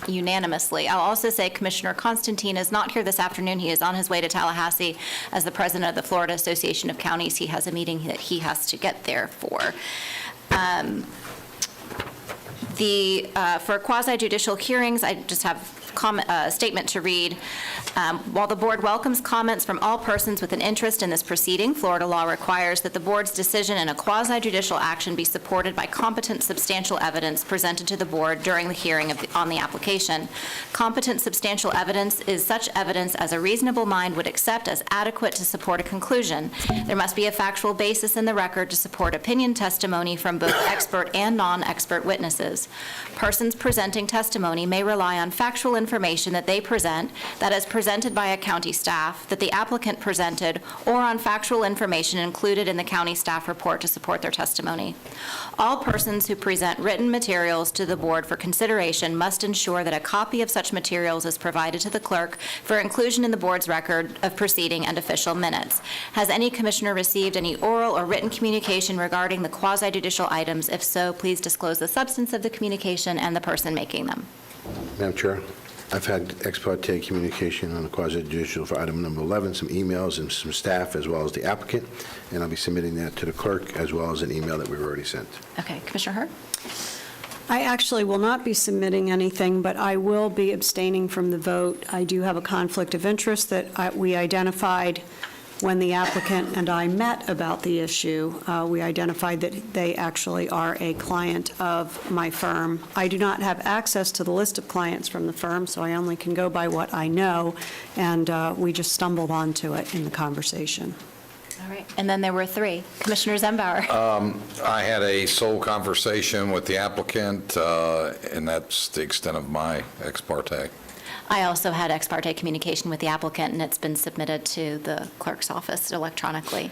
unanimously. I'll also say Commissioner Constantine is not here this afternoon. He is on his way to Tallahassee as the president of the Florida Association of Counties. He has a meeting that he has to get there for. For quasi-judicial hearings, I just have a statement to read. While the board welcomes comments from all persons with an interest in this proceeding, Florida law requires that the board's decision in a quasi-judicial action be supported by competent substantial evidence presented to the board during the hearing on the application. Competent substantial evidence is such evidence as a reasonable mind would accept as adequate to support a conclusion. There must be a factual basis in the record to support opinion testimony from both expert and non-expert witnesses. Persons presenting testimony may rely on factual information that they present, that is presented by a county staff, that the applicant presented, or on factual information included in the county staff report to support their testimony. All persons who present written materials to the board for consideration must ensure that a copy of such materials is provided to the clerk for inclusion in the board's record of proceeding and official minutes. Has any commissioner received any oral or written communication regarding the quasi-judicial items? If so, please disclose the substance of the communication and the person making them. Madam Chair, I've had ex parte communication on the quasi-judicial for item number 11, some emails and some staff as well as the applicant, and I'll be submitting that to the clerk as well as an email that we've already sent. Okay, Commissioner Hurd? I actually will not be submitting anything, but I will be abstaining from the vote. I do have a conflict of interest that we identified when the applicant and I met about the issue. We identified that they actually are a client of my firm. I do not have access to the list of clients from the firm, so I only can go by what I know, and we just stumbled onto it in the conversation. All right, and then there were 3. Commissioner Zembauer? I had a sole conversation with the applicant, and that's the extent of my ex parte. I also had ex parte communication with the applicant, and it's been submitted to the clerk's office electronically.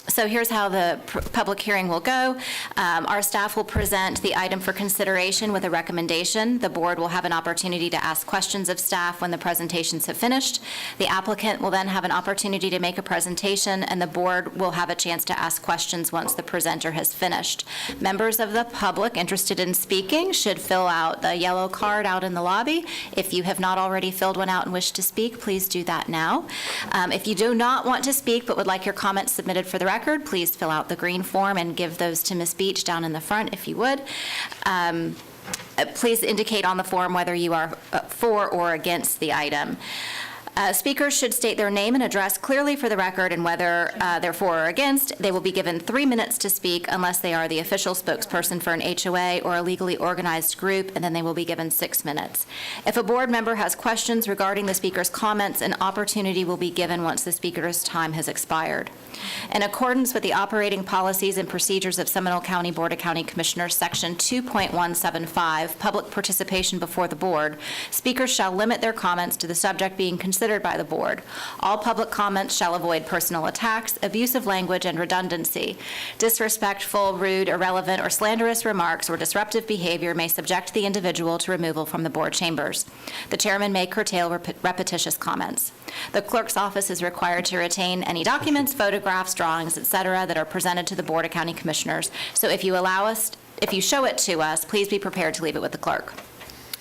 So here's how the public hearing will go. Our staff will present the item for consideration with a recommendation. The board will have an opportunity to ask questions of staff when the presentations have finished. The applicant will then have an opportunity to make a presentation, and the board will have a chance to ask questions once the presenter has finished. Members of the public interested in speaking should fill out the yellow card out in the lobby. If you have not already filled one out and wish to speak, please do that now. If you do not want to speak but would like your comments submitted for the record, please fill out the green form and give those to Ms. Beach down in the front if you would. Please indicate on the form whether you are for or against the item. Speakers should state their name and address clearly for the record, and whether they're for or against. They will be given 3 minutes to speak unless they are the official spokesperson for an HOA or a legally organized group, and then they will be given 6 minutes. If a board member has questions regarding the speaker's comments, an opportunity will be given once the speaker's time has expired. In accordance with the operating policies and procedures of Seminole County Board of County Commissioners, Section 2.175, Public Participation Before the Board, speakers shall limit their comments to the subject being considered considered by the board. All public comments shall avoid personal attacks, abusive language, and redundancy. Disrespectful, rude, irrelevant, or slanderous remarks or disruptive behavior may subject the individual to removal from the board chambers. The chairman may curtail repetitious comments. The clerk's office is required to retain any documents, photographs, drawings, etc., that are presented to the Board of County Commissioners. So if you show it to us, please be prepared to leave it with the clerk.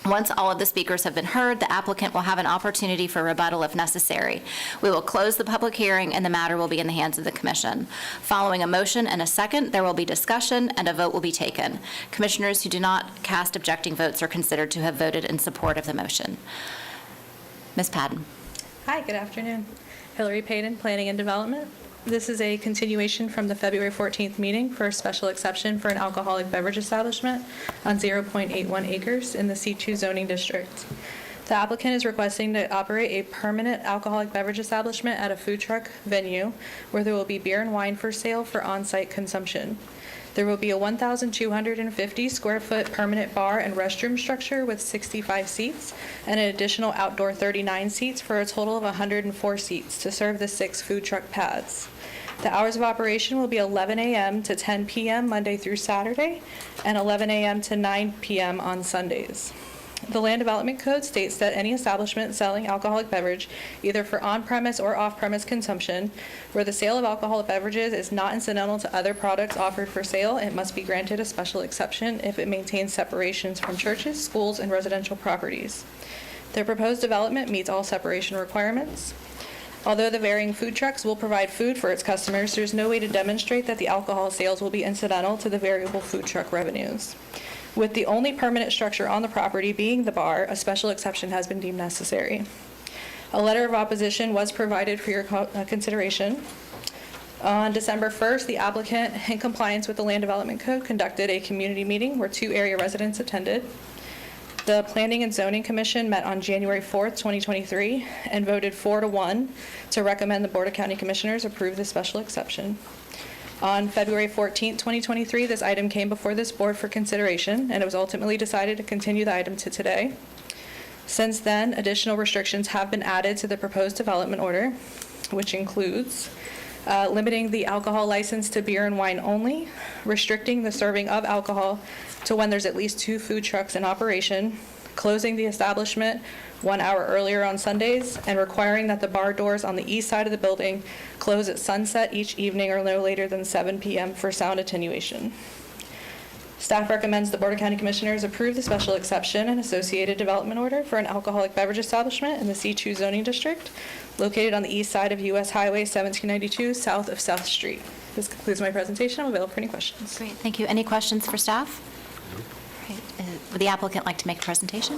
Once all of the speakers have been heard, the applicant will have an opportunity for rebuttal if necessary. We will close the public hearing, and the matter will be in the hands of the commission. Following a motion and a second, there will be discussion, and a vote will be taken. Commissioners who do not cast objecting votes are considered to have voted in support of the motion. Ms. Padden. Hi, good afternoon. Hillary Payton, Planning and Development. This is a continuation from the February 14th meeting for a special exception for an alcoholic beverage establishment on 0.81 acres in the C2 zoning district. The applicant is requesting to operate a permanent alcoholic beverage establishment at a food truck venue where there will be beer and wine for sale for on-site consumption. There will be a 1,250 square foot permanent bar and restroom structure with 65 seats and an additional outdoor 39 seats for a total of 104 seats to serve the 6 food truck pads. The hours of operation will be 11 a.m. to 10 p.m. Monday through Saturday and 11 a.m. to 9 p.m. on Sundays. The Land Development Code states that any establishment selling alcoholic beverage, either for on-premise or off-premise consumption, where the sale of alcoholic beverages is not incidental to other products offered for sale, it must be granted a special exception if it maintains separations from churches, schools, and residential properties. The proposed development meets all separation requirements. Although the varying food trucks will provide food for its customers, there's no way to demonstrate that the alcohol sales will be incidental to the variable food truck revenues. With the only permanent structure on the property being the bar, a special exception has been deemed necessary. A letter of opposition was provided for your consideration. On December 1st, the applicant, in compliance with the Land Development Code, conducted a community meeting where 2 area residents attended. The Planning and Zoning Commission met on January 4th, 2023, and voted 4-1 to recommend the Board of County Commissioners approve the special exception. On February 14th, 2023, this item came before this board for consideration, and it was ultimately decided to continue the item to today. Since then, additional restrictions have been added to the proposed development order, which includes limiting the alcohol license to beer and wine only, restricting the serving of alcohol to when there's at least 2 food trucks in operation, closing the establishment 1 hour earlier on Sundays, and requiring that the bar doors on the east side of the building close at sunset each evening or no later than 7 p.m. for sound attenuation. Staff recommends the Board of County Commissioners approve the special exception and associated development order for an alcoholic beverage establishment in the C2 zoning district located on the east side of U.S. Highway 1792, south of South Street. This concludes my presentation. I'm available for any questions. Great, thank you. Any questions for staff? Great. Would the applicant like to make a presentation?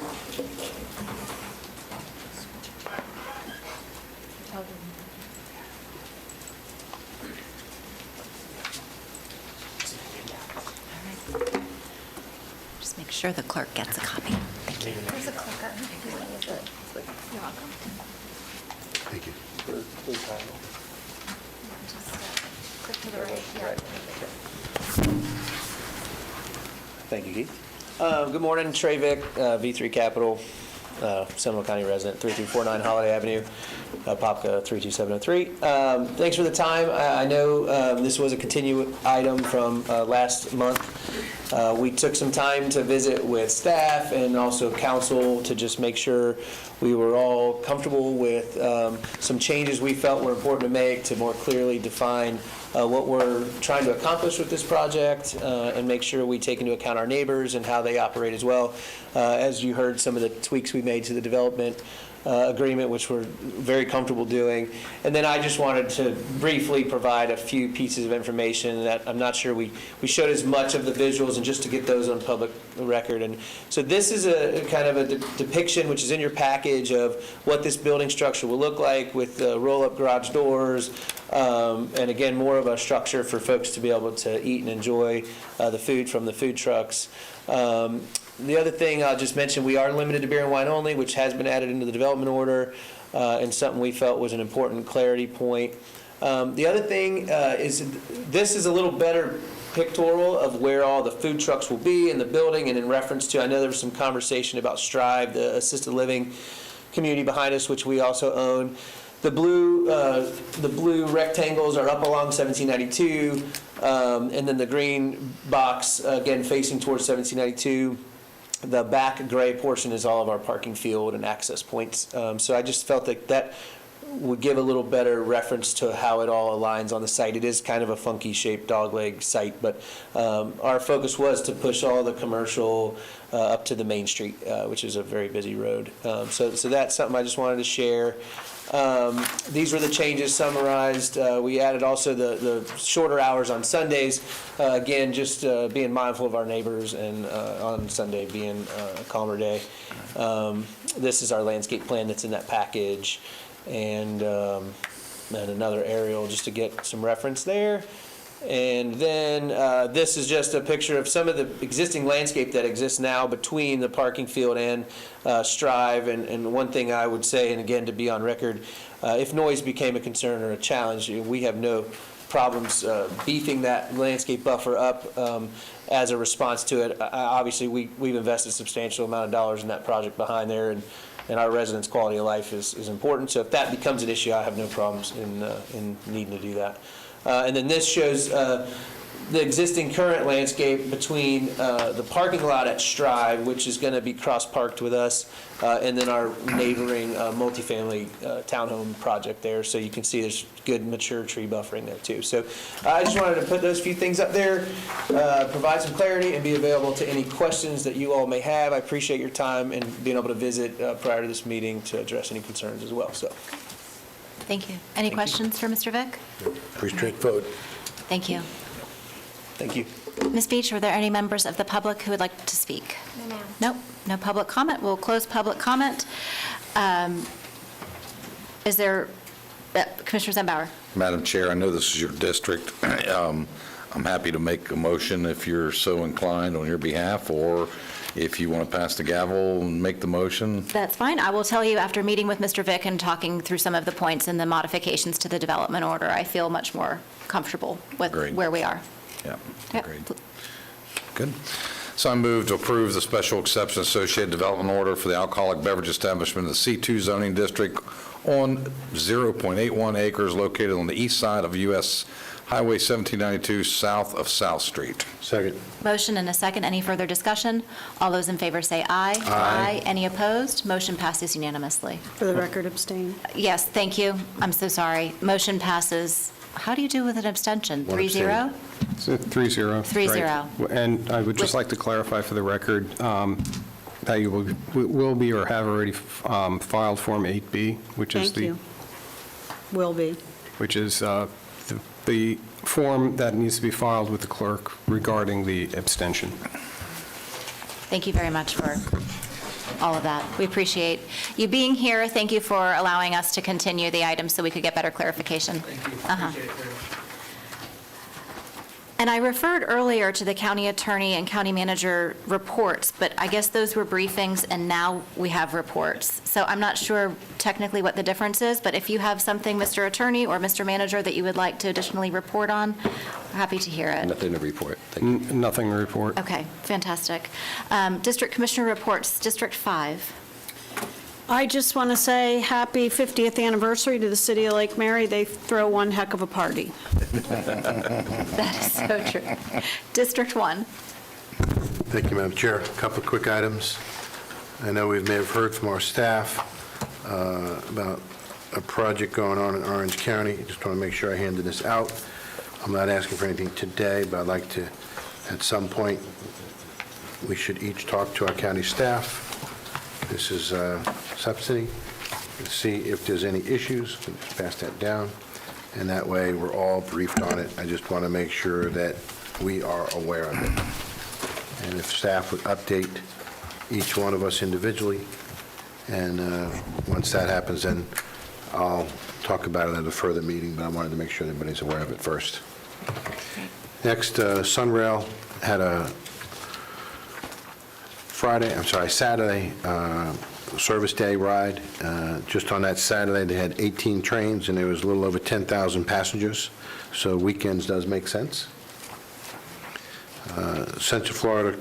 Just make sure the clerk gets a copy. Thank you. There's a clicker. You're welcome. Thank you. Click to the right. Yeah. Thank you, Keith. Good morning, Trey Vick, V3 Capital, Seminole County resident, 3349 Holiday Avenue, Popka 32703. Thanks for the time. I know this was a continued item from last month. We took some time to visit with staff and also council to just make sure we were all comfortable with some changes we felt were important to make to more clearly define what we're trying to accomplish with this project and make sure we take into account our neighbors and how they operate as well. As you heard, some of the tweaks we made to the development agreement, which we're very comfortable doing. And then I just wanted to briefly provide a few pieces of information that I'm not sure we showed as much of the visuals, and just to get those on public record. And so this is a kind of a depiction, which is in your package, of what this building structure will look like with roll-up garage doors, and again, more of a structure for folks to be able to eat and enjoy the food from the food trucks. The other thing I'll just mention, we are limited to beer and wine only, which has been added into the development order, and something we felt was an important clarity point. The other thing is this is a little better pictorial of where all the food trucks will be in the building, and in reference to, I know there was some conversation about Strive, the assisted living community behind us, which we also own. The blue rectangles are up along 1792, and then the green box, again, facing towards 1792. The back gray portion is all of our parking field and access points. So I just felt like that would give a little better reference to how it all aligns on the site. It is kind of a funky shaped dogleg site, but our focus was to push all the commercial up to the main street, which is a very busy road. So that's something I just wanted to share. These were the changes summarized. We added also the shorter hours on Sundays. Again, just being mindful of our neighbors and on Sunday being a calmer day. This is our landscape plan that's in that package. And another aerial just to get some reference there. And then this is just a picture of some of the existing landscape that exists now between the parking field and Strive. And one thing I would say, and again to be on record, if noise became a concern or a challenge, we have no problems beefing that landscape buffer up as a response to it. Obviously, we've invested a substantial amount of dollars in that project behind there, and our residents' quality of life is important. So if that becomes an issue, I have no problems in needing to do that. And then this shows the existing current landscape between the parking lot at Strive, which is going to be cross-parked with us, and then our neighboring multifamily townhome project there. So you can see there's good mature tree buffering there too. So I just wanted to put those few things up there, provide some clarity, and be available to any questions that you all may have. I appreciate your time and being able to visit prior to this meeting to address any concerns as well. So. Thank you. Any questions for Mr. Vick? Pretty straightforward. Thank you. Thank you. Ms. Beach, are there any members of the public who would like to speak? No, ma'am. Nope, no public comment. We'll close public comment. Is there, Commissioner Zembauer? Madam Chair, I know this is your district. I'm happy to make a motion if you're so inclined on your behalf, or if you want to pass the gavel and make the motion. That's fine. I will tell you, after meeting with Mr. Vick and talking through some of the points and the modifications to the development order, I feel much more comfortable with where we are. Yeah, Yep. agreed. Good. So I move to approve the special exception associated development order for the alcoholic beverage establishment in the C2 zoning district on 0.81 acres located on the east side of US Highway 1792 south of South Street. Second. Motion and a second. Any further discussion? All those in favor say aye. Aye. Any opposed? Motion passes unanimously. For the record, abstain. Yes, thank you. I'm so sorry. Motion passes. How do you do with an abstention? 3-0? It's a 3-0. 3-0. Right. And I would just like to clarify for the record that you will be or have already filed Form 8B, which is Thank you. Will be. which is the form that needs to be filed with the clerk regarding the abstention. Thank you very much for all of that. We appreciate you being here. Thank you for allowing us to continue the item so we could get better clarification. Thank you. Appreciate it very much. And I referred earlier to the county attorney and county manager reports, but I guess those were briefings and now we have reports. So I'm not sure technically what the difference is, but if you have something, Mr. Attorney or Mr. Manager, that you would like to additionally report on, happy to hear it. Nothing to report. Nothing to report. Okay, fantastic. District Commissioner reports, District 5. I just want to say happy 50th anniversary to the city of Lake Mary. They throw one heck of a party. That is so true. District 1. Thank you, Madam Chair. A couple of quick items. I know we may have heard from our staff about a project going on in Orange County. Just want to make sure I handed this out. I'm not asking for anything today, but I'd like to, at some point, we should each talk to our county staff. This is a subsidy, to see if there's any issues. Just pass that down, and that way we're all briefed on it. I just want to make sure that we are aware of it. And if staff would update each one of us individually, and once that happens, then I'll talk about it at a further meeting, but I wanted to make sure everybody's aware of it first. Next, Sunrail had a Saturday service day ride. Just on that Saturday, they had 18 trains, and there was a little over 10,000 passengers, so weekends does make sense. Central Florida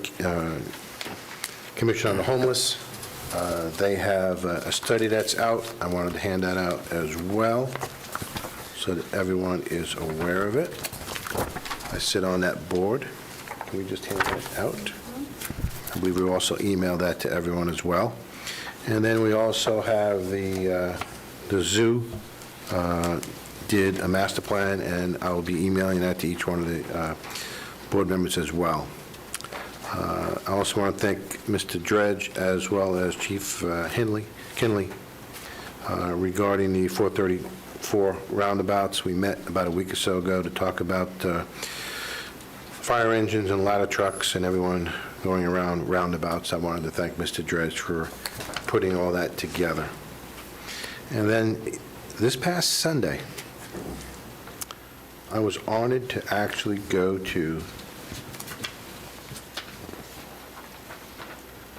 Commission on the Homeless They have a study that's out. I wanted to hand that out as well, so that everyone is aware of it. I sit on that board. Can we just hand that out? I believe we also emailed that to everyone as well. And then we also have the zoo did a master plan, and I will be emailing that to each one of the board members as well. I also want to thank Mr. Dredge as well as Chief Kinley regarding the 434 roundabouts. We met about a week or so ago to talk about fire engines and ladder trucks and everyone going around roundabouts. I wanted to thank Mr. Dredge for putting all that together. And then this past Sunday, I was honored to actually go to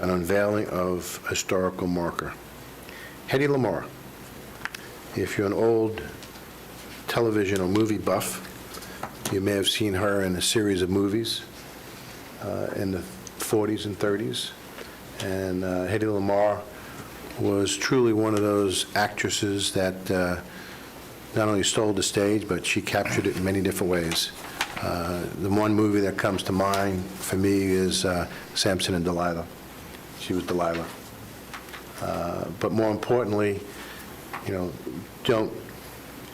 an unveiling of a historical marker. Hedy Lamarr, if you're an old television or movie buff, you may have seen her in a series of movies in the 40s and 30s. And Hedy Lamarr was truly one of those actresses that not only stole the stage, but she captured it in many different ways. The one movie that comes to mind for me is Samson and Delilah. She was Delilah. But more importantly, don't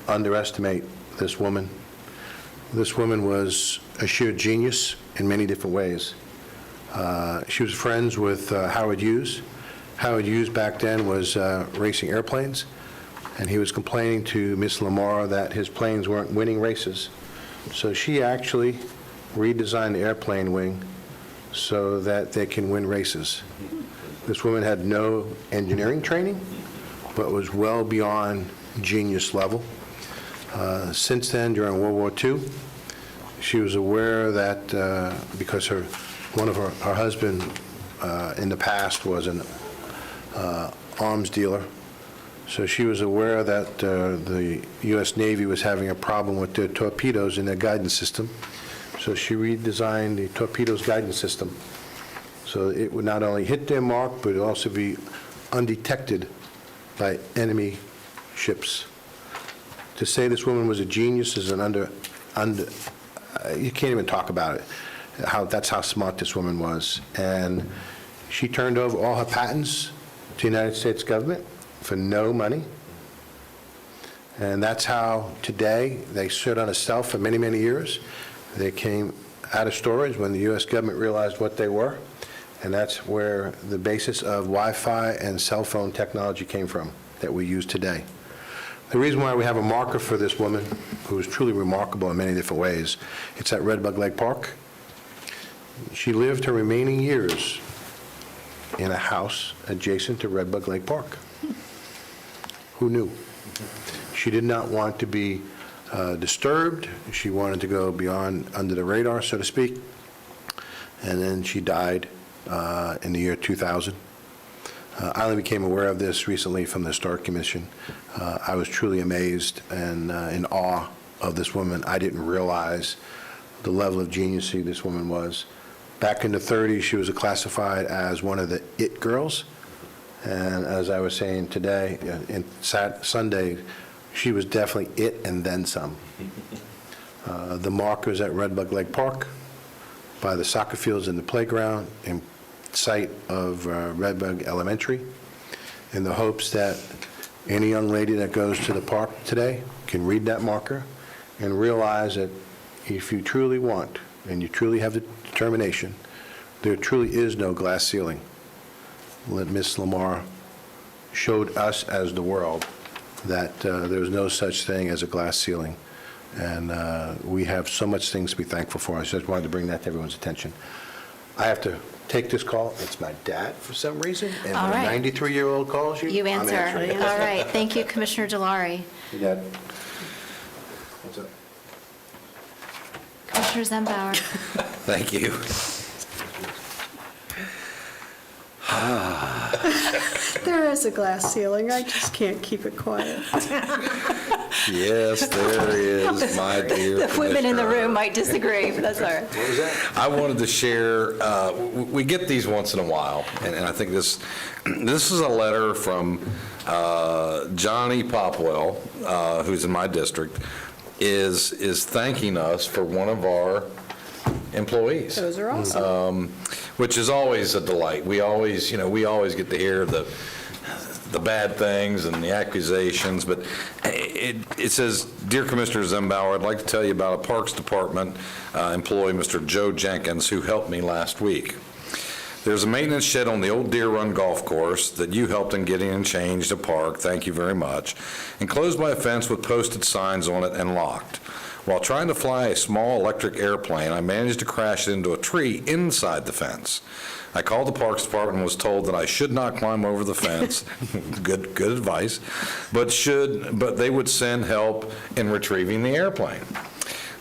underestimate this woman. This woman was a sheer genius in many different ways. She was friends with Howard Hughes. Howard Hughes back then was racing airplanes, and he was complaining to Miss Lamarr that his planes weren't winning races. So she actually redesigned the airplane wing so that they can win races. This woman had no engineering training, but was well beyond genius level. Since then, during World War II, she was aware that because her husband in the past was an arms dealer, so she was aware that the U.S. Navy was having a problem with their torpedoes in their guidance system. So she redesigned the torpedoes guidance system so it would not only hit their mark, but also be undetected by enemy ships. To say this woman was a genius is you can't even talk about it. That's how smart this woman was. And she turned over all her patents to the United States government for no money. And that's how today they stood on a shelf for many, many years. They came out of storage when the U.S. government realized what they were. And that's where the basis of Wi-Fi and cell phone technology came from that we use today. The reason why we have a marker for this woman, who is truly remarkable in many different ways, it's at Red Bug Lake Park. She lived her remaining years in a house adjacent to Red Bug Lake Park. Who knew? She did not want to be disturbed. She wanted to go beyond, under the radar, so to speak. And then she died in the year 2000. I only became aware of this recently from the Historic Commission. I was truly amazed and in awe of this woman. I didn't realize the level of genius this woman was. Back in the 30s, she was classified as one of the it girls. And as I was saying today, Sunday, she was definitely it and then some. The markers at Red Bug Lake Park, by the soccer fields and the playground, in sight of Red Bug Elementary, in the hopes that any young lady that goes to the park today can read that marker and realize that if you truly want and you truly have the determination, there truly is no glass ceiling. Ms. Lamarr showed us as the world that there's no such thing as a glass ceiling. And we have so much things to be thankful for. I just wanted to bring that to everyone's attention. I have to take this call. It's my dad for some reason. And All when right. a 93-year-old calls you, You I'm answer. answering it. All right. Thank you, Commissioner Delary. Hey, Dad. What's up? Commissioner Zembauer. Thank you. There is a glass ceiling, I just can't keep it quiet. Yes, there is, my dear The women in the Commissioner. room might disagree, but that's all right. I wanted to share, we get these once in a while, and I think this is a letter from Johnny Popwell, who's in my district, is thanking us for one of our employees. Those are awesome. Which is always a delight. We always get to hear the bad things and the accusations, but it says, "Dear Commissioner Zembauer, I'd like to tell you about a Parks Department employee, Mr. Joe Jenkins, who helped me last week. There's a maintenance shed on the old Deer Run Golf Course that you helped in getting and changed a park. Thank you very much. Enclosed by a fence with posted signs on it and locked. While trying to fly a small electric airplane, I managed to crash into a tree inside the fence. I called the Parks Department and was told that I should not climb over the fence." Good advice. But they would send help in retrieving the airplane.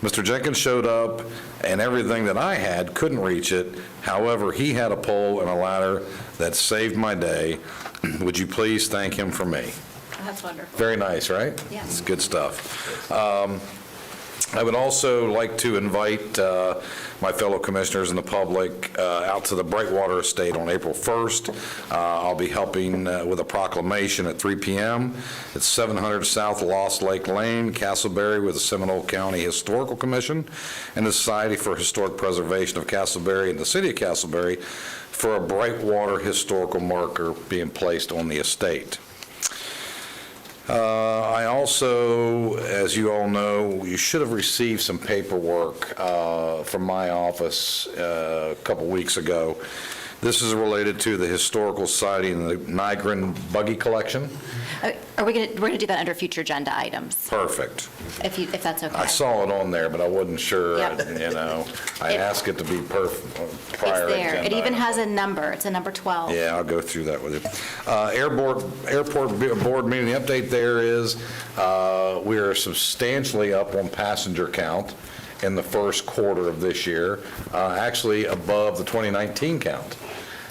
Mr. Jenkins showed up, and everything that I had couldn't reach it. However, he had a pole and a ladder that saved my day. Would you please thank him for me? That's wonderful. Very nice, right? Yes. It's good stuff. I would also like to invite my fellow commissioners and the public out to the Brightwater Estate on April 1st. I'll be helping with a proclamation at 3 p.m. It's 700 South Lost Lake Lane, Castleberry, with the Seminole County Historical Commission and the Society for Historic Preservation of Castleberry and the City of Castleberry for a Brightwater historical marker being placed on the estate. I also, as you all know, you should have received some paperwork from my office a couple weeks ago. This is related to the Historical Society and the Nigrin Buggy Collection. We're going to do that under future agenda items, Perfect. if that's okay. I saw it on there, but I wasn't sure, Yep. I asked it to be prior It's there. It agenda even item. has a number. It's a number 12. Yeah, I'll go through that with you. Airport board meeting, the update there is we are substantially up on passenger count in the first quarter of this year, actually above the 2019 count.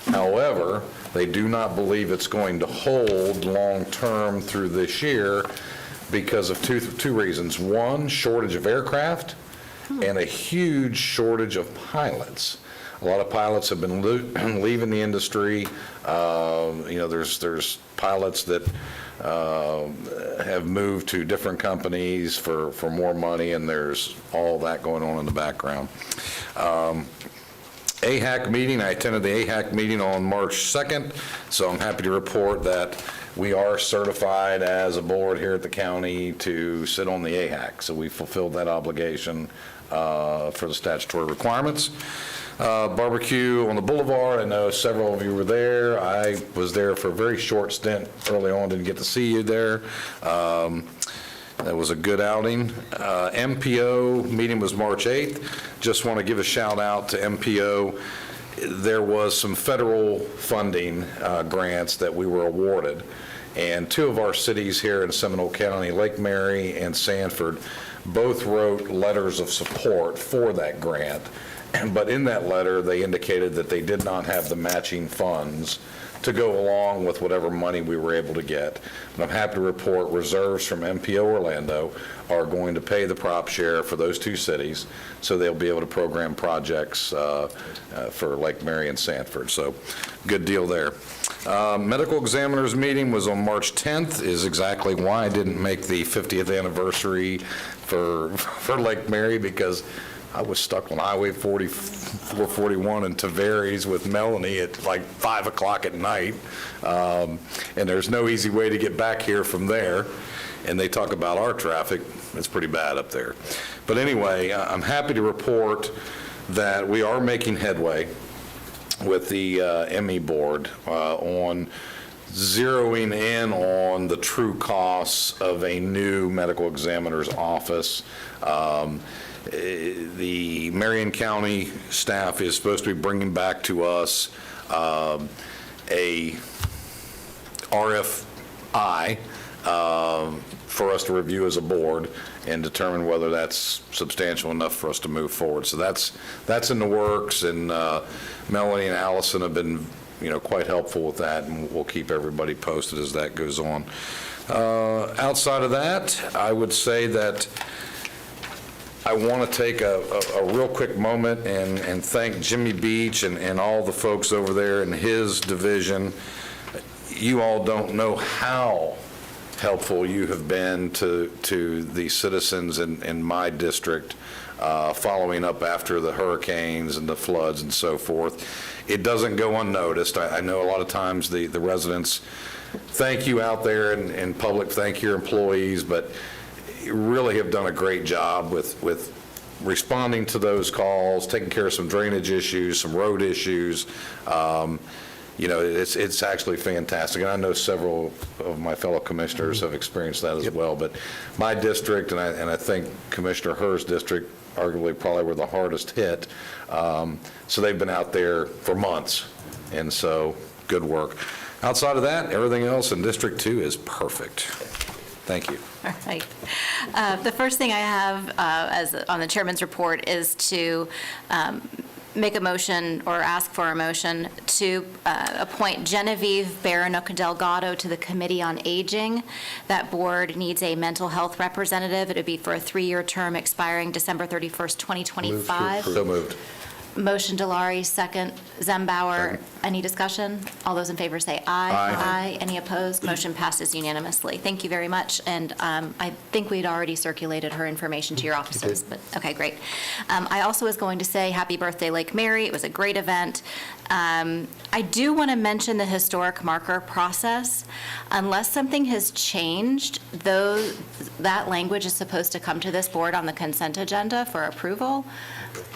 However, they do not believe it's going to hold long-term through this year because of two reasons. One, shortage of aircraft, and a huge shortage of pilots. A lot of pilots have been leaving the industry. There's pilots that have moved to different companies for more money, and there's all that going on in the background. AHAC meeting, I attended the AHAC meeting on March 2nd, so I'm happy to report that we are certified as a board here at the county to sit on the AHAC, so we fulfilled that obligation for the statutory requirements. Barbecue on the Boulevard, I know several of you were there. I was there for a very short stint early on, didn't get to see you there. That was a good outing. MPO meeting was March 8th. Just want to give a shout out to MPO. There was some federal funding grants that we were awarded, and two of our cities here in Seminole County, Lake Mary and Sanford, both wrote letters of support for that grant. But in that letter, they indicated that they did not have the matching funds to go along with whatever money we were able to get. And I'm happy to report reserves from MPO Orlando are going to pay the prop share for those two cities, so they'll be able to program projects for Lake Mary and Sanford. So good deal there. Medical examiners meeting was on March 10th, is exactly why I didn't make the 50th anniversary for Lake Mary, because I was stuck on Highway 441 in Tavares with Melanie at like 5 o'clock at night, and there's no easy way to get back here from there. And they talk about our traffic, it's pretty bad up there. But anyway, I'm happy to report that we are making headway with the ME board on zeroing in on the true costs of a new medical examiner's office. The Marion County staff is supposed to be bringing back to us a RFI for us to review as a board and determine whether that's substantial enough for us to move forward. So that's in the works, and Melanie and Allison have been quite helpful with that, and we'll keep everybody posted as that goes on. Outside of that, I would say that I want to take a real quick moment and thank Jimmy Beach and all the folks over there in his division. You all don't know how helpful you have been to the citizens in my district, following up after the hurricanes and the floods and so forth. It doesn't go unnoticed. I know a lot of times the residents thank you out there in public, thank your employees, but you really have done a great job with responding to those calls, taking care of some drainage issues, some road issues. It's actually fantastic, and I know several of my fellow commissioners have experienced that as well. But my district, and I think Commissioner Herr's district, arguably probably were the hardest hit. So they've been out there for months, and so good work. Outside of that, everything else in District 2 is perfect. Thank you. All right. The first thing I have on the chairman's report is to make a motion or ask for a motion to appoint Genevieve Baranook Delgado to the Committee on Aging. That board needs a mental health representative. It would be for a 3-year term expiring December 31st, 2025. So moved. Motion Delari, second Zembauer. Any discussion? All those in favor say aye. Aye. Any opposed? Motion passes unanimously. Thank you very much. And I think we'd already circulated her information to your offices. But okay, great. I also was going to say happy birthday, Lake Mary. It was a great event. I do want to mention the historic marker process. Unless something has changed, though, that language is supposed to come to this board on the consent agenda for approval.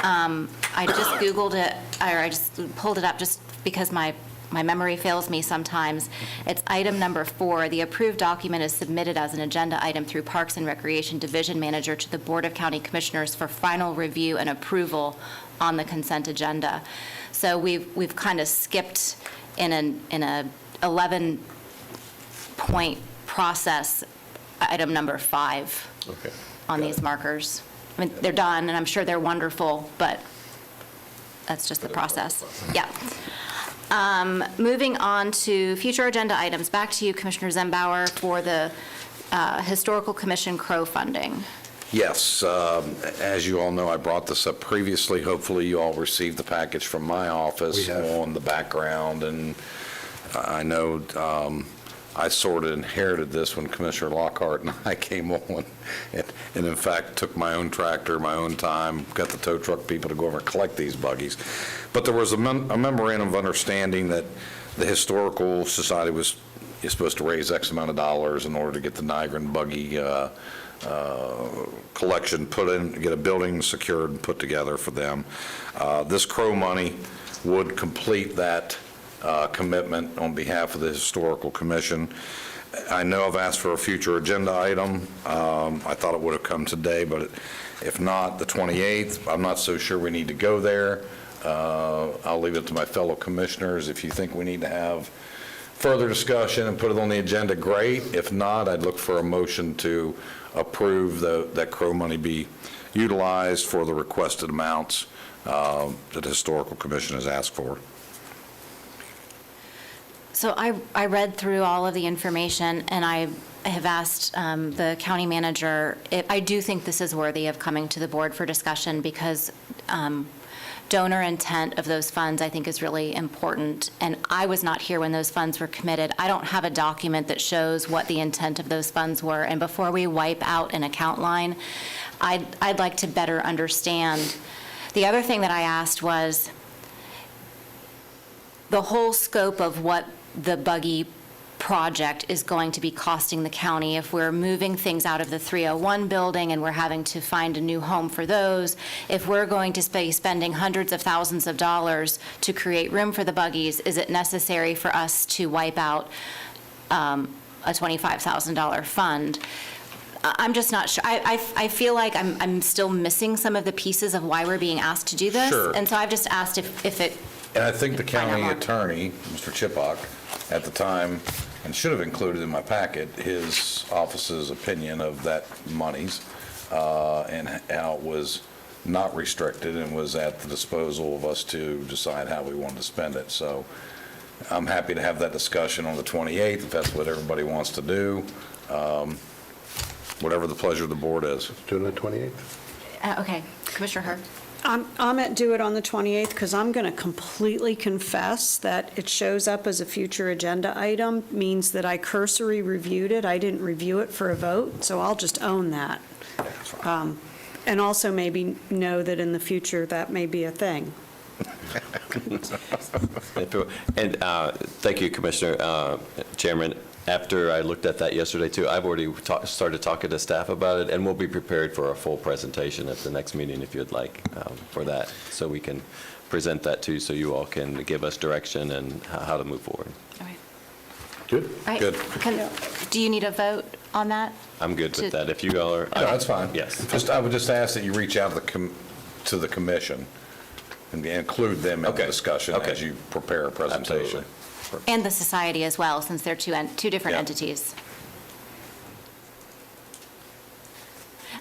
I just Googled it, or I just pulled it up just because my memory fails me sometimes. It's item number 4. The approved document is submitted as an agenda item through Parks and Recreation Division Manager to the Board of County Commissioners for final review and approval on the consent agenda. So we've kind of skipped in a 11-point process, item number 5 on these markers. I mean, they're done, and I'm sure they're wonderful, but that's just the process. Yeah. Moving on to future agenda items. Back to you, Commissioner Zembauer, for the Historical Commission Crow funding. Yes. As you all know, I brought this up previously. Hopefully, you all received the package from my office on the background, and I know I sort of inherited this when Commissioner Lockhart and I came on, and in fact took my own tractor, my own time, got the tow truck people to go over and collect these buggies. But there was a memorandum of understanding that the Historical Society is supposed to raise X amount of dollars in order to get the Nigran buggy collection put in, get a building secured and put together for them. This Crow money would complete that commitment on behalf of the Historical Commission. I know I've asked for a future agenda item. I thought it would have come today, but if not, the 28th. I'm not so sure we need to go there. I'll leave it to my fellow commissioners. If you think we need to have further discussion and put it on the agenda, great. If not, I'd look for a motion to approve that Crow money be utilized for the requested amounts that the Historical Commission has asked for. So I read through all of the information, and I have asked the county manager, I do think this is worthy of coming to the board for discussion, because donor intent of those funds, I think, is really important. And I was not here when those funds were committed. I don't have a document that shows what the intent of those funds were. And before we wipe out an account line, I'd like to better understand. The other thing that I asked was the whole scope of what the buggy project is going to be costing the county. If we're moving things out of the 301 building and we're having to find a new home for those, if we're going to be spending hundreds of thousands of dollars to create room for the buggies, is it necessary for us to wipe out a $25,000 fund? I'm just not sure. I feel like I'm still missing some of the pieces of why we're being asked to do this. Sure. And so I've just asked if it... And I think the county attorney, Mr. Chipok, at the time, and should have included in my packet, his office's opinion of that monies and how it was not restricted and was at the disposal of us to decide how we wanted to spend it. So I'm happy to have that discussion on the 28th, if that's what everybody wants to do. Whatever the pleasure of the board is. Do it on the 28th? Okay, Commissioner Hurd. I'm at do it on the 28th because I'm going to completely confess that it shows up as a future agenda item, means that I cursory reviewed it. I didn't review it for a vote, so I'll just own that. And also maybe know that in the future that may be a thing. And thank you, Commissioner, Chairman. After I looked at that yesterday, too, I've already started talking to staff about it, and we'll be prepared for a full presentation at the next meeting, if you'd like, for that, so we can present that, too, so you all can give us direction and how to move forward. All right. Good? All right. Good. Do you need a vote on that? I'm good with that. If you all are... No, that's fine. Yes. I would just ask that you reach out to the commission and include them in the discussion as you prepare a presentation. Absolutely. And the society as well, since they're two different Yeah. entities.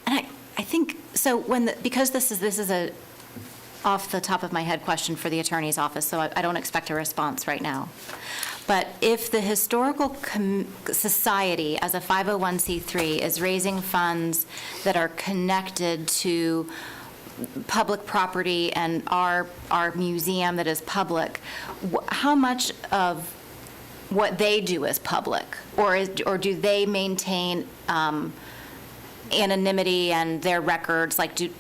And I think, so because this is a off the top of my head question for the attorney's office, so I don't expect a response right now. But if the Historical Society, as a 501c3, is raising funds that are connected to public property and our museum that is public, how much of what they do is public? Or do they maintain anonymity and their records? Like, do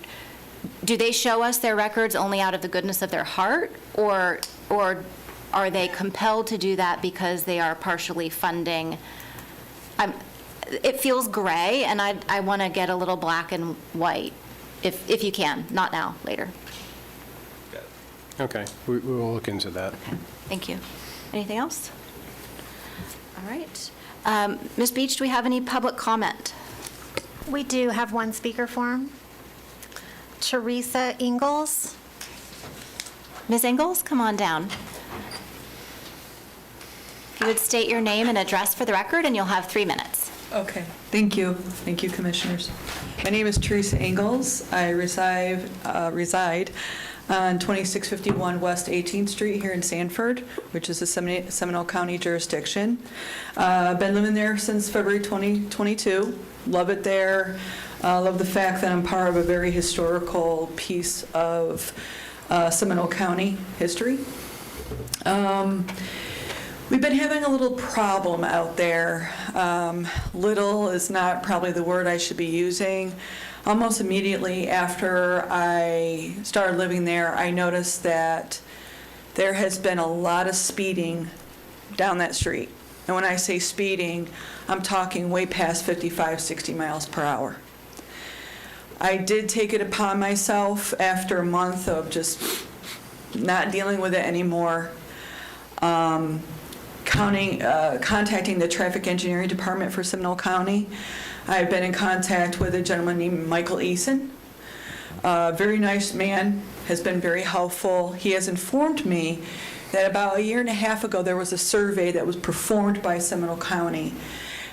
they show us their records only out of the goodness of their heart? Or are they compelled to do that because they are partially funding? It feels gray, and I want to get a little black and white. If you can, not now, later. Okay, we will look into that. Okay, thank you. Anything else? All right. Ms. Beach, do we have any public comment? We do have one speaker form. Teresa Ingalls. Ms. Ingalls, come on down. If you would state your name and address for the record, and you'll have 3 minutes. Okay, thank you. Thank you, Commissioners. My name is Teresa Ingalls. I reside on 2651 West 18th Street here in Sanford, which is a Seminole County jurisdiction. Been living there since February 2022. Love it there. Love the fact that I'm part of a very historical piece of Seminole County history. We've been having a little problem out there. Little is not probably the word I should be using. Almost immediately after I started living there, I noticed that there has been a lot of speeding down that street. And when I say speeding, I'm talking way past 55, 60 miles per hour. I did take it upon myself after a month of just not dealing with it anymore. Contacting the traffic engineering department for Seminole County. I've been in contact with a gentleman named Michael Eason. Very nice man, has been very helpful. He has informed me that about 1.5 years ago there was a survey that was performed by Seminole County.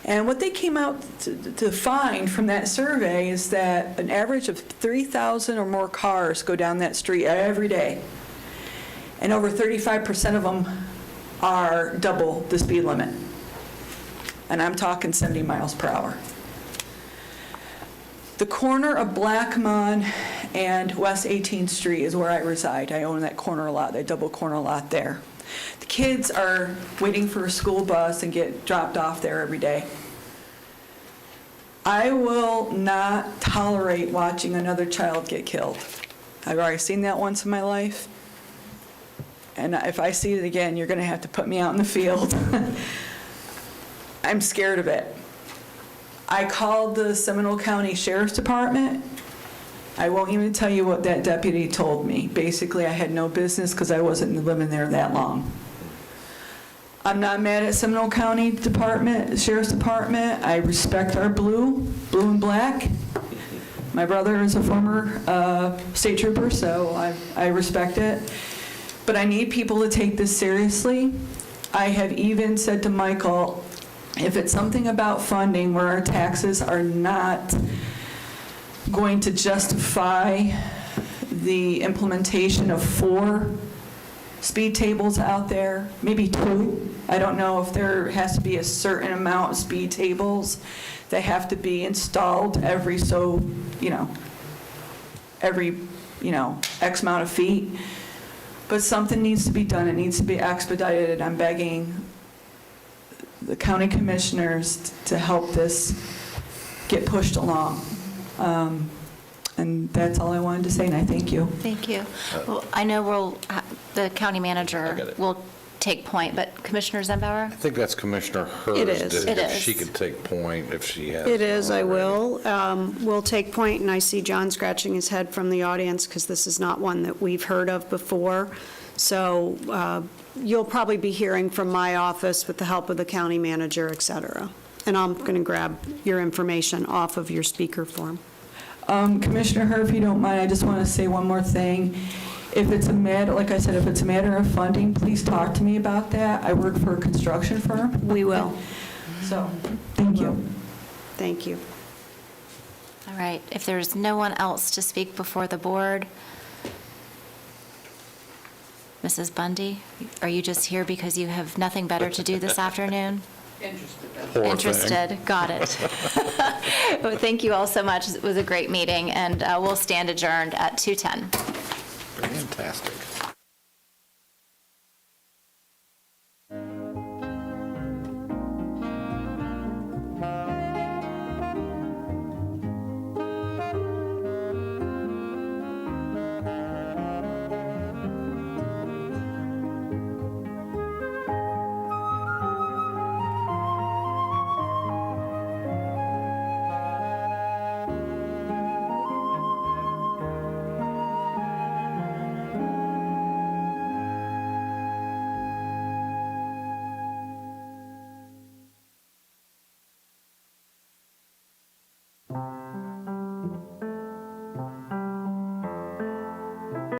And what they came out to find from that survey is that an average of 3,000 or more cars go down that street every day. And over 35% of them are double the speed limit. And I'm talking 70 miles per hour. The corner of Blackmon and West 18th Street is where I reside. I own that corner lot, that double corner lot there. The kids are waiting for a school bus and get dropped off there every day. I will not tolerate watching another child get killed. I've already seen that once in my life. And if I see it again, you're going to have to put me out in the field. I'm scared of it. I called the Seminole County Sheriff's Department. I won't even tell you what that deputy told me. Basically, I had no business because I wasn't living there that long. I'm not mad at Seminole County Sheriff's Department. I respect our blue and black. My brother is a former state trooper, so I respect it. But I need people to take this seriously. I have even said to Michael, if it's something about funding where our taxes are not going to justify the implementation of 4 speed tables out there, maybe 2. I don't know if there has to be a certain amount of speed tables. They have to be installed every X amount of feet. But something needs to be done. It needs to be expedited. I'm begging the county commissioners to help this get pushed along. And that's all I wanted to say, and I thank you. Thank you. Well, I know the county manager will take point, but Commissioner Zembauer? I think that's Commissioner Hurst. It is. It If is. she could take point, if she has. It is, I already. will. We'll take point, and I see John scratching his head from the audience because this is not one that we've heard of before. So you'll probably be hearing from my office with the help of the county manager, et cetera. And I'm going to grab your information off of your speaker form. Commissioner Herr, if you don't mind, I just want to say one more thing. If it's a matter, like I said, if it's a matter of funding, please talk to me about that. I work for a construction firm. We will. So, thank you. Thank you. All right, if there's no one else to speak before the board, Mrs. Bundy, are you just here because you have nothing better to do this afternoon? Interested. Got it. Well, thank you all so much. It was a great meeting, and we'll stand adjourned at 2:10. Fantastic.